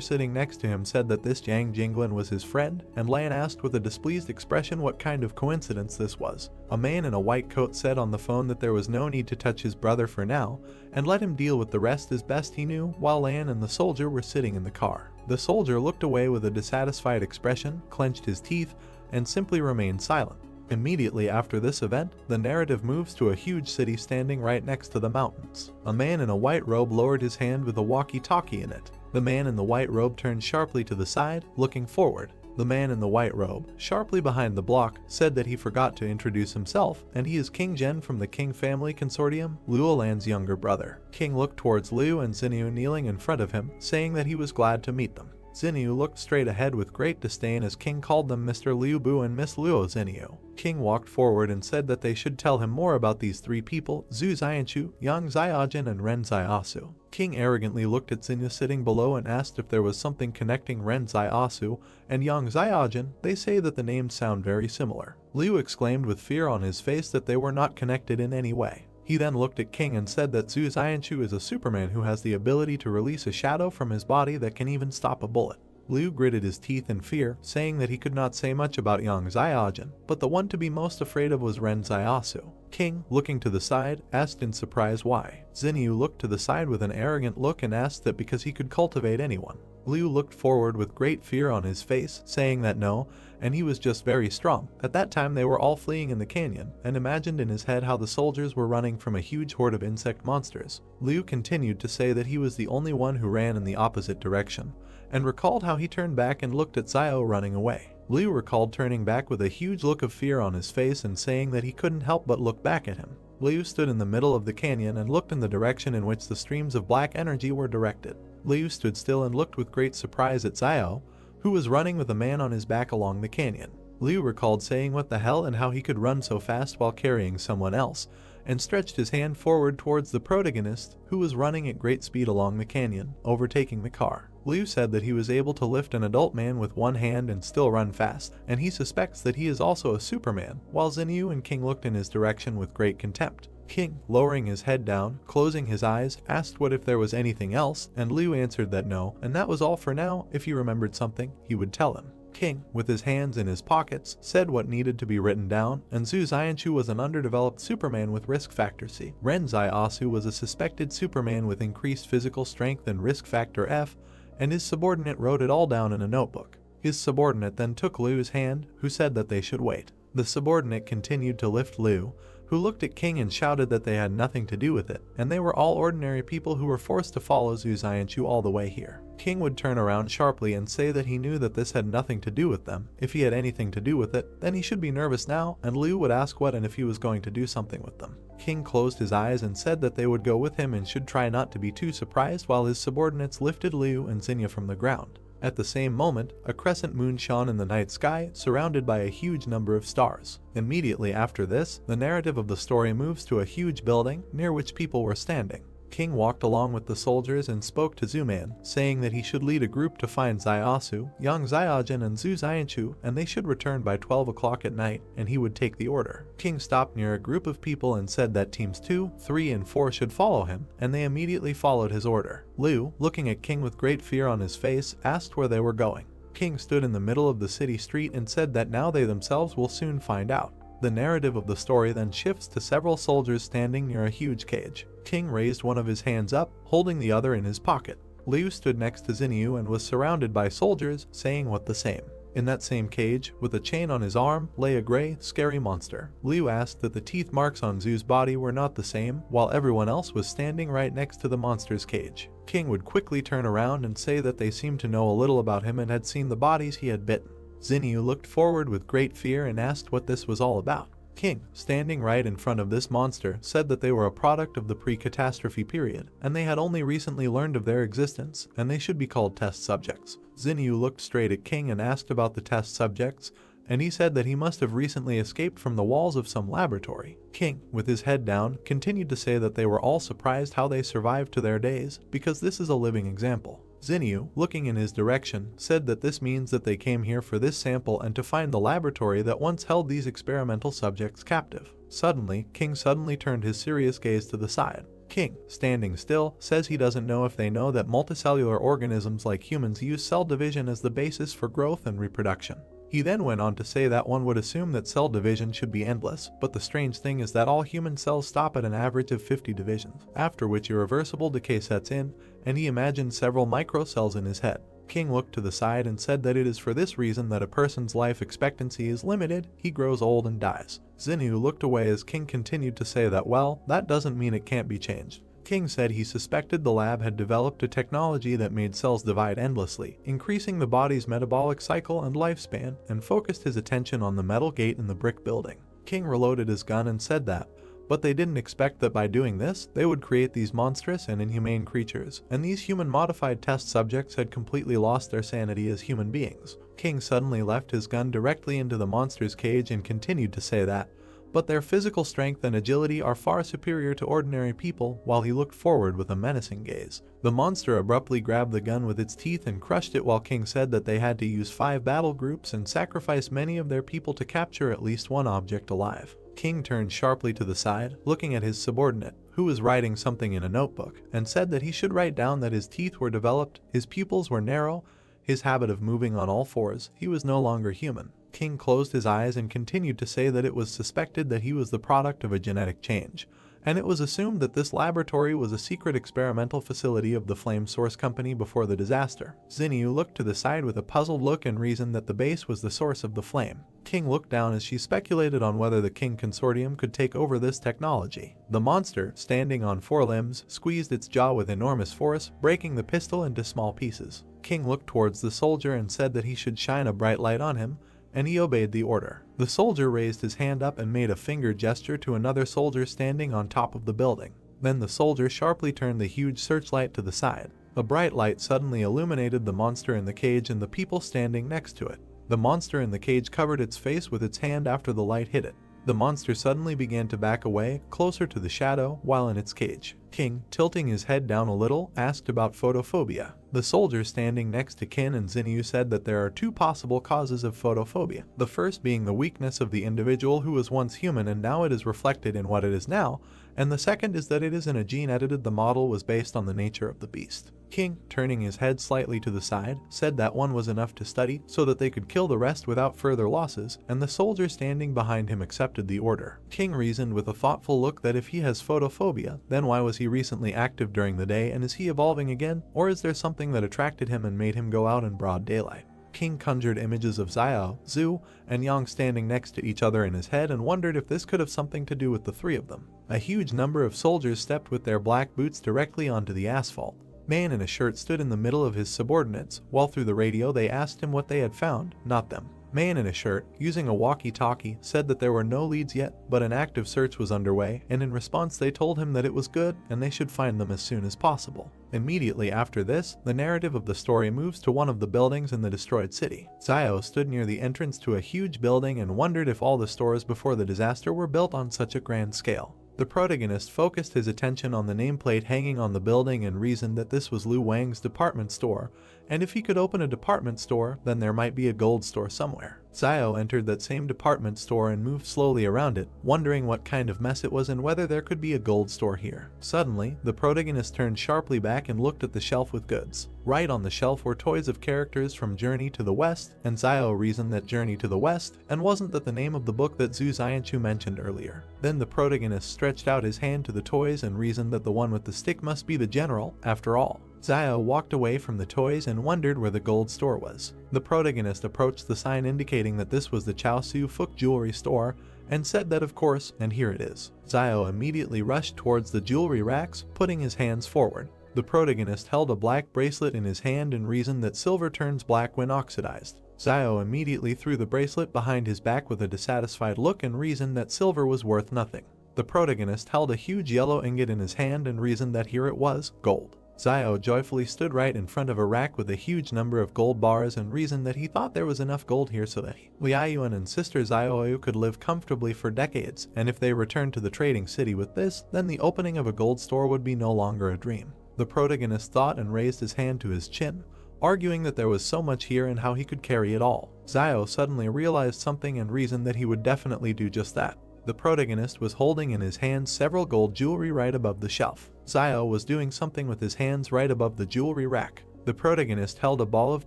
Speaker 1: sitting next to him said that this Yang Jinglin was his friend, and Lan asked with a displeased expression what kind of coincidence this was. A man in a white coat said on the phone that there was no need to touch his brother for now, and let him deal with the rest as best he knew, while Lan and the soldier were sitting in the car. The soldier looked away with a dissatisfied expression, clenched his teeth, and simply remained silent. Immediately after this event, the narrative moves to a huge city standing right next to the mountains. A man in a white robe lowered his hand with a walkie-talkie in it. The man in the white robe turned sharply to the side, looking forward. The man in the white robe, sharply behind the block, said that he forgot to introduce himself, and he is King Zhen from the King Family Consortium, Luo Lan's younger brother. King looked towards Liu and Xinyu kneeling in front of him, saying that he was glad to meet them. Xinyu looked straight ahead with great disdain as King called them Mr. Liu Bu and Miss Luo Xinyu. King walked forward and said that they should tell him more about these three people, Zhu Xianchu, Yang Zaiajin, and Ren Zaiasu. King arrogantly looked at Xinyu sitting below and asked if there was something connecting Ren Zaiasu and Yang Zaiajin. They say that the names sound very similar. Liu exclaimed with fear on his face that they were not connected in any way. He then looked at King and said that Zhu Xianchu is a Superman who has the ability to release a shadow from his body that can even stop a bullet. Liu gritted his teeth in fear, saying that he could not say much about Yang Zaiajin, but the one to be most afraid of was Ren Zaiasu. King, looking to the side, asked in surprise why. Xinyu looked to the side with an arrogant look and asked that because he could cultivate anyone. Liu looked forward with great fear on his face, saying that no, and he was just very strong. At that time they were all fleeing in the canyon, and imagined in his head how the soldiers were running from a huge horde of insect monsters. Liu continued to say that he was the only one who ran in the opposite direction, and recalled how he turned back and looked at Xiao running away. Liu recalled turning back with a huge look of fear on his face and saying that he couldn't help but look back at him. Liu stood in the middle of the canyon and looked in the direction in which the streams of black energy were directed. Liu stood still and looked with great surprise at Xiao, who was running with a man on his back along the canyon. Liu recalled saying what the hell and how he could run so fast while carrying someone else, and stretched his hand forward towards the protagonist, who was running at great speed along the canyon, overtaking the car. Liu said that he was able to lift an adult man with one hand and still run fast, and he suspects that he is also a Superman, while Xinyu and King looked in his direction with great contempt. King, lowering his head down, closing his eyes, asked what if there was anything else, and Liu answered that no, and that was all for now. If he remembered something, he would tell him. King, with his hands in his pockets, said what needed to be written down, and Zhu Xianchu was an underdeveloped Superman with risk factor C. Ren Zaiasu was a suspected Superman with increased physical strength and risk factor F, and his subordinate wrote it all down in a notebook. His subordinate then took Liu's hand, who said that they should wait. The subordinate continued to lift Liu, who looked at King and shouted that they had nothing to do with it, and they were all ordinary people who were forced to follow Zhu Xianchu all the way here. King would turn around sharply and say that he knew that this had nothing to do with them. If he had anything to do with it, then he should be nervous now, and Liu would ask what and if he was going to do something with them. King closed his eyes and said that they would go with him and should try not to be too surprised while his subordinates lifted Liu and Xinyu from the ground. At the same moment, a crescent moon shone in the night sky, surrounded by a huge number of stars. Immediately after this, the narrative of the story moves to a huge building, near which people were standing. King walked along with the soldiers and spoke to Zuman, saying that he should lead a group to find Zaiasu, Yang Xiaojin and Zhu Xianchu, and they should return by 12 o'clock at night, and he would take the order. King stopped near a group of people and said that teams 2, 3, and 4 should follow him, and they immediately followed his order. Liu, looking at King with great fear on his face, asked where they were going. King stood in the middle of the city street and said that now they themselves will soon find out. The narrative of the story then shifts to several soldiers standing near a huge cage. King raised one of his hands up, holding the other in his pocket. Liu stood next to Xinyu and was surrounded by soldiers, saying what the same. In that same cage, with a chain on his arm, lay a gray, scary monster. Liu asked that the teeth marks on Zhu's body were not the same, while everyone else was standing right next to the monster's cage. King would quickly turn around and say that they seemed to know a little about him and had seen the bodies he had bitten. Xinyu looked forward with great fear and asked what this was all about. King, standing right in front of this monster, said that they were a product of the pre-catastrophe period, and they had only recently learned of their existence, and they should be called test subjects. Xinyu looked straight at King and asked about the test subjects, and he said that he must have recently escaped from the walls of some laboratory. King, with his head down, continued to say that they were all surprised how they survived to their days, because this is a living example. Xinyu, looking in his direction, said that this means that they came here for this sample and to find the laboratory that once held these experimental subjects captive. Suddenly, King suddenly turned his serious gaze to the side. King, standing still, says he doesn't know if they know that multicellular organisms like humans use cell division as the basis for growth and reproduction. He then went on to say that one would assume that cell division should be endless, but the strange thing is that all human cells stop at an average of 50 divisions, after which irreversible decay sets in, and he imagined several microcells in his head. King looked to the side and said that it is for this reason that a person's life expectancy is limited, he grows old and dies. Xinyu looked away as King continued to say that, well, that doesn't mean it can't be changed. King said he suspected the lab had developed a technology that made cells divide endlessly, increasing the body's metabolic cycle and lifespan, and focused his attention on the metal gate in the brick building. King reloaded his gun and said that, but they didn't expect that by doing this, they would create these monstrous and inhumane creatures, and these human-modified test subjects had completely lost their sanity as human beings. King suddenly left his gun directly into the monster's cage and continued to say that, but their physical strength and agility are far superior to ordinary people, while he looked forward with a menacing gaze. The monster abruptly grabbed the gun with its teeth and crushed it, while King said that they had to use 5 battle groups and sacrifice many of their people to capture at least one object alive. King turned sharply to the side, looking at his subordinate, who was writing something in a notebook, and said that he should write down that his teeth were developed, his pupils were narrow, his habit of moving on all fours, he was no longer human. King closed his eyes and continued to say that it was suspected that he was the product of a genetic change, and it was assumed that this laboratory was a secret experimental facility of the Flame Source Company before the disaster. Xinyu looked to the side with a puzzled look and reasoned that the base was the source of the flame. King looked down as she speculated on whether the King Consortium could take over this technology. The monster, standing on 4 limbs, squeezed its jaw with enormous force, breaking the pistol into small pieces. King looked towards the soldier and said that he should shine a bright light on him, and he obeyed the order. The soldier raised his hand up and made a finger gesture to another soldier standing on top of the building. Then the soldier sharply turned the huge searchlight to the side. A bright light suddenly illuminated the monster in the cage and the people standing next to it. The monster in the cage covered its face with its hand after the light hit it. The monster suddenly began to back away, closer to the shadow, while in its cage. King, tilting his head down a little, asked about photophobia. The soldier standing next to Kin and Xinyu said that there are 2 possible causes of photophobia. The first being the weakness of the individual who was once human and now it is reflected in what it is now, and the second is that it is in a gene edited. The model was based on the nature of the beast. King, turning his head slightly to the side, said that one was enough to study so that they could kill the rest without further losses, and the soldier standing behind him accepted the order. King reasoned with a thoughtful look that if he has photophobia, then why was he recently active during the day, and is he evolving again, or is there something that attracted him and made him go out in broad daylight? King conjured images of Xiao, Zhu, and Yang standing next to each other in his head and wondered if this could have something to do with the 3 of them. A huge number of soldiers stepped with their black boots directly onto the asphalt. Man in a shirt stood in the middle of his subordinates, while through the radio they asked him what they had found, not them. Man in a shirt, using a walkie-talkie, said that there were no leads yet, but an active search was underway, and in response they told him that it was good and they should find them as soon as possible. Immediately after this, the narrative of the story moves to one of the buildings in the destroyed city. Xiao stood near the entrance to a huge building and wondered if all the stores before the disaster were built on such a grand scale. The protagonist focused his attention on the nameplate hanging on the building and reasoned that this was Lu Wang's department store, and if he could open a department store, then there might be a gold store somewhere. Zio entered that same department store and moved slowly around it, wondering what kind of mess it was and whether there could be a gold store here. Suddenly, the protagonist turned sharply back and looked at the shelf with goods. Right on the shelf were toys of characters from Journey to the West, and Zio reasoned that Journey to the West, and wasn't that the name of the book that Zhu Xianchu mentioned earlier. Then the protagonist stretched out his hand to the toys and reasoned that the one with the stick must be the general, after all. Zio walked away from the toys and wondered where the gold store was. The protagonist approached the sign indicating that this was the Chao Su Fuk jewelry store and said that of course, and here it is. Zio immediately rushed towards the jewelry racks, putting his hands forward. The protagonist held a black bracelet in his hand and reasoned that silver turns black when oxidized. Zio immediately threw the bracelet behind his back with a dissatisfied look and reasoned that silver was worth nothing. The protagonist held a huge yellow ingot in his hand and reasoned that here it was, gold. Zio joyfully stood right in front of a rack with a huge number of gold bars and reasoned that he thought there was enough gold here so that Liaoyuan and sister Zioyu could live comfortably for decades, and if they returned to the trading city with this, then the opening of a gold store would be no longer a dream. The protagonist thought and raised his hand to his chin, arguing that there was so much here and how he could carry it all. Zio suddenly realized something and reasoned that he would definitely do just that. The protagonist was holding in his hands several gold jewelry right above the shelf. Zio was doing something with his hands right above the jewelry rack. The protagonist held a ball of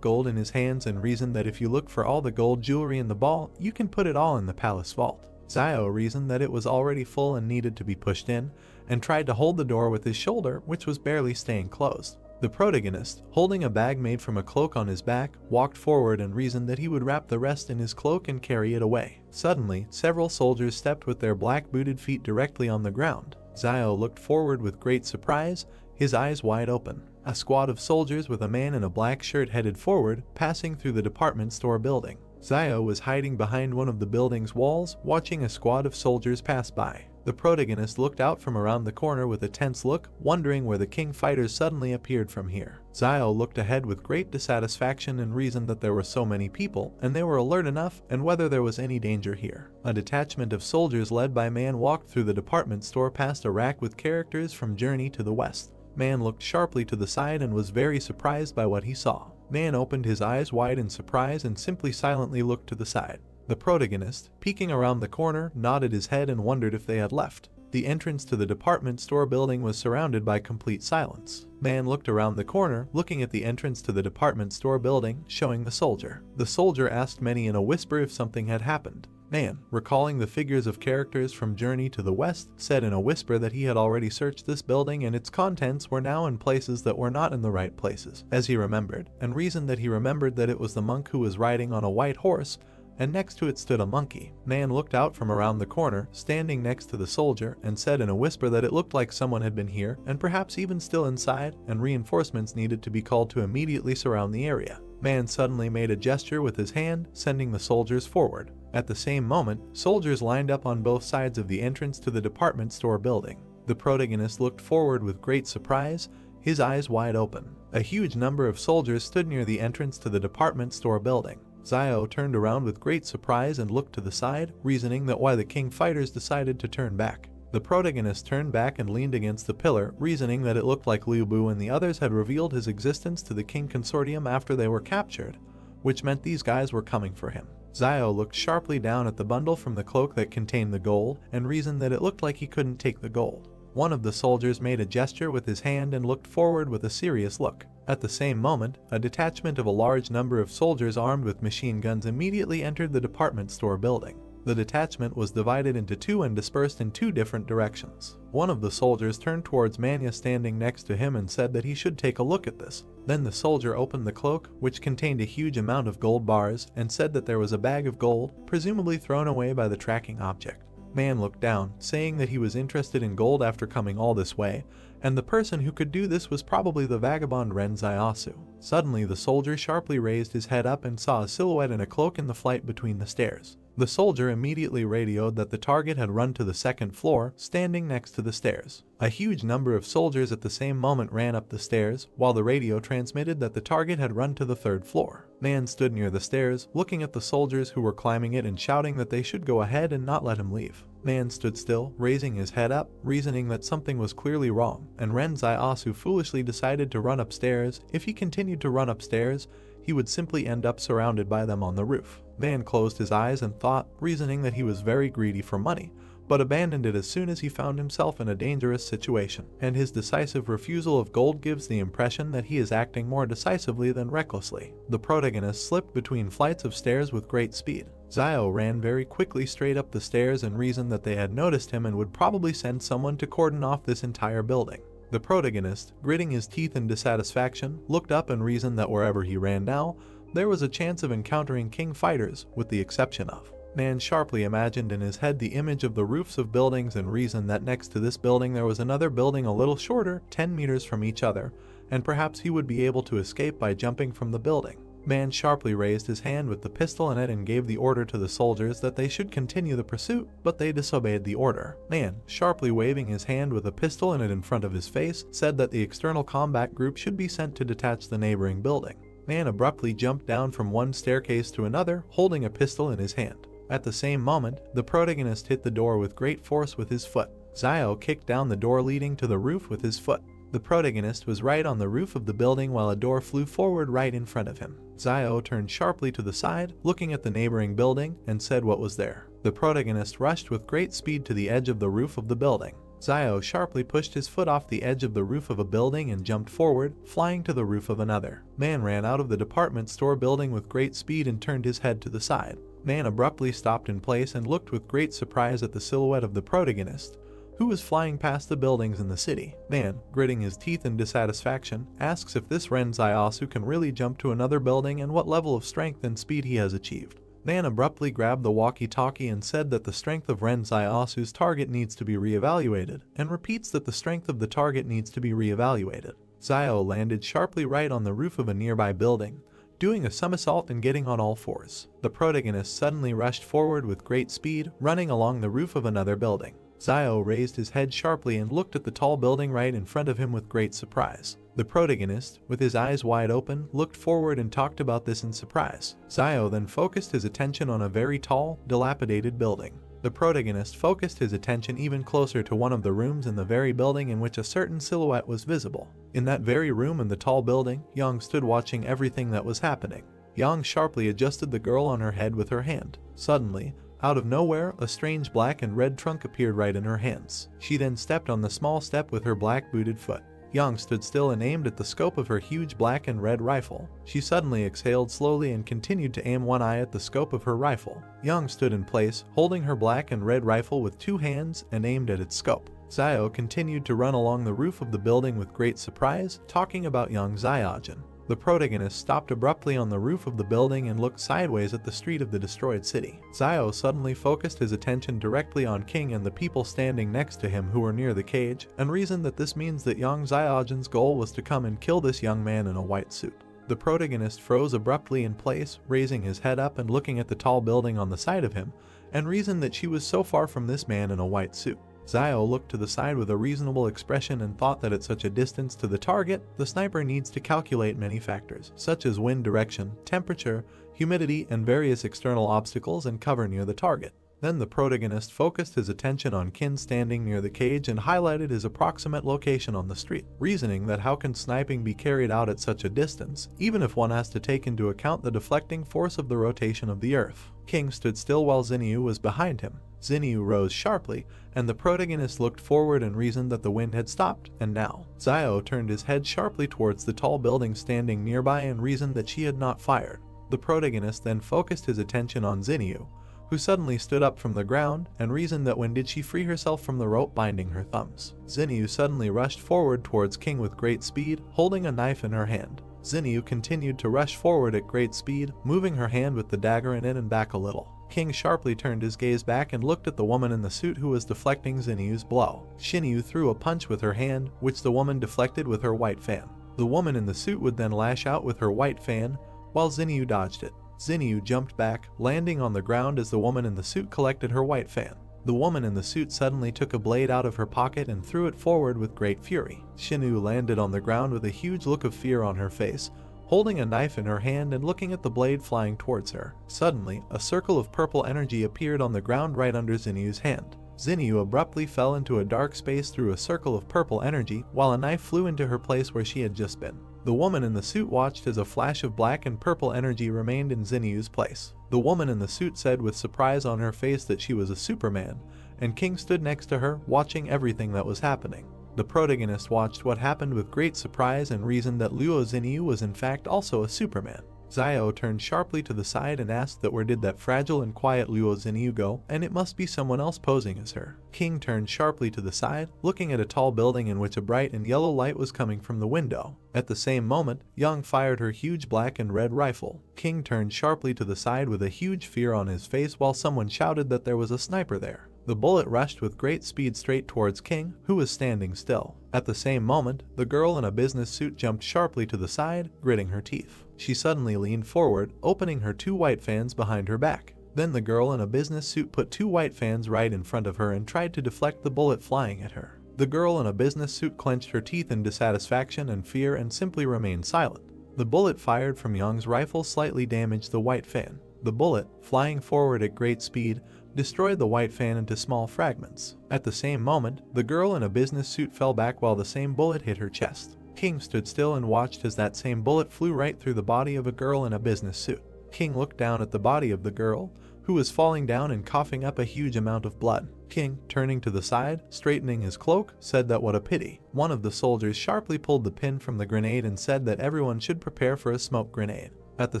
Speaker 1: gold in his hands and reasoned that if you look for all the gold jewelry in the ball, you can put it all in the palace vault. Zio reasoned that it was already full and needed to be pushed in, and tried to hold the door with his shoulder, which was barely staying closed. The protagonist, holding a bag made from a cloak on his back, walked forward and reasoned that he would wrap the rest in his cloak and carry it away. Suddenly, several soldiers stepped with their black-booted feet directly on the ground. Zio looked forward with great surprise, his eyes wide open. A squad of soldiers with a man in a black shirt headed forward, passing through the department store building. Zio was hiding behind one of the building's walls, watching a squad of soldiers pass by. The protagonist looked out from around the corner with a tense look, wondering where the king fighters suddenly appeared from here. Zio looked ahead with great dissatisfaction and reasoned that there were so many people, and they were alert enough, and whether there was any danger here. A detachment of soldiers led by Man walked through the department store past a rack with characters from Journey to the West. Man looked sharply to the side and was very surprised by what he saw. Man opened his eyes wide in surprise and simply silently looked to the side. The protagonist, peeking around the corner, nodded his head and wondered if they had left. The entrance to the department store building was surrounded by complete silence. Man looked around the corner, looking at the entrance to the department store building, showing the soldier. The soldier asked Manny in a whisper if something had happened. Man, recalling the figures of characters from Journey to the West, said in a whisper that he had already searched this building and its contents were now in places that were not in the right places, as he remembered, and reasoned that he remembered that it was the monk who was riding on a white horse, and next to it stood a monkey. Man looked out from around the corner, standing next to the soldier, and said in a whisper that it looked like someone had been here, and perhaps even still inside, and reinforcements needed to be called to immediately surround the area. Man suddenly made a gesture with his hand, sending the soldiers forward. At the same moment, soldiers lined up on both sides of the entrance to the department store building. The protagonist looked forward with great surprise, his eyes wide open. A huge number of soldiers stood near the entrance to the department store building. Zio turned around with great surprise and looked to the side, reasoning that why the king fighters decided to turn back. The protagonist turned back and leaned against the pillar, reasoning that it looked like Liu Bu and the others had revealed his existence to the king consortium after they were captured, which meant these guys were coming for him. Zio looked sharply down at the bundle from the cloak that contained the gold and reasoned that it looked like he couldn't take the gold. One of the soldiers made a gesture with his hand and looked forward with a serious look. At the same moment, a detachment of a large number of soldiers armed with machine guns immediately entered the department store building. The detachment was divided into two and dispersed in two different directions. One of the soldiers turned towards Manya standing next to him and said that he should take a look at this. Then the soldier opened the cloak, which contained a huge amount of gold bars, and said that there was a bag of gold, presumably thrown away by the tracking object. Man looked down, saying that he was interested in gold after coming all this way, and the person who could do this was probably the vagabond Ren Zaiasu. Suddenly the soldier sharply raised his head up and saw a silhouette in a cloak in the flight between the stairs. The soldier immediately radioed that the target had run to the second floor, standing next to the stairs. A huge number of soldiers at the same moment ran up the stairs, while the radio transmitted that the target had run to the third floor. Man stood near the stairs, looking at the soldiers who were climbing it and shouting that they should go ahead and not let him leave. Man stood still, raising his head up, reasoning that something was clearly wrong, and Ren Zaiasu foolishly decided to run upstairs. If he continued to run upstairs, he would simply end up surrounded by them on the roof. Man closed his eyes and thought, reasoning that he was very greedy for money, but abandoned it as soon as he found himself in a dangerous situation, and his decisive refusal of gold gives the impression that he is acting more decisively than recklessly. The protagonist slipped between flights of stairs with great speed. Zio ran very quickly straight up the stairs and reasoned that they had noticed him and would probably send someone to cordon off this entire building. The protagonist, gritting his teeth in dissatisfaction, looked up and reasoned that wherever he ran now, there was a chance of encountering king fighters, with the exception of. Man sharply imagined in his head the image of the roofs of buildings and reasoned that next to this building there was another building a little shorter, 10 meters from each other, and perhaps he would be able to escape by jumping from the building. Man sharply raised his hand with the pistol in it and gave the order to the soldiers that they should continue the pursuit, but they disobeyed the order. Man, sharply waving his hand with a pistol in it in front of his face, said that the external combat group should be sent to detach the neighboring building. Man abruptly jumped down from one staircase to another, holding a pistol in his hand. At the same moment, the protagonist hit the door with great force with his foot. Zio kicked down the door leading to the roof with his foot. The protagonist was right on the roof of the building while a door flew forward right in front of him. Zio turned sharply to the side, looking at the neighboring building, and said what was there. The protagonist rushed with great speed to the edge of the roof of the building. Zio sharply pushed his foot off the edge of the roof of a building and jumped forward, flying to the roof of another. Man ran out of the department store building with great speed and turned his head to the side. Man abruptly stopped in place and looked with great surprise at the silhouette of the protagonist, who was flying past the buildings in the city. Man, gritting his teeth in dissatisfaction, asks if this Ren Zaiasu can really jump to another building and what level of strength and speed he has achieved. Man abruptly grabbed the walkie-talkie and said that the strength of Ren Zaiasu's target needs to be reevaluated, and repeats that the strength of the target needs to be reevaluated. Zio landed sharply right on the roof of a nearby building, doing a somersault and getting on all fours. The protagonist suddenly rushed forward with great speed, running along the roof of another building. Zio raised his head sharply and looked at the tall building right in front of him with great surprise. The protagonist, with his eyes wide open, looked forward and talked about this in surprise. Zio then focused his attention on a very tall, dilapidated building. The protagonist focused his attention even closer to one of the rooms in the very building in which a certain silhouette was visible. In that very room in the tall building, Yang stood watching everything that was happening. Yang sharply adjusted the girl on her head with her hand. Suddenly, out of nowhere, a strange black and red trunk appeared right in her hands. She then stepped on the small step with her black booted foot. Yang stood still and aimed at the scope of her huge black and red rifle. She suddenly exhaled slowly and continued to aim one eye at the scope of her rifle. Yang stood in place, holding her black and red rifle with two hands and aimed at its scope. Zio continued to run along the roof of the building with great surprise, talking about young Xiaojin. The protagonist stopped abruptly on the roof of the building and looked sideways at the street of the destroyed city. Zio suddenly focused his attention directly on King and the people standing next to him who were near the cage, and reasoned that this means that young Xiaojin's goal was to come and kill this young man in a white suit. The protagonist froze abruptly in place, raising his head up and looking at the tall building on the side of him, and reasoned that she was so far from this man in a white suit. Zio looked to the side with a reasonable expression and thought that at such a distance to the target, the sniper needs to calculate many factors, such as wind direction, temperature, humidity, and various external obstacles and cover near the target. Then the protagonist focused his attention on Kin standing near the cage and highlighted his approximate location on the street, reasoning that how can sniping be carried out at such a distance, even if one has to take into account the deflecting force of the rotation of the Earth. King stood still while Xinyu was behind him. Xinyu rose sharply, and the protagonist looked forward and reasoned that the wind had stopped, and now. Zio turned his head sharply towards the tall building standing nearby and reasoned that she had not fired. The protagonist then focused his attention on Xinyu, who suddenly stood up from the ground and reasoned that when did she free herself from the rope binding her thumbs. Xinyu suddenly rushed forward towards King with great speed, holding a knife in her hand. Xinyu continued to rush forward at great speed, moving her hand with the dagger in it and back a little. King sharply turned his gaze back and looked at the woman in the suit who was deflecting Xinyu's blow. Xinyu threw a punch with her hand, which the woman deflected with her white fan. The woman in the suit would then lash out with her white fan, while Xinyu dodged it. Xinyu jumped back, landing on the ground as the woman in the suit collected her white fan. The woman in the suit suddenly took a blade out of her pocket and threw it forward with great fury. Xinyu landed on the ground with a huge look of fear on her face, holding a knife in her hand and looking at the blade flying towards her. Suddenly, a circle of purple energy appeared on the ground right under Xinyu's hand. Xinyu abruptly fell into a dark space through a circle of purple energy, while a knife flew into her place where she had just been. The woman in the suit watched as a flash of black and purple energy remained in Xinyu's place. The woman in the suit said with surprise on her face that she was a Superman, and King stood next to her, watching everything that was happening. The protagonist watched what happened with great surprise and reasoned that Luo Xinyu was in fact also a Superman. Xiao turned sharply to the side and asked that where did that fragile and quiet Luo Xinyu go, and it must be someone else posing as her. King turned sharply to the side, looking at a tall building in which a bright and yellow light was coming from the window. At the same moment, Yang fired her huge black and red rifle. King turned sharply to the side with a huge fear on his face while someone shouted that there was a sniper there. The bullet rushed with great speed straight towards King, who was standing still. At the same moment, the girl in a business suit jumped sharply to the side, gritting her teeth. She suddenly leaned forward, opening her 2 white fans behind her back. Then the girl in a business suit put 2 white fans right in front of her and tried to deflect the bullet flying at her. The girl in a business suit clenched her teeth in dissatisfaction and fear and simply remained silent. The bullet fired from Yang's rifle slightly damaged the white fan. The bullet, flying forward at great speed, destroyed the white fan into small fragments. At the same moment, the girl in a business suit fell back while the same bullet hit her chest. King stood still and watched as that same bullet flew right through the body of a girl in a business suit. King looked down at the body of the girl, who was falling down and coughing up a huge amount of blood. King, turning to the side, straightening his cloak, said that what a pity. One of the soldiers sharply pulled the pin from the grenade and said that everyone should prepare for a smoke grenade. At the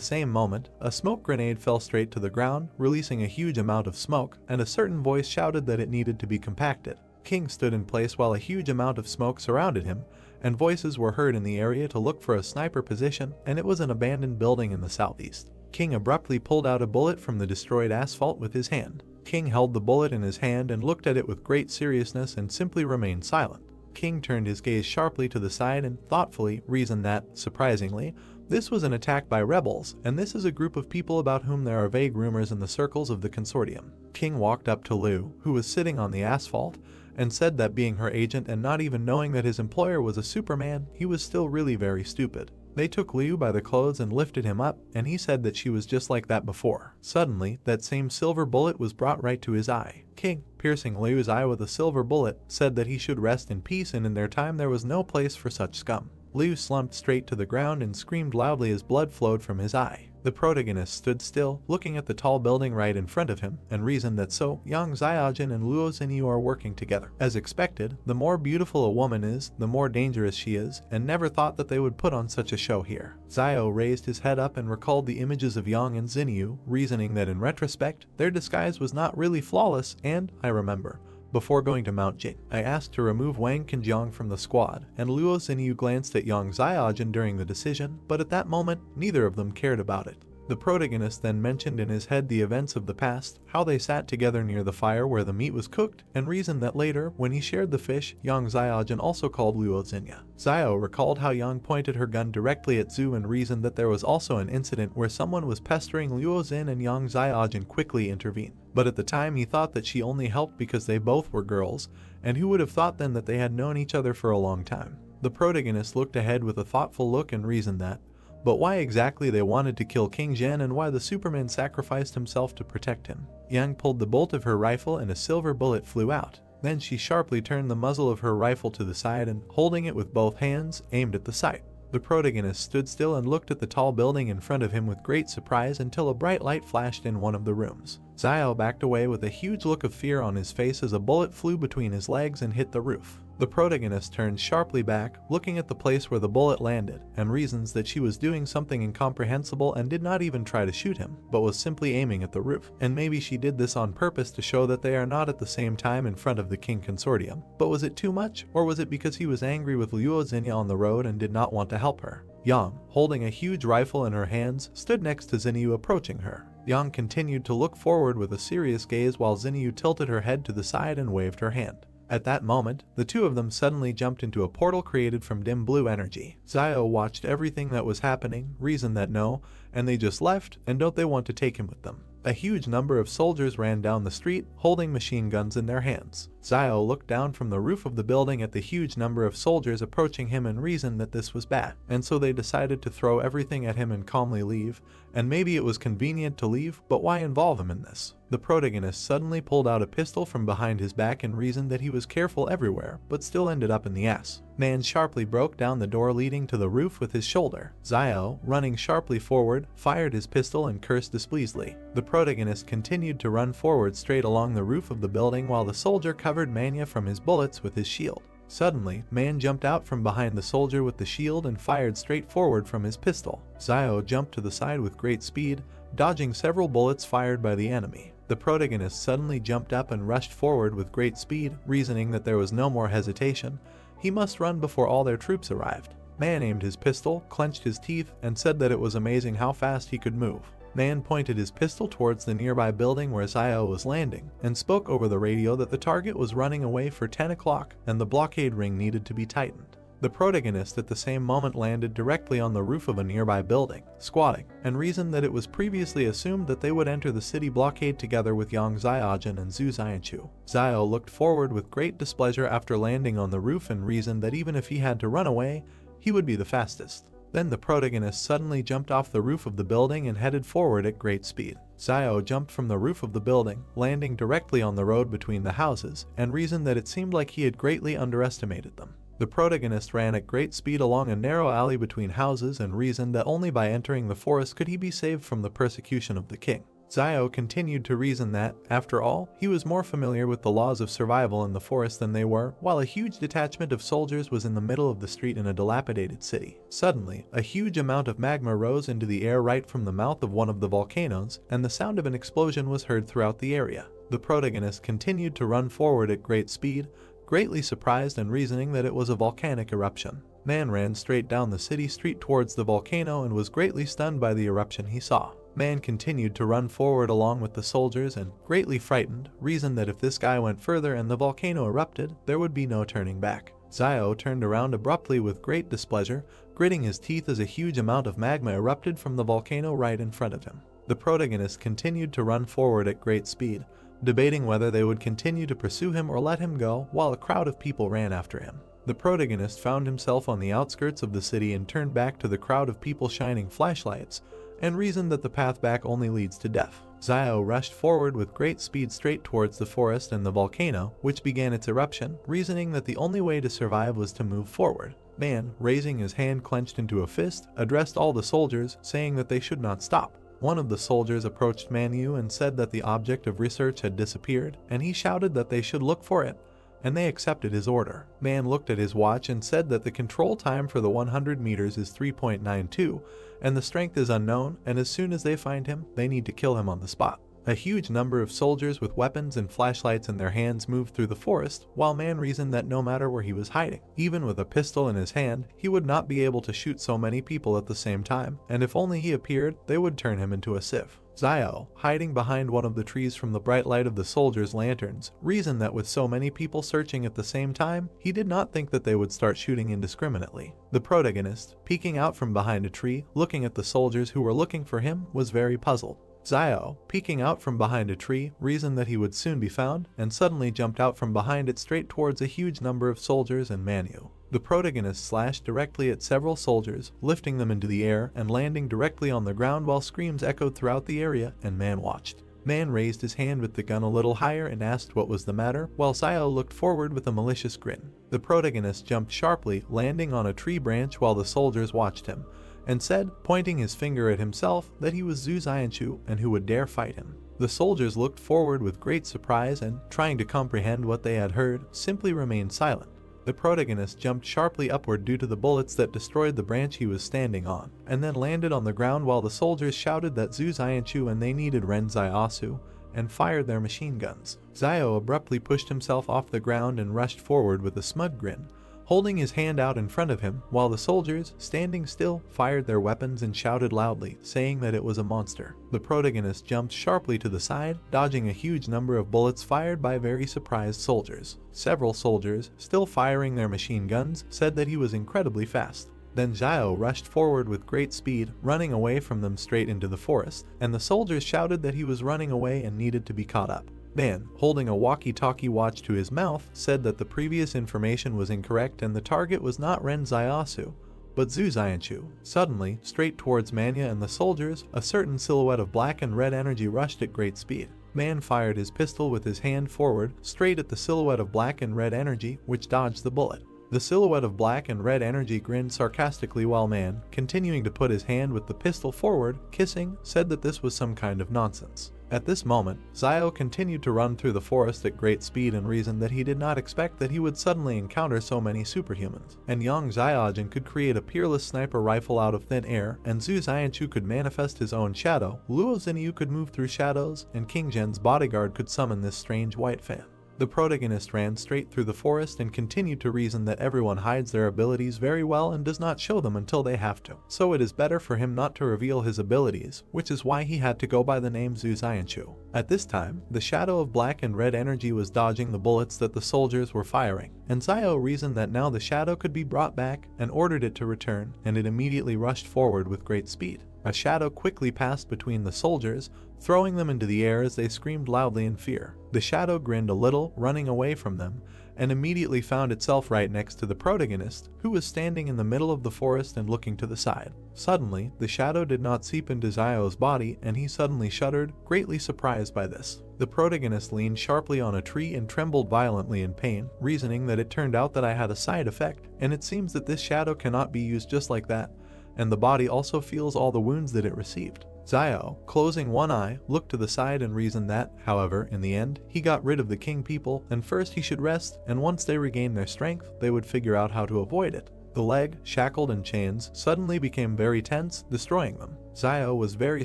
Speaker 1: same moment, a smoke grenade fell straight to the ground, releasing a huge amount of smoke, and a certain voice shouted that it needed to be compacted. King stood in place while a huge amount of smoke surrounded him, and voices were heard in the area to look for a sniper position, and it was an abandoned building in the southeast. King abruptly pulled out a bullet from the destroyed asphalt with his hand. King held the bullet in his hand and looked at it with great seriousness and simply remained silent. King turned his gaze sharply to the side and thoughtfully reasoned that, surprisingly, this was an attack by rebels, and this is a group of people about whom there are vague rumors in the circles of the consortium. King walked up to Liu, who was sitting on the asphalt, and said that being her agent and not even knowing that his employer was a Superman, he was still really very stupid. They took Liu by the clothes and lifted him up, and he said that she was just like that before. Suddenly, that same silver bullet was brought right to his eye. King, piercing Liu's eye with a silver bullet, said that he should rest in peace and in their time there was no place for such scum. Liu slumped straight to the ground and screamed loudly as blood flowed from his eye. The protagonist stood still, looking at the tall building right in front of him, and reasoned that so, Yang Xiaojin and Luo Xinyu are working together. As expected, the more beautiful a woman is, the more dangerous she is, and never thought that they would put on such a show here. Xiao raised his head up and recalled the images of Yang and Xinyu, reasoning that in retrospect, their disguise was not really flawless, and, I remember, before going to Mount Jing, I asked to remove Wang Qinjiang from the squad, and Luo Xinyu glanced at Yang Xiaojin during the decision, but at that moment, neither of them cared about it. The protagonist then mentioned in his head the events of the past, how they sat together near the fire where the meat was cooked, and reasoned that later, when he shared the fish, Yang Xiaojin also called Luo Xinyu. Xiao recalled how Yang pointed her gun directly at Zhu and reasoned that there was also an incident where someone was pestering Luo Xin and Yang Xiaojin quickly intervened. But at the time he thought that she only helped because they both were girls, and who would have thought then that they had known each other for a long time. The protagonist looked ahead with a thoughtful look and reasoned that, but why exactly they wanted to kill King Zhen and why the Superman sacrificed himself to protect him. Yang pulled the bolt of her rifle and a silver bullet flew out. Then she sharply turned the muzzle of her rifle to the side and, holding it with both hands, aimed at the sight. The protagonist stood still and looked at the tall building in front of him with great surprise until a bright light flashed in one of the rooms. Xiao backed away with a huge look of fear on his face as a bullet flew between his legs and hit the roof. The protagonist turned sharply back, looking at the place where the bullet landed, and reasons that she was doing something incomprehensible and did not even try to shoot him, but was simply aiming at the roof. And maybe she did this on purpose to show that they are not at the same time in front of the King Consortium. But was it too much, or was it because he was angry with Luo Xinyu on the road and did not want to help her? Yang, holding a huge rifle in her hands, stood next to Xinyu approaching her. Yang continued to look forward with a serious gaze while Xinyu tilted her head to the side and waved her hand. At that moment, the two of them suddenly jumped into a portal created from dim blue energy. Xiao watched everything that was happening, reasoned that no, and they just left, and don't they want to take him with them. A huge number of soldiers ran down the street, holding machine guns in their hands. Zio looked down from the roof of the building at the huge number of soldiers approaching him and reasoned that this was bad, and so they decided to throw everything at him and calmly leave. And maybe it was convenient to leave, but why involve him in this? The protagonist suddenly pulled out a pistol from behind his back and reasoned that he was careful everywhere, but still ended up in the ass. Man sharply broke down the door leading to the roof with his shoulder. Zio, running sharply forward, fired his pistol and cursed displeasedly. The protagonist continued to run forward straight along the roof of the building while the soldier covered Manya from his bullets with his shield. Suddenly, Man jumped out from behind the soldier with the shield and fired straight forward from his pistol. Zio jumped to the side with great speed, dodging several bullets fired by the enemy. The protagonist suddenly jumped up and rushed forward with great speed, reasoning that there was no more hesitation. He must run before all their troops arrived. Man aimed his pistol, clenched his teeth, and said that it was amazing how fast he could move. Man pointed his pistol towards the nearby building where Zio was landing, and spoke over the radio that the target was running away for 10 o'clock and the blockade ring needed to be tightened. The protagonist at the same moment landed directly on the roof of a nearby building, squatting, and reasoned that it was previously assumed that they would enter the city blockade together with Yang Ziajin and Zhu Zianchu. Zio looked forward with great displeasure after landing on the roof and reasoned that even if he had to run away, he would be the fastest. Then the protagonist suddenly jumped off the roof of the building and headed forward at great speed. Zio jumped from the roof of the building, landing directly on the road between the houses, and reasoned that it seemed like he had greatly underestimated them. The protagonist ran at great speed along a narrow alley between houses and reasoned that only by entering the forest could he be saved from the persecution of the king. Zio continued to reason that, after all, he was more familiar with the laws of survival in the forest than they were, while a huge detachment of soldiers was in the middle of the street in a dilapidated city. Suddenly, a huge amount of magma rose into the air right from the mouth of one of the volcanoes, and the sound of an explosion was heard throughout the area. The protagonist continued to run forward at great speed, greatly surprised and reasoning that it was a volcanic eruption. Man ran straight down the city street towards the volcano and was greatly stunned by the eruption he saw. Man continued to run forward along with the soldiers and, greatly frightened, reasoned that if this guy went further and the volcano erupted, there would be no turning back. Zio turned around abruptly with great displeasure, gritting his teeth as a huge amount of magma erupted from the volcano right in front of him. The protagonist continued to run forward at great speed, debating whether they would continue to pursue him or let him go, while a crowd of people ran after him. The protagonist found himself on the outskirts of the city and turned back to the crowd of people shining flashlights, and reasoned that the path back only leads to death. Zio rushed forward with great speed straight towards the forest and the volcano, which began its eruption, reasoning that the only way to survive was to move forward. Man, raising his hand clenched into a fist, addressed all the soldiers, saying that they should not stop. One of the soldiers approached Manhwa and said that the object of research had disappeared, and he shouted that they should look for it, and they accepted his order. Man looked at his watch and said that the control time for the 100 meters is 3.92, and the strength is unknown, and as soon as they find him, they need to kill him on the spot. A huge number of soldiers with weapons and flashlights in their hands moved through the forest, while Man reasoned that no matter where he was hiding, even with a pistol in his hand, he would not be able to shoot so many people at the same time, and if only he appeared, they would turn him into a sieve. Zio, hiding behind one of the trees from the bright light of the soldiers' lanterns, reasoned that with so many people searching at the same time, he did not think that they would start shooting indiscriminately. The protagonist, peeking out from behind a tree, looking at the soldiers who were looking for him, was very puzzled. Zio, peeking out from behind a tree, reasoned that he would soon be found, and suddenly jumped out from behind it straight towards a huge number of soldiers and Manhwa. The protagonist slashed directly at several soldiers, lifting them into the air and landing directly on the ground while screams echoed throughout the area, and Man watched. Man raised his hand with the gun a little higher and asked what was the matter, while Zio looked forward with a malicious grin. The protagonist jumped sharply, landing on a tree branch while the soldiers watched him, and said, pointing his finger at himself, that he was Zhu Zianchu and who would dare fight him. The soldiers looked forward with great surprise and, trying to comprehend what they had heard, simply remained silent. The protagonist jumped sharply upward due to the bullets that destroyed the branch he was standing on, and then landed on the ground while the soldiers shouted that Zhu Zianchu and they needed Ren Zai Asu, and fired their machine guns. Zio abruptly pushed himself off the ground and rushed forward with a smug grin, holding his hand out in front of him, while the soldiers, standing still, fired their weapons and shouted loudly, saying that it was a monster. The protagonist jumped sharply to the side, dodging a huge number of bullets fired by very surprised soldiers. Several soldiers, still firing their machine guns, said that he was incredibly fast. Then Zio rushed forward with great speed, running away from them straight into the forest, and the soldiers shouted that he was running away and needed to be caught up. Man, holding a walkie-talkie watch to his mouth, said that the previous information was incorrect and the target was not Ren Zaiasu, but Zhu Xianchu. Suddenly, straight towards Manya and the soldiers, a certain silhouette of black and red energy rushed at great speed. Man fired his pistol with his hand forward, straight at the silhouette of black and red energy, which dodged the bullet. The silhouette of black and red energy grinned sarcastically while Man, continuing to put his hand with the pistol forward, kissing, said that this was some kind of nonsense. At this moment, Zio continued to run through the forest at great speed and reasoned that he did not expect that he would suddenly encounter so many superhumans. And Yang Xiaojin could create a peerless sniper rifle out of thin air, and Zhu Xianchu could manifest his own shadow, Luo Xinyu could move through shadows, and King Zhen's bodyguard could summon this strange white fan. The protagonist ran straight through the forest and continued to reason that everyone hides their abilities very well and does not show them until they have to. So it is better for him not to reveal his abilities, which is why he had to go by the name Zhu Xianchu. At this time, the shadow of black and red energy was dodging the bullets that the soldiers were firing, and Zio reasoned that now the shadow could be brought back and ordered it to return, and it immediately rushed forward with great speed. A shadow quickly passed between the soldiers, throwing them into the air as they screamed loudly in fear. The shadow grinned a little, running away from them, and immediately found itself right next to the protagonist, who was standing in the middle of the forest and looking to the side. Suddenly, the shadow did not seep into Zio's body, and he suddenly shuddered, greatly surprised by this. The protagonist leaned sharply on a tree and trembled violently in pain, reasoning that it turned out that I had a side effect, and it seems that this shadow cannot be used just like that, and the body also feels all the wounds that it received. Zio, closing one eye, looked to the side and reasoned that, however, in the end, he got rid of the king people, and first he should rest, and once they regained their strength, they would figure out how to avoid it. The leg, shackled in chains, suddenly became very tense, destroying them. Zio was very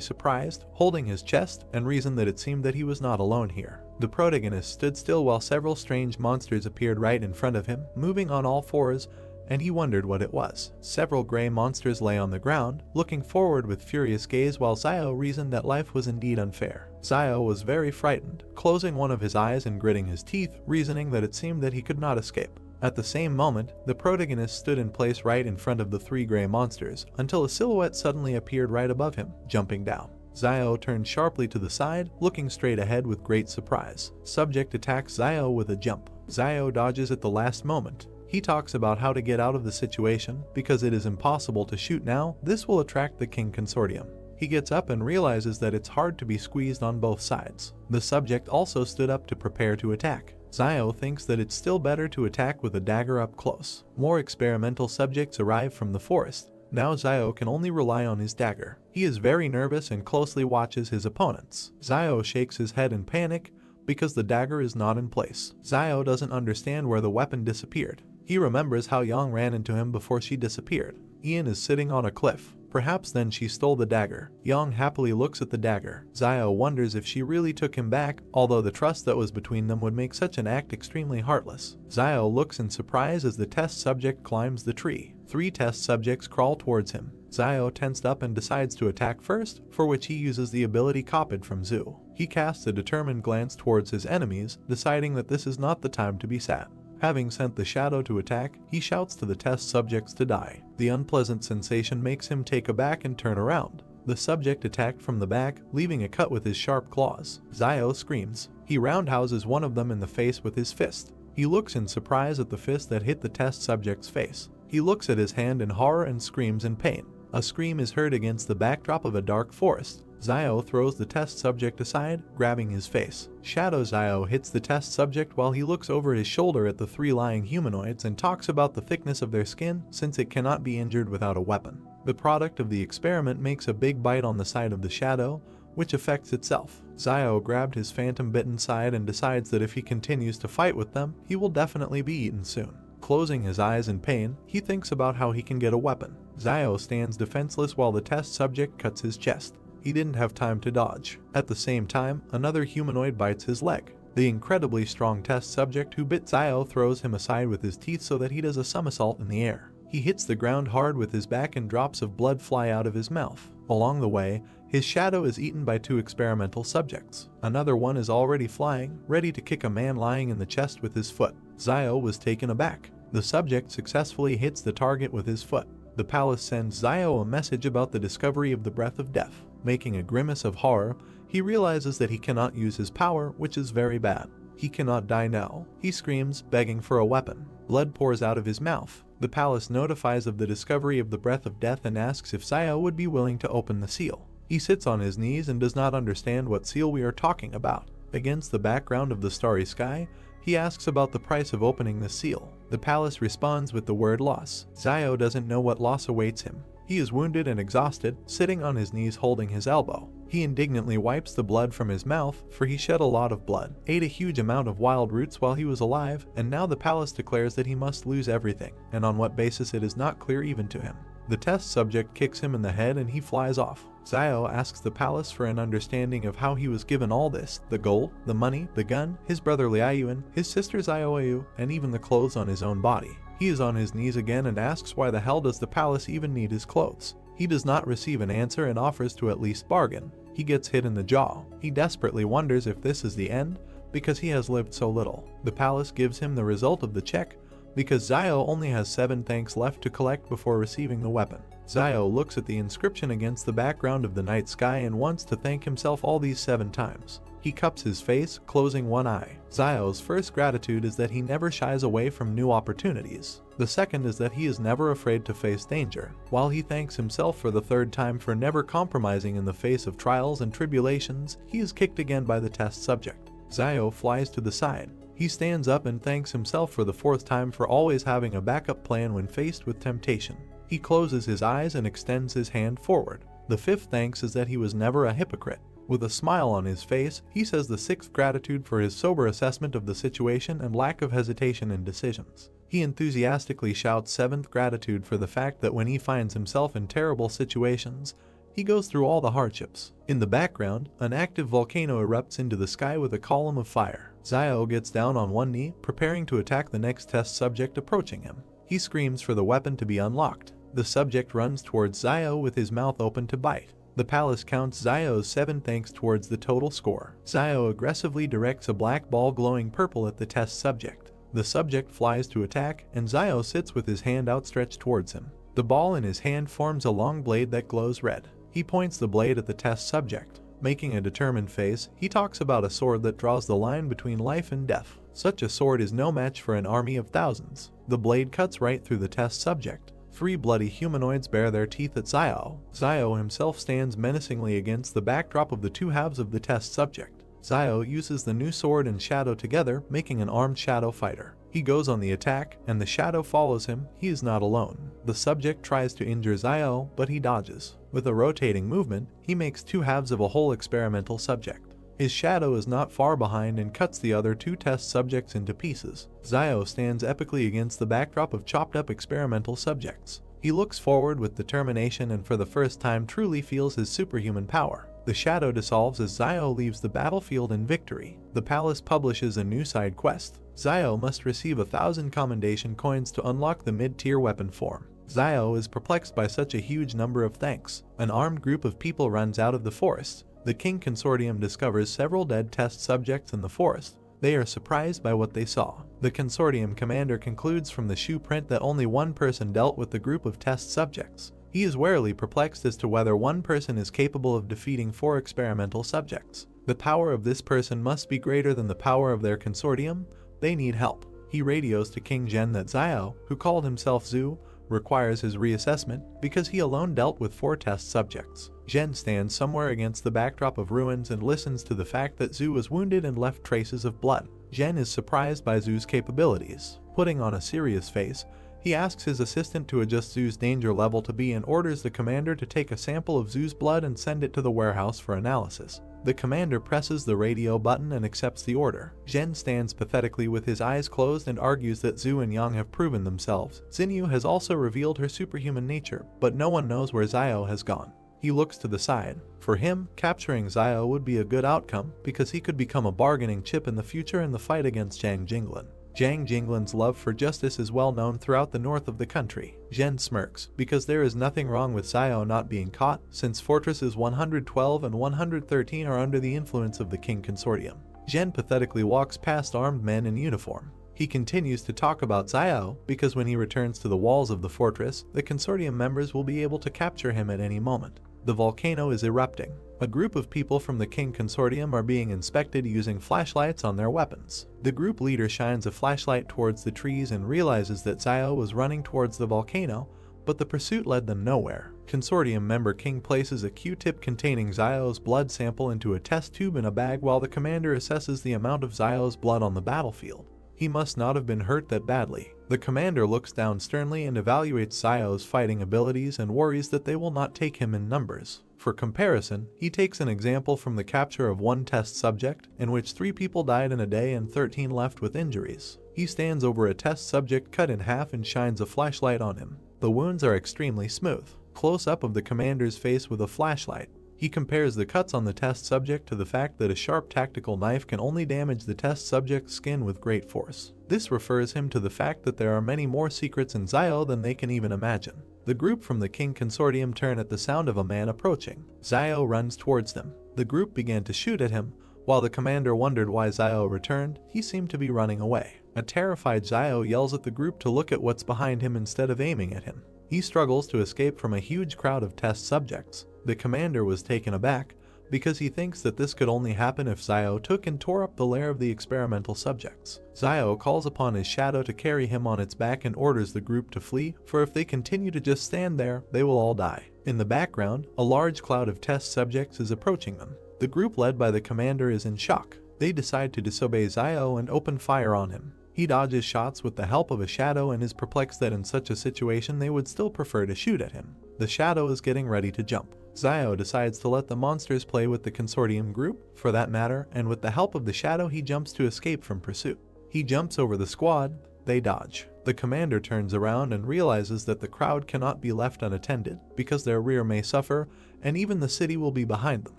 Speaker 1: surprised, holding his chest, and reasoned that it seemed that he was not alone here. The protagonist stood still while several strange monsters appeared right in front of him, moving on all fours, and he wondered what it was. Several gray monsters lay on the ground, looking forward with furious gaze while Zio reasoned that life was indeed unfair. Zio was very frightened, closing one of his eyes and gritting his teeth, reasoning that it seemed that he could not escape. At the same moment, the protagonist stood in place right in front of the three gray monsters, until a silhouette suddenly appeared right above him, jumping down. Zio turned sharply to the side, looking straight ahead with great surprise. Subject attacks Zio with a jump. Zio dodges at the last moment. He talks about how to get out of the situation, because it is impossible to shoot now, this will attract the King Consortium. He gets up and realizes that it's hard to be squeezed on both sides. The subject also stood up to prepare to attack. Zio thinks that it's still better to attack with a dagger up close. More experimental subjects arrive from the forest. Now Zio can only rely on his dagger. He is very nervous and closely watches his opponents. Zio shakes his head in panic because the dagger is not in place. Zio doesn't understand where the weapon disappeared. He remembers how Yang ran into him before she disappeared. Ian is sitting on a cliff. Perhaps then she stole the dagger. Yang happily looks at the dagger. Zio wonders if she really took him back, although the trust that was between them would make such an act extremely heartless. Zio looks in surprise as the test subject climbs the tree. 3 test subjects crawl towards him. Zio tensed up and decides to attack first, for which he uses the ability copied from Zhu. He casts a determined glance towards his enemies, deciding that this is not the time to be sad. Having sent the shadow to attack, he shouts to the test subjects to die. The unpleasant sensation makes him take aback and turn around. The subject attacked from the back, leaving a cut with his sharp claws. Zio screams. He roundhouses one of them in the face with his fist. He looks in surprise at the fist that hit the test subject's face. He looks at his hand in horror and screams in pain. A scream is heard against the backdrop of a dark forest. Zio throws the test subject aside, grabbing his face. Shadow Zio hits the test subject while he looks over his shoulder at the 3 lying humanoids and talks about the thickness of their skin since it cannot be injured without a weapon. The product of the experiment makes a big bite on the side of the shadow, which affects itself. Zio grabbed his phantom-bitten side and decides that if he continues to fight with them, he will definitely be eaten soon. Closing his eyes in pain, he thinks about how he can get a weapon. Zio stands defenseless while the test subject cuts his chest. He didn't have time to dodge. At the same time, another humanoid bites his leg. The incredibly strong test subject who bit Zio throws him aside with his teeth so that he does a somersault in the air. He hits the ground hard with his back and drops of blood fly out of his mouth. Along the way, his shadow is eaten by 2 experimental subjects. Another one is already flying, ready to kick a man lying in the chest with his foot. Zio was taken aback. The subject successfully hits the target with his foot. The palace sends Zio a message about the discovery of the breath of death. Making a grimace of horror, he He realizes that he cannot use his power, which is very bad. He cannot die now. He screams, begging for a weapon. Blood pours out of his mouth. The palace notifies of the discovery of the breath of death and asks if Zio would be willing to open the seal. He sits on his knees and does not understand what seal we are talking about. Against the background of the starry sky, he asks about the price of opening the seal. The palace responds with the word loss. Zio doesn't know what loss awaits him. He is wounded and exhausted, sitting on his knees holding his elbow. He indignantly wipes the blood from his mouth, for he shed a lot of blood, ate a huge amount of wild roots while he was alive, and now the palace declares that he must lose everything, and on what basis it is not clear even to him. The test subject kicks him in the head and he flies off. Zio asks the palace for an understanding of how he was given all this: the gold, the money, the gun, his brother Liayuan, his sister Zioayu, and even the clothes on his own body. He is on his knees again and asks why the hell does the palace even need his clothes. He does not receive an answer and offers to at least bargain. He gets hit in the jaw. He desperately wonders if this is the end, because he has lived so little. The palace gives him the result of the check, because Zio only has 7 thanks left to collect before receiving the weapon. Zio looks at the inscription against the background of the night sky and wants to thank himself all these 7 times. He cups his face, closing one eye. Zio's first gratitude is that he never shies away from new opportunities. The second is that he is never afraid to face danger, while he thanks himself for the 3rd time for never compromising in the face of trials and tribulations. He is kicked again by the test subject. Zio flies to the side. He stands up and thanks himself for the 4th time for always having a backup plan when faced with temptation. He closes his eyes and extends his hand forward. The 5th thanks is that he was never a hypocrite. With a smile on his face, he says the 6th gratitude for his sober assessment of the situation and lack of hesitation in decisions. He enthusiastically shouts 7th gratitude for the fact that when he finds himself in terrible situations, he goes through all the hardships. In the background, an active volcano erupts into the sky with a column of fire. Zio gets down on one knee, preparing to attack the next test subject approaching him. He screams for the weapon to be unlocked. The subject runs towards Zio with his mouth open to bite. The palace counts Zio's 7 thanks towards the total score. Zio aggressively directs a black ball glowing purple at the test subject. The subject flies to attack, and Zio sits with his hand outstretched towards him. The ball in his hand forms a long blade that glows red. He points the blade at the test subject. Making a determined face, he talks about a sword that draws the line between life and death. Such a sword is no match for an army of thousands. The blade cuts right through the test subject. 3 bloody humanoids bare their teeth at Zio. Zio himself stands menacingly against the backdrop of the 2 halves of the test subject. Zio uses the new sword and shadow together, making an armed shadow fighter. He goes on the attack, and the shadow follows him. He is not alone. The subject tries to injure Zio, but he dodges. With a rotating movement, he makes 2 halves of a whole experimental subject. His shadow is not far behind and cuts the other 2 test subjects into pieces. Zio stands epically against the backdrop of chopped up experimental subjects. He looks forward with determination and for the first time truly feels his superhuman power. The shadow dissolves as Zio leaves the battlefield in victory. The palace publishes a new side quest. Zio must receive 1,000 commendation coins to unlock the mid-tier weapon form. Zio is perplexed by such a huge number of thanks. An armed group of people runs out of the forest. The King Consortium discovers several dead test subjects in the forest. They are surprised by what they saw. The Consortium commander concludes from the shoe print that only one person dealt with the group of test subjects. He is warily perplexed as to whether one person is capable of defeating 4 experimental subjects. The power of this person must be greater than the power of their consortium. They need help. He radios to King Zhen that Zio, who called himself Zhu, requires his reassessment because he alone dealt with 4 test subjects. Zhen stands somewhere against the backdrop of ruins and listens to the fact that Zhu was wounded and left traces of blood. Zhen is surprised by Zhu's capabilities. Putting on a serious face, he asks his assistant to adjust Zhu's danger level to B and orders the commander to take a sample of Zhu's blood and send it to the warehouse for analysis. The commander presses the radio button and accepts the order. Zhen stands pathetically with his eyes closed and argues that Zhu and Yang have proven themselves. Xinyu has also revealed her superhuman nature, but no one knows where Zio has gone. He looks to the side. For him, capturing Zio would be a good outcome because he could become a bargaining chip in the future in the fight against Zhang Jinglin. Zhang Jinglin's love for justice is well known throughout the north of the country. Zhen smirks, because there is nothing wrong with Zio not being caught, since Fortresses 112 and 113 are under the influence of the King Consortium. Zhen pathetically walks past armed men in uniform. He continues to talk about Zio, because when he returns to the walls of the fortress, the Consortium members will be able to capture him at any moment. The volcano is erupting. A group of people from the King Consortium are being inspected using flashlights on their weapons. The group leader shines a flashlight towards the trees and realizes that Zio was running towards the volcano, but the pursuit led them nowhere. Consortium member King places a Q-tip containing Zio's blood sample into a test tube in a bag while the commander assesses the amount of Zio's blood on the battlefield. He must not have been hurt that badly. The commander looks down sternly and evaluates Zio's fighting abilities and worries that they will not take him in numbers. For comparison, he takes an example from the capture of one test subject, in which 3 people died in a day and 13 left with injuries. He stands over a test subject cut in half and shines a flashlight on him. The wounds are extremely smooth. Close-up of the commander's face with a flashlight. He compares the cuts on the test subject to the fact that a sharp tactical knife can only damage the test subject's skin with great force. This refers him to the fact that there are many more secrets in Zio than they can even imagine. The group from the King Consortium turn at the sound of a man approaching. Zio runs towards them. The group began to shoot at him. While the commander wondered why Zio returned, he seemed to be running away. A terrified Zio yells at the group to look at what's behind him instead of aiming at him. He struggles to escape from a huge crowd of test subjects. The commander was taken aback because he thinks that this could only happen if Zio took and tore up the lair of the experimental subjects. Zio calls upon his shadow to carry him on its back and orders the group to flee, for if they continue to just stand there, they will all die. In the background, a large cloud of test subjects is approaching them. The group led by the commander is in shock. They decide to disobey Zio and open fire on him. He dodges shots with the help of a shadow and is perplexed that in such a situation they would still prefer to shoot at him. The shadow is getting ready to jump. Zio decides to let the monsters play with the consortium group, for that matter, and with the help of the shadow he jumps to escape from pursuit. He jumps over the squad, they dodge. The commander turns around and realizes that the crowd cannot be left unattended, because their rear may suffer, and even the city will be behind them.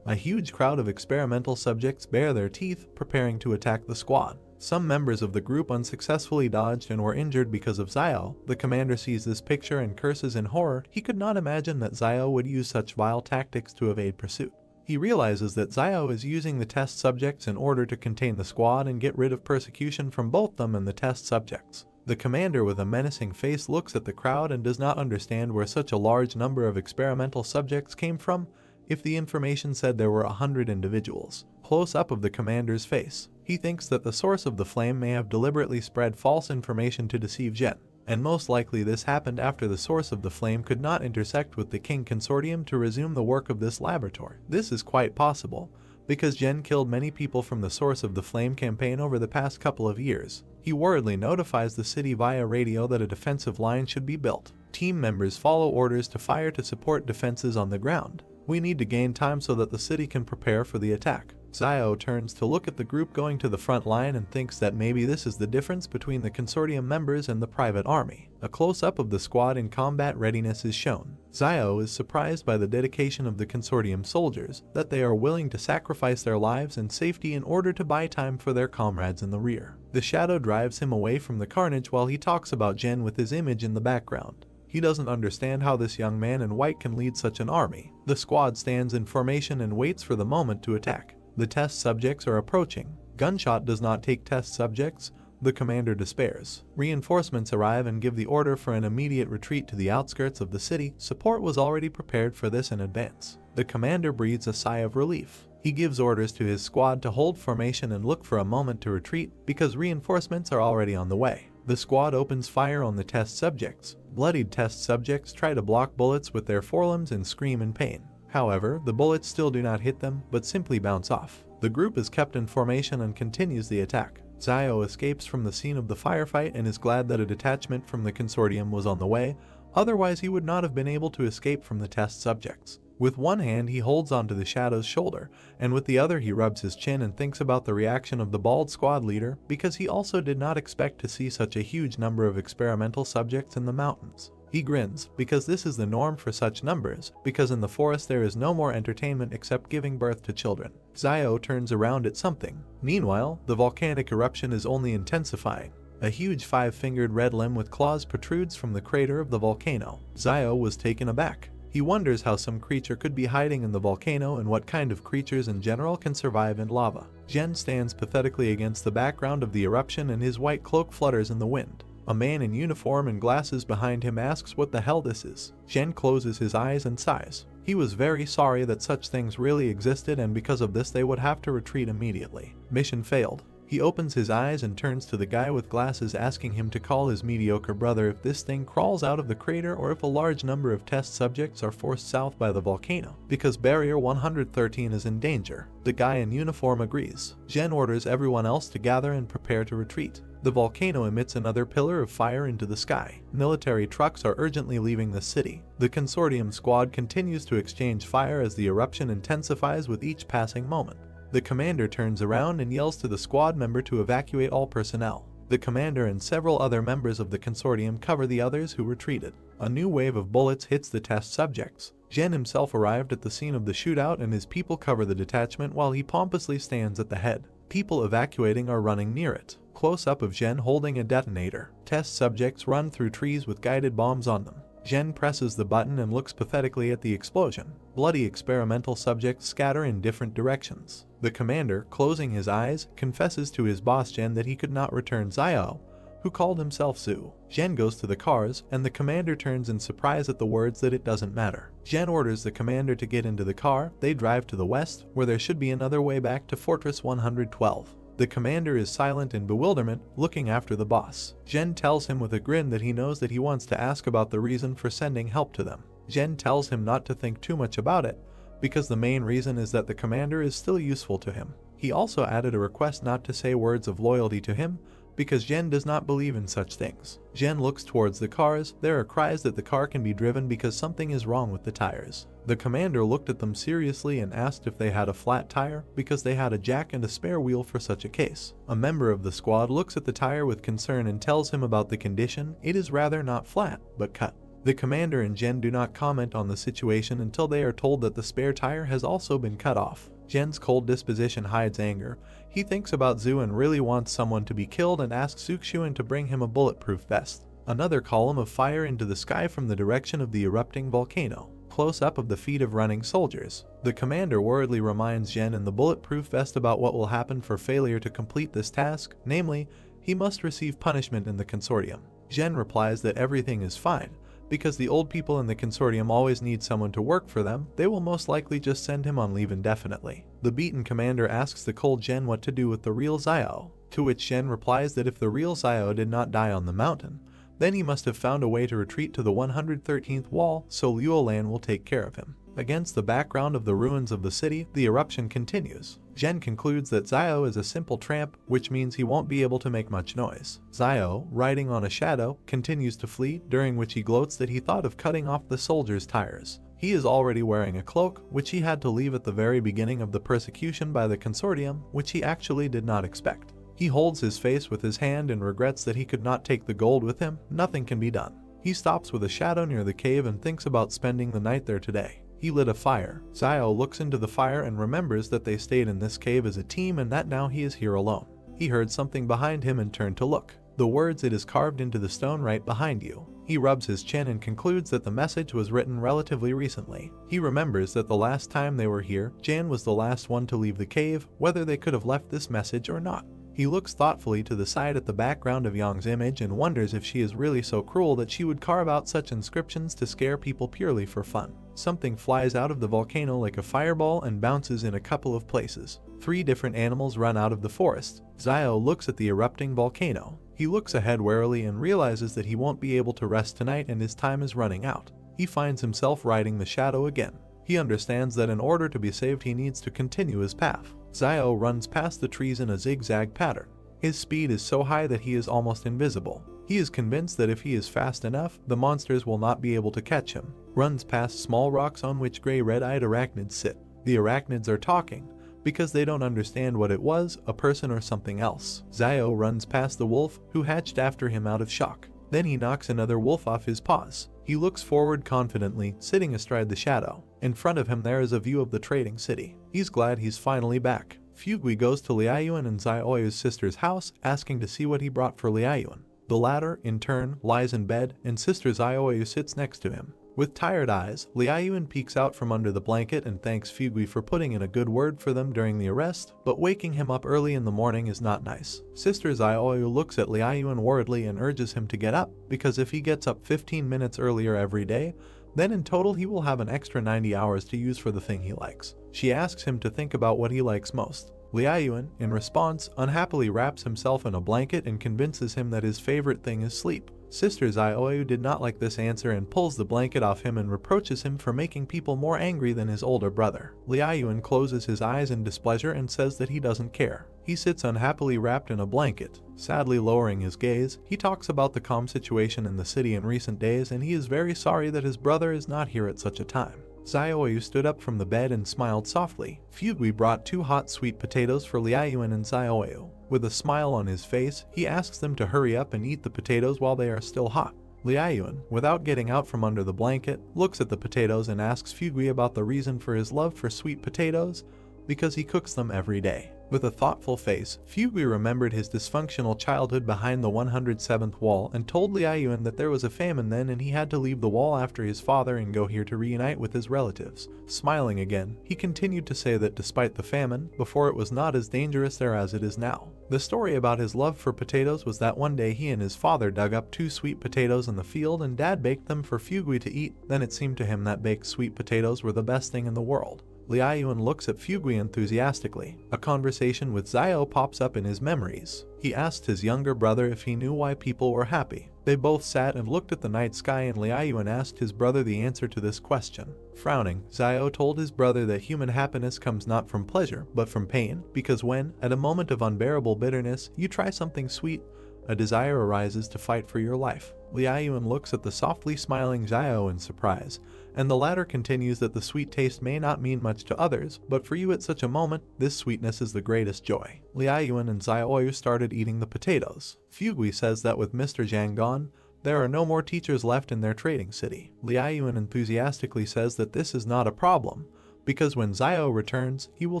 Speaker 1: A huge crowd of experimental subjects bare their teeth, preparing to attack the squad. Some members of the group unsuccessfully dodged and were injured because of Zio. The commander sees this picture and curses in horror. He could not imagine that Zio would use such vile tactics to evade pursuit. He realizes that Zio is using the test subjects in order to contain the squad and get rid of persecution from both them and the test subjects. The commander with a menacing face looks at the crowd and does not understand where such a large number of experimental subjects came from, if the information said there were 100 individuals. Close up of the commander's face. He thinks that the source of the flame may have deliberately spread false information to deceive Jen, and most likely this happened after the source of the flame could not intersect with the King Consortium to resume the work of this laboratory. This is quite possible, because Jen killed many people from the source of the flame campaign over the past couple of years. He worriedly notifies the city via radio that a defensive line should be built. Team members follow orders to fire to support defenses on the ground. We need to gain time so that the city can prepare for the attack. Zio turns to look at the group going to the front line and thinks that maybe this is the difference between the consortium members and the private army. A close-up of the squad in combat readiness is shown. Zio is surprised by the dedication of the consortium soldiers, that they are willing to sacrifice their lives and safety in order to buy time for their comrades in the rear. The shadow drives him away from the carnage while he talks about Jen with his image in the background. He doesn't understand how this young man in white can lead such an army. The squad stands in formation and waits for the moment to attack. The test subjects are approaching. Gunshot does not take test subjects. The commander despairs. Reinforcements arrive and give the order for an immediate retreat to the outskirts of the city. Support was already prepared for this in advance. The commander breathes a sigh of relief. He gives orders to his squad to hold formation and look for a moment to retreat because reinforcements are already on the way. The squad opens fire on the test subjects. Bloodied test subjects try to block bullets with their forelimbs and scream in pain. However, the bullets still do not hit them, but simply bounce off. The group is kept in formation and continues the attack. Zio escapes from the scene of the firefight and is glad that a detachment from the consortium was on the way, otherwise he would not have been able to escape from the test subjects. With one hand he holds onto the shadow's shoulder, and with the other he rubs his chin and thinks about the reaction of the bald squad leader, because he also did not expect to see such a huge number of experimental subjects in the mountains. He grins, because this is the norm for such numbers, because in the forest there is no more entertainment except giving birth to children. Zio turns around at something. Meanwhile, the volcanic eruption is only intensifying. A huge 5-fingered red limb with claws protrudes from the crater of the volcano. Zio was taken aback. He wonders how some creature could be hiding in the volcano and what kind of creatures in general can survive in lava. Jen stands pathetically against the background of the eruption and his white cloak flutters in the wind. A man in uniform and glasses behind him asks what the hell this is. Jen closes his eyes and sighs. He was very sorry that such things really existed, and because of this they would have to retreat immediately. Mission failed. He opens his eyes and turns to the guy with glasses, asking him to call his mediocre brother if this thing crawls out of the crater or if a large number of test subjects are forced south by the volcano, because Barrier 113 is in danger. The guy in uniform agrees. Jen orders everyone else to gather and prepare to retreat. The volcano emits another pillar of fire into the sky. Military trucks are urgently leaving the city. The consortium squad continues to exchange fire as the eruption intensifies with each passing moment. The commander turns around and yells to the squad member to evacuate all personnel. The commander and several other members of the consortium cover the others who retreated. A new wave of bullets hits the test subjects. Jen himself arrived at the scene of the shootout and his people cover the detachment while he pompously stands at the head. People evacuating are running near it. Close-up of Jen holding a detonator. Test subjects run through trees with guided bombs on them. Jen presses the button and looks pathetically at the explosion. Bloody experimental subjects scatter in different directions. The commander, closing his eyes, confesses to his boss Jen that he could not return Yahello, who called himself Zu. Jen goes to the cars, and the commander turns in surprise at the words that it doesn't matter. Jen orders the commander to get into the car. They drive to the west, where there should be another way back to Fortress 112. The commander is silent in bewilderment, looking after the boss. Jen tells him with a grin that he knows that he wants to ask about the reason for sending help to them. Jen tells him not to think too much about it, because the main reason is that the commander is still useful to him. He also added a request not to say words of loyalty to him, because Jen does not believe in such things. Jen looks towards the cars. There are cries that the car can be driven because something is wrong with the tires. The commander looked at them seriously and asked if they had a flat tire, because they had a jack and a spare wheel for such a case. A member of the squad looks at the tire with concern and tells him about the condition. It is rather not flat, but cut. The commander and Jen do not comment on the situation until they are told that the spare tire has also been cut off. Jen's cold disposition hides anger. He thinks about Zu and really wants someone to be killed and asks Sukshuan to bring him a bulletproof vest. Another column of fire into the sky from the direction of the erupting volcano. Close-up of the feet of running soldiers. The commander worriedly reminds Jen in the bulletproof vest about what will happen for failure to complete this task, namely, he must receive punishment in the consortium. Jen replies that everything is fine. Because the old people in the consortium always need someone to work for them, they will most likely just send him on leave indefinitely. The beaten commander asks the cold Jen what to do with the real Yahello, to which Jen replies that if the real Yahello did not die on the mountain, then he must have found a way to retreat to the 113th wall, so Luolan will take care of him. Against the background of the ruins of the city, the eruption continues. Jen concludes that Yahello is a simple tramp, which means he won't be able to make much noise. Yahello, riding on a shadow, continues to flee, during which he gloats that he thought of cutting off the soldiers' tires. He is already wearing a cloak, which he had to leave at the very beginning of the persecution by the consortium, which he actually did not expect. He holds his face with his hand and regrets that he could not take the gold with him. Nothing can be done. He stops with a shadow near the cave and thinks about spending the night there today. He lit a fire. Yahello looks into the fire and remembers that they stayed in this cave as a team and that now he is here alone. He heard something behind him and turned to look. The words, "It is carved into the stone right behind you." He rubs his chin and concludes that the message was written relatively recently. He remembers that the last time they were here, Jan was the last one to leave the cave, whether they could have left this message or not. He looks thoughtfully to the side at the background of Yang's image and wonders if she is really so cruel that she would carve out such inscriptions to scare people purely for fun. Something flies out of the volcano like a fireball and bounces in a couple of places. 3 different animals run out of the forest. Yahello looks at the erupting volcano. He looks ahead warily and realizes that he won't be able to rest tonight and his time is running out. He finds himself riding the shadow again. He understands that in order to be saved he needs to continue his path. Yahello runs past the trees in a zigzag pattern. His speed is so high that he is almost invisible. He is convinced that if he is fast enough, the monsters will not be able to catch him. Runs past small rocks on which gray red-eyed arachnids sit. The arachnids are talking, because they don't understand what it was, a person or something else. Yahello runs past the wolf, who hatched after him out of shock. Then he knocks another wolf off his paws. He looks forward confidently, sitting astride the shadow. In front of him there is a view of the trading city. He's glad he's finally back. Fugui goes to Liaoyuan and Zioyu's sister's house, asking to see what he brought for Liaoyuan. The latter, in turn, lies in bed, and sister Zioyu sits next to him. With tired eyes, Liaoyuan peeks out from under the blanket and thanks Fugui for putting in a good word for them during the arrest, but waking him up early in the morning is not nice. Sister Zioyu looks at Liaoyuan worriedly and urges him to get up, because if he gets up 15 minutes earlier every day, Then in total he will have an extra 90 hours to use for the thing he likes. She asks him to think about what he likes most. Liaoyuan, in response, unhappily wraps himself in a blanket and convinces him that his favorite thing is sleep. Sister Xiaoyu did not like this answer and pulls the blanket off him and reproaches him for making people more angry than his older brother. Liaoyuan closes his eyes in displeasure and says that he doesn't care. He sits unhappily wrapped in a blanket. Sadly lowering his gaze, he talks about the calm situation in the city in recent days, and he is very sorry that his brother is not here at such a time. Xiaoyu stood up from the bed and smiled softly. Fugui brought 2 hot sweet potatoes for Liaoyuan and Xiaoyu. With a smile on his face, he asks them to hurry up and eat the potatoes while they are still hot. Liaoyuan, without getting out from under the blanket, looks at the potatoes and asks Fugui about the reason for his love for sweet potatoes, because he cooks them every day. With a thoughtful face, Fugui remembered his dysfunctional childhood behind the 107th wall and told Liaoyuan that there was a famine then and he had to leave the wall after his father and go here to reunite with his relatives. Smiling again, he continued to say that despite the famine, before it was not as dangerous there as it is now. The story about his love for potatoes was that one day he and his father dug up 2 sweet potatoes in the field and Dad baked them for Fugui to eat. Then it seemed to him that baked sweet potatoes were the best thing in the world. Liaoyuan looks at Fugui enthusiastically. A conversation with Xiao pops up in his memories. He asked his younger brother if he knew why people were happy. They both sat and looked at the night sky and Liaoyuan asked his brother the answer to this question. Frowning, Xiao told his brother that human happiness comes not from pleasure, but from pain, because when, at a moment of unbearable bitterness, you try something sweet, a desire arises to fight for your life. Liaoyuan looks at the softly smiling Xiao in surprise, and the latter continues that the sweet taste may not mean much to others, but for you at such a moment, this sweetness is the greatest joy. Liaoyuan and Xiaoyu started eating the potatoes. Fugui says that with Mr. Zhang gone, there are no more teachers left in their trading city. Liaoyuan enthusiastically says that this is not a problem, because when Xiao returns, he will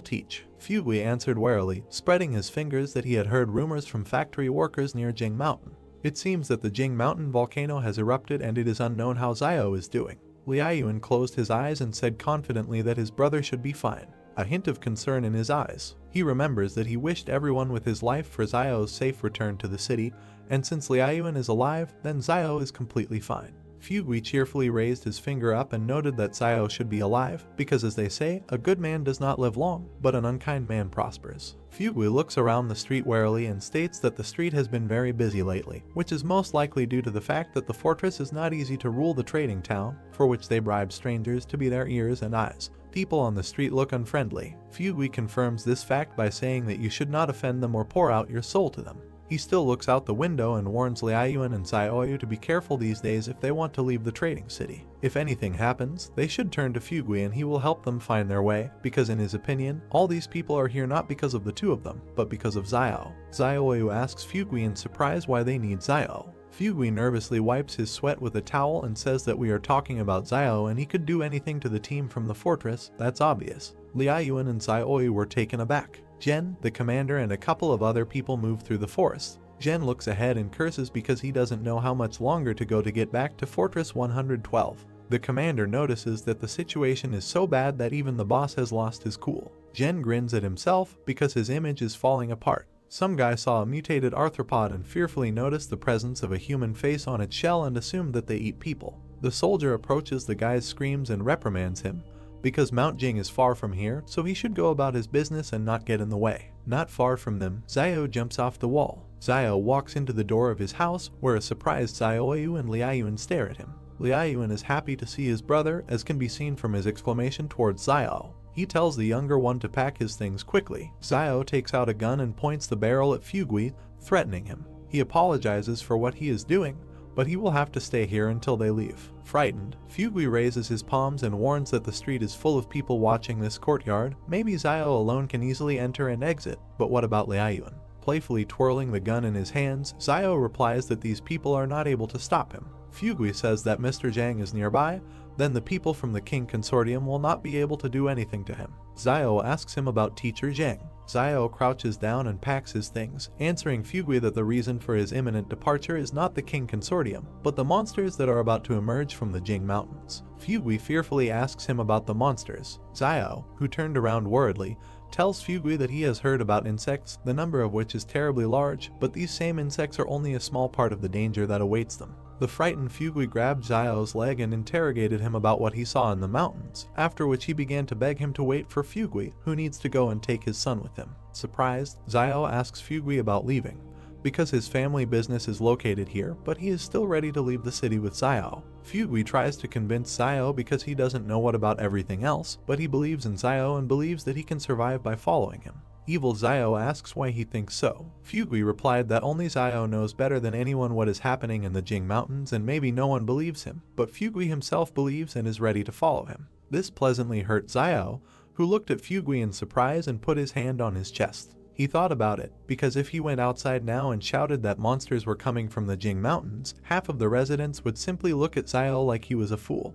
Speaker 1: teach. Fugui answered warily, spreading his fingers, that he had heard rumors from factory workers near Jing Mountain. It seems that the Jing Mountain volcano has erupted and it is unknown how Xiao is doing. Liaoyuan closed his eyes and said confidently that his brother should be fine, a hint of concern in his eyes. He remembers that he wished everyone with his life for Xiao's safe return to the city, and since Liaoyuan is alive, then Xiao is completely fine. Fugui cheerfully raised his finger up and noted that Xiao should be alive, because as they say, a good man does not live long, but an unkind man prospers. Fugui looks around the street warily and states that the street has been very busy lately, which is most likely due to the fact that the fortress is not easy to rule the trading town, for which they bribe strangers to be their ears and eyes. People on the street look unfriendly. Fugui confirms this fact by saying that you should not offend them or pour out your soul to them. He still looks out the window and warns Liaoyuan and Xiaoyu to be careful these days if they want to leave the trading city. If anything happens, they should turn to Fugui and he will help them find their way, because in his opinion, all these people are here not because of the 2 of them, but because of Xiao. Xiaoyu asks Fugui in surprise why they need Xiao. Fugui nervously wipes his sweat with a towel and says that we are talking about Xiao and he could do anything to the team from the fortress, that's obvious. Liaoyuan and Xiaoyu were taken aback. Zhen, the commander, and a couple of other people move through the forest. Zhen looks ahead and curses because he doesn't know how much longer to go to get back to Fortress 112. The commander notices that the situation is so bad that even the boss has lost his cool. Zhen grins at himself because his image is falling apart. Some guy saw a mutated arthropod and fearfully noticed the presence of a human face on its shell and assumed that they eat people. The soldier approaches the guy's screams and reprimands him, because Mount Jing is far from here, so he should go about his business and not get in the way. Not far from them, Xiao jumps off the wall. Xiao walks into the door of his house, where a surprised Xiaoyu and Liaoyuan stare at him. Liaoyuan is happy to see his brother, as can be seen from his exclamation towards Xiao. He tells the younger one to pack his things quickly. Xiao takes out a gun and points the barrel at Fugui, threatening him. He apologizes for what he is doing, but he will have to stay here until they leave. Frightened, Fugui raises his palms and warns that the street is full of people watching this courtyard. Maybe Xiao alone can easily enter and exit, but what about Liaoyuan? Playfully twirling the gun in his hands, Xiao replies that these people are not able to stop him. Fugui says that Mr. Zhang is nearby, then the people from the King Consortium will not be able to do anything to him. Xiao asks him about Teacher Zhang. Xiao crouches down and packs his things, answering Fugui that the reason for his imminent departure is not the King Consortium, but the monsters that are about to emerge from the Jing Mountains. Fugui fearfully asks him about the monsters. Xiao, who turned around worriedly, tells Fugui that he has heard about insects, the number of which is terribly large, but these same insects are only a small part of the danger that awaits them. The frightened Fugui grabbed Xiao's leg and interrogated him about what he saw in the mountains, after which he began to beg him to wait for Fugui, who needs to go and take his son with him. Surprised, Xiao asks Fugui about leaving, because his family business is located here, but he is still ready to leave the city with Xiao. Fugui tries to convince Xiao because he doesn't know what about everything else, but he believes in Xiao and believes that he can survive by following him. Evil Xiao asks why he thinks so. Fugui replied that only Xiao knows better than anyone what is happening in the Jing Mountains and maybe no one believes him, but Fugui himself believes and is ready to follow him. This pleasantly hurt Xiao, who looked at Fugui in surprise and put his hand on his chest. He thought about it, because if he went outside now and shouted that monsters were coming from the Jing Mountains, half of the residents would simply look at Xiao like he was a fool.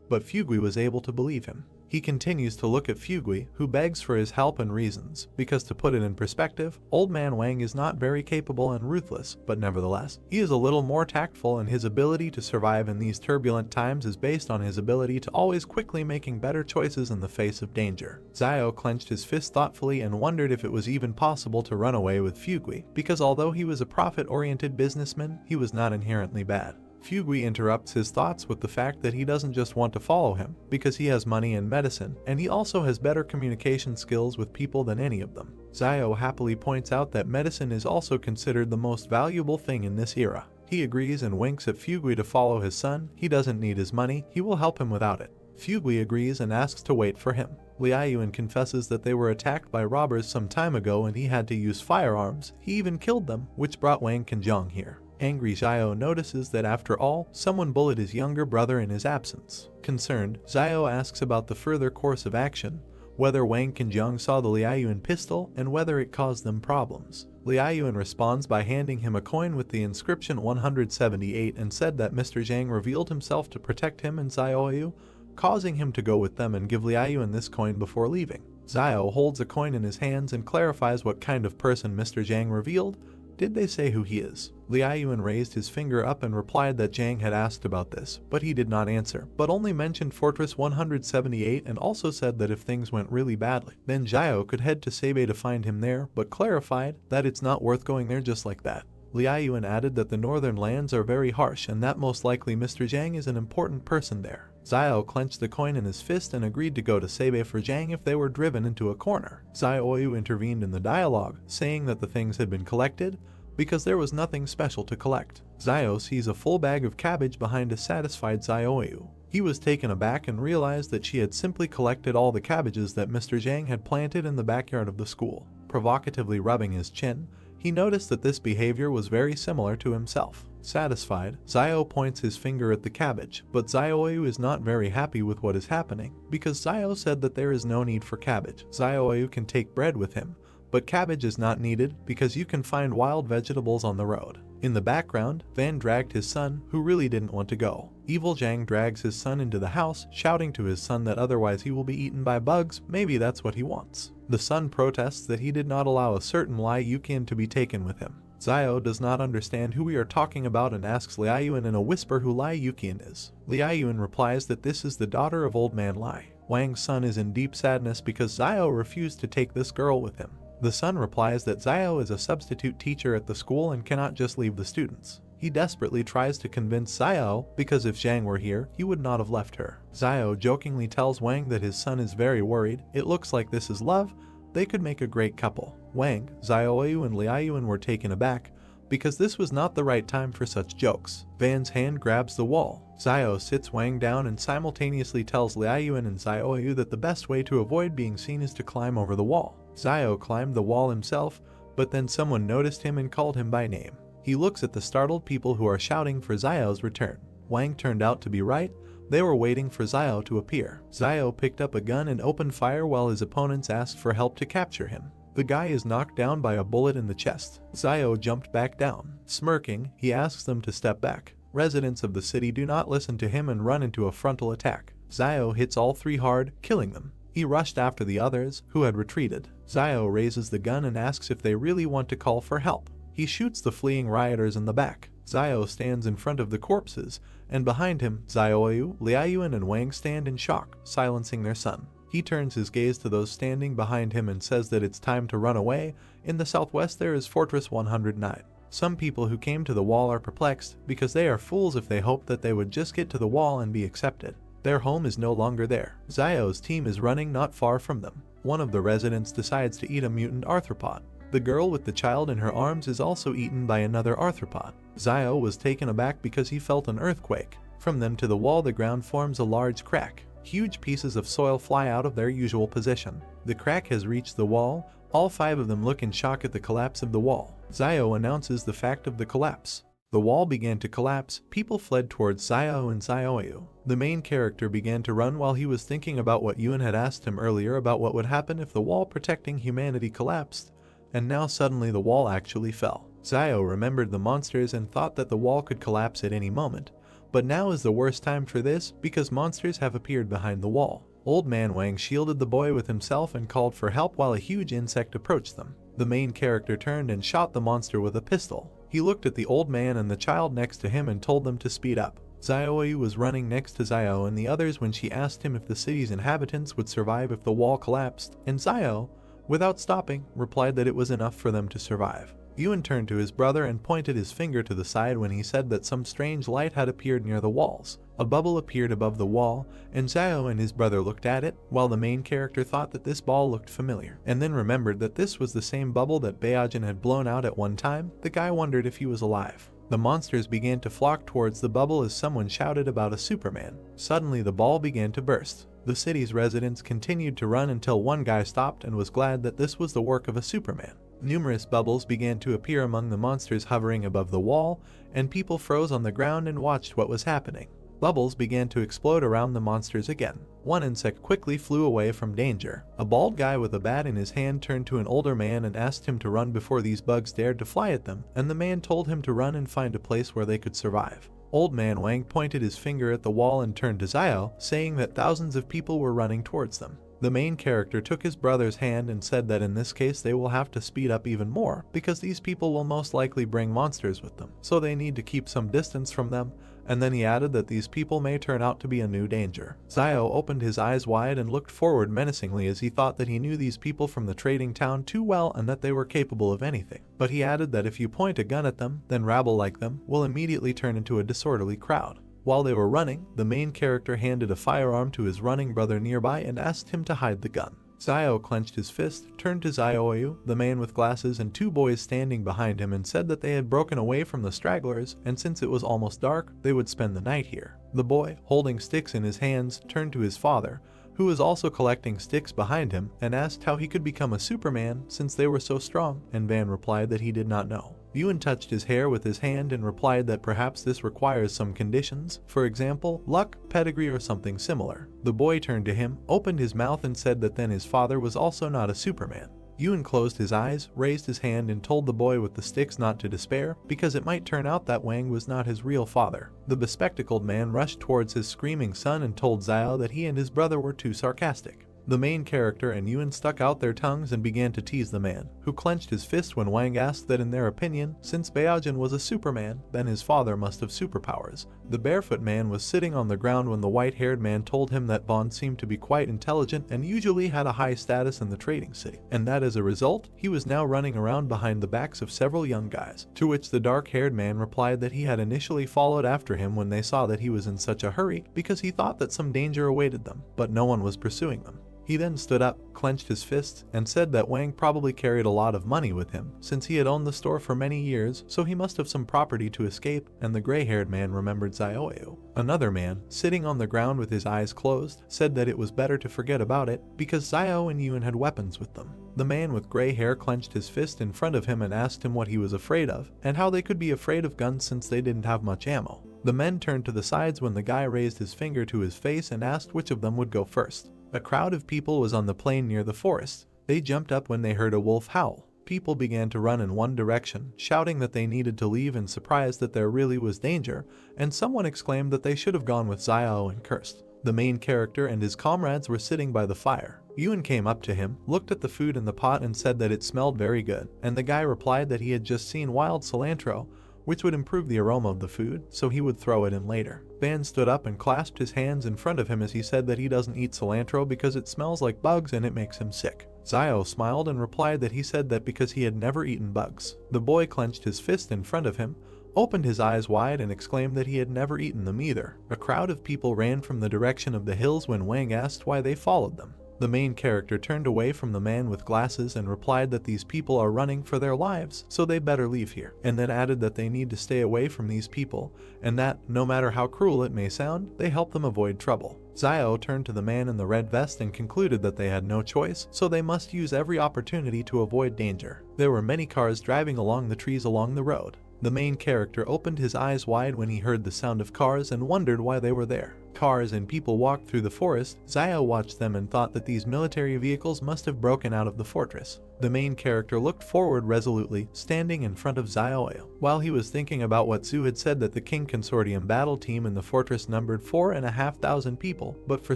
Speaker 1: But Fugui was able to believe him. He continues to look at Fugui, who begs for his help and reasons, because to put it in perspective, Old Man Wang is not very capable and ruthless, but nevertheless, he is a little more tactful, and his ability to survive in these turbulent times is based on his ability to always quickly making better choices in the face of danger. Xiao clenched his fist thoughtfully and wondered if it was even possible to run away with Fugui, because although he was a profit-oriented businessman, he was not inherently bad. Fugui interrupts his thoughts with the fact that he doesn't just want to follow him, because he has money and medicine, and he also has better communication skills with people than any of them. Xiao happily points out that medicine is also considered the most valuable thing in this era. He agrees and winks at Fugui to follow his son. He doesn't need his money, he will help him without it. Fugui agrees and asks to wait for him. Liaoyuan confesses that they were attacked by robbers some time ago and he had to use firearms. He even killed them, which brought Wang Qinjiang here. Angry Xiao notices that after all, someone bullied his younger brother in his absence. Concerned, Xiao asks about the further course of action, whether Wang Qinjiang saw the Liaoyuan pistol and whether it caused them problems. Liaoyuan responds by handing him a coin with the inscription 178 and said that Mr. Zhang revealed himself to protect him and Xiaoyu, causing him to go with them and give Liaoyuan this coin before leaving. Xiao holds a coin in his hands and clarifies what kind of person Mr. Zhang revealed. Did they say who he is? Liaoyuan raised his finger up and replied that Zhang had asked about this, but he did not answer, but only mentioned Fortress 178 and also said that if things went really badly, then Xiao could head to Sebe to find him there, but clarified that it's not worth going there just like that. Liaoyuan added that the northern lands are very harsh and that most likely Mr. Zhang is an important person there. Xiao clenched the coin in his fist and agreed to go to Sebe for Zhang if they were driven into a corner. Xiaoyu intervened in the dialogue, saying that the things had been collected because there was nothing special to collect. Xiao sees a full bag of cabbage behind a satisfied Xiaoyu. He was taken aback and realized that she had simply collected all the cabbages that Mr. Zhang had planted in the backyard of the school. Provocatively rubbing his chin, he noticed that this behavior was very similar to himself. Satisfied, Xiao points his finger at the cabbage, but Xiaoyu is not very happy with what is happening, because Xiao said that there is no need for cabbage. Xiaoyu can take bread with him, but cabbage is not needed because you can find wild vegetables on the road. In the background, Van dragged his son, who really didn't want to go. Evil Zhang drags his son into the house, shouting to his son that otherwise he will be eaten by bugs. Maybe that's what he wants. The son protests that he did not allow a certain Lai Yuqian to be taken with him. Xiao does not understand who we are talking about and asks Liaoyuan in a whisper who Lai Yuqian is. Liaoyuan replies that this is the daughter of Old Man Lai. Wang's son is in deep sadness because Xiao refused to take this girl with him. The son replies that Xiao is a substitute teacher at the school and cannot just leave the students. He desperately tries to convince Xiao because if Zhang were here, he would not have left her. Xiao jokingly tells Wang that his son is very worried. It looks like this is love. They could make a great couple. Wang, Xiaoyu and Liaoyuan were taken aback because this was not the right time for such jokes. Van's hand grabs the wall. Xiao sits Wang down and simultaneously tells Liaoyuan and Xiaoyu that the best way to avoid being seen is to climb over the wall. Xiao climbed the wall himself, but then someone noticed him and called him by name. He looks at the startled people who are shouting for Xiao's return. Wang turned out to be right. They were waiting for Xiao to appear. Xiao picked up a gun and opened fire while his opponents asked for help to capture him. The guy is knocked down by a bullet in the chest. Xiao jumped back down. Smirking, he asks them to step back. Residents of the city do not listen to him and run into a frontal attack. Xiao hits all three hard, killing them. He rushed after the others, who had retreated. Xiao raises the gun and asks if they really want to call for help. He shoots the fleeing rioters in the back. Xiao stands in front of the corpses, and behind him, Xiaoyu, Liaoyuan and Wang stand in shock, silencing their son. He turns his gaze to those standing behind him and says that it's time to run away. In the southwest there is Fortress 109. Some people who came to the wall are perplexed because they are fools if they hope that they would just get to the wall and be accepted. Their home is no longer there. Zio's team is running not far from them. One of the residents decides to eat a mutant arthropod. The girl with the child in her arms is also eaten by another arthropod. Zio was taken aback because he felt an earthquake. From them to the wall, the ground forms a large crack. Huge pieces of soil fly out of their usual position. The crack has reached the wall. All 5 of them look in shock at the collapse of the wall. Zio announces the fact of the collapse. The wall began to collapse. People fled towards Zio and Zioyu. The main character began to run while he was thinking about what Yun had asked him earlier about what would happen if the wall protecting humanity collapsed, and now suddenly the wall actually fell. Zio remembered the monsters and thought that the wall could collapse at any moment, but now is the worst time for this because monsters have appeared behind the wall. Old Man Wang shielded the boy with himself and called for help while a huge insect approached them. The main character turned and shot the monster with a pistol. He looked at the old man and the child next to him and told them to speed up. Zioyu was running next to Zio and the others when she asked him if the city's inhabitants would survive if the wall collapsed, and Zio, without stopping, replied that it was enough for them to survive. Yun turned to his brother and pointed his finger to the side when he said that some strange light had appeared near the walls. A bubble appeared above the wall, and Zio and his brother looked at it, while the main character thought that this ball looked familiar, and then remembered that this was the same bubble that Baojin had blown out at one time. The guy wondered if he was alive. The monsters began to flock towards the bubble as someone shouted about a Superman. Suddenly the ball began to burst. The city's residents continued to run until one guy stopped and was glad that this was the work of a Superman. Numerous bubbles began to appear among the monsters hovering above the wall, and people froze on the ground and watched what was happening. Bubbles began to explode around the monsters again. One insect quickly flew away from danger. A bald guy with a bat in his hand turned to an older man and asked him to run before these bugs dared to fly at them, and the man told him to run and find a place where they could survive. Old Man Wang pointed his finger at the wall and turned to Zio, saying that thousands of people were running towards them. The main character took his brother's hand and said that in this case they will have to speed up even more because these people will most likely bring monsters with them, so they need to keep some distance from them, and then he added that these people may turn out to be a new danger. Zio opened his eyes wide and looked forward menacingly as he thought that he knew these people from the trading town too well and that they were capable of anything. But he added that if you point a gun at them, then rabble like them will immediately turn into a disorderly crowd. While they were running, the main character handed a firearm to his running brother nearby and asked him to hide the gun. Zio clenched his fist, turned to Zioyu, the man with glasses, and 2 boys standing behind him, and said that they had broken away from the stragglers, and since it was almost dark, they would spend the night here. The boy, holding sticks in his hands, turned to his father, who was also collecting sticks behind him, and asked how he could become a Superman since they were so strong, and Van replied that he did not know. Yun touched his hair with his hand and replied that perhaps this requires some conditions, for example, luck, pedigree, or something similar. The boy turned to him, opened his mouth, and said that then his father was also not a Superman. Yun closed his eyes, raised his hand, and told the boy with the sticks not to despair, because it might turn out that Wang was not his real father. The bespectacled man rushed towards his screaming son and told Zio that he and his brother were too sarcastic. The main character and Yun stuck out their tongues and began to tease the man, who clenched his fist when Wang asked that in their opinion, since Baojin was a Superman, then his father must have superpowers. The barefoot man was sitting on the ground when the white-haired man told him that Bond seemed to be quite intelligent and usually had a high status in the trading city, and that as a result, he was now running around behind the backs of several young guys, to which the dark-haired man replied that he had initially followed after him when they saw that he was in such a hurry because he thought that some danger awaited them, but no one was pursuing them. He then stood up, clenched his fists, and said that Wang probably carried a lot of money with him, since he had owned the store for many years, so he must have some property to escape, and the gray-haired man remembered Zioyu. Another man, sitting on the ground with his eyes closed, said that it was better to forget about it, because Zio and Yun had weapons with them. The man with gray hair clenched his fist in front of him and asked him what he was afraid of, and how they could be afraid of guns since they didn't have much ammo. The men turned to the sides when the guy raised his finger to his face and asked which of them would go first. A crowd of people was on the plain near the forest. They jumped up when they heard a wolf howl. People began to run in one direction, shouting that they needed to leave and surprised that there really was danger, and someone exclaimed that they should have gone with Zio and cursed. The main character and his comrades were sitting by the fire. Yun came up to him, looked at the food in the pot and said that it smelled very good, and the guy replied that he had just seen wild cilantro, which would improve the aroma of the food, so he would throw it in later. Van stood up and clasped his hands in front of him as he said that he doesn't eat cilantro because it smells like bugs and it makes him sick. Zio smiled and replied that he said that because he had never eaten bugs. The boy clenched his fist in front of him, opened his eyes wide and exclaimed that he had never eaten them either. A crowd of people ran from the direction of the hills when Wang asked why they followed them. The main character turned away from the man with glasses and replied that these people are running for their lives, so they better leave here, and then added that they need to stay away from these people, and that, no matter how cruel it may sound, they help them avoid trouble. Zio turned to the man in the red vest and concluded that they had no choice, so they must use every opportunity to avoid danger. There were many cars driving along the trees along the road. The main character opened his eyes wide when he heard the sound of cars and wondered why they were there. Cars and people walked through the forest. Zio watched them and thought that these military vehicles must have broken out of the fortress. The main character looked forward resolutely, standing in front of Zio. While he was thinking about what Zhu had said, that the King Consortium battle team in the fortress numbered 4,500 people, but for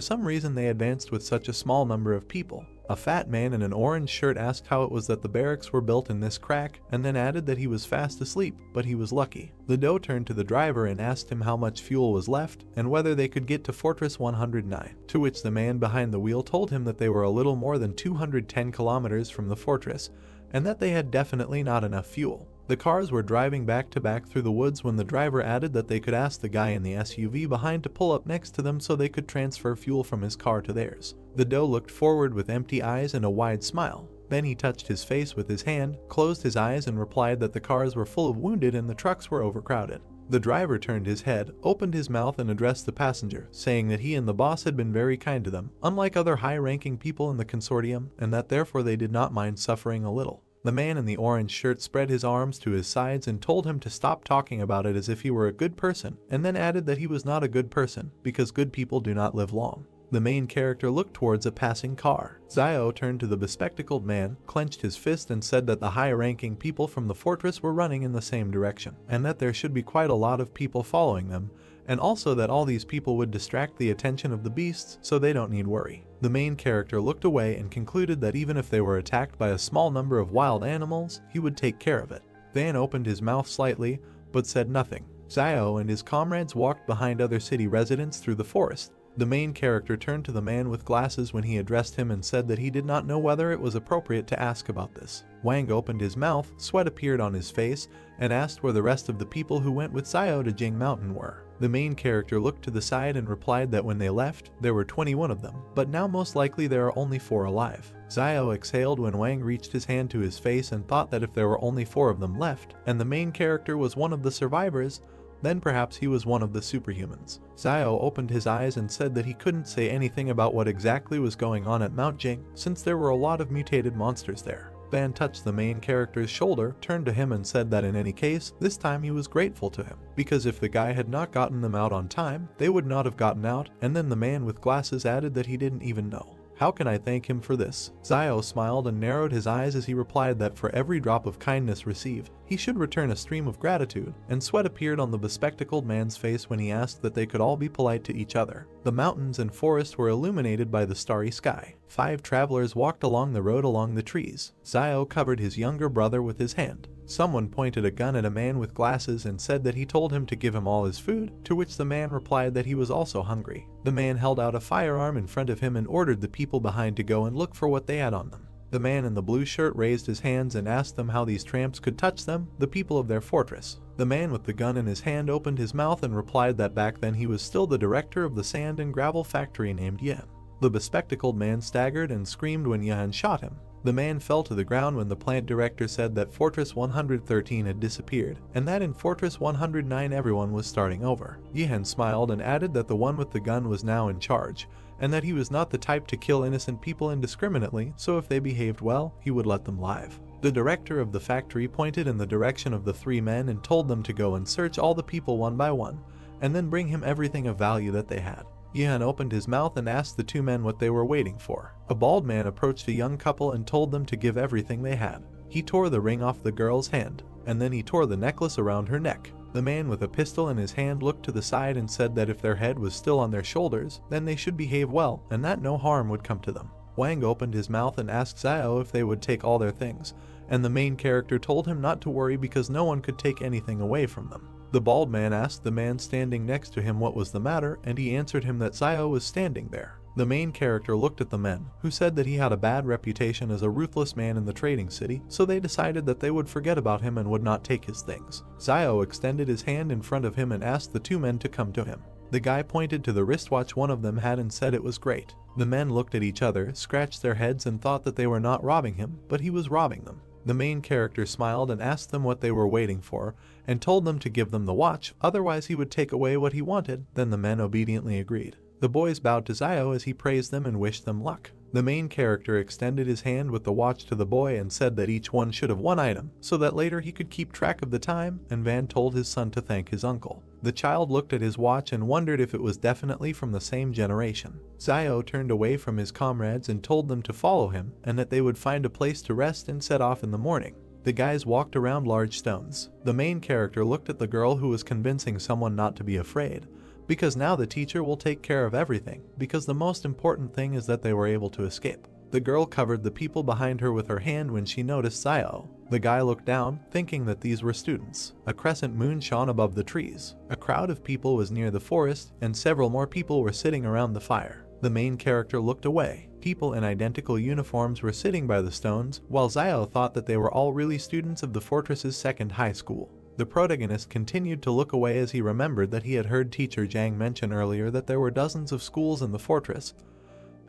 Speaker 1: some reason they advanced with such a small number of people. A fat man in an orange shirt asked how it was that the barracks were built in this crack, and then added that he was fast asleep, but he was lucky. The doe turned to the driver and asked him how much fuel was left, and whether they could get to Fortress 109, to which the man behind the wheel told him that they were a little more than 210 kilometers from the fortress, and that they had definitely not enough fuel. The cars were driving back to back through the woods when the driver added that they could ask the guy in the SUV behind to pull up next to them so they could transfer fuel from his car to theirs. The doe looked forward with empty eyes and a wide smile. Then he touched his face with his hand, closed his eyes and replied that the cars were full of wounded and the trucks were overcrowded. The driver turned his head, opened his mouth and addressed the passenger, saying that he and the boss had been very kind to them, unlike other high-ranking people in the consortium, and that therefore they did not mind suffering a little. The man in the orange shirt spread his arms to his sides and told him to stop talking about it as if he were a good person, and then added that he was not a good person, because good people do not live long. The main character looked towards a passing car. Zio turned to the bespectacled man, clenched his fist and said that the high-ranking people from the fortress were running in the same direction, and that there should be quite a lot of people following them, and also that all these people would distract the attention of the beasts, so they don't need worry. The main character looked away and concluded that even if they were attacked by a small number of wild animals, he would take care of it. Van opened his mouth slightly, but said nothing. Zio and his comrades walked behind other city residents through the forest. The main character turned to the man with glasses when he addressed him and said that he did not know whether it was appropriate to ask about this. Wang opened his mouth, sweat appeared on his face, and asked where the rest of the people who went with Zio to Jing Mountain were. The main character looked to the side and replied that when they left, there were 21 of them, but now most likely there are only 4 alive. Zio exhaled when Wang reached his hand to his face and thought that if there were only 4 of them left, and the main character was one of the survivors, then perhaps he was one of the superhumans. Zio opened his eyes and said that he couldn't say anything about what exactly was going on at Mount Jing, since there were a lot of mutated monsters there. Van touched the main character's shoulder, turned to him and said that in any case, this time he was grateful to him, because if the guy had not gotten them out on time, they would not have gotten out, and then the man with glasses added that he didn't even know. How can I thank him for this? Zio smiled and narrowed his eyes as he replied that for every drop of kindness received, he should return a stream of gratitude, and sweat appeared on the bespectacled man's face when he asked that they could all be polite to each other. The mountains and forest were illuminated by the starry sky. 5 travelers walked along the road along the trees. Zio covered his younger brother with his hand. Someone pointed a gun at a man with glasses and said that he told him to give him all his food, to which the man replied that he was also hungry. The man held out a firearm in front of him and ordered the people behind to go and look for what they had on them. The man in the blue shirt raised his hands and asked them how these tramps could touch them, the people of their fortress. The man with the gun in his hand opened his mouth and replied that back then he was still the director of the sand and gravel factory named Yen. The bespectacled man staggered and screamed when Yen shot him. The man fell to the ground when the plant director said that Fortress 113 had disappeared, and that in Fortress 109 everyone was starting over. Yihan smiled and added that the one with the gun was now in charge, and that he was not the type to kill innocent people indiscriminately, so if they behaved well, he would let them live. The director of the factory pointed in the direction of the 3 men and told them to go and search all the people one by one, and then bring him everything of value that they had. Yihan opened his mouth and asked the 2 men what they were waiting for. A bald man approached a young couple and told them to give everything they had. He tore the ring off the girl's hand, and then he tore the necklace around her neck. The man with a pistol in his hand looked to the side and said that if their head was still on their shoulders, then they should behave well, and that no harm would come to them. Wang opened his mouth and asked Zio if they would take all their things, and the main character told him not to worry because no one could take anything away from them. The bald man asked the man standing next to him what was the matter, and he answered him that Zio was standing there. The main character looked at the men, who said that he had a bad reputation as a ruthless man in the trading city, so they decided that they would forget about him and would not take his things. Zio extended his hand in front of him and asked the two men to come to him. The guy pointed to the wristwatch one of them had and said it was great. The men looked at each other, scratched their heads and thought that they were not robbing him, but he was robbing them. The main character smiled and asked them what they were waiting for, and told them to give them the watch, otherwise he would take away what he wanted. Then the men obediently agreed. The boys bowed to Zio as he praised them and wished them luck. The main character extended his hand with the watch to the boy and said that each one should have one item, so that later he could keep track of the time, and Van told his son to thank his uncle. The child looked at his watch and wondered if it was definitely from the same generation. Zio turned away from his comrades and told them to follow him, and that they would find a place to rest and set off in the morning. The guys walked around large stones. The main character looked at the girl who was convincing someone not to be afraid, because now the teacher will take care of everything, because the most important thing is that they were able to escape. The girl covered the people behind her with her hand when she noticed Zio. The guy looked down, thinking that these were students. A crescent moon shone above the trees. A crowd of people was near the forest, and several more people were sitting around the fire. The main character looked away. People in identical uniforms were sitting by the stones, while Zio thought that they were all really students of the fortress's second high school. The protagonist continued to look away as he remembered that he had heard teacher Jang mention earlier that there were dozens of schools in the fortress,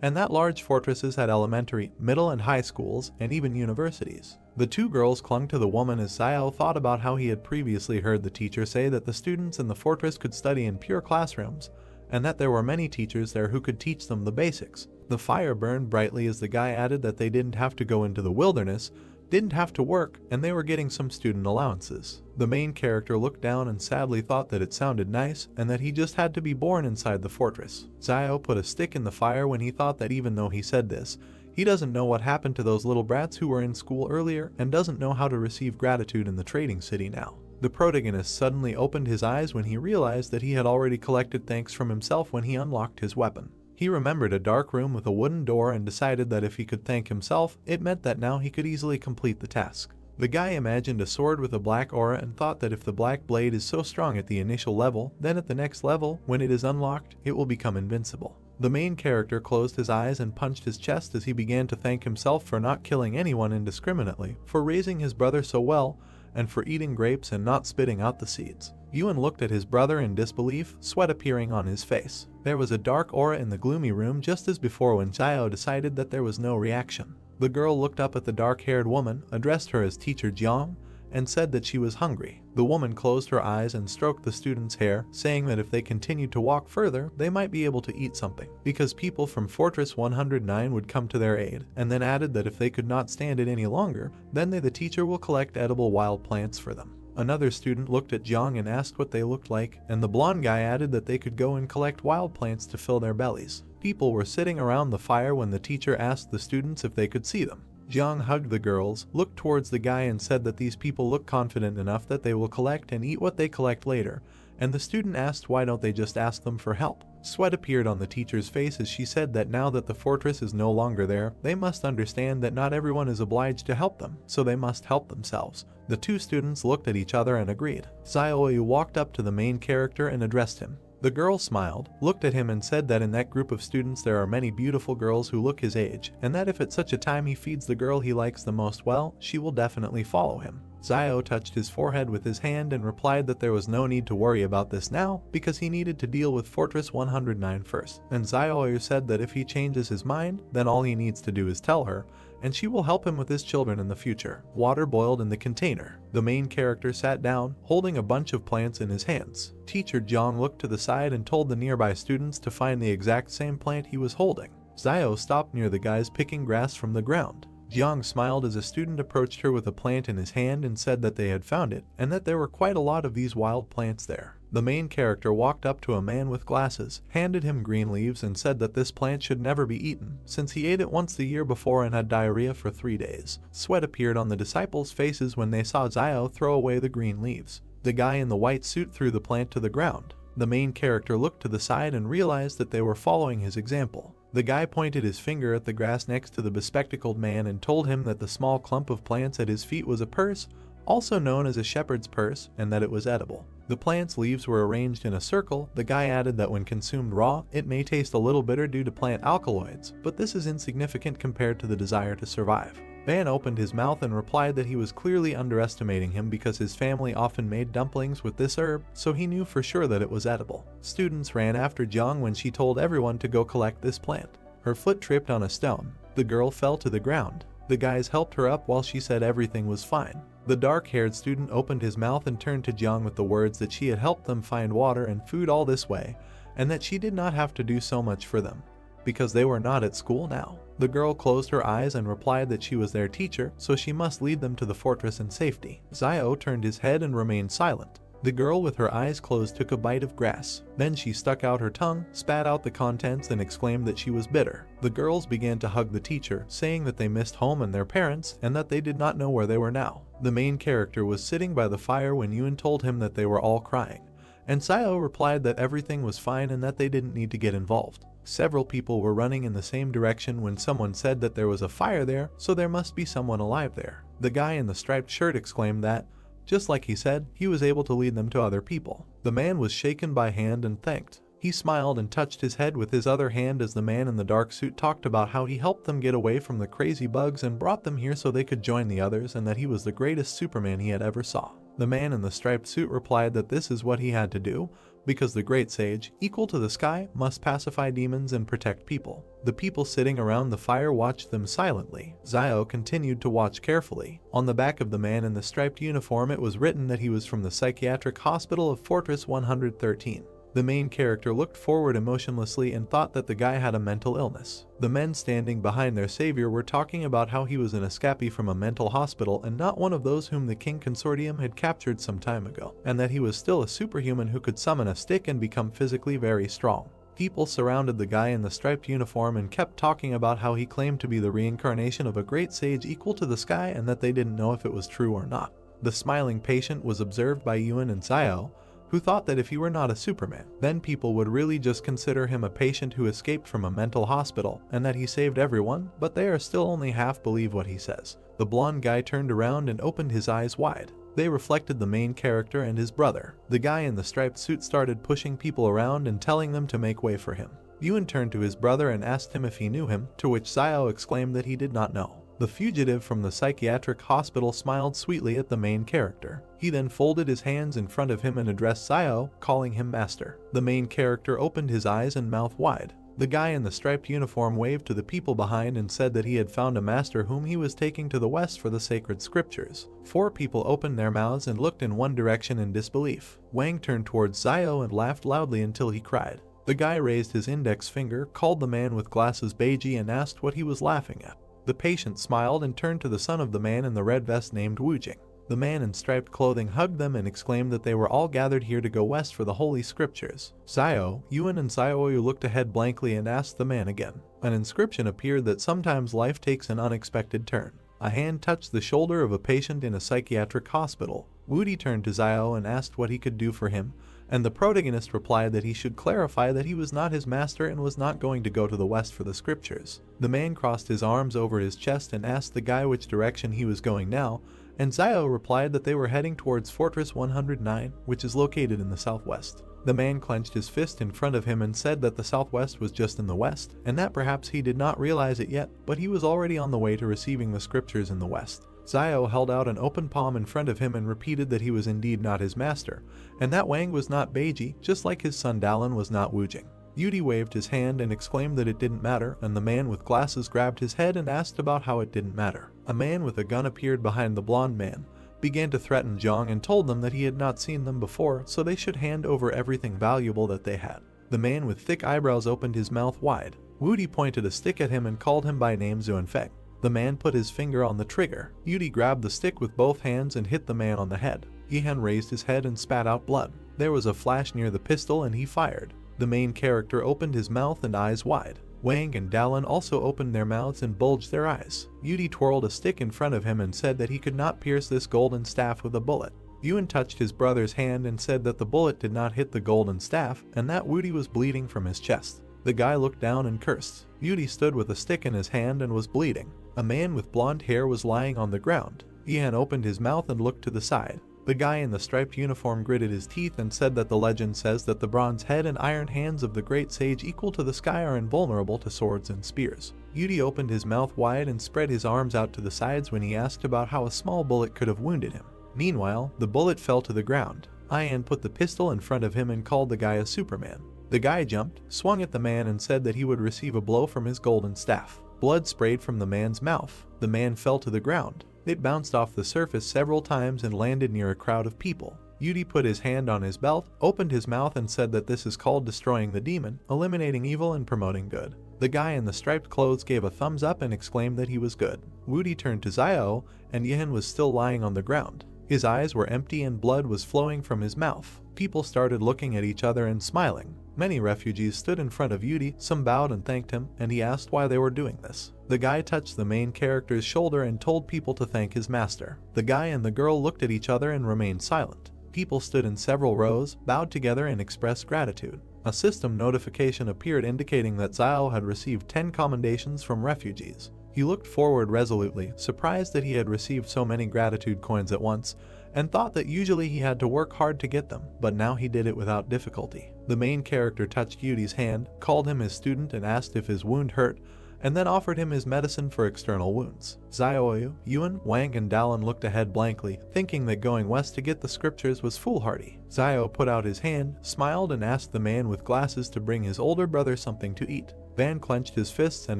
Speaker 1: and that large fortresses had elementary, middle and high schools, and even universities. The two girls clung to the woman as Zio thought about how he had previously heard the teacher say that the students in the fortress could study in pure classrooms, and that there were many teachers there who could teach them the basics. The fire burned brightly as the guy added that they didn't have to go into the wilderness, didn't have to work, and they were getting some student allowances. The main character looked down and sadly thought that it sounded nice, and that he just had to be born inside the fortress. Zio put a stick in the fire when he thought that even though he said this, he doesn't know what happened to those little brats who were in school earlier and doesn't know how to receive gratitude in the trading city now. The protagonist suddenly opened his eyes when he realized that he had already collected thanks from himself when he unlocked his weapon. He remembered a dark room with a wooden door and decided that if he could thank himself, it meant that now he could easily complete the task. The guy imagined a sword with a black aura and thought that if the black blade is so strong at the initial level, then at the next level, when it is unlocked, it will become invincible. The main character closed his eyes and punched his chest as he began to thank himself for not killing anyone indiscriminately, for raising his brother so well, and for eating grapes and not spitting out the seeds. Yuan looked at his brother in disbelief, sweat appearing on his face. There was a dark aura in the gloomy room just as before when Zio decided that there was no reaction. The girl looked up at the dark-haired woman, addressed her as Teacher Jiang, and said that she was hungry. The woman closed her eyes and stroked the student's hair, saying that if they continued to walk further, they might be able to eat something, because people from Fortress 109 would come to their aid, and then added that if they could not stand it any longer, then the teacher will collect edible wild plants for them. Another student looked at Jiang and asked what they looked like, and the blonde guy added that they could go and collect wild plants to fill their bellies. People were sitting around the fire when the teacher asked the students if they could see them. Jiang hugged the girls, looked towards the guy and said that these people look confident enough that they will collect and eat what they collect later, and the student asked why don't they just ask them for help. Sweat appeared on the teacher's face as she said that now that the fortress is no longer there, they must understand that not everyone is obliged to help them, so they must help themselves. The two students looked at each other and agreed. Zio walked up to the main character and addressed him. The girl smiled, looked at him and said that in that group of students there are many beautiful girls who look his age, and that if at such a time he feeds the girl he likes the most well, she will definitely follow him. Zio touched his forehead with his hand and replied that there was no need to worry about this now, because he needed to deal with Fortress 109 first. And Zio said that if he changes his mind, then all he needs to do is tell her, and she will help him with his children in the future. Water boiled in the container. The main character sat down, holding a bunch of plants in his hands. Teacher Jiang looked to the side and told the nearby students to find the exact same plant he was holding. Zio stopped near the guys picking grass from the ground. Jiang smiled as a student approached her with a plant in his hand and said that they had found it, and that there were quite a lot of these wild plants there. The main character walked up to a man with glasses, handed him green leaves and said that this plant should never be eaten, since he ate it once the year before and had diarrhea for 3 days. Sweat appeared on the disciples' faces when they saw Zio throw away the green leaves. The guy in the white suit threw the plant to the ground. The main character looked to the side and realized that they were following his example. The guy pointed his finger at the grass next to the bespectacled man and told him that the small clump of plants at his feet was a purse, also known as a shepherd's purse, and that it was edible. The plant's leaves were arranged in a circle. The guy added that when consumed raw, it may taste a little bitter due to plant alkaloids, but this is insignificant compared to the desire to survive. Van opened his mouth and replied that he was clearly underestimating him because his family often made dumplings with this herb, so he knew for sure that it was edible. Students ran after Jiang when she told everyone to go collect this plant. Her foot tripped on a stone. The girl fell to the ground. The guys helped her up while she said everything was fine. The dark-haired student opened his mouth and turned to Jiang with the words that she had helped them find water and food all this way, and that she did not have to do so much for them, because they were not at school now. The girl closed her eyes and replied that she was their teacher, so she must lead them to the fortress in safety. Xiao turned his head and remained silent. The girl with her eyes closed took a bite of grass. Then she stuck out her tongue, spat out the contents, and exclaimed that she was bitter. The girls began to hug the teacher, saying that they missed home and their parents, and that they did not know where they were now. The main character was sitting by the fire when Yuan told him that they were all crying, and Xiao replied that everything was fine and that they didn't need to get involved. Several people were running in the same direction when someone said that there was a fire there, so there must be someone alive there. The guy in the striped shirt exclaimed that, just like he said, he was able to lead them to other people. The man was shaken by hand and thanked. He smiled and touched his head with his other hand as the man in the dark suit talked about how he helped them get away from the crazy bugs and brought them here so they could join the others, and that he was the greatest Superman he had ever saw. The man in the striped suit replied that this is what he had to do, because the great sage, equal to the sky, must pacify demons and protect people. The people sitting around the fire watched them silently. Xiao continued to watch carefully. On the back of the man in the striped uniform it was written that he was from the psychiatric hospital of Fortress 113. The main character looked forward emotionlessly and thought that the guy had a mental illness. The men standing behind their savior were talking about how he was an escapee from a mental hospital and not one of those whom the King Consortium had captured some time ago, and that he was still a superhuman who could summon a stick and become physically very strong. People surrounded the guy in the striped uniform and kept talking about how he claimed to be the reincarnation of a great sage equal to the sky and that they didn't know if it was true or not. The smiling patient was observed by Yuan and Xiao, who thought that if he were not a Superman, then people would really just consider him a patient who escaped from a mental hospital and that he saved everyone, but they are still only half believe what he says. The blonde guy turned around and opened his eyes wide. They reflected the main character and his brother. The guy in the striped suit started pushing people around and telling them to make way for him. Yuan turned to his brother and asked him if he knew him, to which Xiao exclaimed that he did not know. The fugitive from the psychiatric hospital smiled sweetly at the main character. He then folded his hands in front of him and addressed Xiao, calling him master. The main character opened his eyes and mouth wide. The guy in the striped uniform waved to the people behind and said that he had found a master whom he was taking to the west for the sacred scriptures. 4 people opened their mouths and looked in one direction in disbelief. Wang turned towards Xiao and laughed loudly until he cried. The guy raised his index finger, called the man with glasses Beiji, and asked what he was laughing at. The patient smiled and turned to the son of the man in the red vest named Wujing. The man in striped clothing hugged them and exclaimed that they were all gathered here to go west for the holy scriptures. Xiao, Yuan and Xiaoyu looked ahead blankly and asked the man again. An inscription appeared that sometimes life takes an unexpected turn. A hand touched the shoulder of a patient in a psychiatric hospital. Wudi turned to Xiao and asked what he could do for him, and the protagonist replied that he should clarify that he was not his master and was not going to go to the west for the scriptures. The man crossed his arms over his chest and asked the guy which direction he was going now, and Xiao replied that they were heading towards Fortress 109, which is located in the southwest. The man clenched his fist in front of him and said that the southwest was just in the west, and that perhaps he did not realize it yet, but he was already on the way to receiving the scriptures in the west. Xiao held out an open palm in front of him and repeated that he was indeed not his master, and that Wang was not Beiji, just like his son Dalin was not Wujing. Yudi waved his hand and exclaimed that it didn't matter, and the man with glasses grabbed his head and asked about how it didn't matter. A man with a gun appeared behind the blonde man, began to threaten Zhang and told them that he had not seen them before, so they should hand over everything valuable that they had. The man with thick eyebrows opened his mouth wide. Wudi pointed a stick at him and called him by name Zuanfeng. The man put his finger on the trigger. Yudi grabbed the stick with both hands and hit the man on the head. Yihan raised his head and spat out blood. There was a flash near the pistol and he fired. The main character opened his mouth and eyes wide. Wang and Dalin also opened their mouths and bulged their eyes. Yudi twirled a stick in front of him and said that he could not pierce this golden staff with a bullet. Yuan touched his brother's hand and said that the bullet did not hit the golden staff and that Wudi was bleeding from his chest. The guy looked down and cursed. Yudi stood with a stick in his hand and was bleeding. A man with blonde hair was lying on the ground. Yihan opened his mouth and looked to the side. The guy in the striped uniform gritted his teeth and said that the legend says that the bronze head and iron hands of the great sage equal to the sky are invulnerable to swords and spears. Yudi opened his mouth wide and spread his arms out to the sides when he asked about how a small bullet could have wounded him. Meanwhile, the bullet fell to the ground. Yihan put the pistol in front of him and called the guy a Superman. The guy jumped, swung at the man and said that he would receive a blow from his golden staff. Blood sprayed from the man's mouth. The man fell to the ground. It bounced off the surface several times and landed near a crowd of people. Yudi put his hand on his belt, opened his mouth and said that this is called destroying the demon, eliminating evil and promoting good. The guy in the striped clothes gave a thumbs up and exclaimed that he was good. Wudi turned to Xiao, and Yihan was still lying on the ground. His eyes were empty and blood was flowing from his mouth. People started looking at each other and smiling. Many refugees stood in front of Yudi, some bowed and thanked him, and he asked why they were doing this. The guy touched the main character's shoulder and told people to thank his master. The guy and the girl looked at each other and remained silent. People stood in several rows, bowed together and expressed gratitude. A system notification appeared indicating that Xiao had received 10 commendations from refugees. He looked forward resolutely, surprised that he had received so many gratitude coins at once, and thought that usually he had to work hard to get them, but now he did it without difficulty. The main character touched Yudi's hand, called him his student and asked if his wound hurt, and then offered him his medicine for external wounds. Xiaoyu, Yuan, Wang and Dalan looked ahead blankly, thinking that going west to get the scriptures was foolhardy. Xiao put out his hand, smiled and asked the man with glasses to bring his older brother something to eat. Van clenched his fists and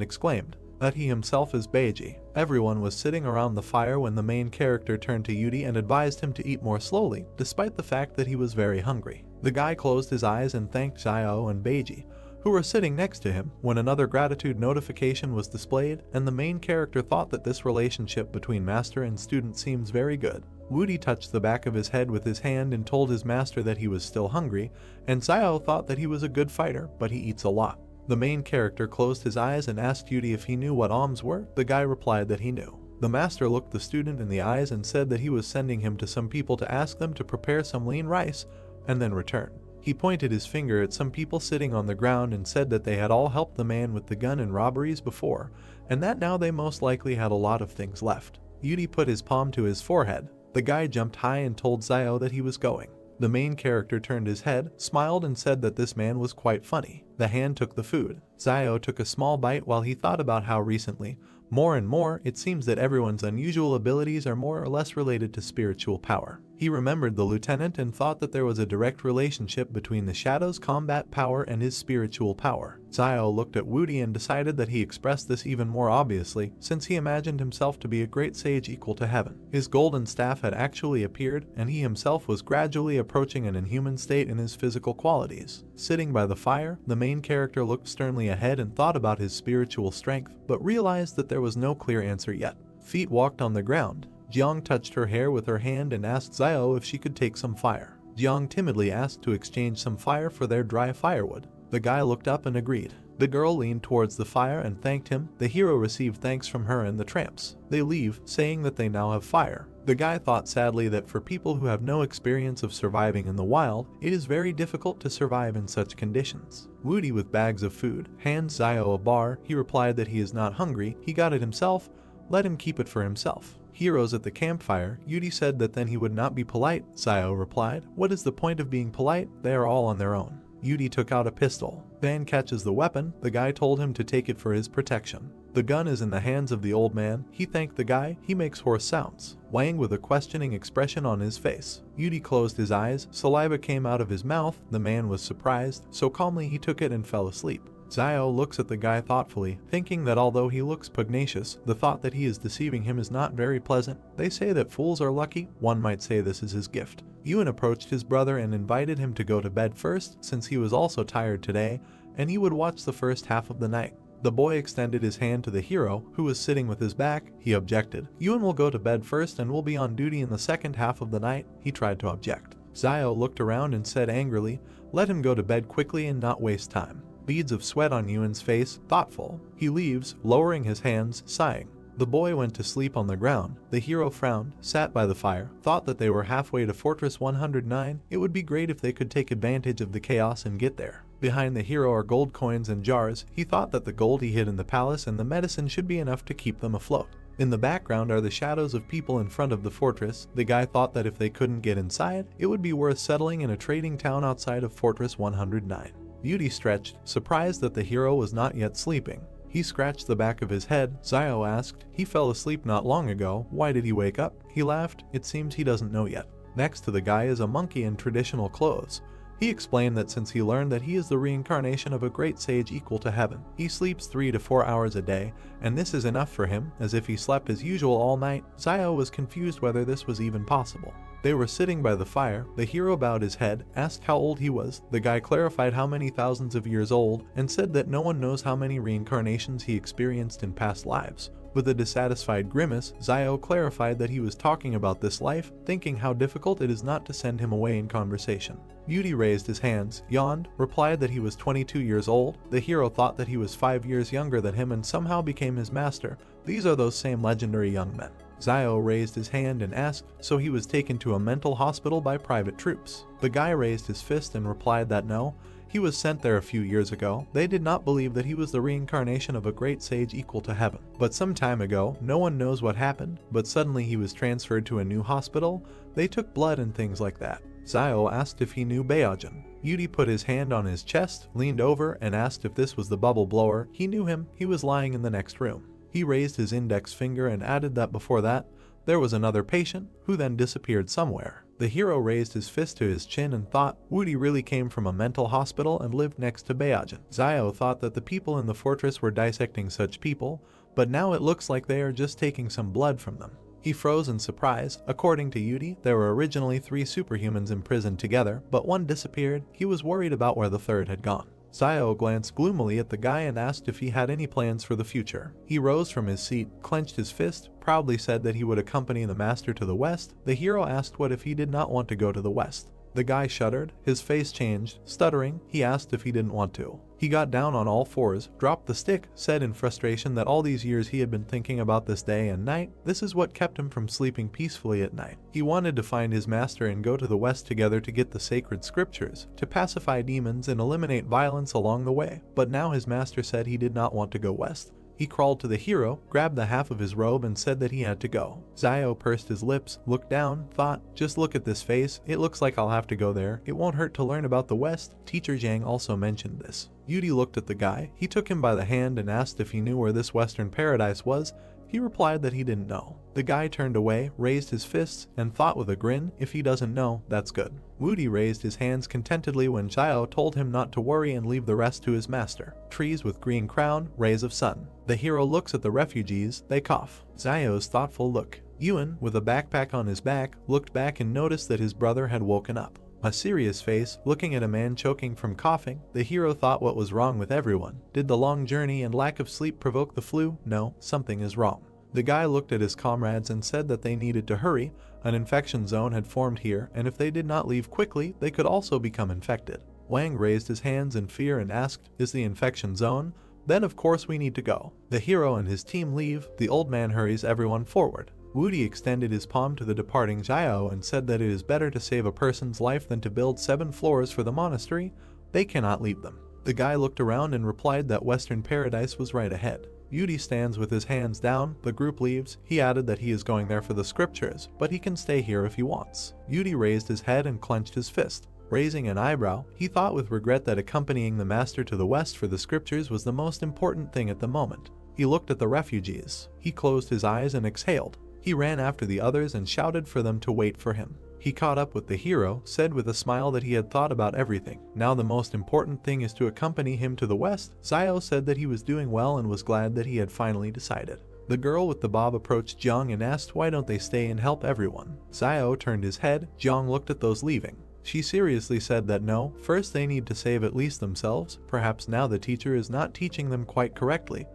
Speaker 1: exclaimed that he himself is Beiji. Everyone was sitting around the fire when the main character turned to Yudi and advised him to eat more slowly, despite the fact that he was very hungry. The guy closed his eyes and thanked Xiao and Beiji, who were sitting next to him, when another gratitude notification was displayed, and the main character thought that this relationship between master and student seems very good. Wudi touched the back of his head with his hand and told his master that he was still hungry, and Xiao thought that he was a good fighter, but he eats a lot. The main character closed his eyes and asked Yudi if he knew what alms were. The guy replied that he knew. The master looked the student in the eyes and said that he was sending him to some people to ask them to prepare some lean rice, and then return. He pointed his finger at some people sitting on the ground and said that they had all helped the man with the gun in robberies before, and that now they most likely had a lot of things left. Yudi put his palm to his forehead. The guy jumped high and told Xiao that he was going. The main character turned his head, smiled and said that this man was quite funny. The hand took the food. Xiao took a small bite while he thought about how recently, more and more, it seems that everyone's unusual abilities are more or less related to spiritual power. He remembered the lieutenant and thought that there was a direct relationship between the Shadow's combat power and his spiritual power. Xiao looked at Wudi and decided that he expressed this even more obviously, since he imagined himself to be a great sage equal to heaven. His golden staff had actually appeared, and he himself was gradually approaching an inhuman state in his physical qualities. Sitting by the fire, the main character looked sternly ahead and thought about his spiritual strength, but realized that there was no clear answer yet. Feet walked on the ground. Jiang touched her hair with her hand and asked Xiao if she could take some fire. Jiang timidly asked to exchange some fire for their dry firewood. The guy looked up and agreed. The girl leaned towards the fire and thanked him. The hero received thanks from her and the tramps. They leave, saying that they now have fire. The guy thought sadly that for people who have no experience of surviving in the wild, it is very difficult to survive in such conditions. Wudi with bags of food hands Xiao a bar. He replied that he is not hungry, he got it himself, let him keep it for himself. Heroes at the campfire, Yudi said that then he would not be polite. Xiao replied, what is the point of being polite? They are all on their own. Yudi took out a pistol. Van catches the weapon. The guy told him to take it for his protection. The gun is in the hands of the old man. He thanked the guy. He makes hoarse sounds. Wang with a questioning expression on his face. Yudi closed his eyes. Saliva came out of his mouth. The man was surprised, so calmly he took it and fell asleep. Xiao looks at the guy thoughtfully, thinking that although he looks pugnacious, the thought that he is deceiving him is not very pleasant. They say that fools are lucky. One might say this is his gift. Yuan approached his brother and invited him to go to bed first, since he was also tired today, and he would watch the first half of the night. The boy extended his hand to the hero, who was sitting with his back. He objected. Yuan will go to bed first and will be on duty in the second half of the night. He tried to object. Xiao looked around and said angrily, let him go to bed quickly and not waste time. Beads of sweat on Yuan's face, thoughtful. He leaves, lowering his hands, sighing. The boy went to sleep on the ground. The hero frowned, sat by the fire, thought that they were halfway to Fortress 109. It would be great if they could take advantage of the chaos and get there. Behind the hero are gold coins and jars. He thought that the gold he hid in the palace and the medicine should be enough to keep them afloat. In the background are the shadows of people in front of the fortress. The guy thought that if they couldn't get inside, it would be worth settling in a trading town outside of Fortress 109. Beauty stretched, surprised that the hero was not yet sleeping. He scratched the back of his head. Zio asked, "He fell asleep not long ago. Why did he wake up?" He laughed. "It seems he doesn't know yet." Next to the guy is a monkey in traditional clothes. He explained that since he learned that he is the reincarnation of a great sage equal to heaven, he sleeps 3 to 4 hours a day, and this is enough for him, as if he slept as usual all night. Zio was confused whether this was even possible. They were sitting by the fire. The hero bowed his head, asked how old he was. The guy clarified how many thousands of years old, and said that no one knows how many reincarnations he experienced in past lives. With a dissatisfied grimace, Zio clarified that he was talking about this life, thinking how difficult it is not to send him away in conversation. Beauty raised his hands, yawned, replied that he was 22 years old. The hero thought that he was 5 years younger than him and somehow became his master. These are those same legendary young men. Zio raised his hand and asked, so he was taken to a mental hospital by private troops. The guy raised his fist and replied that no, he was sent there a few years ago. They did not believe that he was the reincarnation of a great sage equal to heaven. But some time ago, no one knows what happened, but suddenly he was transferred to a new hospital. They took blood and things like that. Zio asked if he knew Baojin. Beauty put his hand on his chest, leaned over, and asked if this was the bubble blower. He knew him. He was lying in the next room. He raised his index finger and added that before that, there was another patient, who then disappeared somewhere. The hero raised his fist to his chin and thought, Woody really came from a mental hospital and lived next to Baojin. Zio thought that the people in the fortress were dissecting such people, but now it looks like they are just taking some blood from them. He froze in surprise. According to Yudi, there were originally 3 superhumans imprisoned together, but one disappeared. He was worried about where the third had gone. Zio glanced gloomily at the guy and asked if he had any plans for the future. He rose from his seat, clenched his fist, proudly said that he would accompany the master to the west. The hero asked what if he did not want to go to the west. The guy shuddered, his face changed, stuttering. He asked if he didn't want to. He got down on all fours, dropped the stick, said in frustration that all these years he had been thinking about this day and night. This is what kept him from sleeping peacefully at night. He wanted to find his master and go to the west together to get the sacred scriptures, to pacify demons and eliminate violence along the way. But now his master said he did not want to go west. He crawled to the hero, grabbed the half of his robe and said that he had to go. Zio pursed his lips, looked down, thought, just look at this face, it looks like I'll have to go there. It won't hurt to learn about the West. Teacher Zhang also mentioned this. Yudi looked at the guy. He took him by the hand and asked if he knew where this Western paradise was. He replied that he didn't know. The guy turned away, raised his fists, and thought with a grin, if he doesn't know, that's good. Woody raised his hands contentedly when Zio told him not to worry and leave the rest to his master. Trees with green crown, rays of sun. The hero looks at the refugees, they cough. Zio's thoughtful look. Ewan, with a backpack on his back, looked back and noticed that his brother had woken up. A serious face, looking at a man choking from coughing. The hero thought what was wrong with everyone. Did the long journey and lack of sleep provoke the flu? No, something is wrong. The guy looked at his comrades and said that they needed to hurry. An infection zone had formed here, and if they did not leave quickly, they could also become infected. Wang raised his hands in fear and asked, is the infection zone? Then of course we need to go. The hero and his team leave. The old man hurries everyone forward. Woody extended his palm to the departing Zio and said that it is better to save a person's life than to build 7 floors for the monastery. They cannot leave them. The guy looked around and replied that Western Paradise was right ahead. Woody stands with his hands down. The group leaves. He added that he is going there for the scriptures, but he can stay here if he wants. Woody raised his head and clenched his fist. Raising an eyebrow, he thought with regret that accompanying the master to the west for the scriptures was the most important thing at the moment. He looked at the refugees. He closed his eyes and exhaled. He ran after the others and shouted for them to wait for him. He caught up with the hero, said with a smile that he had thought about everything. Now the most important thing is to accompany him to the west. Zio said that he was doing well and was glad that he had finally decided. The girl with the bob approached Jiang and asked why don't they stay and help everyone. Zio turned his head. Jiang looked at those leaving. She seriously said that no, first they need to save at least themselves. Perhaps now the teacher is not teaching them quite correctly,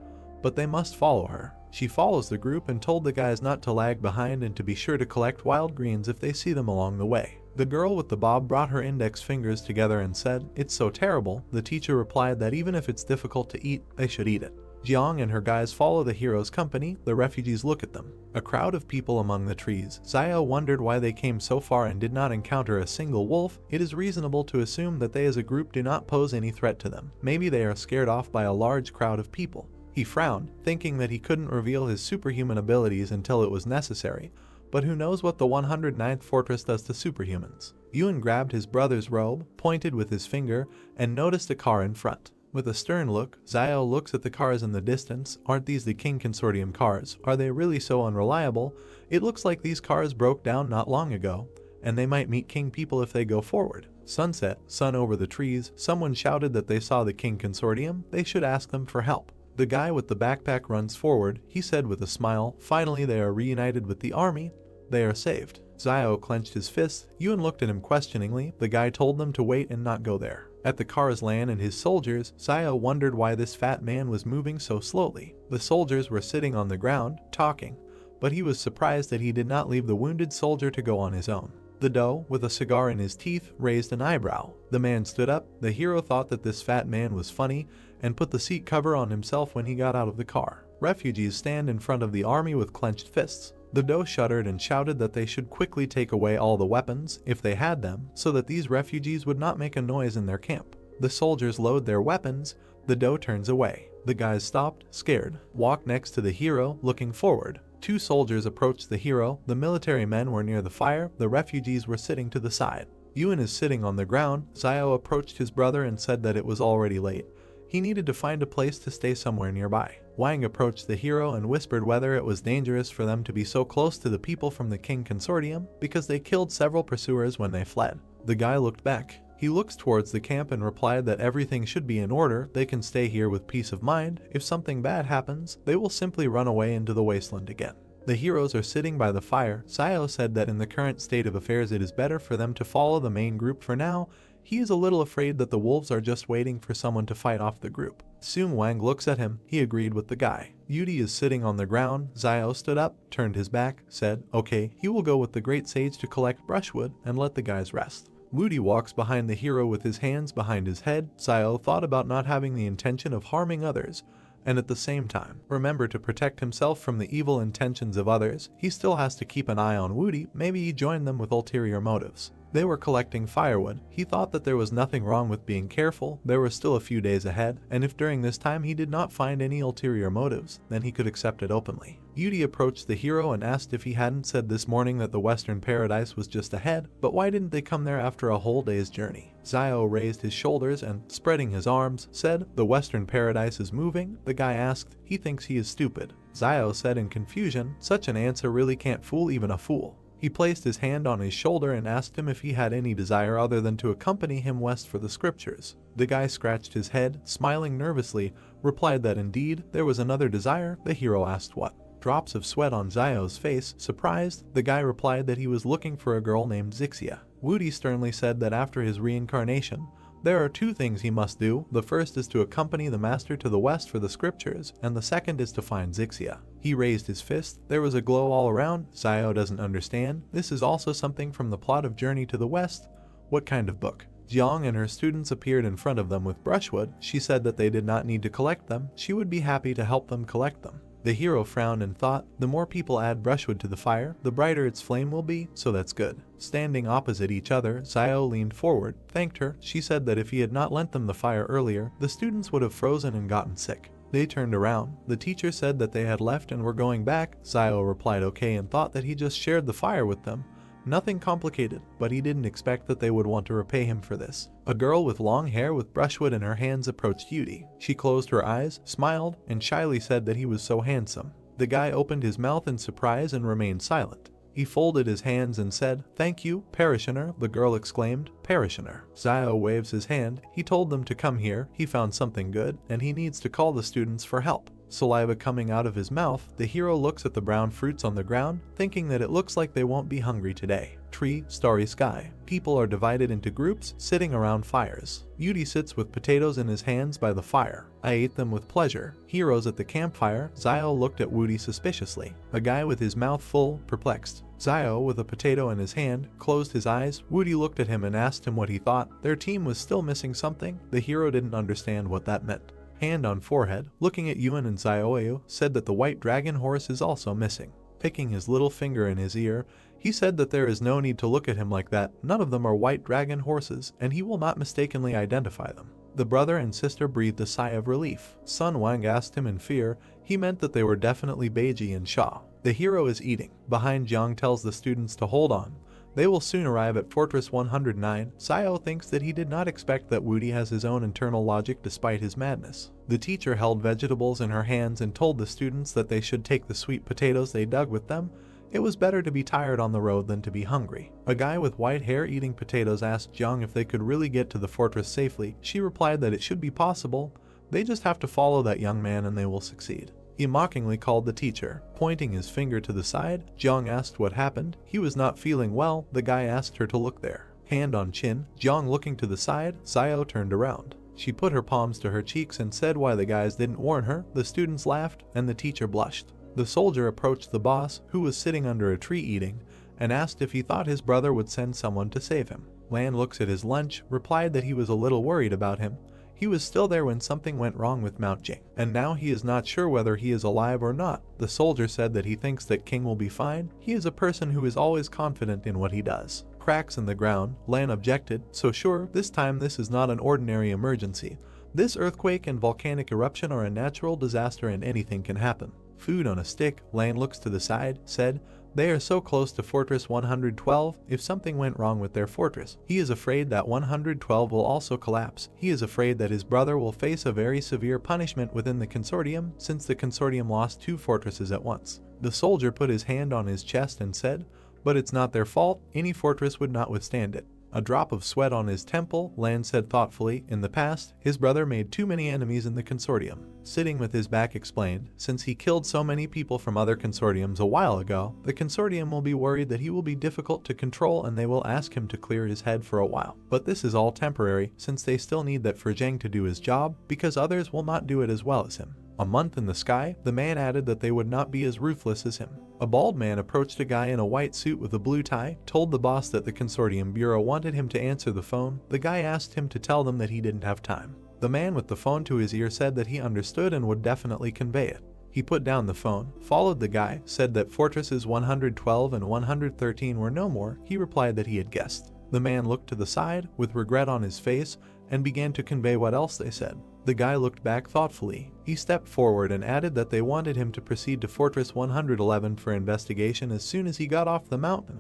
Speaker 1: but they must follow her. She follows the group and told the guys not to lag behind and to be sure to collect wild greens if they see them along the way. The girl with the bob brought her index fingers together and said, it's so terrible. The teacher replied that even if it's difficult to eat, they should eat it. Jiang and her guys follow the hero's company. The refugees look at them. A crowd of people among the trees. Zio wondered why they came so far and did not encounter a single wolf. It is reasonable to assume that they as a group do not pose any threat to them. Maybe they are scared off by a large crowd of people. He frowned, thinking that he couldn't reveal his superhuman abilities until it was necessary, but who knows what the 109th fortress does to superhumans. Yun grabbed his brother's robe, pointed with his finger, and noticed a car in front. With a stern look, Xiao looks at the cars in the distance. Aren't these the King Consortium cars? Are they really so unreliable? It looks like these cars broke down not long ago, and they might meet King people if they go forward. Sunset, sun over the trees, someone shouted that they saw the King Consortium. They should ask them for help. The guy with the backpack runs forward. He said with a smile, finally they are reunited with the army. They are saved. Xiao clenched his fists. Yun looked at him questioningly. The guy told them to wait and not go there. At the car's land and his soldiers, Xiao wondered why this fat man was moving so slowly. The soldiers were sitting on the ground, talking, but he was surprised that he did not leave the wounded soldier to go on his own. The doe, with a cigar in his teeth, raised an eyebrow. The man stood up. The hero thought that this fat man was funny and put the seat cover on himself when he got out of the car. Refugees stand in front of the army with clenched fists. The doe shuddered and shouted that they should quickly take away all the weapons, if they had them, so that these refugees would not make a noise in their camp. The soldiers load their weapons. The doe turns away. The guys stopped, scared, walked next to the hero, looking forward. Two soldiers approached the hero. The military men were near the fire. The refugees were sitting to the side. Yun is sitting on the ground. Xiao approached his brother and said that it was already late. He needed to find a place to stay somewhere nearby. Wang approached the hero and whispered whether it was dangerous for them to be so close to the people from the King Consortium because they killed several pursuers when they fled. The guy looked back. He looks towards the camp and replied that everything should be in order. They can stay here with peace of mind. If something bad happens, they will simply run away into the wasteland again. The heroes are sitting by the fire. Xiao said that in the current state of affairs it is better for them to follow the main group for now. He is a little afraid that the wolves are just waiting for someone to fight off the group. Soon Wang looks at him. He agreed with the guy. Yudi is sitting on the ground. Xiao stood up, turned his back, said, okay, he will go with the great sage to collect brushwood and let the guys rest. Wudi walks behind the hero with his hands behind his head. Xiao thought about not having the intention of harming others, and at the same time, remember to protect himself from the evil intentions of others. He still has to keep an eye on Wudi. Maybe he joined them with ulterior motives. They were collecting firewood. He thought that there was nothing wrong with being careful. There were still a few days ahead, and if during this time he did not find any ulterior motives, then he could accept it openly. Yudi approached the hero and asked if he hadn't said this morning that the Western Paradise was just ahead, but why didn't they come there after a whole day's journey? Xiao raised his shoulders and, spreading his arms, said, the Western Paradise is moving. The guy asked, he thinks he is stupid. Xiao said in confusion, such an answer really can't fool even a fool. He placed his hand on his shoulder and asked him if he had any desire other than to accompany him west for the scriptures. The guy scratched his head, smiling nervously, replied that indeed there was another desire. The hero asked what. Drops of sweat on Xiao's face. Surprised, the guy replied that he was looking for a girl named Zixia. Wudi sternly said that after his reincarnation, there are two things he must do. The first is to accompany the master to the west for the scriptures, and the second is to find Zixia. He raised his fist. There was a glow all around. Xiao doesn't understand. This is also something from the plot of Journey to the West. What kind of book? Jiang and her students appeared in front of them with brushwood. She said that they did not need to collect them. She would be happy to help them collect them. The hero frowned and thought, the more people add brushwood to the fire, the brighter its flame will be, so that's good. Standing opposite each other, Xiao leaned forward, thanked her. She said that if he had not lent them the fire earlier, the students would have frozen and gotten sick. They turned around. The teacher said that they had left and were going back. Xiao replied okay and thought that he just shared the fire with them. Nothing complicated, but he didn't expect that they would want to repay him for this. A girl with long hair with brushwood in her hands approached Yudi. She closed her eyes, smiled, and shyly said that he was so handsome. The guy opened his mouth in surprise and remained silent. He folded his hands and said, thank you, parishioner. The girl exclaimed, parishioner. Xiao waves his hand. He told them to come here. He found something good, and he needs to call the students for help. Saliva coming out of his mouth, the hero looks at the brown fruits on the ground, thinking that it looks like they won't be hungry today. Tree, starry sky. People are divided into groups, sitting around fires. Yudi sits with potatoes in his hands by the fire. I ate them with pleasure. Heroes at the campfire. Xiao looked at Wudi suspiciously. A guy with his mouth full, perplexed. Xiao, with a potato in his hand, closed his eyes. Wudi looked at him and asked him what he thought. Their team was still missing something. The hero didn't understand what that meant. Hand on forehead, looking at Yuan and Xiaoyu, said that the white dragon horse is also missing. Picking his little finger in his ear, he said that there is no need to look at him like that, none of them are white dragon horses, and he will not mistakenly identify them. The brother and sister breathed a sigh of relief. Sun Wang asked him in fear, he meant that they were definitely Beiji and Sha. The hero is eating. Behind, Jiang tells the students to hold on. They will soon arrive at Fortress 109. Sayo thinks that he did not expect that Woody has his own internal logic despite his madness. The teacher held vegetables in her hands and told the students that they should take the sweet potatoes they dug with them. It was better to be tired on the road than to be hungry. A guy with white hair eating potatoes asked Jiang if they could really get to the fortress safely. She replied that it should be possible. They just have to follow that young man and they will succeed. He mockingly called the teacher. Pointing his finger to the side, Jiang asked what happened. He was not feeling well. The guy asked her to look there. Hand on chin, Jiang looking to the side, Sayo turned around. She put her palms to her cheeks and said why the guys didn't warn her. The students laughed and the teacher blushed. The soldier approached the boss, who was sitting under a tree eating, and asked if he thought his brother would send someone to save him. Lan looks at his lunch, replied that he was a little worried about him. He was still there when something went wrong with Mount Jing, and now he is not sure whether he is alive or not. The soldier said that he thinks that King will be fine. He is a person who is always confident in what he does. Cracks in the ground, Lan objected, so sure, this time this is not an ordinary emergency. This earthquake and volcanic eruption are a natural disaster and anything can happen. Food on a stick, Lan looks to the side, said, they are so close to Fortress 112, if something went wrong with their fortress, he is afraid that 112 will also collapse. He is afraid that his brother will face a very severe punishment within the consortium, since the consortium lost 2 fortresses at once. The soldier put his hand on his chest and said, but it's not their fault, any fortress would not withstand it. A drop of sweat on his temple, Lan said thoughtfully, in the past, his brother made too many enemies in the consortium. Sitting with his back explained, since he killed so many people from other consortiums a while ago, the consortium will be worried that he will be difficult to control and they will ask him to clear his head for a while. But this is all temporary, since they still need that Furjang to do his job, because others will not do it as well as him. A month in the sky, the man added that they would not be as ruthless as him. A bald man approached a guy in a white suit with a blue tie, told the boss that the consortium bureau wanted him to answer the phone. The guy asked him to tell them that he didn't have time. The man with the phone to his ear said that he understood and would definitely convey it. He put down the phone, followed the guy, said that fortresses 112 and 113 were no more. He replied that he had guessed. The man looked to the side, with regret on his face, and began to convey what else they said. The guy looked back thoughtfully. He stepped forward and added that they wanted him to proceed to Fortress 111 for investigation as soon as he got off the mountain,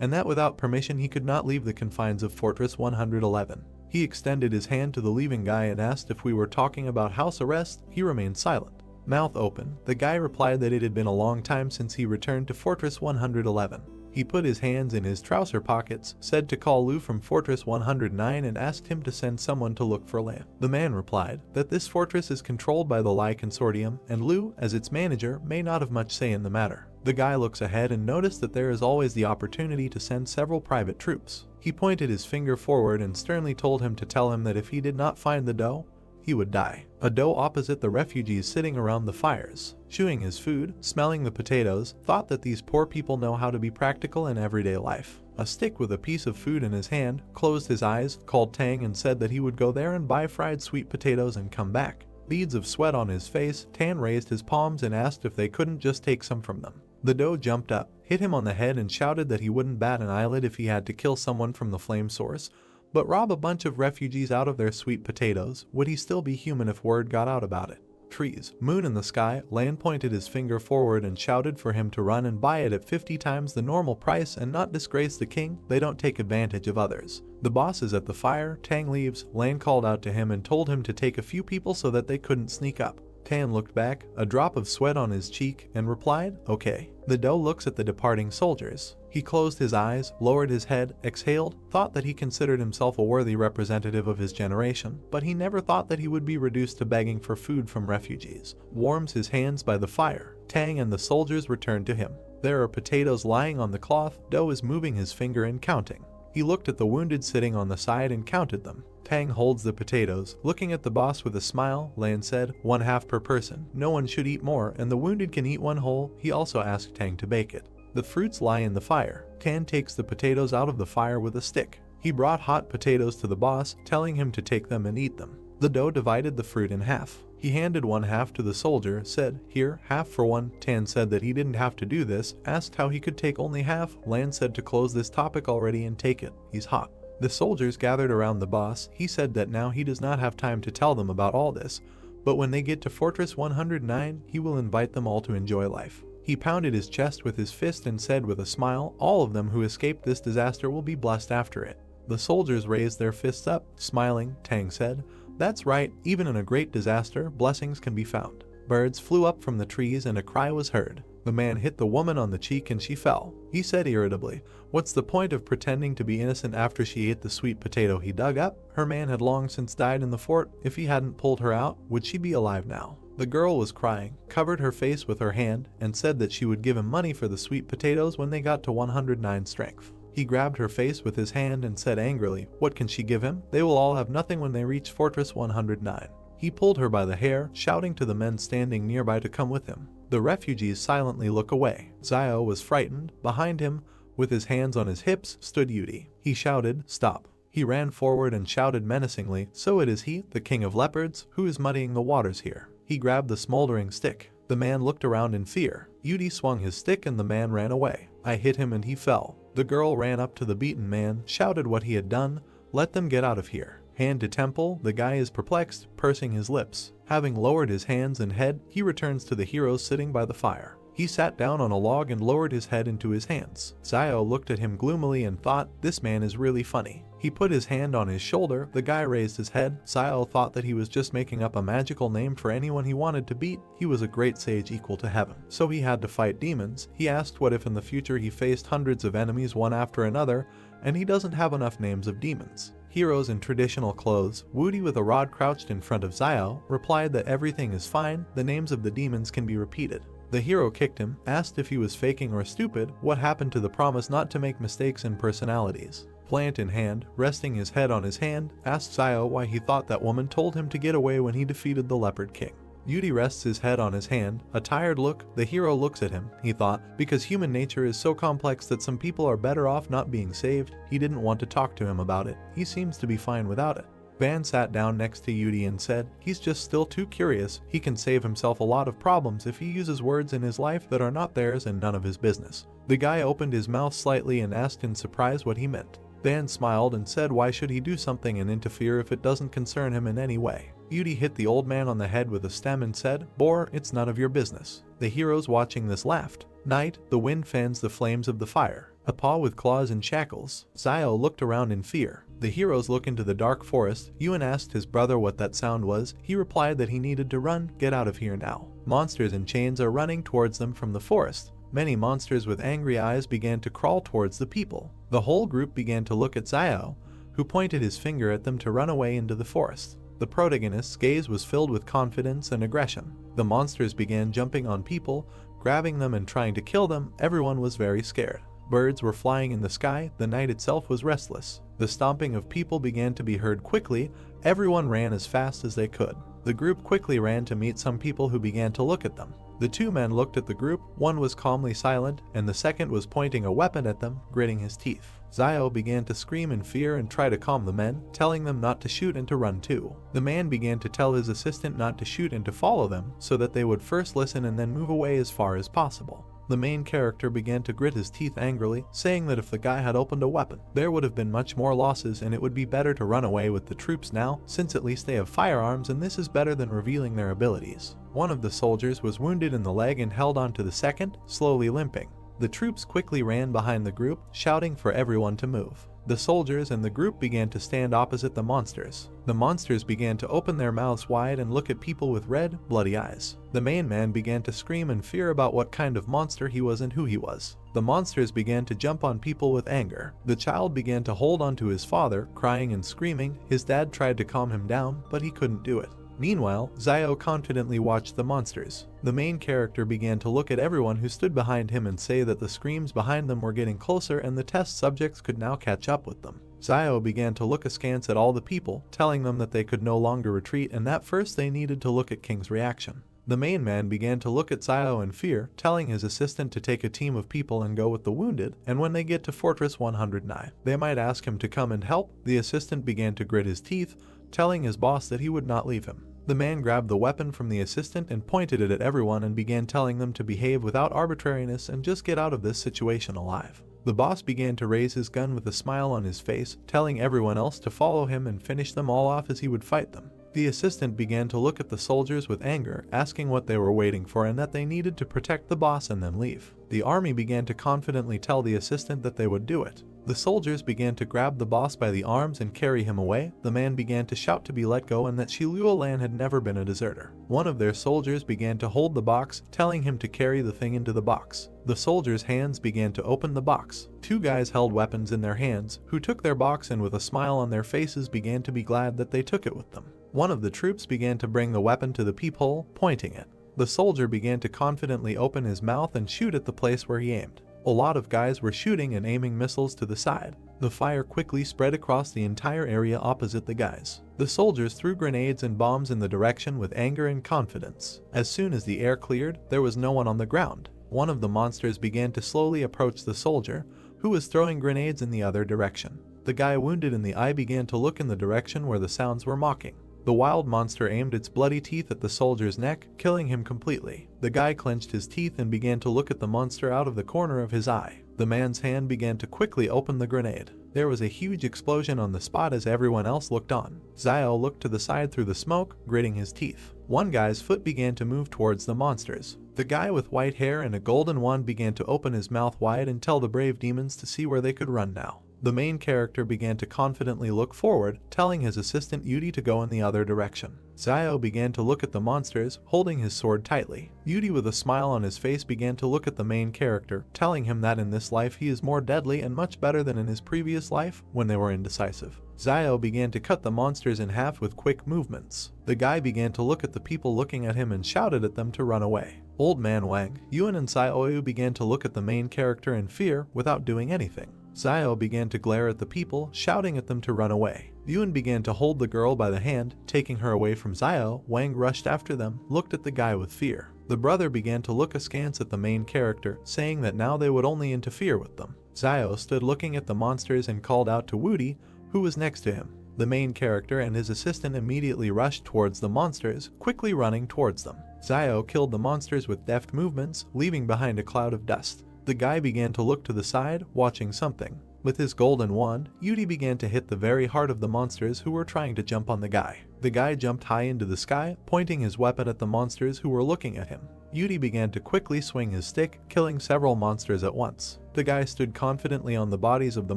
Speaker 1: and that without permission he could not leave the confines of Fortress 111. He extended his hand to the leaving guy and asked if we were talking about house arrest. He remained silent. Mouth open, the guy replied that it had been a long time since he returned to Fortress 111. He put his hands in his trouser pockets, said to call Lu from Fortress 109 and asked him to send someone to look for Lan. The man replied that this fortress is controlled by the Lai Consortium, and Lu, as its manager, may not have much say in the matter. The guy looks ahead and noticed that there is always the opportunity to send several private troops. He pointed his finger forward and sternly told him to tell him that if he did not find the dough, he would die. A doe opposite the refugees sitting around the fires, chewing his food, smelling the potatoes, thought that these poor people know how to be practical in everyday life. A stick with a piece of food in his hand, closed his eyes, called Tang and said that he would go there and buy fried sweet potatoes and come back. Beads of sweat on his face, Tan raised his palms and asked if they couldn't just take some from them. The doe jumped up, hit him on the head and shouted that he wouldn't bat an eyelid if he had to kill someone from the flame source. But rob a bunch of refugees out of their sweet potatoes, would he still be human if word got out about it? Trees, moon in the sky, Lan pointed his finger forward and shouted for him to run and buy it at 50 times the normal price and not disgrace the king. They don't take advantage of others. The boss is at the fire, Tang leaves, Lan called out to him and told him to take a few people so that they couldn't sneak up. Tan looked back, a drop of sweat on his cheek, and replied, okay. The doe looks at the departing soldiers. He closed his eyes, lowered his head, exhaled, thought that he considered himself a worthy representative of his generation, but he never thought that he would be reduced to begging for food from refugees. Warms his hands by the fire. Tang and the soldiers return to him. There are potatoes lying on the cloth. Doe is moving his finger and counting. He looked at the wounded sitting on the side and counted them. Tang holds the potatoes. Looking at the boss with a smile, Lan said, 1/2 per person. No one should eat more, and the wounded can eat one whole. He also asked Tang to bake it. The fruits lie in the fire. Tan takes the potatoes out of the fire with a stick. He brought hot potatoes to the boss, telling him to take them and eat them. The doe divided the fruit in half. He He handed one half to the soldier, said, "Here, half for one." Tan said that he didn't have to do this, asked how he could take only half. Lan said to close this topic already and take it. He's hot. The soldiers gathered around the boss. He said that now he does not have time to tell them about all this, but when they get to Fortress 109, he will invite them all to enjoy life. He pounded his chest with his fist and said with a smile, "All of them who escaped this disaster will be blessed after it." The soldiers raised their fists up, smiling. Tang said, "That's right, even in a great disaster, blessings can be found." Birds flew up from the trees and a cry was heard. The man hit the woman on the cheek and she fell. He said irritably, "What's the point of pretending to be innocent after she ate the sweet potato he dug up? Her man had long since died in the fort. If he hadn't pulled her out, would she be alive now?" The girl was crying, covered her face with her hand, and said that she would give him money for the sweet potatoes when they got to 109 strength. He grabbed her face with his hand and said angrily, "What can she give him? They will all have nothing when they reach Fortress 109. He pulled her by the hair, shouting to the men standing nearby to come with him. The refugees silently look away. Xiao was frightened. Behind him, with his hands on his hips, stood Yudi. He shouted, "Stop." He ran forward and shouted menacingly, "So it is he, the king of leopards, who is muddying the waters here." He grabbed the smoldering stick. The man looked around in fear. Yudi swung his stick and the man ran away. "I hit him and he fell." The girl ran up to the beaten man, shouted what he had done. "Let them get out of here." Hand to temple, the guy is perplexed, pursing his lips. Having lowered his hands and head, he returns to the heroes sitting by the fire. He sat down on a log and lowered his head into his hands. Xiao looked at him gloomily and thought, "This man is really funny." He put his hand on his shoulder. The guy raised his head. Xiao thought that he was just making up a magical name for anyone he wanted to beat. He was a great sage equal to heaven, so he had to fight demons. He asked what if in the future he faced hundreds of enemies one after another, and he doesn't have enough names of demons. Heroes in traditional clothes, Woody with a rod crouched in front of Xiao, replied that everything is fine, the names of the demons can be repeated. The hero kicked him, asked if he was faking or stupid, what happened to the promise not to make mistakes in personalities. Plant in hand, resting his head on his hand, asked Xiao why he thought that woman told him to get away when he defeated the Leopard King. Yudi rests his head on his hand, a tired look. The hero looks at him, he thought, because human nature is so complex that some people are better off not being saved. He didn't want to talk to him about it. He seems to be fine without it. Van sat down next to Yudi and said, "He's just still too curious. He can save himself a lot of problems if he uses words in his life that are not theirs and none of his business." The guy opened his mouth slightly and asked in surprise what he meant. Van smiled and said why should he do something and interfere if it doesn't concern him in any way. Yudi hit the old man on the head with a stem and said, "Bore, it's none of your business." The heroes watching this laughed. Night, the wind fans the flames of the fire. A paw with claws and shackles. Xiao looked around in fear. The heroes look into the dark forest. Yuan asked his brother what that sound was. He replied that he needed to run, get out of here now. Monsters in chains are running towards them from the forest. Many monsters with angry eyes began to crawl towards the people. The whole group began to look at Xiao, who pointed his finger at them to run away into the forest. The protagonist's gaze was filled with confidence and aggression. The monsters began jumping on people, grabbing them and trying to kill them. Everyone was very scared. Birds were flying in the sky. The night itself was restless. The stomping of people began to be heard quickly. Everyone ran as fast as they could. The group quickly ran to meet some people who began to look at them. The two men looked at the group. One was calmly silent, and the second was pointing a weapon at them, gritting his teeth. Xiao began to scream in fear and try to calm the men, telling them not to shoot and to run too. The man began to tell his assistant not to shoot and to follow them, so that they would first listen and then move away as far as possible. The main character began to grit his teeth angrily, saying that if the guy had opened a weapon, there would have been much more losses and it would be better to run away with the troops now, since at least they have firearms and this is better than revealing their abilities. One of the soldiers was wounded in the leg and held on to the second, slowly limping. The troops quickly ran behind the group, shouting for everyone to move. The soldiers and the group began to stand opposite the monsters. The monsters began to open their mouths wide and look at people with red, bloody eyes. The main man began to scream in fear about what kind of monster he was and who he was. The monsters began to jump on people with anger. The child began to hold on to his father, crying and screaming. His dad tried to calm him down, but he couldn't do it. Meanwhile, Xiao confidently watched the monsters. The main character began to look at everyone who stood behind him and say that the screams behind them were getting closer and the test subjects could now catch up with them. Xiao began to look askance at all the people, telling them that they could no longer retreat and that first they needed to look at King's reaction. The main man began to look at Xiao in fear, telling his assistant to take a team of people and go with the wounded, and when they get to Fortress 109, they might ask him to come and help. The assistant began to grit his teeth, telling his boss that he would not leave him. The man grabbed the weapon from the assistant and pointed it at everyone and began telling them to behave without arbitrariness and just get out of this situation alive. The boss began to raise his gun with a smile on his face, telling everyone else to follow him and finish them all off as he would fight them. The assistant began to look at the soldiers with anger, asking what they were waiting for and that they needed to protect the boss and then leave. The army began to confidently tell the assistant that they would do it. The soldiers began to grab the boss by the arms and carry him away. The man began to shout to be let go and that Shiluolan had never been a deserter. One of their soldiers began to hold the box, telling him to carry the thing into the box. The soldiers' hands began to open the box. Two guys held weapons in their hands, who took their box and with a smile on their faces began to be glad that they took it with them. One of the troops began to bring the weapon to the peephole, pointing it. The soldier began to confidently open his mouth and shoot at the place where he aimed. A lot of guys were shooting and aiming missiles to the side. The fire quickly spread across the entire area opposite the guys. The soldiers threw grenades and bombs in the direction with anger and confidence. As soon as the air cleared, there was no one on the ground. One of the monsters began to slowly approach the soldier, who was throwing grenades in the other direction. The guy wounded in the eye began to look in the direction where the sounds were mocking. The wild monster aimed its bloody teeth at the soldier's neck, killing him completely. The guy clenched his teeth and began to look at the monster out of the corner of his eye. The man's hand began to quickly open the grenade. There was a huge explosion on the spot as everyone else looked on. Xiao looked to the side through the smoke, gritting his teeth. One guy's foot began to move towards the monsters. The guy with white hair and a golden wand began to open his mouth wide and tell the brave demons to see where they could run now. The main character began to confidently look forward, telling his assistant Yudi to go in the other direction. Xiao began to look at the monsters, holding his sword tightly. Yudi with a smile on his face began to look at the main character, telling him that in this life he is more deadly and much better than in his previous life when they were indecisive. Xiao began to cut the monsters in half with quick movements. The guy began to look at the people looking at him and shouted at them to run away. Old Man Wang, Yuan and Xiaoyu began to look at the main character in fear without doing anything. Xiao began to glare at the people, shouting at them to run away. Yuan began to hold the girl by the hand, taking her away from Xiao. Wang rushed after them, looked at the guy with fear. The brother began to look askance at the main character, saying that now they would only interfere with them. Xiao stood looking at the monsters and called out to Wudi, who was next to him. The main character and his assistant immediately rushed towards the monsters, quickly running towards them. Xiao killed the monsters with deft movements, leaving behind a cloud of dust. The guy began to look to the side, watching something. With his golden wand, Yudi began to hit the very heart of the monsters who were trying to jump on the guy. The guy jumped high into the sky, pointing his weapon at the monsters who were looking at him. Yudi began to quickly swing his stick, killing several monsters at once. The guy stood confidently on the bodies of the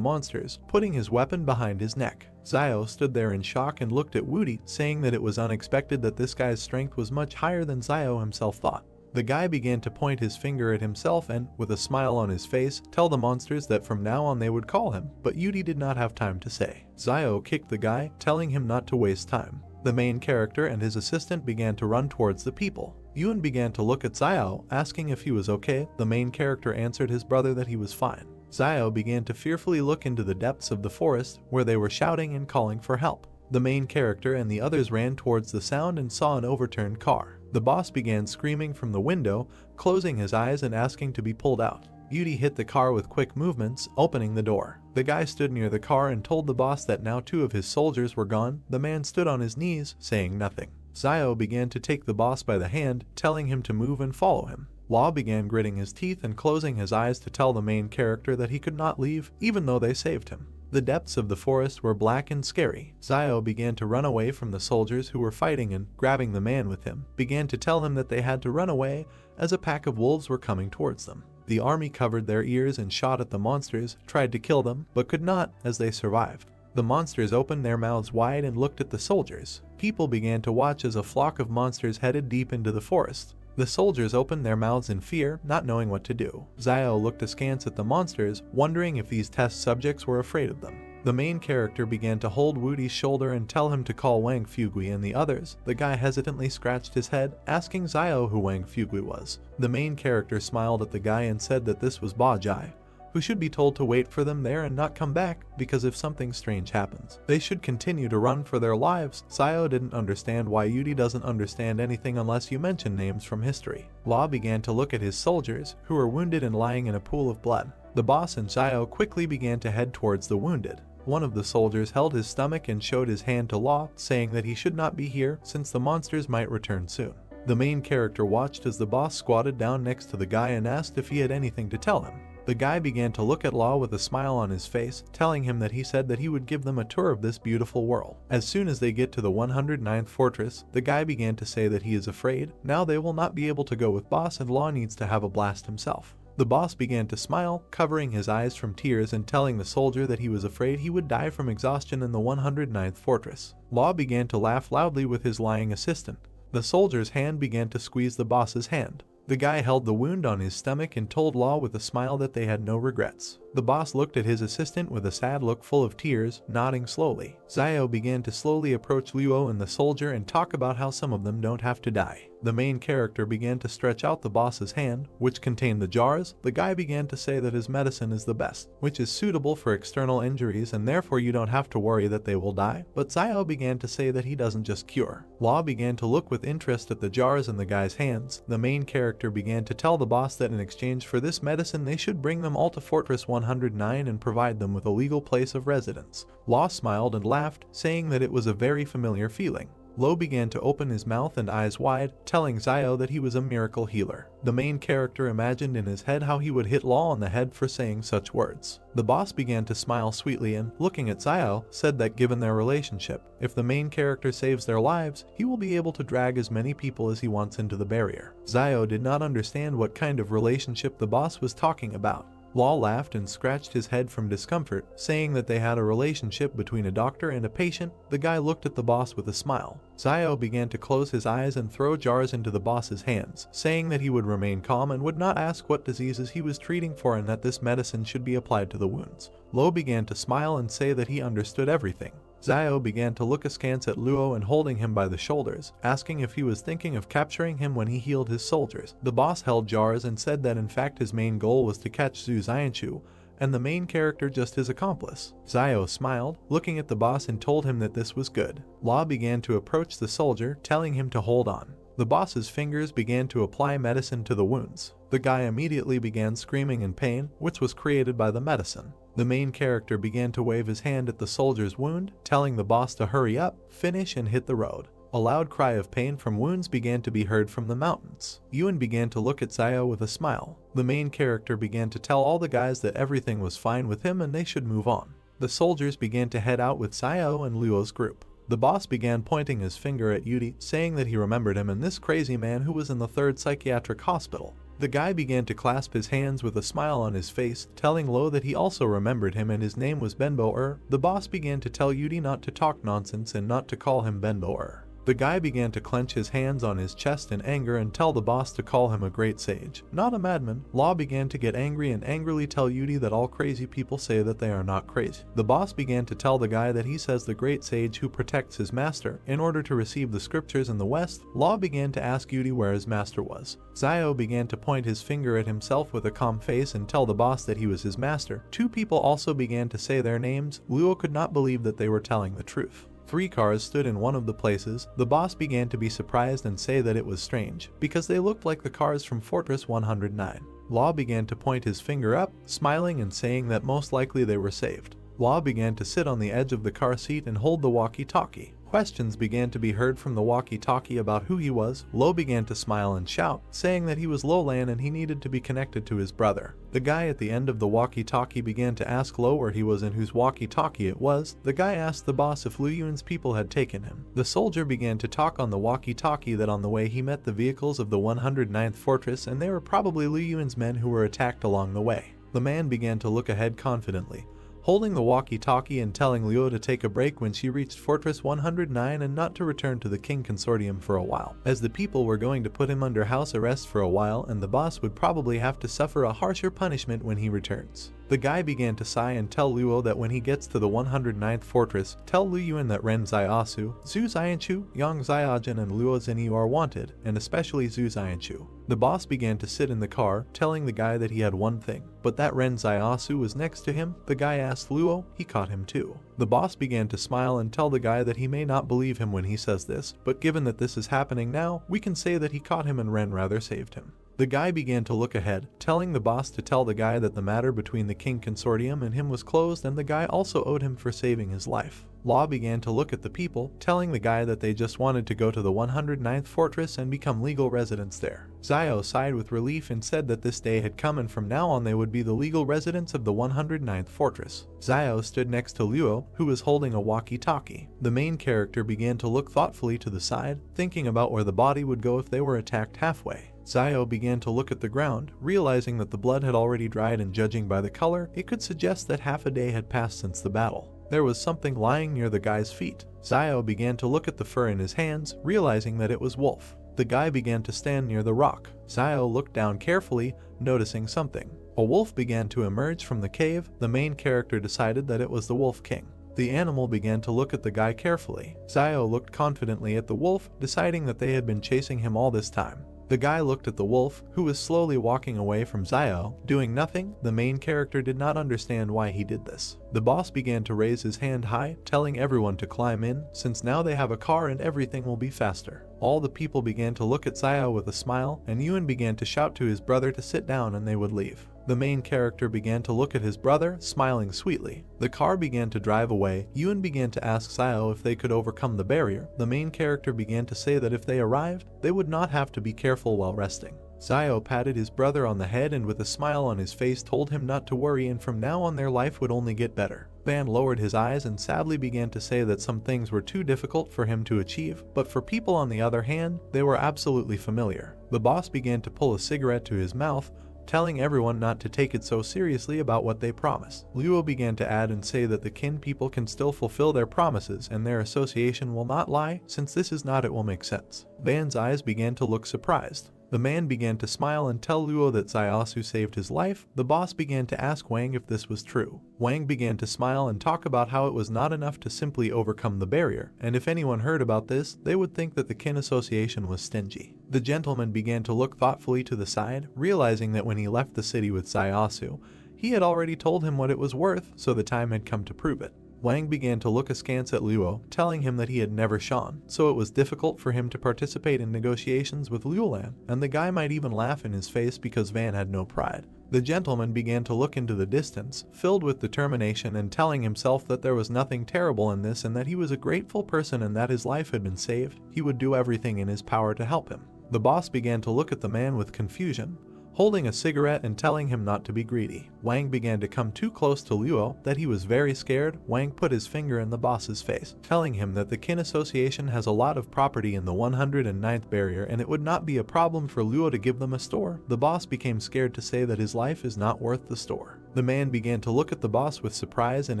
Speaker 1: monsters, putting his weapon behind his neck. Xiao stood there in shock and looked at Wudi, saying that it was unexpected that this guy's strength was much higher than Xiao himself thought. The guy began to point his finger at himself and, with a smile on his face, tell the monsters that from now on they would call him, but Yudi did not have time to say. Xiao kicked the guy, telling him not to waste time. The main character and his assistant began to run towards the people. Yuan began to look at Xiao, asking if he was okay. The main character answered his brother that he was fine. Xiao began to fearfully look into the depths of the forest, where they were shouting and calling for help. The main character and the others ran towards the sound and saw an overturned car. The boss began screaming from the window, closing his eyes and asking to be pulled out. Yudi hit the car with quick movements, opening the door. The guy stood near the car and told the boss that now 2 of his soldiers were gone. The man stood on his knees, saying nothing. Xiao began to take the boss by the hand, telling him to move and follow him. Law began gritting his teeth and closing his eyes to tell the main character that he could not leave, even though they saved him. The depths of the forest were black and scary. Xiao began to run away from the soldiers who were fighting and, grabbing the man with him, began to tell him that they had to run away as a pack of wolves were coming towards them. The army covered their ears and shot at the monsters, tried to kill them, but could not as they survived. The monsters opened their mouths wide and looked at the soldiers. People began to watch as a flock of monsters headed deep into the forest. The soldiers opened their mouths in fear, not knowing what to do. Xiao looked askance at the monsters, wondering if these test subjects were afraid of them. The main character began to hold Wudi's shoulder and tell him to call Wang Fugui and the others. The guy hesitantly scratched his head, asking Xiao who Wang Fugui was. The main character smiled at the guy and said that this was Ba Jai, who should be told to wait for them there and not come back, because if something strange happens, they should continue to run for their lives. Xiao didn't understand why Yudi doesn't understand anything unless you mention names from history. Law began to look at his soldiers, who were wounded and lying in a pool of blood. The boss and Xiao quickly began to head towards the wounded. one of the soldiers held his stomach and showed his hand to Law, saying that he should not be here since the monsters might return soon. The main character watched as the boss squatted down next to the guy and asked if he had anything to tell him. The guy began to look at Law with a smile on his face, telling him that he said that he would give them a tour of this beautiful world. As soon as they get to the 109th fortress, the guy began to say that he is afraid. Now they will not be able to go with boss and Law needs to have a blast himself. The boss began to smile, covering his eyes from tears and telling the soldier that he was afraid he would die from exhaustion in the 109th fortress. Law began to laugh loudly with his lying assistant. The soldier's hand began to squeeze the boss's hand. The guy held the wound on his stomach and told Law with a smile that they had no regrets. The boss looked at his assistant with a sad look full of tears, nodding slowly. Xiao began to slowly approach Luo and the soldier and talk about how some of them don't have to die. The main character began to stretch out the boss's hand, which contained the jars. The guy began to say that his medicine is the best, which is suitable for external injuries and therefore you don't have to worry that they will die. But Xiao began to say that he doesn't just cure. Law began to look with interest at the jars in the guy's hands. The main character began to tell the boss that in exchange for this medicine they should bring them all to Fortress 109 and provide them with a legal place of residence. Law smiled and laughed, saying that it was a very familiar feeling. Lo began to open his mouth and eyes wide, telling Xiao that he was a miracle healer. The main character imagined in his head how he would hit Law on the head for saying such words. The boss began to smile sweetly and, looking at Xiao, said that given their relationship, if the main character saves their lives, he will be able to drag as many people as he wants into the barrier. Xiao did not understand what kind of relationship the boss was talking about. Law laughed and scratched his head from discomfort, saying that they had a relationship between a doctor and a patient. The guy looked at the boss with a smile. Xiao began to close his eyes and throw jars into the boss's hands, saying that he would remain calm and would not ask what diseases he was treating for and that this medicine should be applied to the wounds. Lo began to smile and say that he understood everything. Xiao began to look askance at Luo and holding him by the shoulders, asking if he was thinking of capturing him when he healed his soldiers. The boss held jars and said that in fact his main goal was to catch Zhu Xianchu, and the main character just his accomplice. Xiao smiled, looking at the boss and told him that this was good. Law began to approach the soldier, telling him to hold on. The boss's fingers began to apply medicine to the wounds. The guy immediately began screaming in pain, which was created by the medicine. The main character began to wave his hand at the soldier's wound, telling the boss to hurry up, finish and hit the road. A loud cry of pain from wounds began to be heard from the mountains. Yuan began to look at Xiao with a smile. The main character began to tell all the guys that everything was fine with him and they should move on. The soldiers began to head out with Xiao and Luo's group. The boss began pointing his finger at Yudi, saying that he remembered him and this crazy man who was in the 3rd psychiatric hospital. The guy began to clasp his hands with a smile on his face, telling Lo that he also remembered him and his name was Benbo-er. The boss began to tell Yudi not to talk nonsense and not to call him Benbo-er. The guy began to clench his hands on his chest in anger and tell the boss to call him a great sage, not a madman. Law began to get angry and angrily tell Yudi that all crazy people say that they are not crazy. The boss began to tell the guy that he says the great sage who protects his master. In order to receive the scriptures in the West, Law began to ask Yudi where his master was. Xiao began to point his finger at himself with a calm face and tell the boss that he was his master. 2 people also began to say their names. Luo could not believe that they were telling the truth. 3 cars stood in one of the places. The boss began to be surprised and say that it was strange, because they looked like the cars from Fortress 109. Law began to point his finger up, smiling and saying that most likely they were saved. Law began to sit on the edge of the car seat and hold the walkie-talkie. Questions began to be heard from the walkie-talkie about who he was. Lo began to smile and shout, saying that he was Lolan and he needed to be connected to his brother. The guy at the end of the walkie-talkie began to ask Lo where he was and whose walkie-talkie it was. The guy asked the boss if Lu Yun's people had taken him. The soldier began to talk on the walkie-talkie that on the way he met the vehicles of the 109th fortress and they were probably Lu Yun's men who were attacked along the way. The man began to look ahead confidently, holding the walkie-talkie and telling Luo to take a break when she reached Fortress 109 and not to return to the King Consortium for a while, as the people were going to put him under house arrest for a while and the boss would probably have to suffer a harsher punishment when he returns. The guy began to sigh and tell Luo that when he gets to the 109th fortress, tell Lu Yuan that Ren Xiaosu, Zhu Xianchu, Yang Xiaojin and Luo Zhenyu are wanted, and especially Zhu Xianchu. The boss began to sit in the car, telling the guy that he had one thing, but that Ren Xiaosu was next to him. The guy asked Luo, he caught him too. The boss began to smile and tell the guy that he may not believe him when he says this, but given that this is happening now, we can say that he caught him and Ren rather saved him. The guy began to look ahead, telling the boss to tell the guy that the matter between the king consortium and him was closed, and the guy also owed him for saving his life. Law began to look at the people, telling the guy that they just wanted to go to the 109th fortress and become legal residents there. Zio sighed with relief and said that this day had come and from now on they would be the legal residents of the 109th fortress. Zio stood next to Luo, who was holding a walkie-talkie. The main character began to look thoughtfully to the side, thinking about where the body would go if they were attacked halfway. Zio began to look at the ground, realizing that the blood had already dried, and judging by the color, it could suggest that half a day had passed since the battle. There was something lying near the guy's feet. Zio began to look at the fur in his hands, realizing that it was wolf. The guy began to stand near the rock. Zio looked down carefully, noticing something. A wolf began to emerge from the cave. The main character decided that it was the Wolf King. The animal began to look at the guy carefully. Zio looked confidently at the wolf, deciding that they had been chasing him all this time. The guy looked at the wolf, who was slowly walking away from Zio, doing nothing. The main character did not understand why he did this. The boss began to raise his hand high, telling everyone to climb in, since now they have a car and everything will be faster. All the people began to look at Zio with a smile, and Yuan began to shout to his brother to sit down and they would leave. The main character began to look at his brother, smiling sweetly. The car began to drive away. Yuan began to ask Zio if they could overcome the barrier. The main character began to say that if they arrived, they would not have to be careful while resting. Zio patted his brother on the head and with a smile on his face told him not to worry, and from now on their life would only get better. Van lowered his eyes and sadly began to say that some things were too difficult for him to achieve, but for people on the other hand, they were absolutely familiar. The boss began to pull a cigarette to his mouth, telling everyone not to take it so seriously about what they promised. Luo began to add and say that the kin people can still fulfill their promises and their association will not lie. Since this is not, it will make sense. Van's eyes began to look surprised. The man began to smile and tell Luo that Zaiasu saved his life. The boss began to ask Wang if this was true. Wang began to smile and talk about how it was not enough to simply overcome the barrier, and if anyone heard about this, they would think that the kin association was stingy. The gentleman began to look thoughtfully to the side, realizing that when he left the city with Zaiasu, he had already told him what it was worth, so the time had come to prove it. Wang began to look askance at Luo, telling him that he had never shone, so it was difficult for him to participate in negotiations with Luolan, and the guy might even laugh in his face because Van had no pride. The gentleman began to look into the distance, filled with determination and telling himself that there was nothing terrible in this and that he was a grateful person and that his life had been saved. He would do everything in his power to help him. The boss began to look at the man with confusion, holding a cigarette and telling him not to be greedy. Wang began to come too close to Luo, that he was very scared. Wang put his finger in the boss's face, telling him that the kin association has a lot of property in the 109th barrier and it would not be a problem for Luo to give them a store. The boss became scared to say that his life is not worth the store. The man began to look at the boss with surprise and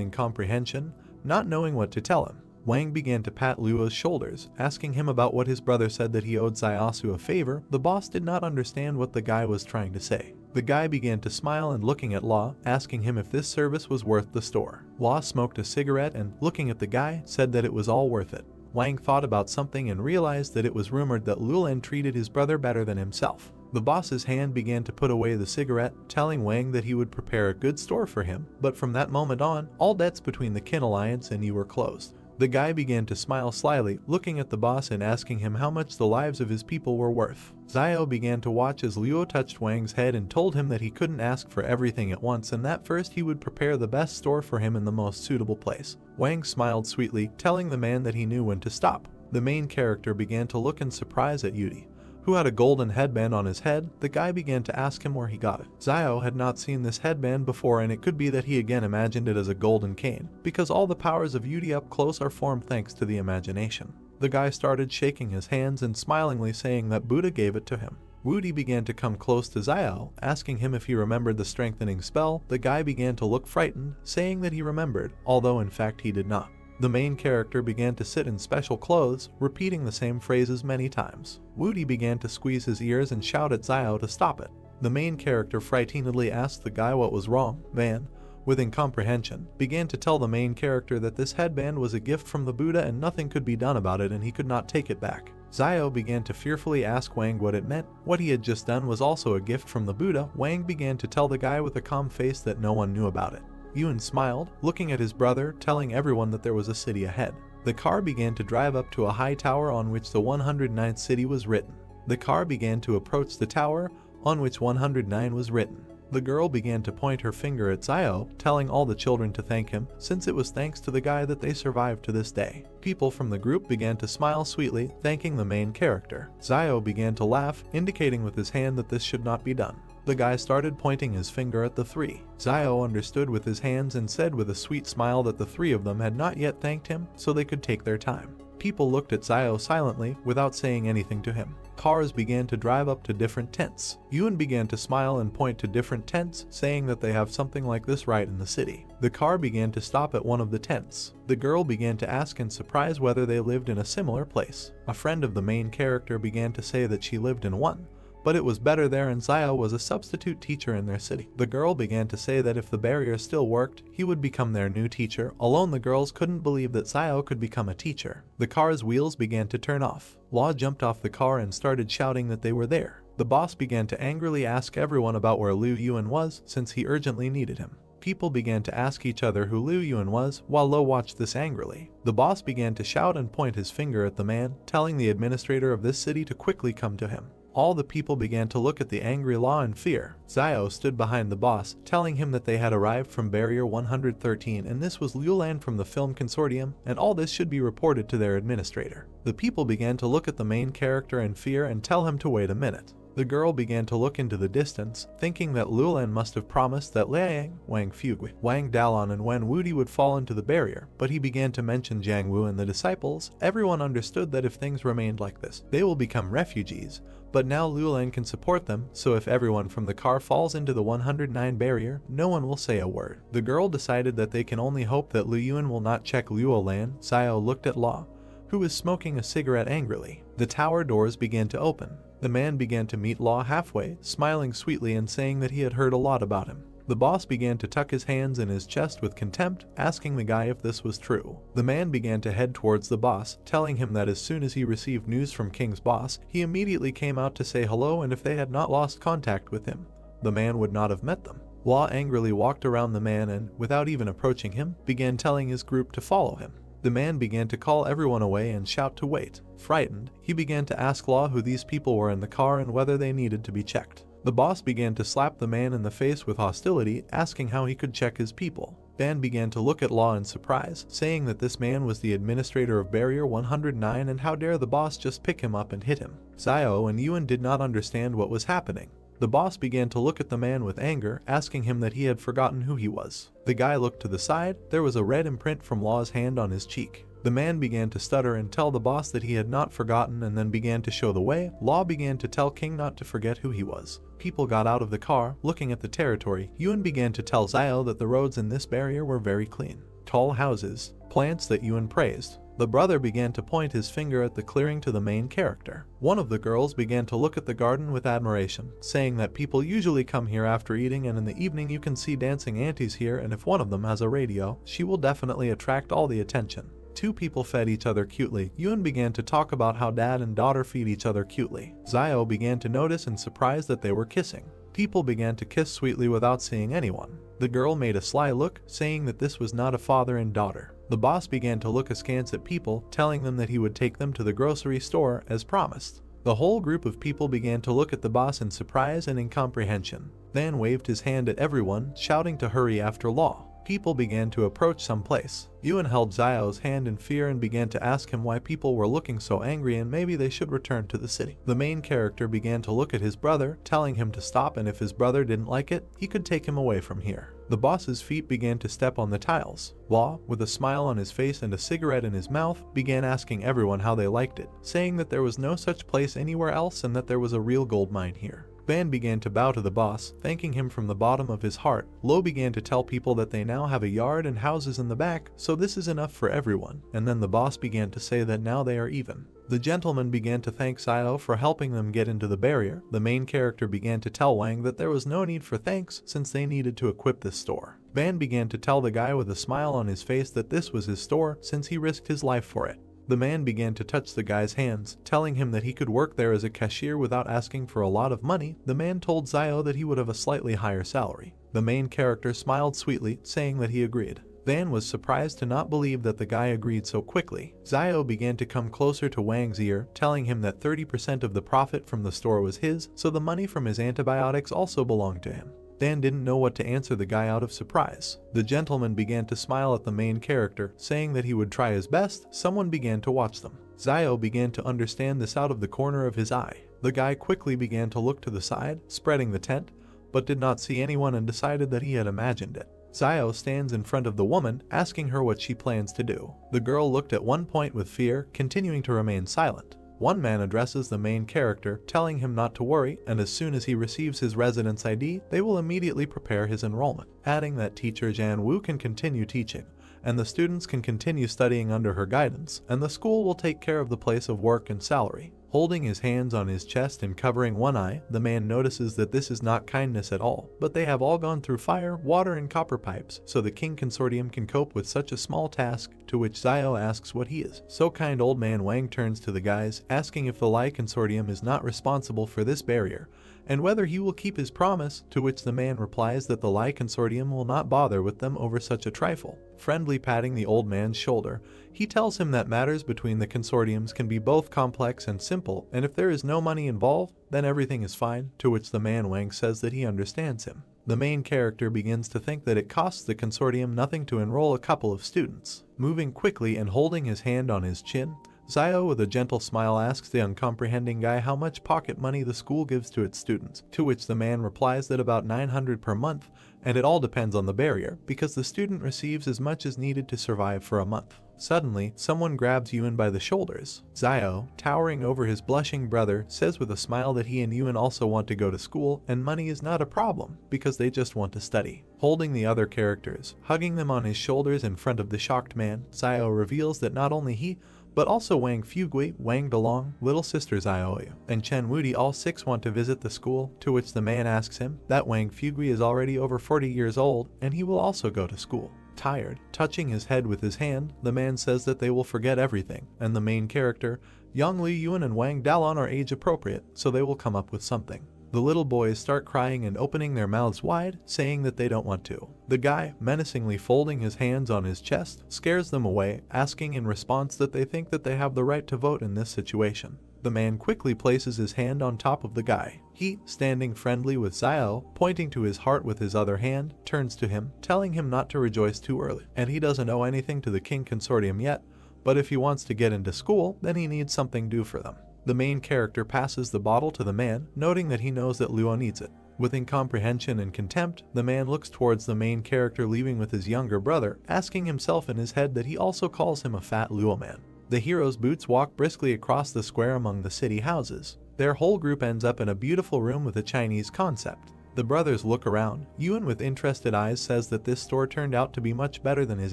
Speaker 1: incomprehension, not knowing what to tell him. Wang began to pat Luo's shoulders, asking him about what his brother said that he owed Zaiasu a favor. The boss did not understand what the guy was trying to say. The guy began to smile and looking at Law, asking him if this service was worth the store. Law smoked a cigarette and, looking at the guy, said that it was all worth it. Wang thought about something and realized that it was rumored that Luolan treated his brother better than himself. The boss's hand began to put away the cigarette, telling Wang that he would prepare a good store for him, but from that moment on, all debts between the kin alliance and you were closed. The guy began to smile slyly, looking at the boss and asking him how much the lives of his people were worth. Zio began to watch as Luo touched Wang's head and told him that he couldn't ask for everything at once and that first he would prepare the best store for him in the most suitable place. Wang smiled sweetly, telling the man that he knew when to stop. The main character began to look in surprise at Yudi, who had a golden headband on his head. The guy began to ask him where he got it. Zio had not seen this headband before and it could be that he again imagined it as a golden cane, because all the powers of Yudi up close are formed thanks to the imagination. The guy started shaking his hands and smilingly saying that Buddha gave it to him. Woody began to come close to Zio, asking him if he remembered the strengthening spell. The guy began to look frightened, saying that he remembered, although in fact he did not. The main character began to sit in special clothes, repeating the same phrases many times. Woody began to squeeze his ears and shout at Zio to stop it. The main character frightenedly asked the guy what was wrong. Van, with incomprehension, began to tell the main character that this headband was a gift from the Buddha and nothing could be done about it and he could not take it back. Zio began to fearfully ask Wang what it meant. What he had just done was also a gift from the Buddha. Wang began to tell the guy with a calm face that no one knew about it. Yuan smiled, looking at his brother, telling everyone that there was a city ahead. The car began to drive up to a high tower on which the 109th city was written. The car began to approach the tower. on which 109 was written. The girl began to point her finger at Zio, telling all the children to thank him, since it was thanks to the guy that they survived to this day. People from the group began to smile sweetly, thanking the main character. Zio began to laugh, indicating with his hand that this should not be done. The guy started pointing his finger at the three. Zio understood with his hands and said with a sweet smile that the three of them had not yet thanked him, so they could take their time. People looked at Zio silently, without saying anything to him. Cars began to drive up to different tents. Yuen began to smile and point to different tents, saying that they have something like this right in the city. The car began to stop at one of the tents. The girl began to ask in surprise whether they lived in a similar place. A friend of the main character began to say that she lived in one, but it was better there and Zio was a substitute teacher in their city. The girl began to say that if the barrier still worked, he would become their new teacher. Alone, the girls couldn't believe that Zio could become a teacher. The car's wheels began to turn off. Law jumped off the car and started shouting that they were there. The boss began to angrily ask everyone about where Liu Yuan was, since he urgently needed him. People began to ask each other who Liu Yuan was, while Lo watched this angrily. The boss began to shout and point his finger at the man, telling the administrator of this city to quickly come to him. All the people began to look at the angry Law in fear. Zio stood behind the boss, telling him that they had arrived from Barrier 113 and this was Liulan from the film consortium, and all this should be reported to their administrator. The people began to look at the main character in fear and tell him to wait a minute. The girl began to look into the distance, thinking that Liulan must have promised that Liang, Wang Fugui, Wang Dalon and Wen Wudi would fall into the barrier, but he began to mention Jiang Wu and the disciples. Everyone understood that if things remained like this, they will become refugees. But now Liulan can support them, so if everyone from the car falls into the 109 barrier, no one will say a word. The girl decided that they can only hope that Liu Yuan will not check Liulan. Zio looked at Law, who was smoking a cigarette angrily. The tower doors began to open. The man began to meet Law halfway, smiling sweetly and saying that he had heard a lot about him. The boss began to tuck his hands in his chest with contempt, asking the guy if this was true. The man began to head towards the boss, telling him that as soon as he received news from King's boss, he immediately came out to say hello, and if they had not lost contact with him, the man would not have met them. Law angrily walked around the man and, without even approaching him, began telling his group to follow him. The man began to call everyone away and shout to wait. Frightened, he began to ask Law who these people were in the car and whether they needed to be checked. The boss began to slap the man in the face with hostility, asking how he could check his people. Ban began to look at Law in surprise, saying that this man was the administrator of Barrier 109 and how dare the boss just pick him up and hit him. Zio and Yuan did not understand what was happening. The boss began to look at the man with anger, asking him that he had forgotten who he was. The guy looked to the side. There was a red imprint from Law's hand on his cheek. The man began to stutter and tell the boss that he had not forgotten and then began to show the way. Law began to tell King not to forget who he was. People got out of the car, looking at the territory. Yuan began to tell Zio that the roads in this barrier were very clean. Tall houses, plants that Yuan praised. The brother began to point his finger at the clearing to the main character. One of the girls began to look at the garden with admiration, saying that people usually come here after eating and in the evening you can see dancing aunties here, and if one of them has a radio, she will definitely attract all the attention. Two people fed each other cutely. Yuan began to talk about how dad and daughter feed each other cutely. Zio began to notice and surprised that they were kissing. People began to kiss sweetly without seeing anyone. The girl made a sly look, saying that this was not a father and daughter. The boss began to look askance at people, telling them that he would take them to the grocery store as promised. The whole group of people began to look at the boss in surprise and incomprehension. Then waved his hand at everyone, shouting to hurry after Law. People began to approach some place. Yuan held Zio's hand in fear and began to ask him why people were looking so angry and maybe they should return to the city. The main character began to look at his brother, telling him to stop, and if his brother didn't like it, he could take him away from here. The boss's feet began to step on the tiles. Law, with a smile on his face and a cigarette in his mouth, began asking everyone how they liked it, saying that there was no such place anywhere else and that there was a real gold mine here. Ban began to bow to the boss, thanking him from the bottom of his heart. Lo began to tell people that they now have a yard and houses in the back, so this is enough for everyone, and then the boss began to say that now they are even. The gentleman began to thank Zio for helping them get into the barrier. The main character began to tell Wang that there was no need for thanks since they needed to equip this store. Ban began to tell the guy with a smile on his face that this was his store since he risked his life for it. The man began to touch the guy's hands, telling him that he could work there as a cashier without asking for a lot of money. The man told Zio that he would have a slightly higher salary. The main character smiled sweetly, saying that he agreed. Van was surprised to not believe that the guy agreed so quickly. Zio began to come closer to Wang's ear, telling him that 30% of the profit from the store was his, so the money from his antibiotics also belonged to him. Dan didn't know what to answer the guy out of surprise. The gentleman began to smile at the main character, saying that he would try his best. Someone began to watch them. Zio began to understand this out of the corner of his eye. The guy quickly began to look to the side, spreading the tent, but did not see anyone and decided that he had imagined it. Zio stands in front of the woman, asking her what she plans to do. The girl looked at one point with fear, continuing to remain silent. One man addresses the main character, telling him not to worry, and as soon as he receives his residence ID, they will immediately prepare his enrollment, adding that teacher Jan Wu can continue teaching, and the students can continue studying under her guidance, and the school will take care of the place of work and salary. Holding his hands on his chest and covering one eye, the man notices that this is not kindness at all, but they have all gone through fire, water, and copper pipes, so the King Consortium can cope with such a small task, to which Zio asks what he is. So kind old man Wang turns to the guys, asking if the Lai Consortium is not responsible for this barrier, and whether he will keep his promise, to which the man replies that the Lai Consortium will not bother with them over such a trifle. Friendly patting the old man's shoulder, he tells him that matters between the consortiums can be both complex and simple, and if there is no money involved, then everything is fine, to which the man Wang says that he understands him. The main character begins to think that it costs the consortium nothing to enroll a couple of students. Moving quickly and holding his hand on his chin, Zio with a gentle smile asks the uncomprehending guy how much pocket money the school gives to its students, to which the man replies that about 900 per month, and it all depends on the barrier, because the student receives as much as needed to survive for a month. Suddenly, someone grabs Yuan by the shoulders. Zio, towering over his blushing brother, says with a smile that he and Yuan also want to go to school, and money is not a problem, because they just want to study. Holding the other characters, hugging them on his shoulders in front of the shocked man, Zio reveals that not only he, but also Wang Fugui, Wang Dalong, little sister Zioyu, and Chen Wudi, all six want to visit the school, to which the man asks him that Wang Fugui is already over 40 years old, and he will also go to school. Tired, touching his head with his hand, the man says that they will forget everything, and the main character, Yang Li Yuan and Wang Dalong, are age appropriate, so they will come up with something. The little boys start crying and opening their mouths wide, saying that they don't want to. The guy, menacingly folding his hands on his chest, scares them away, asking in response that they think that they have the right to vote in this situation. The man quickly places his hand on top of the guy. He, standing friendly with Zio, pointing to his heart with his other hand, turns to him, telling him not to rejoice too early, and he doesn't owe anything to the King Consortium yet, but if he wants to get into school, then he needs something due for them. The main character passes the bottle to the man, noting that he knows that Luo needs it. With incomprehension and contempt, the man looks towards the main character leaving with his younger brother, asking himself in his head that he also calls him a fat Luo man. The hero's boots walk briskly across the square among the city houses. Their whole group ends up in a beautiful room with a Chinese concept. The brothers look around. Yuan with interested eyes says that this store turned out to be much better than his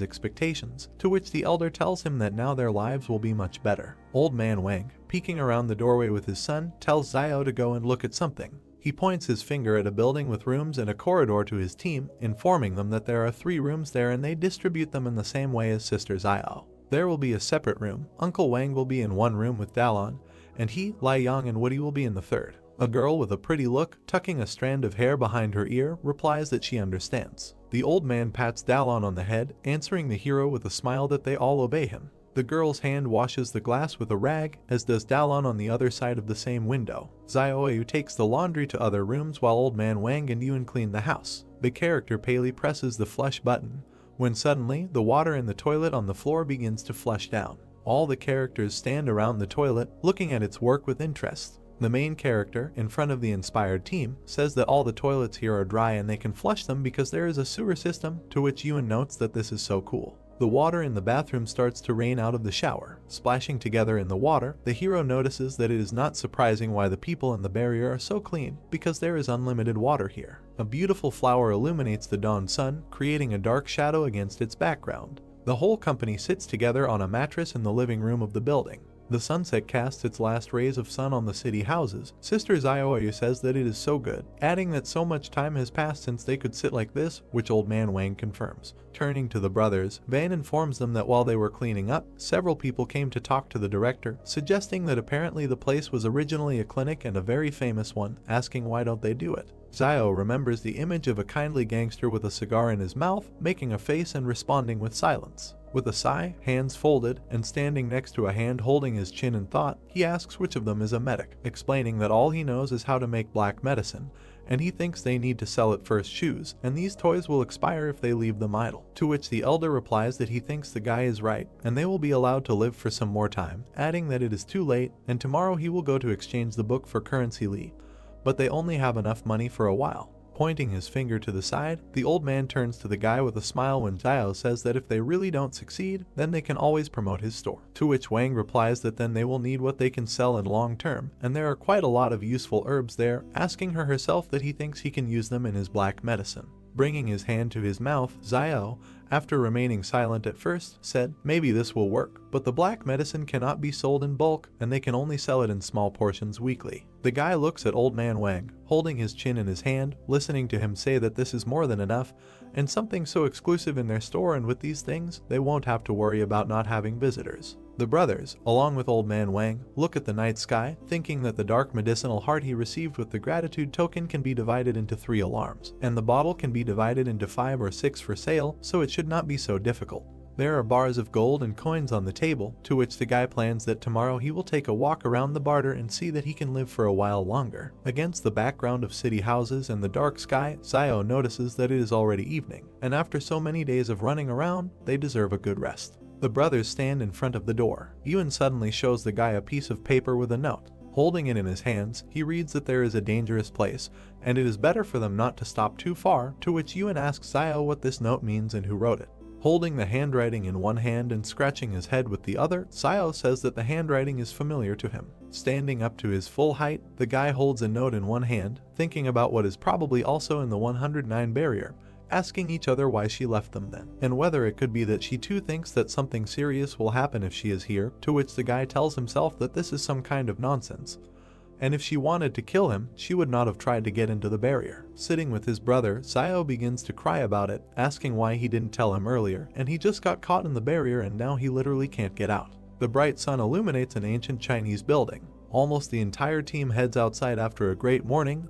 Speaker 1: expectations, to which the elder tells him that now their lives will be much better. Old man Wang, peeking around the doorway with his son, tells Zio to go and look at something. He points his finger at a building with rooms and a corridor to his team, informing them that there are 3 rooms there and they distribute them in the same way as Sister Zio. There will be a separate room. Uncle Wang will be in one room with Dalon, and he, Lai Yang, and Woody will be in the third. A girl with a pretty look, tucking a strand of hair behind her ear, replies that she understands. The old man pats Dalon on the head, answering the hero with a smile that they all obey him. The girl's hand washes the glass with a rag, as does Dalon on the other side of the same window. Zioyu takes the laundry to other rooms while old man Wang and Yuan clean the house. The character Paley presses the flush button, when suddenly the water in the toilet on the floor begins to flush down. All the characters stand around the toilet, looking at its work with interest. The main character, in front of the inspired team, says that all the toilets here are dry and they can flush them because there is a sewer system, to which Yuan notes that this is so cool. The water in the bathroom starts to rain out of the shower. Splashing together in the water, the hero notices that it is not surprising why the people in the barrier are so clean, because there is unlimited water here. A beautiful flower illuminates the dawn sun, creating a dark shadow against its background. The whole company sits together on a mattress in the living room of the building. The sunset casts its last rays of sun on the city houses. Sister Zioyu says that it is so good, adding that so much time has passed since they could sit like this, which old man Wang confirms. Turning to the brothers, Van informs them that while they were cleaning up, several people came to talk to the director, suggesting that apparently the place was originally a clinic and a very famous one, asking why don't they do it. Zio remembers the image of a kindly gangster with a cigar in his mouth, making a face and responding with silence. With a sigh, hands folded, and standing next to a hand holding his chin in thought, he asks which of them is a medic, explaining that all he knows is how to make black medicine, and he thinks they need to sell it first shoes, and these toys will expire if they leave them idle. To which the elder replies that he thinks the guy is right, and they will be allowed to live for some more time, adding that it is too late, and tomorrow he will go to exchange the book for currency Lee, but they only have enough money for a while. Pointing his finger to the side, the old man turns to the guy with a smile when Zio says that if they really don't succeed, then they can always promote his store. To which Wang replies that then they will need what they can sell in long term, and there are quite a lot of useful herbs there, asking her herself that he thinks he can use them in his black medicine. Bringing his hand to his mouth, Zio, after remaining silent at first, said, "Maybe this will work, but the black medicine cannot be sold in bulk, and they can only sell it in small portions weekly." The guy looks at old man Wang, holding his chin in his hand, listening to him say that this is more than enough, and something so exclusive in their store, and with these things, they won't have to worry about not having visitors. The brothers, along with old man Wang, look at the night sky, thinking that the dark medicinal heart he received with the gratitude token can be divided into 3 alarms, and the bottle can be divided into 5 or 6 for sale, so it should not be so difficult. There are bars of gold and coins on the table, to which the guy plans that tomorrow he will take a walk around the barter and see that he can live for a while longer. Against the background of city houses and the dark sky, Zio notices that it is already evening, and after so many days of running around, they deserve a good rest. The brothers stand in front of the door. Ewan suddenly shows the guy a piece of paper with a note. Holding it in his hands, he reads that there is a dangerous place, and it is better for them not to stop too far, to which Ewan asks Zio what this note means and who wrote it. Holding the handwriting in one hand and scratching his head with the other, Zio says that the handwriting is familiar to him. Standing up to his full height, the guy holds a note in one hand, thinking about what is probably also in the 109 barrier, asking each other why she left them then, and whether it could be that she too thinks that something serious will happen if she is here, to which the guy tells himself that this is some kind of nonsense, and if she wanted to kill him, she would not have tried to get into the barrier. Sitting with his brother, Zio begins to cry about it, asking why he didn't tell him earlier, and he just got caught in the barrier and now he literally can't get out. The bright sun illuminates an ancient Chinese building. Almost the entire team heads outside after a great morning,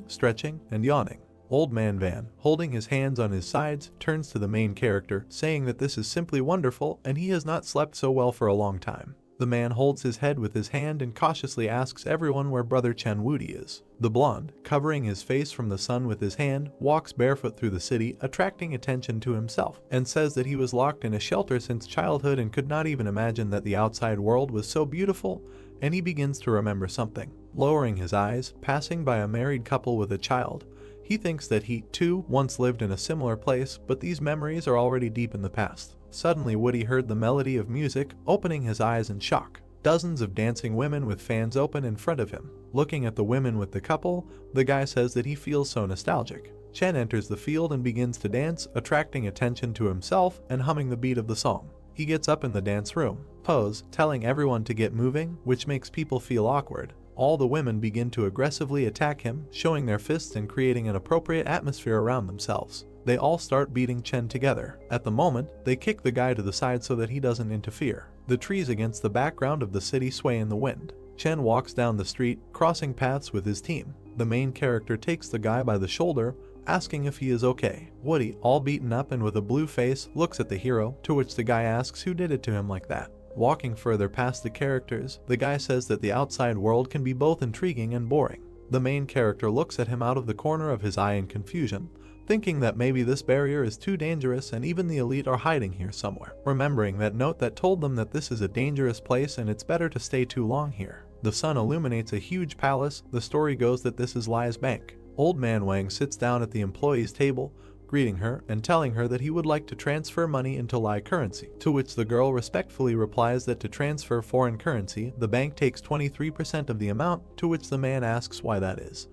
Speaker 1: stretching and yawning. Old man Van, holding his hands on his sides, turns to the main character, saying that this is simply wonderful and he has not slept so well for a long time. The man holds his head with his hand and cautiously asks everyone where brother Chen Wudi is. The blonde, covering his face from the sun with his hand, walks barefoot through the city, attracting attention to himself, and says that he was locked in a shelter since childhood and could not even imagine that the outside world was so beautiful, and he begins to remember something. Lowering his eyes, passing by a married couple with a child, he thinks that he, too, once lived in a similar place, but these memories are already deep in the past. Suddenly, Woody heard the melody of music, opening his eyes in shock. Dozens of dancing women with fans open in front of him. Looking at the women with the couple, the guy says that he feels so nostalgic. Chen enters the field and begins to dance, attracting attention to himself and humming the beat of the song. He gets up in the dance room, pose, telling everyone to get moving, which makes people feel awkward. All the women begin to aggressively attack him, showing their fists and creating an appropriate atmosphere around themselves. They all start beating Chen together. At the moment, they kick the guy to the side so that he doesn't interfere. The trees against the background of the city sway in the wind. Chen walks down the street, crossing paths with his team. The main character takes the guy by the shoulder, asking if he is okay. Woody, all beaten up and with a blue face, looks at the hero, to which the guy asks who did it to him like that. Walking further past the characters, the guy says that the outside world can be both intriguing and boring. The main character looks at him out of the corner of his eye in confusion, thinking that maybe this barrier is too dangerous and even the elite are hiding here somewhere, remembering that note that told them that this is a dangerous place and it's better to stay too long here. The sun illuminates a huge palace. The story goes that this is Lai's bank. Old man Wang sits down at the employee's table, greeting her and telling her that he would like to transfer money into Lai currency, to which the girl respectfully replies that to transfer foreign currency, the bank takes 23% of the amount, to which the man asks why that is.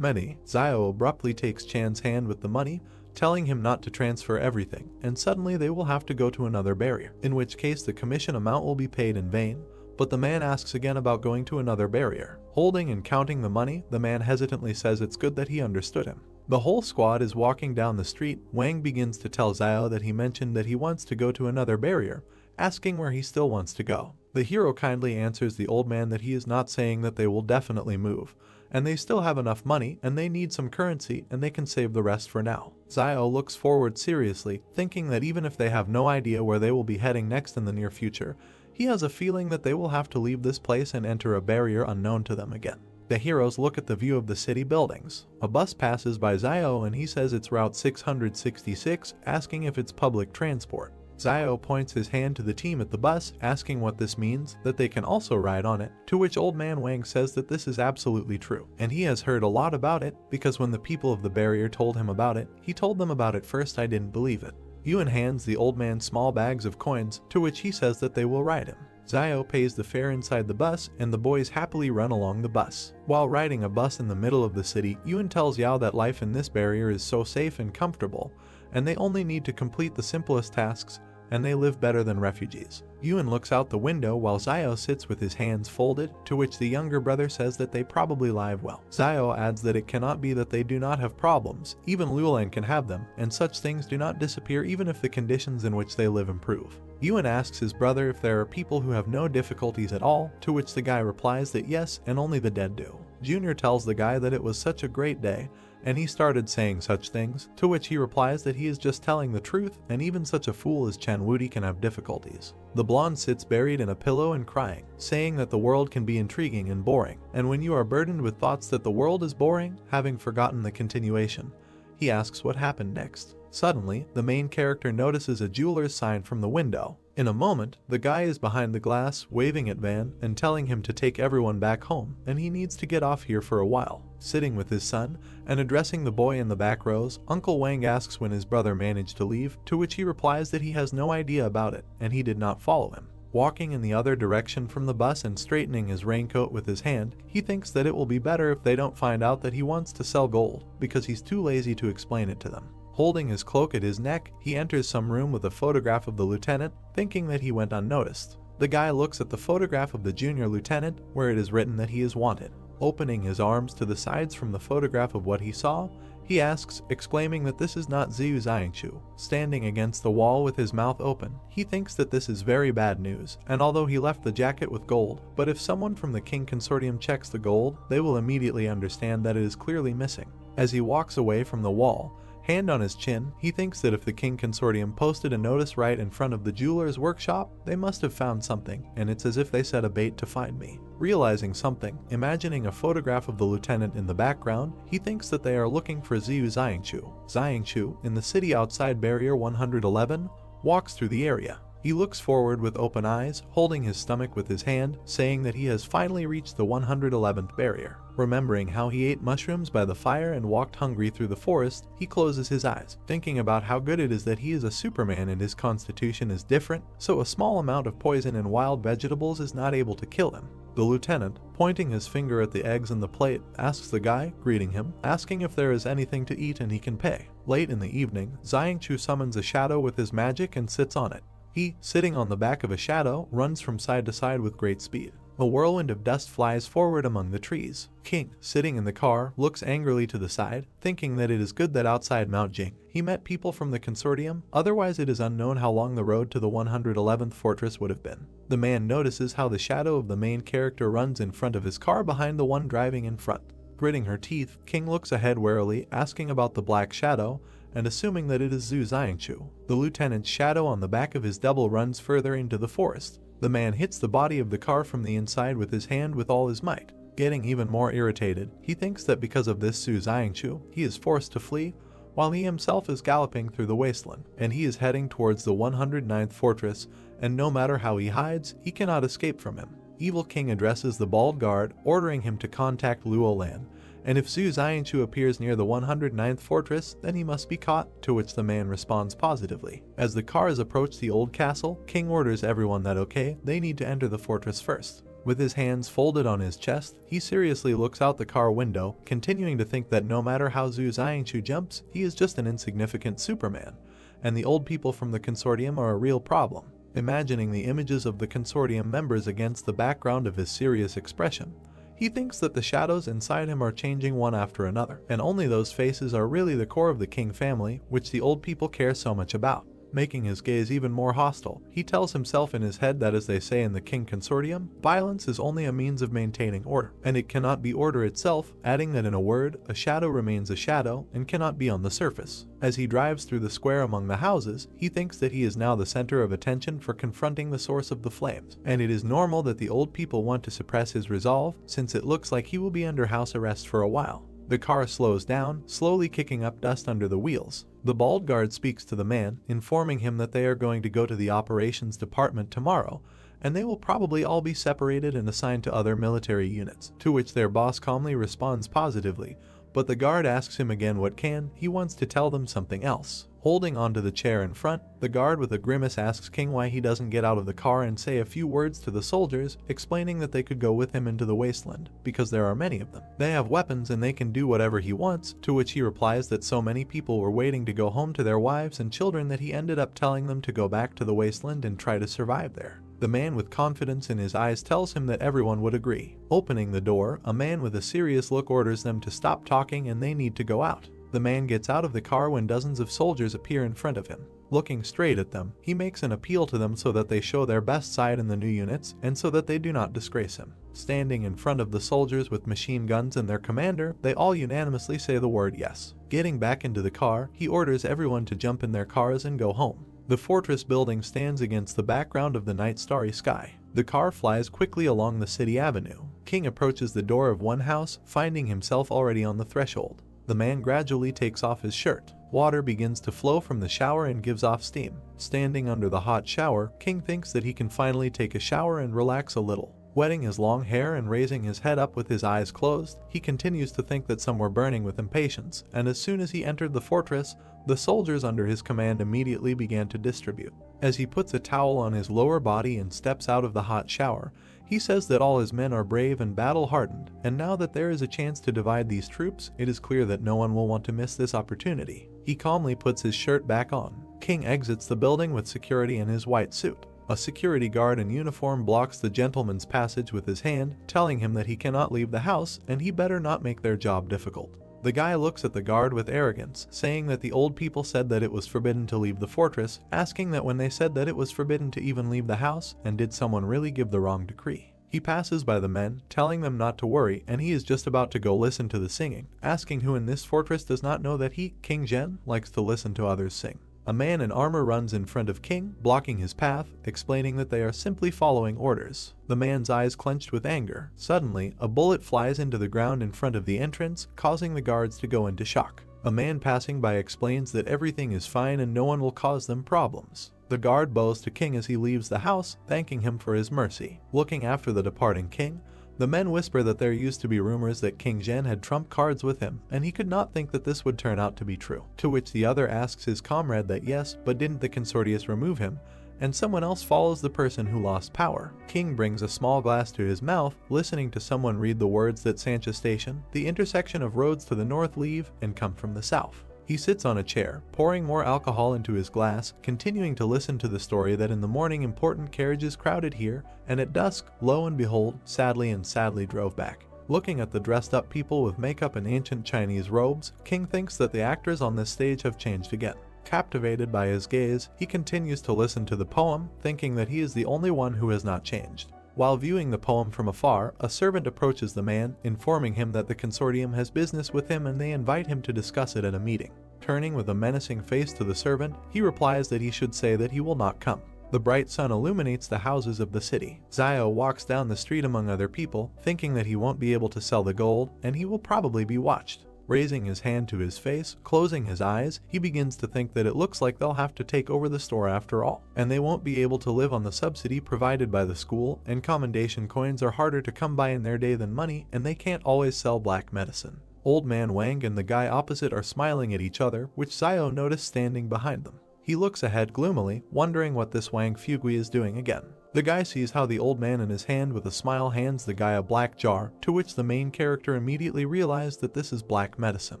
Speaker 1: Zio abruptly takes Chan's hand with the money, telling him not to transfer everything, and suddenly they will have to go to another barrier, in which case the commission amount will be paid in vain, but the man asks again about going to another barrier. Holding and counting the money, the man hesitantly says it's good that he understood him. The whole squad is walking down the street. Wang begins to tell Zio that he mentioned that he wants to go to another barrier, asking where he still wants to go. The hero kindly answers the old man that he is not saying that they will definitely move, and they still have enough money and they need some currency and they can save the rest for now. Zio looks forward seriously, thinking that even if they have no idea where they will be heading next in the near future, he has a feeling that they will have to leave this place and enter a barrier unknown to them again. The heroes look at the view of the city buildings. A bus passes by Zio and he says it's Route 666, asking if it's public transport. Zio points his hand to the team at the bus, asking what this means, that they can also ride on it, to which Old Man Wang says that this is absolutely true, and he has heard a lot about it, because when the people of the barrier told him about it, he told them about it first. I didn't believe it. Yuan hands the old man small bags of coins, to which he says that they will ride him. Zio pays the fare inside the bus, and the boys happily run along the bus. While riding a bus in the middle of the city, Yuan tells Yao that life in this barrier is so safe and comfortable, and they only need to complete the simplest tasks, and they live better than refugees. Yuan looks out the window while Zio sits with his hands folded, to which the younger brother says that they probably live well. Zio adds that it cannot be that they do not have problems, even Luolan can have them, and such things do not disappear even if the conditions in which they live improve. Yuan asks his brother if there are people who have no difficulties at all, to which the guy replies that yes, and only the dead do. Junior tells the guy that it was such a great day, and he started saying such things, to which he replies that he is just telling the truth, and even such a fool as Chan Wudi can have difficulties. The blonde sits buried in a pillow and crying, saying that the world can be intriguing and boring, and when you are burdened with thoughts that the world is boring, having forgotten the continuation, he asks what happened next. Suddenly, the main character notices a jeweler's sign from the window. In a moment, the guy is behind the glass, waving at Van and telling him to take everyone back home, and he needs to get off here for a while. Sitting with his son, and addressing the boy in the back rows, Uncle Wang asks when his brother managed to leave, to which he replies that he has no idea about it, and he did not follow him. Walking in the other direction from the bus and straightening his raincoat with his hand, he thinks that it will be better if they don't find out that he wants to sell gold, because he's too lazy to explain it to them. Holding his cloak at his neck, he enters some room with a photograph of the lieutenant, thinking that he went unnoticed. The guy looks at the photograph of the junior lieutenant, where it is written that he is wanted. Opening his arms to the sides from the photograph of what he saw, he asks, exclaiming that this is not Ziyu Xiangchu. Standing against the wall with his mouth open, he thinks that this is very bad news, and although he left the jacket with gold, but if someone from the King Consortium checks the gold, they will immediately understand that it is clearly missing. As he walks away from the wall, hand on his chin, he thinks that if the King Consortium posted a notice right in front of the jeweler's workshop, they must have found something, and it's as if they set a bait to find me. Realizing something, imagining a photograph of the lieutenant in the background, he thinks that they are looking for Ziyu Xiangchu. Xiangchu, in the city outside Barrier 111, walks through the area. He looks forward with open eyes, holding his stomach with his hand, saying that he has finally reached the 111th barrier. Remembering how he ate mushrooms by the fire and walked hungry through the forest, he closes his eyes, thinking about how good it is that he is a Superman and his constitution is different, so a small amount of poison and wild vegetables is not able to kill him. The lieutenant, pointing his finger at the eggs on the plate, asks the guy, greeting him, asking if there is anything to eat and he can pay. Late in the evening, Xiangchu summons a shadow with his magic and sits on it. He, sitting on the back of a shadow, runs from side to side with great speed. A whirlwind of dust flies forward among the trees. King, sitting in the car, looks angrily to the side, thinking that it is good that outside Mount Jing he met people from the consortium, otherwise it is unknown how long the road to the 111th fortress would have been. The man notices how the shadow of the main character runs in front of his car behind the one driving in front. Gritting her teeth, King looks ahead warily, asking about the black shadow, and assuming that it is Zhu Xiangchu. The lieutenant's shadow on the back of his double runs further into the forest. The man hits the body of the car from the inside with his hand with all his might. Getting even more irritated, he thinks that because of this Zhu Xiangchu, he is forced to flee, while he himself is galloping through the wasteland, and he is heading towards the 109th fortress, and no matter how he hides, he cannot escape from him. Evil King addresses the bald guard, ordering him to contact Luolan, and if Zhu Xiangchu appears near the 109th fortress, then he must be caught, to which the man responds positively. As the cars approach the old castle, King orders everyone that okay, they need to enter the fortress first. With his hands folded on his chest, he seriously looks out the car window, continuing to think that no matter how Zhu Xiangchu jumps, he is just an insignificant Superman, and the old people from the consortium are a real problem. Imagining the images of the consortium members against the background of his serious expression, he thinks that the shadows inside him are changing one after another, and only those faces are really the core of the King family, which the old people care so much about. making his gaze even more hostile. He tells himself in his head that, as they say in the King Consortium, violence is only a means of maintaining order, and it cannot be order itself, adding that in a word, a shadow remains a shadow and cannot be on the surface. As he drives through the square among the houses, he thinks that he is now the center of attention for confronting the source of the flames, and it is normal that the old people want to suppress his resolve, since it looks like he will be under house arrest for a while. The car slows down, slowly kicking up dust under the wheels. The bald guard speaks to the man, informing him that they are going to go to the operations department tomorrow, and they will probably all be separated and assigned to other military units, to which their boss calmly responds positively, but the guard asks him again what he wants to tell them something else. Holding onto the chair in front, the guard with a grimace asks King why he doesn't get out of the car and say a few words to the soldiers, explaining that they could go with him into the wasteland, because there are many of them. They have weapons and they can do whatever he wants, to which he replies that so many people were waiting to go home to their wives and children that he ended up telling them to go back to the wasteland and try to survive there. The man with confidence in his eyes tells him that everyone would agree. Opening the door, a man with a serious look orders them to stop talking and they need to go out. The man gets out of the car when dozens of soldiers appear in front of him. Looking straight at them, he makes an appeal to them so that they show their best side in the new units and so that they do not disgrace him. Standing in front of the soldiers with machine guns and their commander, they all unanimously say the word yes. Getting back into the car, he orders everyone to jump in their cars and go home. The fortress building stands against the background of the night starry sky. The car flies quickly along the city avenue. King approaches the door of one house, finding himself already on the threshold. The man gradually takes off his shirt. Water begins to flow from the shower and gives off steam. Standing under the hot shower, King thinks that he can finally take a shower and relax a little. Wetting his long hair and raising his head up with his eyes closed, he continues to think that some were burning with impatience, and as soon as he entered the fortress, the soldiers under his command immediately began to distribute. As he puts a towel on his lower body and steps out of the hot shower, he says that all his men are brave and battle-hardened, and now that there is a chance to divide these troops, it is clear that no one will want to miss this opportunity. He calmly puts his shirt back on. King exits the building with security in his white suit. A security guard in uniform blocks the gentleman's passage with his hand, telling him that he cannot leave the house and he better not make their job difficult. The guy looks at the guard with arrogance, saying that the old people said that it was forbidden to leave the fortress, asking that when they said that it was forbidden to even leave the house, and did someone really give the wrong decree. He passes by the men, telling them not to worry, and he is just about to go listen to the singing, asking who in this fortress does not know that he, King Zhen, likes to listen to others sing. A man in armor runs in front of King, blocking his path, explaining that they are simply following orders. The man's eyes clenched with anger. Suddenly, a bullet flies into the ground in front of the entrance, causing the guards to go into shock. A man passing by explains that everything is fine and no one will cause them problems. The guard bows to King as he leaves the house, thanking him for his mercy. Looking after the departing King, the men whisper that there used to be rumors that King Zhen had trump cards with him, and he could not think that this would turn out to be true. To which the other asks his comrade that yes, but didn't the consortius remove him? And someone else follows the person who lost power. King brings a small glass to his mouth, listening to someone read the words that Sancha Station, the intersection of roads to the north leave and come from the south. He sits on a chair, pouring more alcohol into his glass, continuing to listen to the story that in the morning important carriages crowded here, and at dusk, lo and behold, sadly drove back. Looking at the dressed up people with makeup and ancient Chinese robes, King thinks that the actors on this stage have changed again. Captivated by his gaze, he continues to listen to the poem, thinking that he is the only one who has not changed. While viewing the poem from afar, a servant approaches the man, informing him that the consortium has business with him and they invite him to discuss it at a meeting. Turning with a menacing face to the servant, he replies that he should say that he will not come. The bright sun illuminates the houses of the city. Zio walks down the street among other people, thinking that he won't be able to sell the gold, and he will probably be watched. Raising his hand to his face, closing his eyes, he begins to think that it looks like they'll have to take over the store after all, and they won't be able to live on the subsidy provided by the school, and commendation coins are harder to come by in their day than money, and they can't always sell black medicine. Old Man Wang and the guy opposite are smiling at each other, which Zio noticed standing behind them. He looks ahead gloomily, wondering what this Wang Fugui is doing again. The guy sees how the old man in his hand with a smile hands the guy a black jar, to which the main character immediately realizes that this is black medicine.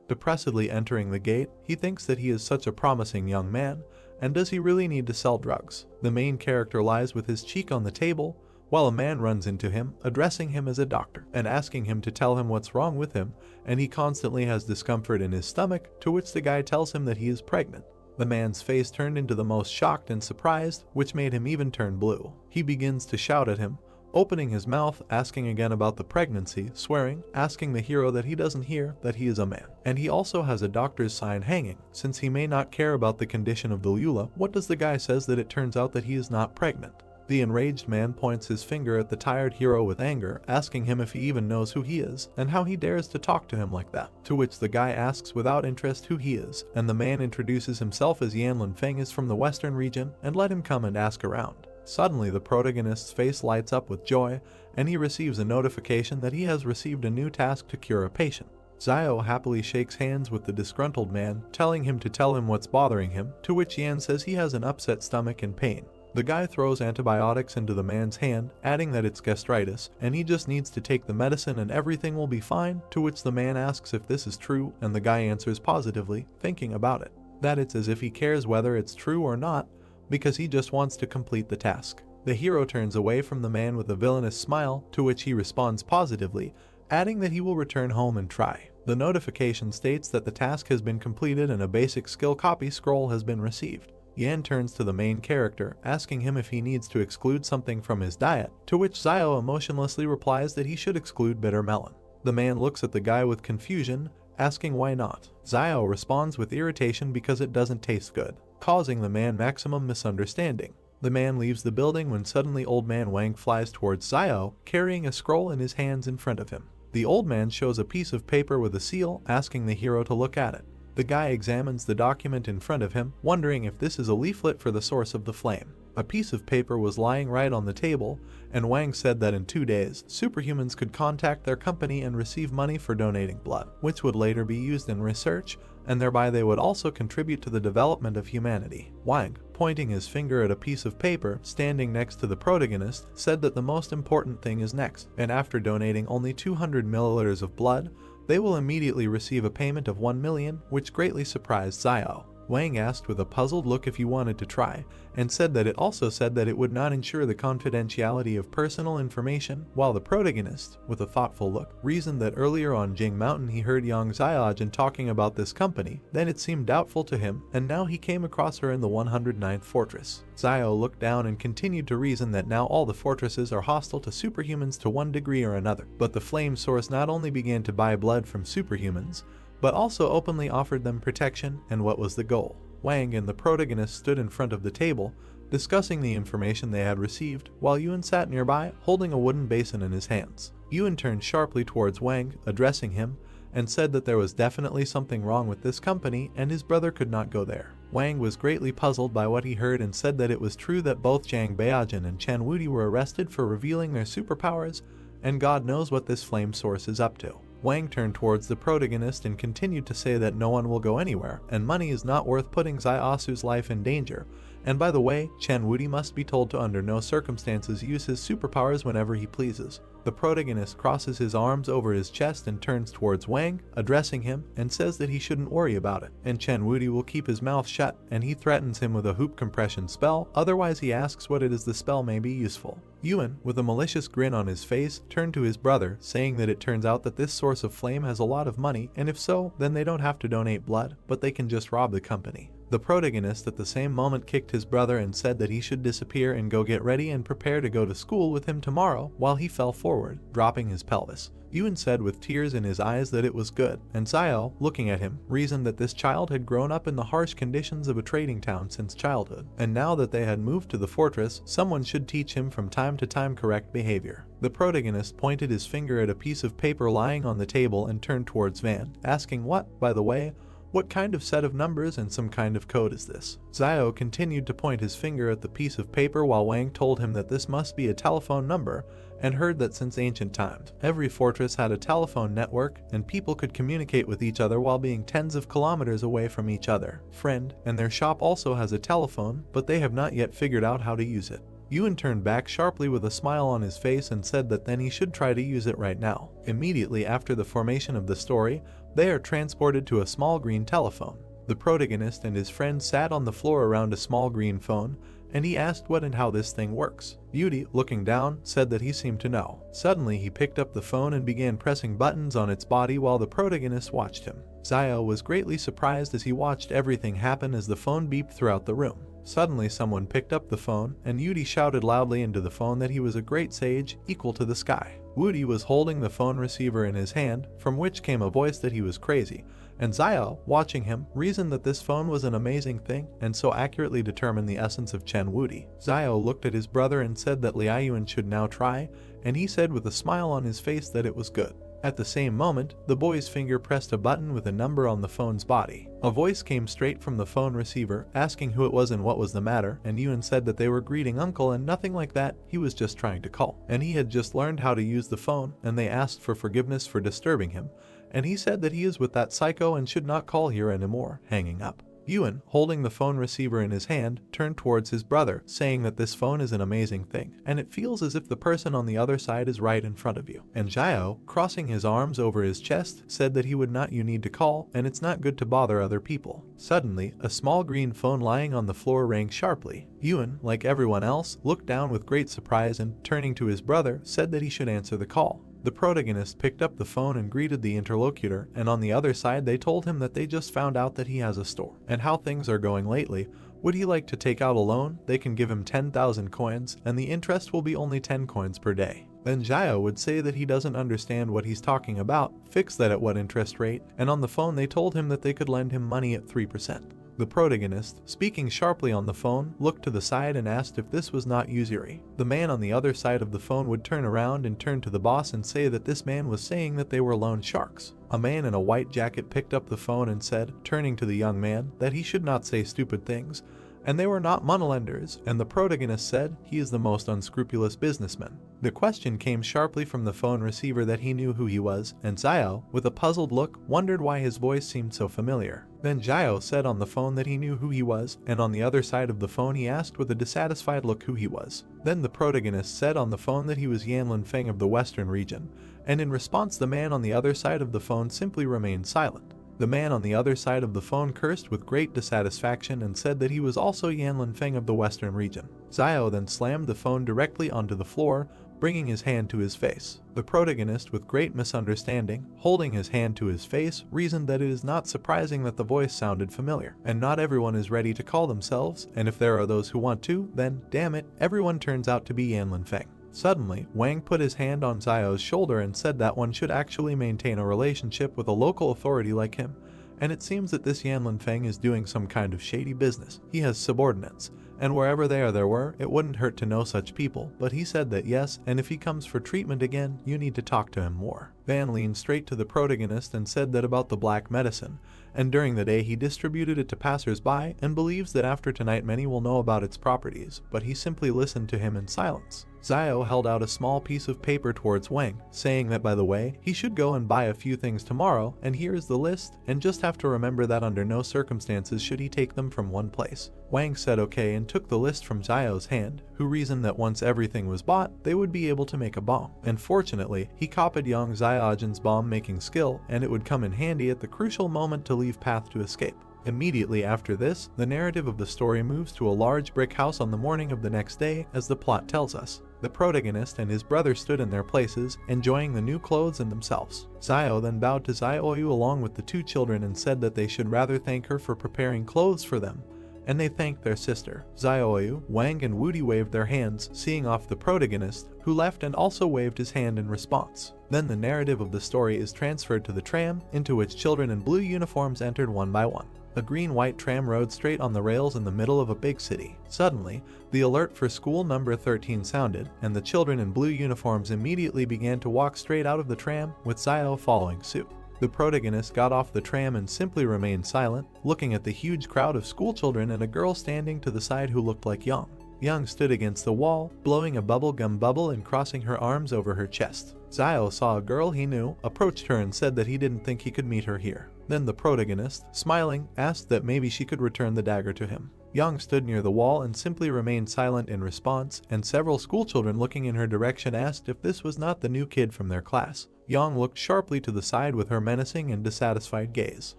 Speaker 1: Depressedly entering the gate, he thinks that he is such a promising young man, and does he really need to sell drugs? The main character lies with his cheek on the table, while a man runs into him, addressing him as a doctor, and asking him to tell him what's wrong with him, and he constantly has discomfort in his stomach, to which the guy tells him that he is pregnant. The man's face turned into the most shocked and surprised, which made him even turn blue. He begins to shout at him, opening his mouth, asking again about the pregnancy, swearing, asking the hero that he doesn't hear that he is a man. And he also has a doctor's sign hanging. Since he may not care about the condition of the Lula, what does the guy says that it turns out that he is not pregnant? The enraged man points his finger at the tired hero with anger, asking him if he even knows who he is, and how he dares to talk to him like that. To which the guy asks without interest who he is, and the man introduces himself as Yanlin Feng is from the western region, and let him come and ask around. Suddenly the protagonist's face lights up with joy, and he receives a notification that he has received a new task to cure a patient. Zio happily shakes hands with the disgruntled man, telling him to tell him what's bothering him, to which Yan says he has an upset stomach and pain. The guy throws antibiotics into the man's hand, adding that it's gastritis, and he just needs to take the medicine and everything will be fine, to which the man asks if this is true, and the guy answers positively, thinking about it. That it's as if he cares whether it's true or not, because he just wants to complete the task. The hero turns away from the man with a villainous smile, to which he responds positively, adding that he will return home and try. The notification states that the task has been completed and a basic skill copy scroll has been received. Yan turns to the main character, asking him if he needs to exclude something from his diet, to which Zio emotionlessly replies that he should exclude bitter melon. The man looks at the guy with confusion, asking why not. Zio responds with irritation because it doesn't taste good, causing the man maximum misunderstanding. The man leaves the building when suddenly old man Wang flies towards Zio, carrying a scroll in his hands in front of him. The old man shows a piece of paper with a seal, asking the hero to look at it. The guy examines the document in front of him, wondering if this is a leaflet for the source of the flame. A piece of paper was lying right on the table, and Wang said that in 2 days, superhumans could contact their company and receive money for donating blood, which would later be used in research, and thereby they would also contribute to the development of humanity. Wang, pointing his finger at a piece of paper standing next to the protagonist, said that the most important thing is next, and after donating only 200 milliliters of blood, they will immediately receive a payment of 1 million, which greatly surprised Zio. Wang asked with a puzzled look if he wanted to try, and said that it also said that it would not ensure the confidentiality of personal information, while the protagonist, with a thoughtful look, reasoned that earlier on Jing Mountain he heard Yang Xiaojin talking about this company, then it seemed doubtful to him, and now he came across her in the 109th fortress. Zio looked down and continued to reason that now all the fortresses are hostile to superhumans to one degree or another, but the flame source not only began to buy blood from superhumans, but also openly offered them protection, and what was the goal? Wang and the protagonist stood in front of the table, discussing the information they had received, while Yuan sat nearby, holding a wooden basin in his hands. Yuan turned sharply towards Wang, addressing him, and said that there was definitely something wrong with this company and his brother could not go there. Wang was greatly puzzled by what he heard and said that it was true that both Zhang Beijing and Chen Wudi were arrested for revealing their superpowers, and God knows what this flame source is up to. Wang turned towards the protagonist and continued to say that no one will go anywhere, and money is not worth putting Zaiasu's life in danger. And by the way, Chen Wudi must be told to under no circumstances use his superpowers whenever he pleases. The protagonist crosses his arms over his chest and turns towards Wang, addressing him, and says that he shouldn't worry about it, and Chen Wudi will keep his mouth shut, and he threatens him with a hoop compression spell, otherwise he asks what it is the spell may be useful. Yuan, with a malicious grin on his face, turned to his brother, saying that it turns out that this source of flame has a lot of money, and if so, then they don't have to donate blood, but they can just rob the company. The protagonist at the same moment kicked his brother and said that he should disappear and go get ready and prepare to go to school with him tomorrow, while he fell forward, dropping his pelvis. Yuan said with tears in his eyes that it was good, and Zio, looking at him, reasoned that this child had grown up in the harsh conditions of a trading town since childhood, and now that they had moved to the fortress, someone should teach him from time to time correct behavior. The protagonist pointed his finger at a piece of paper lying on the table and turned towards Van, asking what, by the way, what kind of set of numbers and some kind of code is this? Zio continued to point his finger at the piece of paper while Wang told him that this must be a telephone number, and heard that since ancient times, every fortress had a telephone network and people could communicate with each other while being tens of kilometers away from each other. Friend, and their shop also has a telephone, but they have not yet figured out how to use it. Yuan turned back sharply with a smile on his face and said that then he should try to use it right now. Immediately after the formation of the story, they are transported to a small green telephone. The protagonist and his friend sat on the floor around a small green phone, and he asked what and how this thing works. Yudi, looking down, said that he seemed to know. Suddenly he picked up the phone and began pressing buttons on its body while the protagonist watched him. Zio was greatly surprised as he watched everything happen as the phone beeped throughout the room. Suddenly someone picked up the phone, and Yudi shouted loudly into the phone that he was a great sage, equal to the sky. Woody was holding the phone receiver in his hand, from which came a voice that he was crazy, and Zio, watching him, reasoned that this phone was an amazing thing and so accurately determined the essence of Chen Woody. Zio looked at his brother and said that Liaoyuan should now try, and he said with a smile on his face that it was good. At the same moment, the boy's finger pressed a button with a number on the phone's body. A voice came straight from the phone receiver, asking who it was and what was the matter, and Yuan said that they were greeting uncle and nothing like that, he was just trying to call. And he had just learned how to use the phone, and they asked for forgiveness for disturbing him, and he said that he is with that psycho and should not call here anymore, hanging up. Yuan, holding the phone receiver in his hand, turned towards his brother, saying that this phone is an amazing thing, and it feels as if the person on the other side is right in front of you. And Zhao, crossing his arms over his chest, said that he would not you need to call, and it's not good to bother other people. Suddenly, a small green phone lying on the floor rang sharply. Yuan, like everyone else, looked down with great surprise and, turning to his brother, said that he should answer the call. The protagonist picked up the phone and greeted the interlocutor, and on the other side they told him that they just found out that he has a store, and how things are going lately. Would he like to take out a loan? They can give him 10,000 coins, and the interest will be only 10 coins per day. Then Zhao would say that he doesn't understand what he's talking about, fix that at what interest rate, and on the phone they told him that they could lend him money at 3%. The protagonist, speaking sharply on the phone, looked to the side and asked if this was not usury. The man on the other side of the phone would turn around and turn to the boss and say that this man was saying that they were loan sharks. A man in a white jacket picked up the phone and said, turning to the young man, that he should not say stupid things, and they were not moneylenders, and the protagonist said he is the most unscrupulous businessman. The question came sharply from the phone receiver that he knew who he was, and Zhao, with a puzzled look, wondered why his voice seemed so familiar. Then Zhao said on the phone that he knew who he was, and on the other side of the phone he asked with a dissatisfied look who he was. Then the protagonist said on the phone that he was Yanlin Feng of the Western region, and in response the man on the other side of the phone simply remained silent. The man on the other side of the phone cursed with great dissatisfaction and said that he was also Yanlin Feng of the Western region. Zhao then slammed the phone directly onto the floor, bringing his hand to his face. The protagonist, with great misunderstanding, holding his hand to his face, reasoned that it is not surprising that the voice sounded familiar, and not everyone is ready to call themselves, and if there are those who want to, then, damn it, everyone turns out to be Yanlin Feng. Suddenly, Wang put his hand on Zhao's shoulder and said that one should actually maintain a relationship with a local authority like him, and it seems that this Yanlin Feng is doing some kind of shady business. He has subordinates, and wherever there were, it wouldn't hurt to know such people, but he said that yes, and if he comes for treatment again, you need to talk to him more. Van leaned straight to the protagonist and said that about the black medicine, and during the day he distributed it to passers-by and believes that after tonight many will know about its properties, but he simply listened to him in silence. Zhao held out a small piece of paper towards Wang, saying that by the way, he should go and buy a few things tomorrow, and here is the list, and just have to remember that under no circumstances should he take them from one place. Wang said okay and took the list from Zhao's hand, who reasoned that once everything was bought, they would be able to make a bomb. And fortunately, he copied Yang Xiaojin's bomb-making skill, and it would come in handy at the crucial moment to leave path to escape. Immediately after this, the narrative of the story moves to a large brick house on the morning of the next day, as the plot tells us. The protagonist and his brother stood in their places, enjoying the new clothes and themselves. Zhao then bowed to Xiaoyu along with the two children and said that they should rather thank her for preparing clothes for them, and they thanked their sister. Xiaoyu, Wang and Woody waved their hands, seeing off the protagonist, who left and also waved his hand in response. Then the narrative of the story is transferred to the tram, into which children in blue uniforms entered one by one. A green-white tram rode straight on the rails in the middle of a big city. Suddenly, the alert for school number 13 sounded, and the children in blue uniforms immediately began to walk straight out of the tram, with Zhao following suit. The protagonist got off the tram and simply remained silent, looking at the huge crowd of schoolchildren and a girl standing to the side who looked like Yang. Yang stood against the wall, blowing a bubblegum bubble and crossing her arms over her chest. Zhao saw a girl he knew, approached her and said that he didn't think he could meet her here. Then the protagonist, smiling, asked that maybe she could return the dagger to him. Yang stood near the wall and simply remained silent in response, and several schoolchildren looking in her direction asked if this was not the new kid from their class. Yang looked sharply to the side with her menacing and dissatisfied gaze.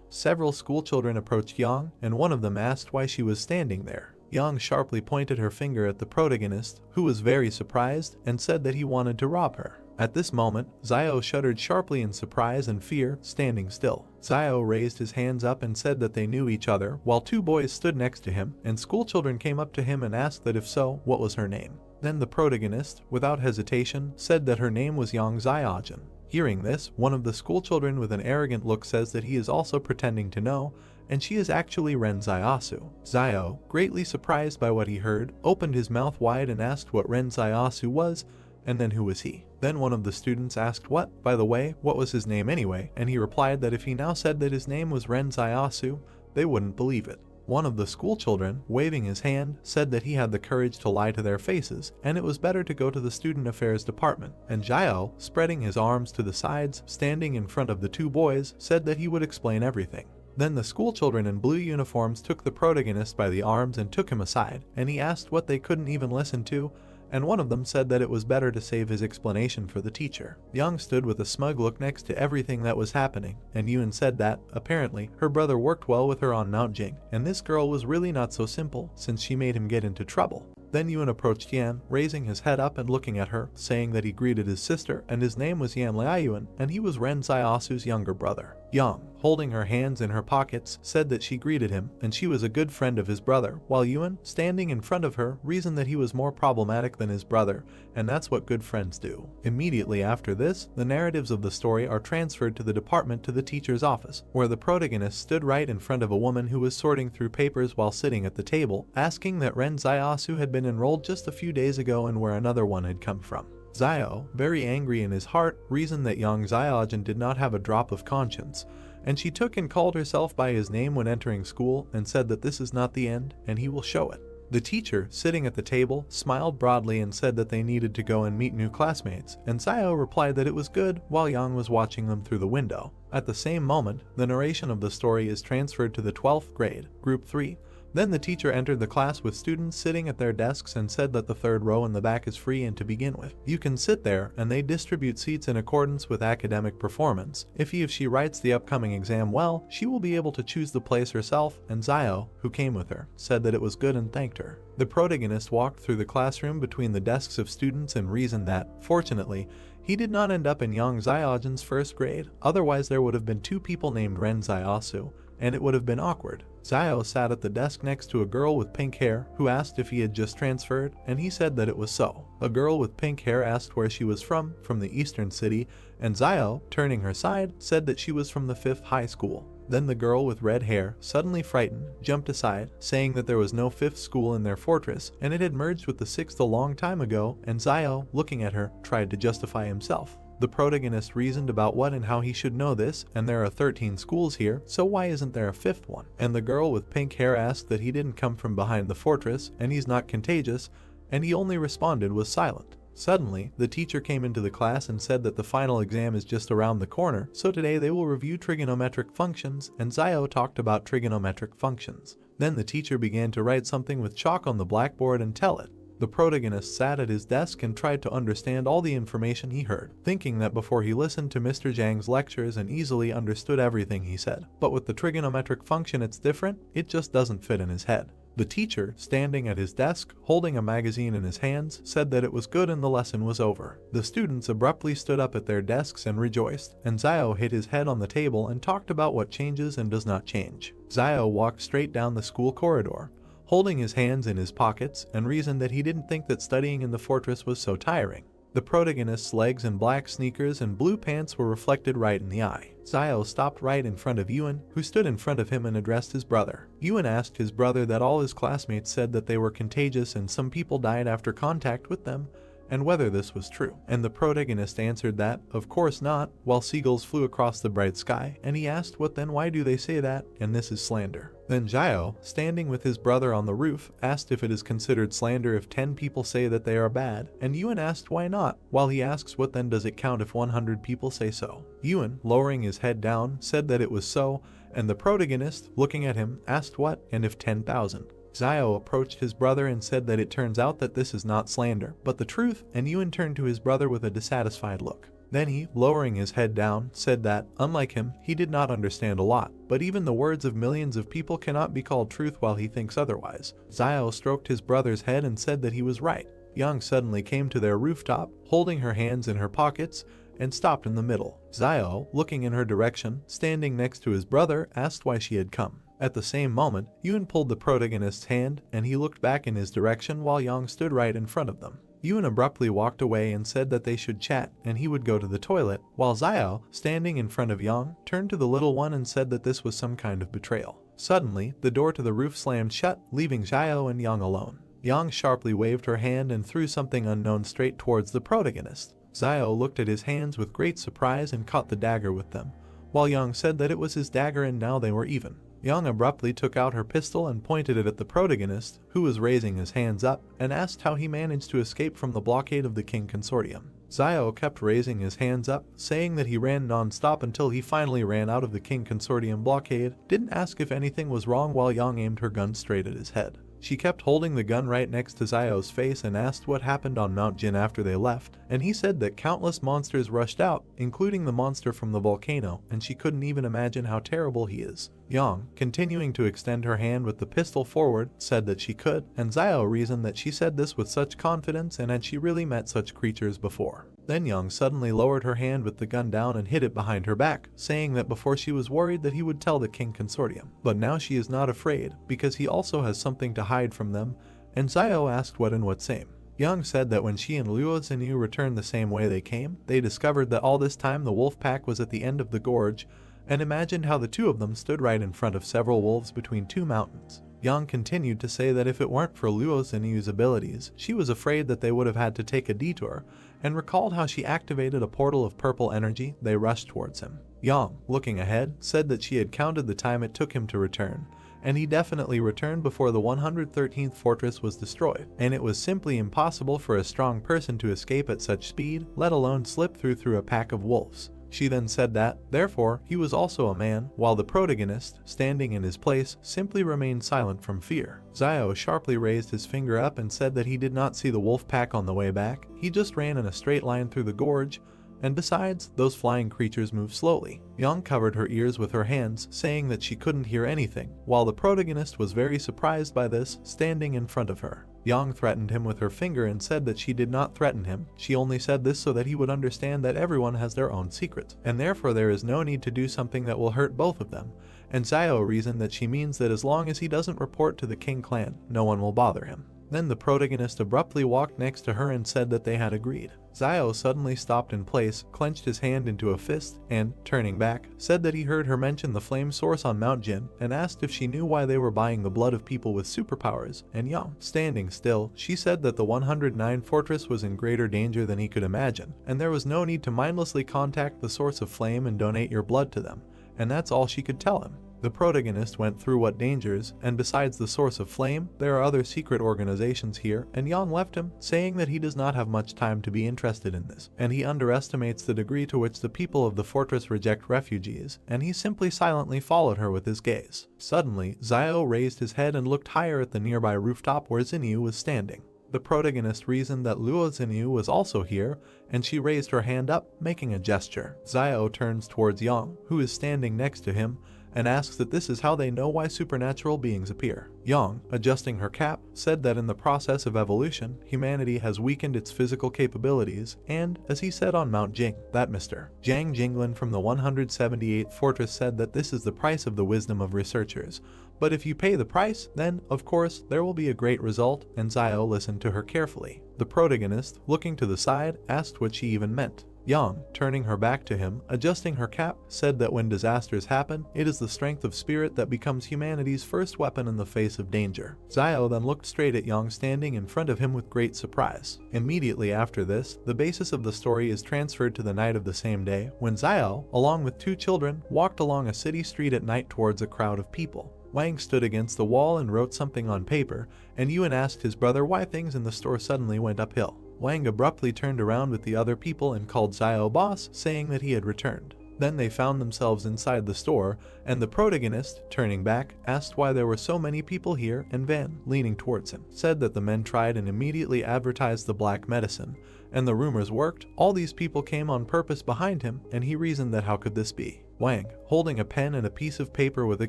Speaker 1: Several schoolchildren approached Yang, and one of them asked why she was standing there. Yang sharply pointed her finger at the protagonist, who was very surprised and said that he wanted to rob her. At this moment, Zio shuddered sharply in surprise and fear, standing still. Zio raised his hands up and said that they knew each other, while two boys stood next to him, and schoolchildren came up to him and asked that if so, what was her name. Then the protagonist, without hesitation, said that her name was Yang Xiaojin. Hearing this, one of the schoolchildren with an arrogant look says that he is also pretending to know, and she is actually Ren Zaiasu. Zio, greatly surprised by what he heard, opened his mouth wide and asked what Ren Zaiasu was, and then who was he. Then one of the students asked what, by the way, what was his name anyway, and he replied that if he now said that his name was Ren Zaiasu, they wouldn't believe it. One of the schoolchildren, waving his hand, said that he had the courage to lie to their faces, and it was better to go to the student affairs department. And Zhao, spreading his arms to the sides, standing in front of the two boys, said that he would explain everything. Then the schoolchildren in blue uniforms took the protagonist by the arms and took him aside, and he asked what they couldn't even listen to, and one of them said that it was better to save his explanation for the teacher. Young stood with a smug look next to everything that was happening, and Yuan said that, apparently, her brother worked well with her on Mount Jing, and this girl was really not so simple, since she made him get into trouble. Then Yuan approached Yan, raising his head up and looking at her, saying that he greeted his sister, and his name was Yan Liayuan, and he was Ren Zaiasu's younger brother. Yang, holding her hands in her pockets, said that she greeted him, and she was a good friend of his brother, while Yuan, standing in front of her, reasoned that he was more problematic than his brother, and that's what good friends do. Immediately after this, the narratives of the story are transferred to the department to the teacher's office, where the protagonist stood right in front of a woman who was sorting through papers while sitting at the table, asking that Ren Zaiasu had been enrolled just a few days ago and where another one had come from. Zio, very angry in his heart, reasoned that Yang Xiaojin did not have a drop of conscience, and she took and called herself by his name when entering school and said that this is not the end, and he will show it. The teacher, sitting at the table, smiled broadly and said that they needed to go and meet new classmates, and Zio replied that it was good while Yang was watching them through the window. At the same moment, the narration of the story is transferred to the 12th grade, Group 3. Then the teacher entered the class with students sitting at their desks and said that the third row in the back is free and to begin with. You can sit there, and they distribute seats in accordance with academic performance. If she writes the upcoming exam well, she will be able to choose the place herself, and Zio, who came with her, said that it was good and thanked her. The protagonist walked through the classroom between the desks of students and reasoned that, fortunately, he did not end up in Yang Xiaojin's first grade, otherwise there would have been two people named Ren Zaiasu, and it would have been awkward. Zio sat at the desk next to a girl with pink hair who asked if he had just transferred, and he said that it was so. A girl with pink hair asked where she was from the eastern city, and Zio, turning her side, said that she was from the 5th high school. Then the girl with red hair, suddenly frightened, jumped aside, saying that there was no 5th school in their fortress, and it had merged with the 6th a long time ago, and Zio, looking at her, tried to justify himself. The protagonist reasoned about what and how he should know this, and there are 13 schools here, so why isn't there a 5th one? And the girl with pink hair asked that he didn't come from behind the fortress, and he's not contagious, and he only responded was silent. Suddenly, the teacher came into the class and said that the final exam is just around the corner, so today they will review trigonometric functions, and Zio talked about trigonometric functions. Then the teacher began to write something with chalk on the blackboard and tell it. The protagonist sat at his desk and tried to understand all the information he heard, thinking that before he listened to Mr. Zhang's lectures and easily understood everything he said. But with the trigonometric function it's different, it just doesn't fit in his head. The teacher, standing at his desk, holding a magazine in his hands, said that it was good and the lesson was over. The students abruptly stood up at their desks and rejoiced, and Zio hit his head on the table and talked about what changes and does not change. Zio walked straight down the school corridor, holding his hands in his pockets, and reasoned that he didn't think that studying in the fortress was so tiring. The protagonist's legs in black sneakers and blue pants were reflected right in the eye. Zio stopped right in front of Yuan, who stood in front of him and addressed his brother. Yuan asked his brother that all his classmates said that they were contagious and some people died after contact with them, and whether this was true. And the protagonist answered that, of course not, while seagulls flew across the bright sky, and he asked what then why do they say that, and this is slander. Then Zio, standing with his brother on the roof, asked if it is considered slander if 10 people say that they are bad, and Yuan asked why not, while he asks what then does it count if 100 people say so. Yuan, lowering his head down, said that it was so, and the protagonist, looking at him, asked what, and if 10,000. Zio approached his brother and said that it turns out that this is not slander, but the truth, and Yuan turned to his brother with a dissatisfied look. Then he, lowering his head down, said that, unlike him, he did not understand a lot, but even the words of millions of people cannot be called truth while he thinks otherwise. Xiao stroked his brother's head and said that he was right. Yang suddenly came to their rooftop, holding her hands in her pockets, and stopped in the middle. Xiao, looking in her direction, standing next to his brother, asked why she had come. At the same moment, Yun pulled the protagonist's hand, and he looked back in his direction while Yang stood right in front of them. Yun abruptly walked away and said that they should chat and he would go to the toilet, while Xiao, standing in front of Yang, turned to the little one and said that this was some kind of betrayal. Suddenly, the door to the roof slammed shut, leaving Xiao and Yang alone. Yang sharply waved her hand and threw something unknown straight towards the protagonist. Xiao looked at his hands with great surprise and caught the dagger with them, while Yang said that it was his dagger and now they were even. Yang abruptly took out her pistol and pointed it at the protagonist, who was raising his hands up, and asked how he managed to escape from the blockade of the King Consortium. Xiao kept raising his hands up, saying that he ran non-stop until he finally ran out of the King Consortium blockade, didn't ask if anything was wrong while Yang aimed her gun straight at his head. She kept holding the gun right next to Xiao's face and asked what happened on Mount Jin after they left, and he said that countless monsters rushed out, including the monster from the volcano, and she couldn't even imagine how terrible he is. Yang, continuing to extend her hand with the pistol forward, said that she could, and Xiao reasoned that she said this with such confidence and had she really met such creatures before. Then Yang suddenly lowered her hand with the gun down and hid it behind her back, saying that before she was worried that he would tell the King Consortium. But now she is not afraid, because he also has something to hide from them, and Xiao asked what and what same. Yang said that when she and Luo Xinyu returned the same way they came, they discovered that all this time the wolf pack was at the end of the gorge, and imagined how the two of them stood right in front of several wolves between two mountains. Yang continued to say that if it weren't for Luo Xinyu's abilities, she was afraid that they would have had to take a detour, and recalled how she activated a portal of purple energy. They rushed towards him. Yang, looking ahead, said that she had counted the time it took him to return, and he definitely returned before the 113th fortress was destroyed, and it was simply impossible for a strong person to escape at such speed, let alone slip through a pack of wolves. She then said that, therefore, he was also a man, while the protagonist, standing in his place, simply remained silent from fear. Xiao sharply raised his finger up and said that he did not see the wolf pack on the way back, he just ran in a straight line through the gorge, and besides, those flying creatures moved slowly. Yang covered her ears with her hands, saying that she couldn't hear anything, while the protagonist was very surprised by this, standing in front of her. Yang threatened him with her finger and said that she did not threaten him, she only said this so that he would understand that everyone has their own secrets, and therefore there is no need to do something that will hurt both of them, and Xiao reasoned that she means that as long as he doesn't report to the King clan, no one will bother him. Then the protagonist abruptly walked next to her and said that they had agreed. Xiao suddenly stopped in place, clenched his hand into a fist, and, turning back, said that he heard her mention the flame source on Mount Jin, and asked if she knew why they were buying the blood of people with superpowers, and Yang, standing still, she said that the 109 fortress was in greater danger than he could imagine, and there was no need to mindlessly contact the source of flame and donate your blood to them, and that's all she could tell him. The protagonist went through what dangers, and besides the source of flame, there are other secret organizations here, and Yang left him, saying that he does not have much time to be interested in this, and he underestimates the degree to which the people of the fortress reject refugees, and he simply silently followed her with his gaze. Suddenly, Xiao raised his head and looked higher at the nearby rooftop where Xinyu was standing. The protagonist reasoned that Luo Xinyu was also here, and she raised her hand up, making a gesture. Xiao turns towards Yang, who is standing next to him, and asks that this is how they know why supernatural beings appear. Yang, adjusting her cap, said that in the process of evolution, humanity has weakened its physical capabilities, and, as he said on Mount Jing, that Mr. Zhang Jinglin from the 178th fortress said that this is the price of the wisdom of researchers. But if you pay the price, then, of course, there will be a great result, and Xiao listened to her carefully. The protagonist, looking to the side, asked what she even meant. Yang, turning her back to him, adjusting her cap, said that when disasters happen, it is the strength of spirit that becomes humanity's first weapon in the face of danger. Xiao then looked straight at Yang standing in front of him with great surprise. Immediately after this, the basis of the story is transferred to the night of the same day, when Xiao, along with two children, walked along a city street at night towards a crowd of people. Wang stood against the wall and wrote something on paper, and Yuan asked his brother why things in the store suddenly went uphill. Wang abruptly turned around with the other people and called Xiao boss, saying that he had returned. Then they found themselves inside the store, and the protagonist, turning back, asked why there were so many people here, and Van, leaning towards him, said that the men tried and immediately advertised the black medicine, And the rumors worked. All these people came on purpose behind him, and he reasoned that how could this be? Wang, holding a pen and a piece of paper with a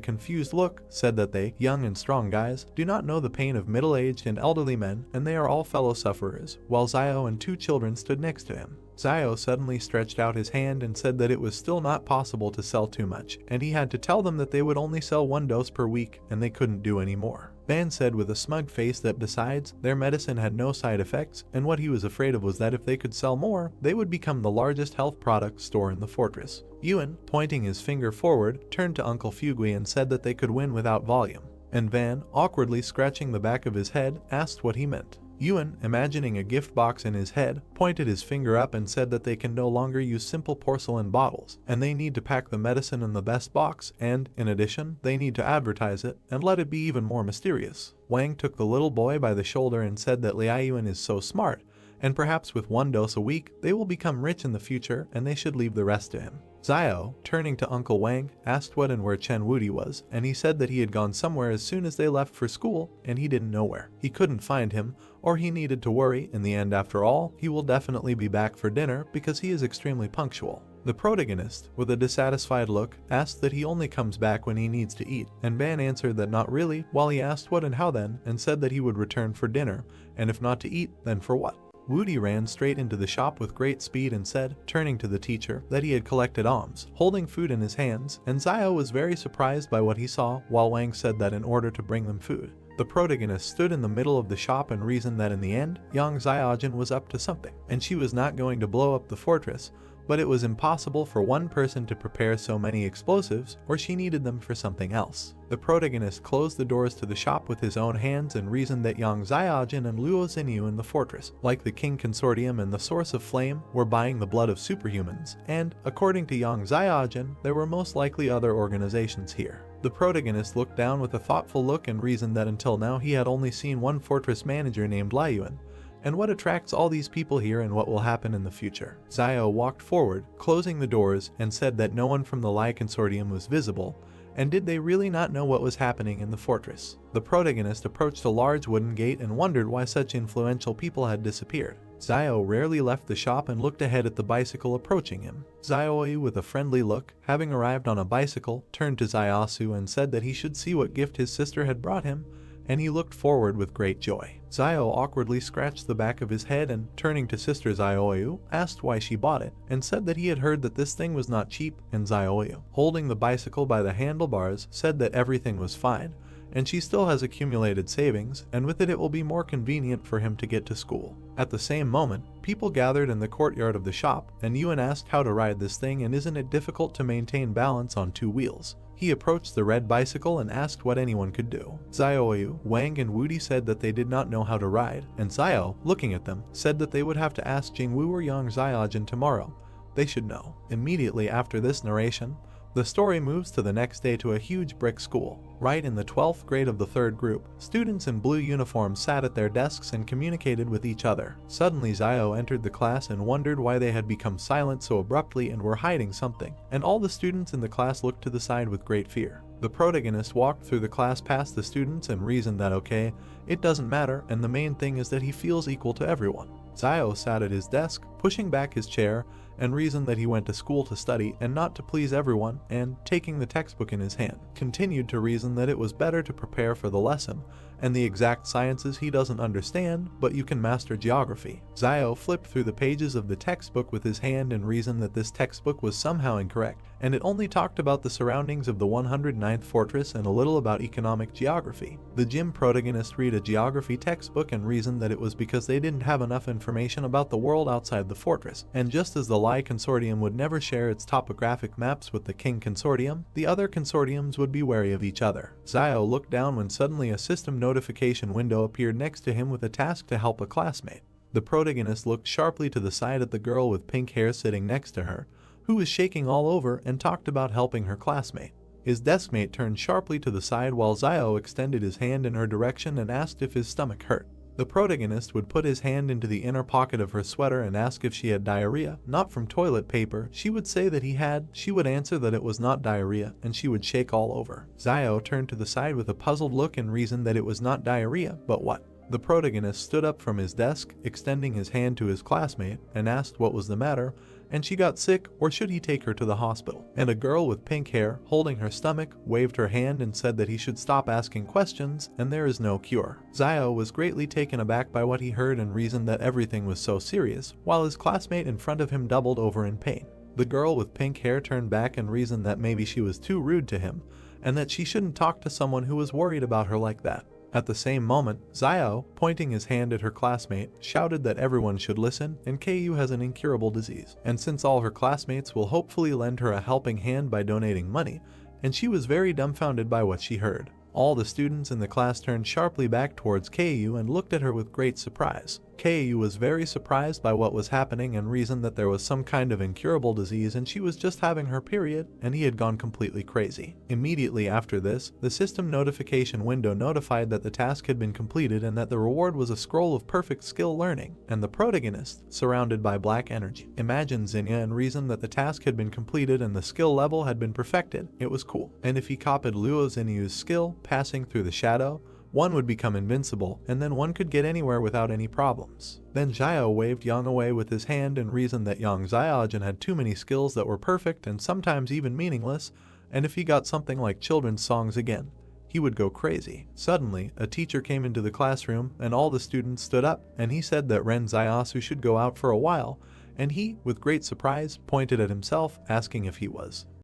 Speaker 1: confused look, said that they, young and strong guys, do not know the pain of middle-aged and elderly men, and they are all fellow sufferers, while Xiao and 2 children stood next to him. Xiao suddenly stretched out his hand and said that it was still not possible to sell too much, and he had to tell them that they would only sell 1 dose per week, and they couldn't do any more. Ban said with a smug face that besides, their medicine had no side effects, and what he was afraid of was that if they could sell more, they would become the largest health product store in the fortress. Yuan, pointing his finger forward, turned to Uncle Fugui and said that they could win without volume. And Van, awkwardly scratching the back of his head, asked what he meant. Yuan, imagining a gift box in his head, pointed his finger up and said that they can no longer use simple porcelain bottles, and they need to pack the medicine in the best box, and, in addition, they need to advertise it, and let it be even more mysterious. Wang took the little boy by the shoulder and said that Liaoyuan is so smart, and perhaps with 1 dose a week, they will become rich in the future, and they should leave the rest to him. Xiao, turning to Uncle Wang, asked what and where Chen Wudi was, and he said that he had gone somewhere as soon as they left for school, and he didn't know where. He couldn't find him, or he needed to worry. In the end, after all, he will definitely be back for dinner because he is extremely punctual. The protagonist, with a dissatisfied look, asked that he only comes back when he needs to eat, and Ban answered that not really, while he asked what and how then, and said that he would return for dinner, and if not to eat, then for what? Wudi ran straight into the shop with great speed and said, turning to the teacher, that he had collected alms, holding food in his hands, and Xiao was very surprised by what he saw, while Wang said that in order to bring them food. The protagonist stood in the middle of the shop and reasoned that in the end, young Xiaojin was up to something, and she was not going to blow up the fortress, but it was impossible for one person to prepare so many explosives, or she needed them for something else. The protagonist closed the doors to the shop with his own hands and reasoned that Yang Xiaojin and Luo Xinyu in the fortress, like the King Consortium and the Source of Flame, were buying the blood of superhumans, and, according to Yang Xiaojin, there were most likely other organizations here. The protagonist looked down with a thoughtful look and reasoned that until now he had only seen one fortress manager named Liuan, and what attracts all these people here and what will happen in the future. Xiao walked forward, closing the doors, and said that no one from the Lai Consortium was visible, and did they really not know what was happening in the fortress? The protagonist approached a large wooden gate and wondered why such influential people had disappeared. Xiao rarely left the shop and looked ahead at the bicycle approaching him. Xiaoyu, with a friendly look, having arrived on a bicycle, turned to Xiaosu and said that he should see what gift his sister had brought him, and he looked forward with great joy. Xiao awkwardly scratched the back of his head and, turning to Sister Xiaoyu, asked why she bought it, and said that he had heard that this thing was not cheap, and Xiaoyu, holding the bicycle by the handlebars, said that everything was fine, and she still has accumulated savings, and with it will be more convenient for him to get to school. At the same moment, people gathered in the courtyard of the shop, and Yuan asked how to ride this thing and isn't it difficult to maintain balance on 2 wheels. He approached the red bicycle and asked what anyone could do. Xiaoyu, Wang and Wudi said that they did not know how to ride, and Xiao, looking at them, said that they would have to ask Jingwu or Yang Xiaojin tomorrow. They should know. Immediately after this narration, the story moves to the next day to a huge brick school. Right in the 12th grade of the 3rd group, students in blue uniforms sat at their desks and communicated with each other. Suddenly Xiao entered the class and wondered why they had become silent so abruptly and were hiding something, and all the students in the class looked to the side with great fear. The protagonist walked through the class past the students and reasoned that okay, it doesn't matter, and the main thing is that he feels equal to everyone. Xiao sat at his desk, pushing back his chair, and reasoned that he went to school to study and not to please everyone, and, taking the textbook in his hand, continued to reason that it was better to prepare for the lesson, and the exact sciences he doesn't understand, but you can master geography. Xiao flipped through the pages of the textbook with his hand and reasoned that this textbook was somehow incorrect, and it only talked about the surroundings of the 109th fortress and a little about economic geography. The gym protagonist read a geography textbook and reasoned that it was because they didn't have enough information about the world outside the fortress, and just as the Lai Consortium would never share its topographic maps with the King Consortium, the other consortiums would be wary of each other. Xiao looked down when suddenly a system notification window appeared next to him with a task to help a classmate. The protagonist looked sharply to the side at the girl with pink hair sitting next to her, who was shaking all over and talked about helping her classmate. His deskmate turned sharply to the side while Xiao extended his hand in her direction and asked if his stomach hurt. The protagonist would put his hand into the inner pocket of her sweater and ask if she had diarrhea, not from toilet paper. She would say that he had, she would answer that it was not diarrhea, and she would shake all over. Xiao turned to the side with a puzzled look and reasoned that it was not diarrhea, but what? The protagonist stood up from his desk, extending his hand to his classmate, and asked what was the matter, and she got sick or should he take her to the hospital. And a girl with pink hair, holding her stomach, waved her hand and said that he should stop asking questions and there is no cure. Xiao was greatly taken aback by what he heard and reasoned that everything was so serious, while his classmate in front of him doubled over in pain. The girl with pink hair turned back and reasoned that maybe she was too rude to him, and that she shouldn't talk to someone who was worried about her like that. At the same moment, Xiao, pointing his hand at her classmate, shouted that everyone should listen and KU has an incurable disease. And since all her classmates will hopefully lend her a helping hand by donating money, and she was very dumbfounded by what she heard. All the students in the class turned sharply back towards KU and looked at her with great surprise. KU was very surprised by what was happening and reasoned that there was some kind of incurable disease and she was just having her period and he had gone completely crazy. Immediately after this, the system notification window notified that the task had been completed and that the reward was a scroll of perfect skill learning and the protagonist surrounded by black energy. Imagine Zinnia and reasoned that the task had been completed and the skill level had been perfected. It was cool. And if he copied Luo Zinniu's skill, passing through the shadow, one would become invincible, and then one could get anywhere without any problems. Then Xiao waved Yang away with his hand and reasoned that Yang Xiaojin had too many skills that were perfect and sometimes even meaningless, and if he got something like children's songs again, he would go crazy. Suddenly, a teacher came into the classroom and all the students stood up, and he said that Ren Xiaosu should go out for a while, and he, with great surprise, pointed at himself, asking if he was